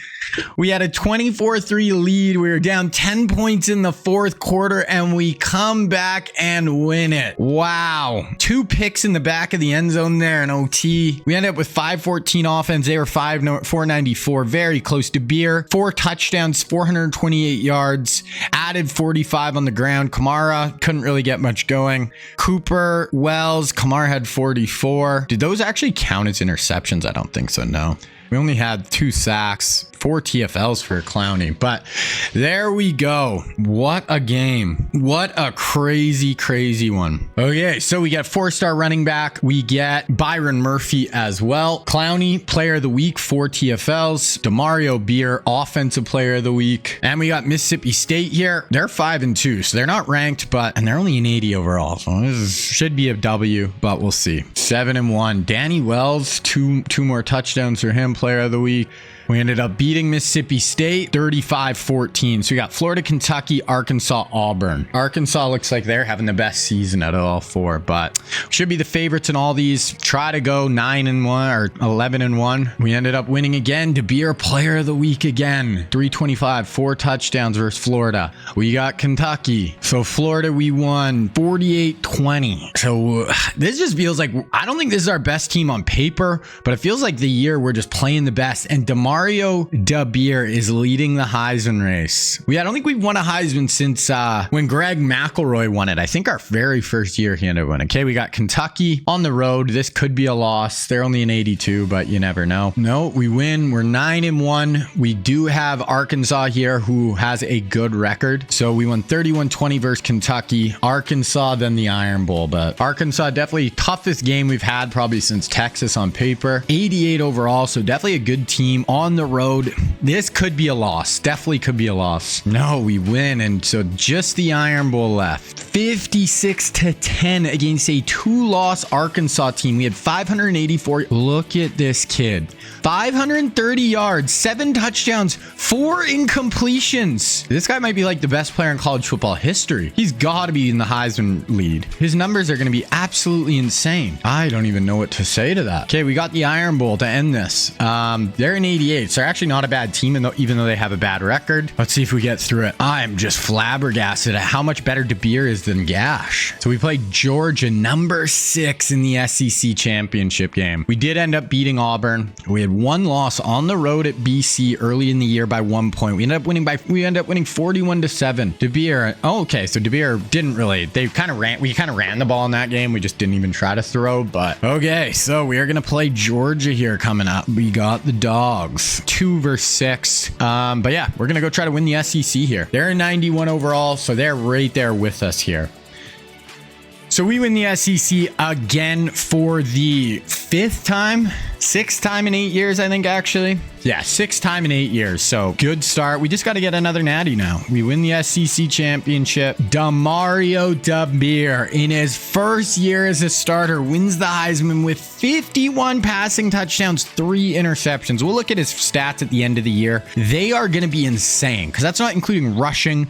We had a 24-3 lead. We were down 10 points in the fourth quarter, and we come back and win it. Wow. 2 picks in the back of the end zone there in OT. We ended up with 514 offense. They were 494. Very close to Beer. 4 touchdowns, 428 yards. Added 45 on the ground. Kamara couldn't really get much going. Cooper, Wells, Kamara had 44. Did those actually count as interceptions? I don't think so, no. We only had 2 sacks, 4 TFLs for Clowney, but there we go. What a game. What a crazy, crazy one. Okay, so we got 4-star running back. We get Byron Murphy as well. Clowney, player of the week, 4 TFLs. Demario Beer, offensive player of the week. And we got Mississippi State here. They're 5-2, so they're not ranked, and they're only an 80 overall. So this should be a W, but we'll see. 7-1. Danny Wells, two more touchdowns for him, player of the week. We ended up beating Mississippi State 35-14. So we got Florida, Kentucky, Arkansas, Auburn. Arkansas looks like they're having the best season out of all 4, but should be the favorites in all these. Try to go 9-1 or 11-1. We ended up winning again. De Beer, player of the week again. 325, 4 touchdowns versus Florida. We got Kentucky. So Florida, we won 48-20. So this just feels like, I don't think this is our best team on paper, but it feels like the year we're just playing the best. And Demario De Beer is leading the Heisman race. I don't think we've won a Heisman since when Greg McElroy won it. I think our very first year he ended up winning. Okay, we got Kentucky on the road. This could be a loss. They're only an 82, but you never know. No, we win. We're 9-1. We do have Arkansas here, who has a good record. So we won 31-20 versus Kentucky. Arkansas, then the Iron Bowl. But Arkansas, definitely toughest game we've had probably since Texas on paper. 88 overall, so definitely a good team on the road. This could be a loss. Definitely could be a loss. No, we win. And so just the Iron Bowl left. 56-10 against a 2-loss Arkansas team. We had 584. Look at this kid. 530 yards, 7 touchdowns, 4 incompletions. This guy might be like the best player in college football history. He's got to be in the Heisman lead. His numbers are going to be absolutely insane. I don't even know what to say to that. Okay, we got the Iron Bowl to end this. They're in 88, so they're actually not a bad team, even though they have a bad record. Let's see if we get through it. I'm just flabbergasted at how much better De Beer is than Gash. So we played Georgia, number 6 in the SEC championship game. We did end up beating Auburn. We had 1 loss on the road at BC early in the year by 1 point. We ended up winning 41-7. De Beer. Oh, okay. So De Beer didn't really. We kind of ran the ball in that game. We just didn't even try to throw. But okay, so we are gonna play Georgia here coming up. We got the Dogs, 2 versus 6. But yeah, we're gonna go try to win the SEC here. They're 91 overall, so they're right there with us here. So we win the SEC again for the 6th time in 8 years, I think, actually. Yeah, 6th time in 8 years. So good start. We just got to get another natty now. We win the SEC championship. Demario De Beer, in his first year as a starter, wins the Heisman with 51 passing touchdowns, 3 interceptions. We'll look at his stats at the end of the year. They are going to be insane because that's not including rushing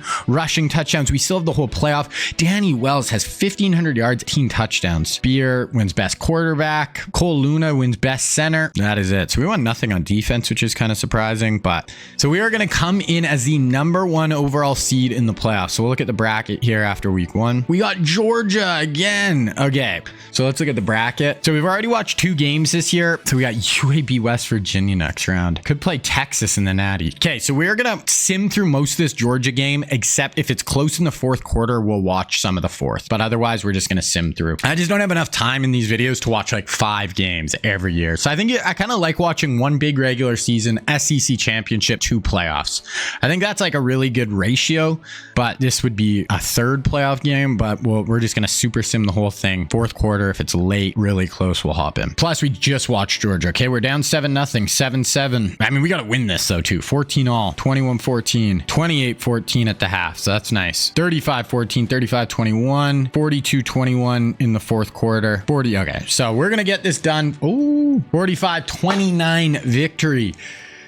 touchdowns. We still have the whole playoff. Danny Wells has 1,500 yards, 18 touchdowns. Beer wins best quarterback. Cole Luna wins best center. That is it. So we won nothing on defense, which is is kind of surprising. But so we are going to come in as the #1 overall seed in the playoffs. So we'll look at the bracket here after week 1. We got Georgia again. Okay, so let's look at the bracket. So we've already watched 2 games this year. So we got UAB West Virginia next round. Could play Texas in the Natty. Okay, so we're going to sim through most of this Georgia game, except if it's close in the 4th quarter, we'll watch some of the 4th. But otherwise, we're just going to sim through. I just don't have enough time in these videos to watch like 5 games every year. So I think I kind of like watching 1 big regular season, SEC championship, 2 playoffs. I think that's like a really good ratio, but this would be a 3rd playoff game, but we're just going to super sim the whole thing. 4th quarter, if it's late, really close, we'll hop in. Plus, we just watched Georgia. Okay, we're down 7-0, 7-7. I mean, we got to win this though too. 14-all, 21-14, 28-14 at the half. So that's nice. 35-14, 35-21, 42-21 in the 4th quarter. 40. Okay, so we're going to get this done. Oh, 45-29 victory.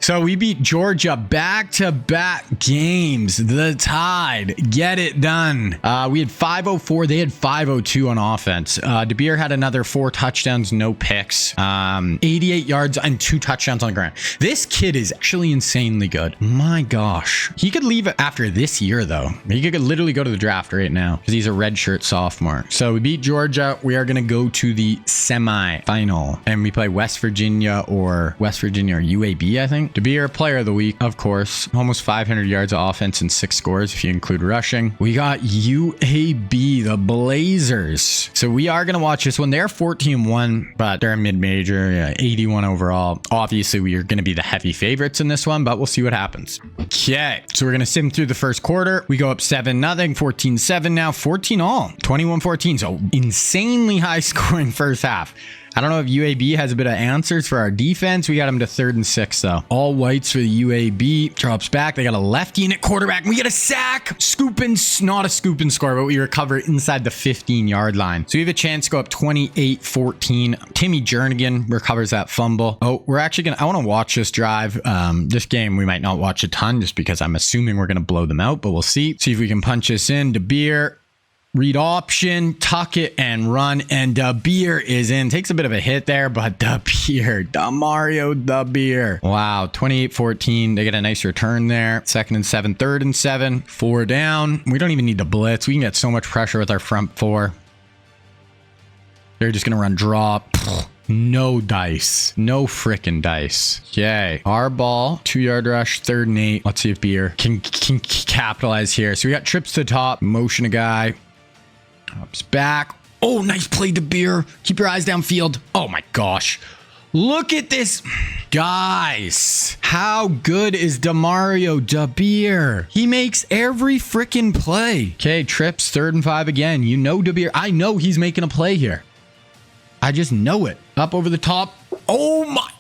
So we beat Georgia back-to-back games. The Tide get it done. We had 504. They had 502 on offense. DeBeer had another 4 touchdowns, no picks, 88 yards and 2 touchdowns on the ground. This kid is actually insanely good. My gosh. He could leave after this year, though. He could literally go to the draft right now because he's a redshirt sophomore. So we beat Georgia. We are going to go to the semi-final, and we play West Virginia or UAB, I think. DeBeer, player of the week, of course. Almost 500 yards of offense and 6 scores if you include rushing. We got UAB, the Blazers. So we are going to watch this one. They're 14-1, but they're a mid-major. Yeah, 81 overall. Obviously, we are going to be the heavy favorites in this one, but we'll see what happens. Okay, so we're going to sim through the 1st quarter. We go up 7-0, 14-7 now, 14-all, 21-14. So insanely high scoring first half. I don't know if UAB has a bit of answers for our defense. We got them to 3rd and 6, though. All whites for the UAB. Drops back. They got a lefty in at quarterback. We get a sack. Not a scoop and score, but we recover inside the 15-yard line. So we have a chance to go up 28-14. Timmy Jernigan recovers that fumble. Oh, we're actually going to... I want to watch this drive. This game, we might not watch a ton just because I'm assuming we're going to blow them out, but we'll see. See if we can punch this in. DeBeer. Read option, tuck it, and run. And DeBeer is in. Takes a bit of a hit there, but Demario DeBeer. Wow, 28-14. They get a nice return there. 2nd and 7, 3rd and 7. 4 down. We don't even need to blitz. We can get so much pressure with our front 4. They're just going to run drop. No dice. No frickin' dice. Okay. Our ball. 2-yard rush. 3rd and 8. Let's see if Beer can capitalize here. So we got trips to the top. Motion a guy. Ups back. Oh, nice play to Beer. Keep your eyes downfield. Oh my gosh. Look at this. Guys, how good is Demario DeBeer? He makes every freaking play. Okay, trips, 3rd and 5 again. You know DeBeer. I know he's making a play here. I just know it. Up over the top. Oh my.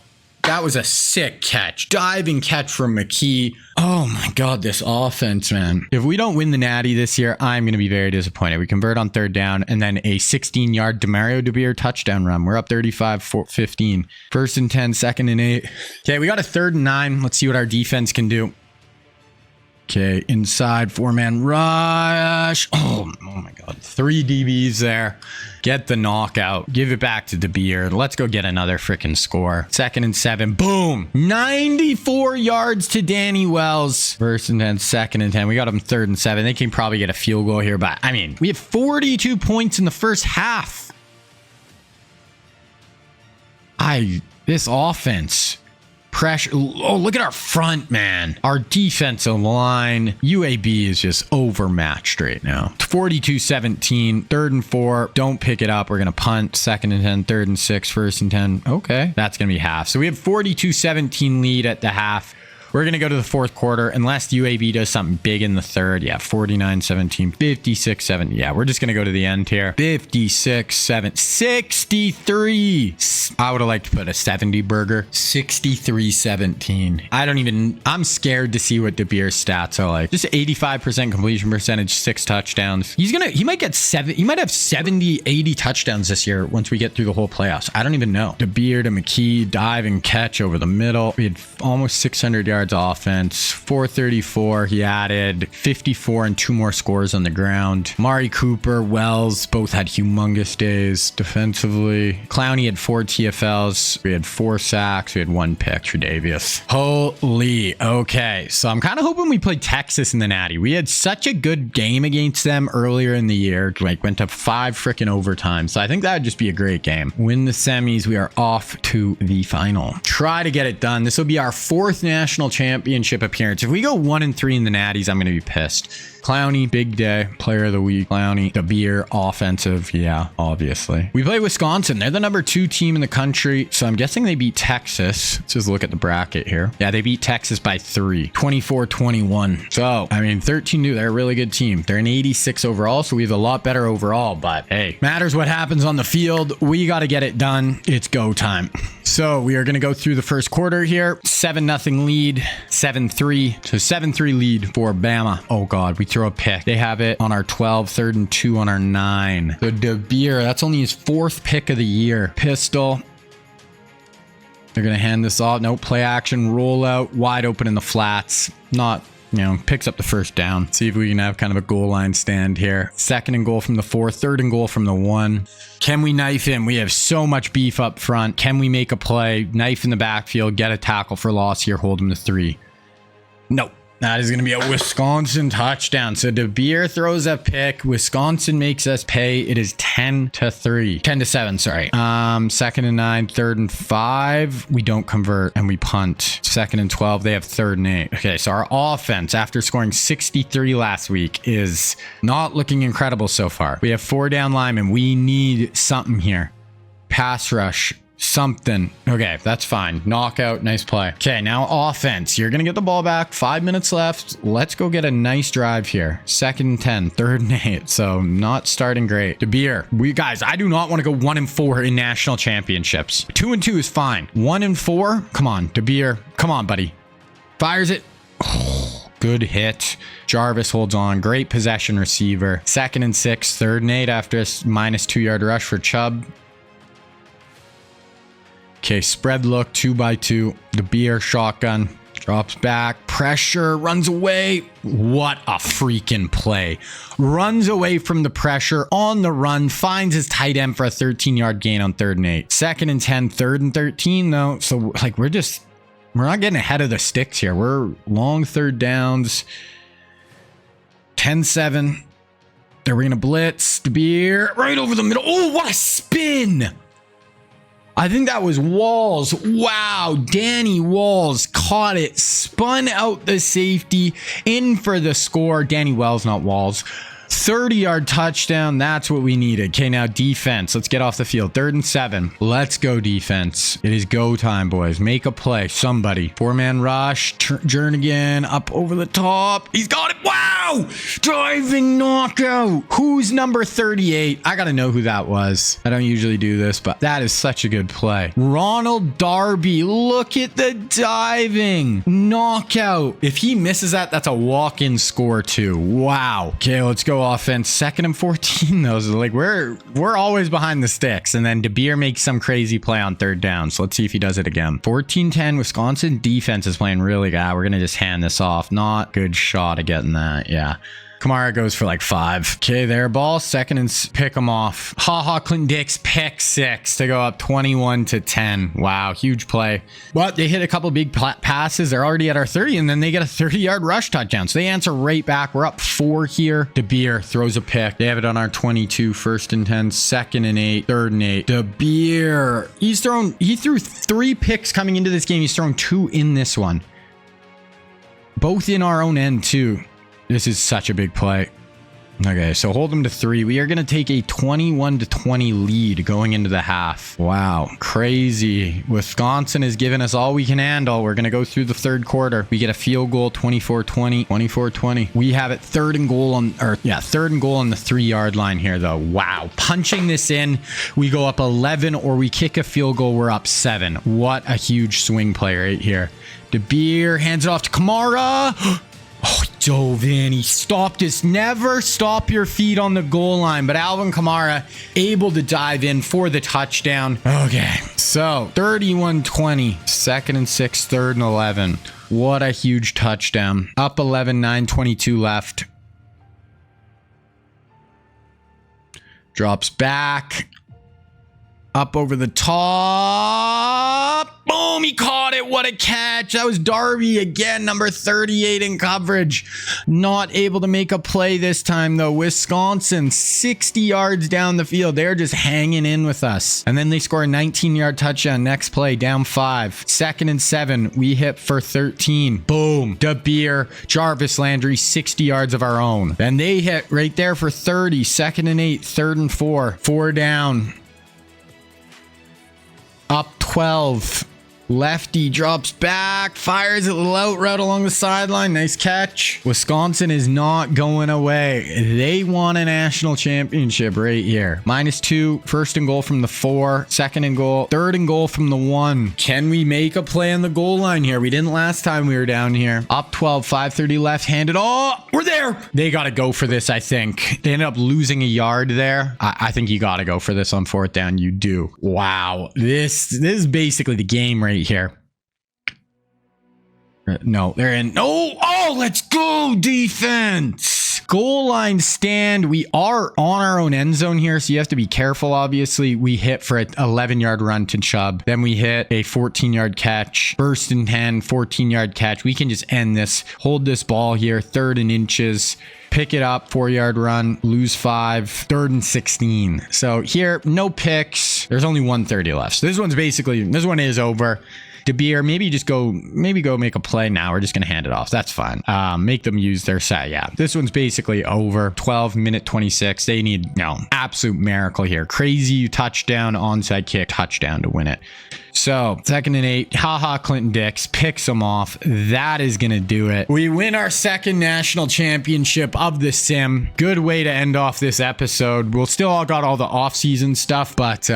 That was a sick catch. Diving catch from McKee. Oh my God, this offense, man. If we don't win the Natty this year, I'm going to be very disappointed. We convert on 3rd down and then a 16-yard Demario DeBeer touchdown run. We're up 35-15. 1st and 10, 2nd and 8. Okay, we got a 3rd and 9. Let's see what our defense can do. Okay, inside 4-man rush. Oh my God. 3 DBs there. Get the knockout. Give it back to DeBeer. Let's go get another freaking score. 2nd and 7. Boom. 94 yards to Danny Wells. 1st and 10, 2nd and 10. We got them 3rd and 7. They can probably get a field goal here, but I mean, we have 42 points in the first half. This offense. Pressure. Oh, look at our front, man. Our defensive line. UAB is just overmatched right now. 42-17. 3rd and 4. Don't pick it up. We're going to punt. 2nd and 10. 3rd and 6. 1st and 10. Okay. That's going to be half. So we have 42-17 lead at the half. We're going to go to the 4th quarter unless UAB does something big in the 3rd. Yeah, 49-17, 56-7. Yeah, we're just going to go to the end here. 56-7, 63. I would have liked to put a 70 burger. 63-17. I'm scared to see what DeBeer's stats are like. Just 85% completion percentage, 6 touchdowns. He might have 70, 80 touchdowns this year once we get through the whole playoffs. I don't even know. DeBeer to McKee, dive and catch over the middle. We had almost 600 yards yards offense, 434. He added 54 and 2 more scores on the ground. Mari Cooper, Wells, both had humongous days defensively. Clowney had 4 TFLs. We had 4 sacks. We had 1 pick. Tre'Davious. Holy. Okay. So I'm kind of hoping we play Texas in the Natty. We had such a good game against them earlier in the year. Like went to 5 freaking overtime. So I think that would just be a great game. Win the semis. We are off to the final. Try to get it done. This will be our 4th national championship appearance. If we go 1-3 in the Natties, I'm going to be pissed. Clowney, big day. Player of the week. Clowney, DeBeer, offensive. Yeah, obviously. We play Wisconsin. They're the number 2 team in the country. So I'm guessing they beat Texas. Let's just look at the bracket here. Yeah, they beat Texas by 3. 24-21. So, I mean, 13-2. They're a really good team. They're an 86 overall. So we have a lot better overall. But hey, matters what happens on the field. We got to get it done. It's go time. So we are going to go through the first quarter here. 7-0 lead. 7-3. So 7-3 lead for Bama. Oh God, we throw a pick. They have it on our 12, 3rd and 2 on our 9. So DeBeer, that's only his 4th pick of the year. Pistol. They're going to hand this off. No play action. Roll out. Wide open in the flats. Not, you know, picks up the first down. See if we can have kind of a goal line stand here. 2nd and goal from the 4. 3rd and goal from the 1. Can we knife him? We have so much beef up front. Can we make a play? Knife in the backfield. Get a tackle for loss here. Hold him to 3. Nope. That is going to be a Wisconsin touchdown. So DeBeer throws a pick. Wisconsin makes us pay. It is 10-3. 10-7, sorry. 2nd and 9, 3rd and 5. We don't convert and we punt. 2nd and 12. They have 3rd and 8. Okay, so our offense, after scoring 63 last week, is not looking incredible so far. We have 4 down linemen. We need something here. Pass rush. Something. Okay, that's fine. Knockout. Nice play. Okay, now offense. You're going to get the ball back. 5 minutes left. Let's go get a nice drive here. 2nd and 10. 3rd and 8. So not starting great. DeBeer. Guys, I do not want to go 1-4 in national championships. 2-2 is fine. 1-4. Come on, DeBeer. Come on, buddy. Fires it. Oh, good hit. Jarvis holds on. Great possession receiver. 2nd and 6. 3rd and 8 after a -2 yard rush for Chubb. Okay, spread look, 2x2. DeBeer shotgun. Drops back. Pressure. Runs away. What a freaking play. Runs away from the pressure on the run. Finds his tight end for a 13-yard gain on 3rd and 8. 2nd and 10. 3rd and 13, though. So, like, we're not getting ahead of the sticks here. We're long 3rd downs. 10-7. They're going to blitz. DeBeer. Right over the middle. Oh, what a spin. I think that was Walls. Wow. Danny Walls caught it, spun out the safety, in for the score. Danny Wells, not Walls. 30-yard touchdown. That's what we needed. Okay, now defense. Let's get off the field. 3rd and 7. Let's go defense. It is go time, boys. Make a play. Somebody. 4-man rush. Jernigan up over the top. He's got it. Wow. Driving knockout. Who's number 38? I got to know who that was. I don't usually do this, but that is such a good play. Ronald Darby. Look at the diving. Knockout. If he misses that, that's a walk-in score too. Wow. Okay, let's go offense. 2nd and 14 though. So like we're always behind the sticks, and then DeBeer makes some crazy play on 3rd down. So let's see if he does it again. 14-10. Wisconsin defense is playing really good. We're gonna just hand this off. Not good shot at getting that. Yeah. Kamara goes for like 5. Okay, their ball. 2nd and pick them off. Clinton Dix pick 6 to go up 21-10. Wow, huge play. But they hit a couple big passes. They're already at our 30, and then they get a 30-yard rush touchdown. So they answer right back. We're up 4 here. DeBeer throws a pick. They have it on our 22. 1st and 10. 2nd and 8. 3rd and 8. DeBeer. He threw 3 picks coming into this game. He's thrown 2 in this one. Both in our own end too. This is such a big play. Okay, so hold them to 3. We are going to take a 21-20 lead going into the half. Wow, crazy. Wisconsin has given us all we can handle. We're going to go through the 3rd quarter. We get a field goal, 24-20. 24-20. We have it 3rd and goal on, 3rd and goal on the 3-yard line here, though. Wow, punching this in. We go up 11, or we kick a field goal. We're up 7. What a huge swing play right here. DeBeer hands it off to Kamara. Oh, he dove in. He stopped us. Never stop your feet on the goal line. But Alvin Kamara able to dive in for the touchdown. Okay, so 31-20. 2nd and 6, 3rd and 11. What a huge touchdown. Up 11, 9:22 left. Drops back. Up over the top. Boom, he caught it. What a catch. That was Darby again, number 38 in coverage. Not able to make a play this time, though. Wisconsin, 60 yards down the field. They're just hanging in with us. And then they score a 19-yard touchdown. Next play, down 5. 2nd and 7. We hit for 13. Boom. DeBeer, Jarvis Landry, 60 yards of our own. Then they hit right there for 30. 2nd and 8. 3rd and 4. 4 down. Up 12. Lefty drops back, fires a little out route along the sideline. Nice catch. Wisconsin is not going away. They won a national championship right here. -2, 1st and goal from the 4, 2nd and goal, 3rd and goal from the 1. Can we make a play on the goal line here? We didn't last time we were down here. Up 12, 5:30 left-handed. Oh, we're there. They got to go for this, I think. They ended up losing a yard there. I think you got to go for this on 4th down. You do. Wow. This is basically the game right here. No, they're in. Oh, let's go, defense. Goal line stand. We are on our own end zone here, so you have to be careful. Obviously, we hit for an 11-yard run to Chubb. Then we hit a 14-yard catch. 1st and 10, 14-yard catch. We can just end this. Hold this ball here. 3rd and inches. Pick it up, 4-yard run, lose 5, 3rd and 16. So here, no picks. There's only 1:30 left. So this one is over. DeBeer, maybe go make a play now. We're just going to hand it off. That's fine. Make them use their set. Yeah, this one's basically over. 12 minute 26. They need, absolute miracle here. Crazy touchdown, onside kick, touchdown to win it. So 2nd and 8. Clinton Dix picks them off. That is going to do it. We win our 2nd national championship of the sim. Good way to end off this episode. We'll still all got all the off-season stuff, but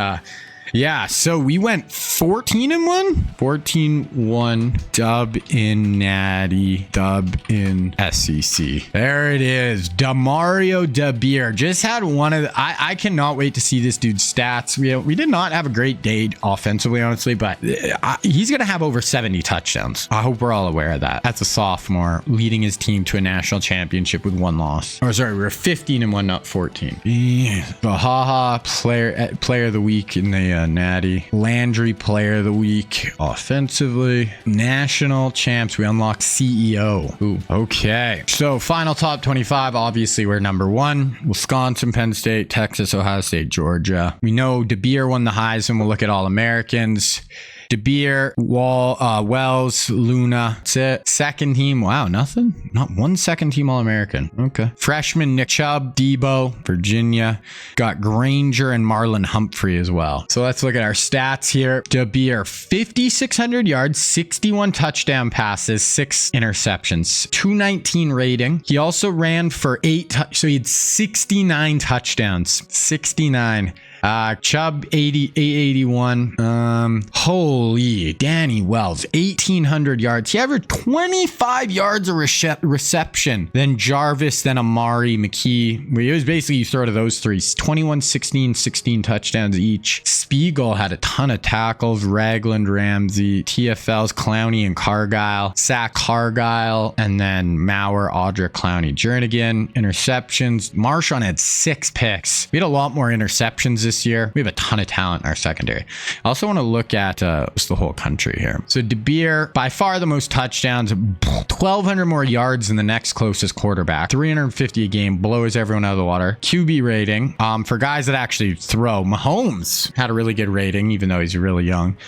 yeah, so we went 14-1, 14-1, dub in Natty, dub in SEC. There it is. Demario DeBeer just had one of the, I cannot wait to see this dude's stats. We did not have a great day offensively, honestly, but he's going to have over 70 touchdowns. I hope we're all aware of that. That's a sophomore leading his team to a national championship with 1 loss. Or sorry, we were 15-1, not 14. Yeah. Player of the week in the Natty. Landry, player of the week offensively. National champs, we unlocked CEO. Ooh, okay. So final top 25, obviously we're number 1. Wisconsin, Penn State, Texas, Ohio State, Georgia. We know DeBeer won the Heisman. We'll look at all Americans. DeBeer, Wells, Luna. That's it. 2nd team. Wow, nothing? Not one 2nd team All-American. Okay. Freshman Nick Chubb, Debo, Virginia. Got Granger and Marlon Humphrey as well. So let's look at our stats here. DeBeer, 5,600 yards, 61 touchdown passes, 6 interceptions, 219 rating. He also ran for 8, so he had 69 touchdowns. 69. Chubb 881. Holy Danny Wells 1,800 yards. He averaged 25 yards of reception. Then Jarvis, then Amari, McKee. It was basically you throw to those 3. 21, 16, 16 touchdowns each. Spiegel had a ton of tackles. Ragland, Ramsey, TFLs, Clowney and Cargyle. Sack Cargyle, and then Maurer, Audra, Clowney, Jernigan. Interceptions. Marshawn had 6 picks. We had a lot more interceptions this year. We have a ton of talent in our secondary. I also want to look at just the whole country here. So DeBeer, by far the most touchdowns, 1,200 more yards than the next closest quarterback, 350 a game, blows everyone out of the water. QB rating, for guys that actually throw, Mahomes had a really good rating, even though he's really young.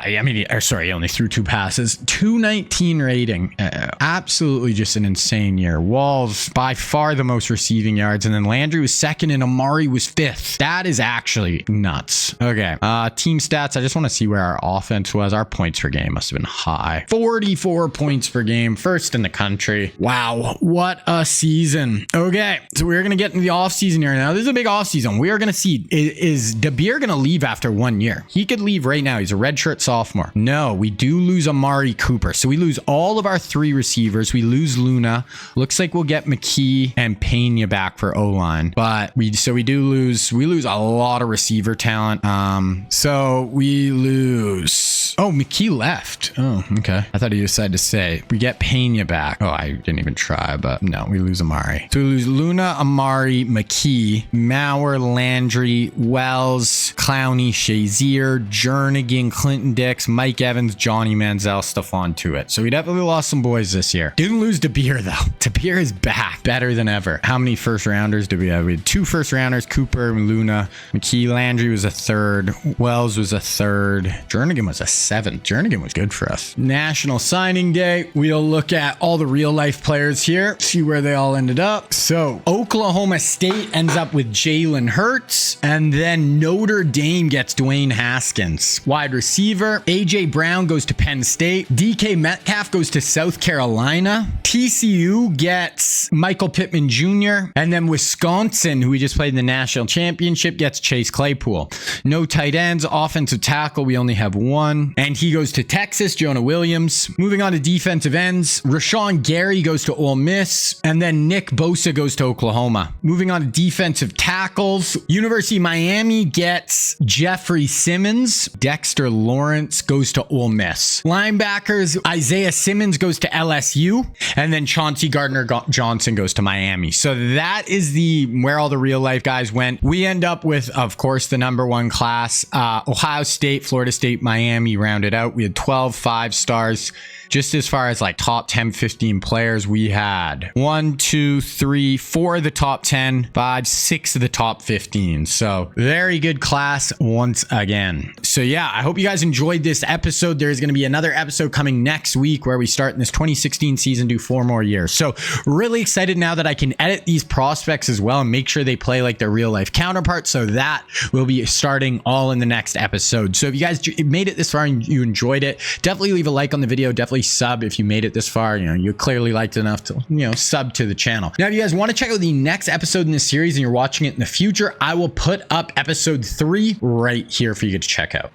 He only threw 2 passes. 219 rating. Absolutely just an insane year. Walls, by far the most receiving yards, and then Landry was 2nd and Amari was 5th. That is actually nuts. Okay. Team stats. I just want to see where our offense was. Our points per game must have been high. 44 points per game. 1st in the country. Wow. What a season. Okay. So we're going to get into the offseason here now. This is a big offseason. We are going to see, is DeBeer going to leave after 1 year? He could leave right now. He's a redshirt sophomore. No, we do lose Amari Cooper. So we lose all of our 3 receivers. We lose Luna. Looks like we'll get McKee and Pena back for O-line. But we lose a lot of receiver talent. So we lose lose. Oh, McKee left. Oh, okay. I thought he decided to say, we get Pena back. Oh, I didn't even try, but no, we lose Amari. So we lose Luna, Amari, McKee, Maurer, Landry, Wells, Clowney, Shazier, Jernigan, Clinton Dix, Mike Evans, Johnny Manziel, Stephon Tuitt. So we definitely lost some boys this year. Didn't lose DeBeer though. DeBeer is back, better than ever. How many first rounders did we have? We had 2 first rounders, Cooper, Luna, McKee. Landry was a 3rd. Wells was a 3rd. Jernigan was a 7th. Jernigan was good for us. National Signing Day. We'll look at all the real life players here, see where they all ended up. So Oklahoma State ends up with Jalen Hurts, and then Notre Dame gets Dwayne Haskins. Wide receiver, AJ Brown goes to Penn State. DK Metcalf goes to South Carolina. TCU gets Michael Pittman Jr. And then Wisconsin, who we just played in the national championship, gets Chase Claypool. No tight ends. Offensive tackle, we only have 1. And he goes to Texas, Jonah Williams. Moving on to defensive ends, Rashawn Gary goes to Ole Miss. And then Nick Bosa goes to Oklahoma. Moving on to defensive tackles, University of Miami gets Jeffrey Simmons. Dexter Lawrence goes to Ole Miss. Linebackers, Isaiah Simmons goes to LSU. And then Chauncey Gardner-Johnson goes to Miami. So that is where all the real life guys went. We end up with, of course, the number 1 class. Ohio State, Florida State, Miami rounded out. We had 12 5-stars. Just as far as like top 10, 15 players, we had 1, 2, 3, 4 of the top 10, 5, 6 of the top 15. So very good class once again. So yeah, I hope you guys enjoyed this episode. There's going to be another episode coming next week where we start in this 2016 season, do 4 more years. So really excited now that I can edit these prospects as well and make sure they play like their real life counterparts. So that will be starting all in the next episode. So if you guys made it this far and you enjoyed it, definitely leave a like on the video. Definitely sub if you made it this far. You clearly liked enough to sub to the channel. Now if you guys want to check out the next episode in this series and you're watching it in the future, I will put up episode 3 right here for you to check out.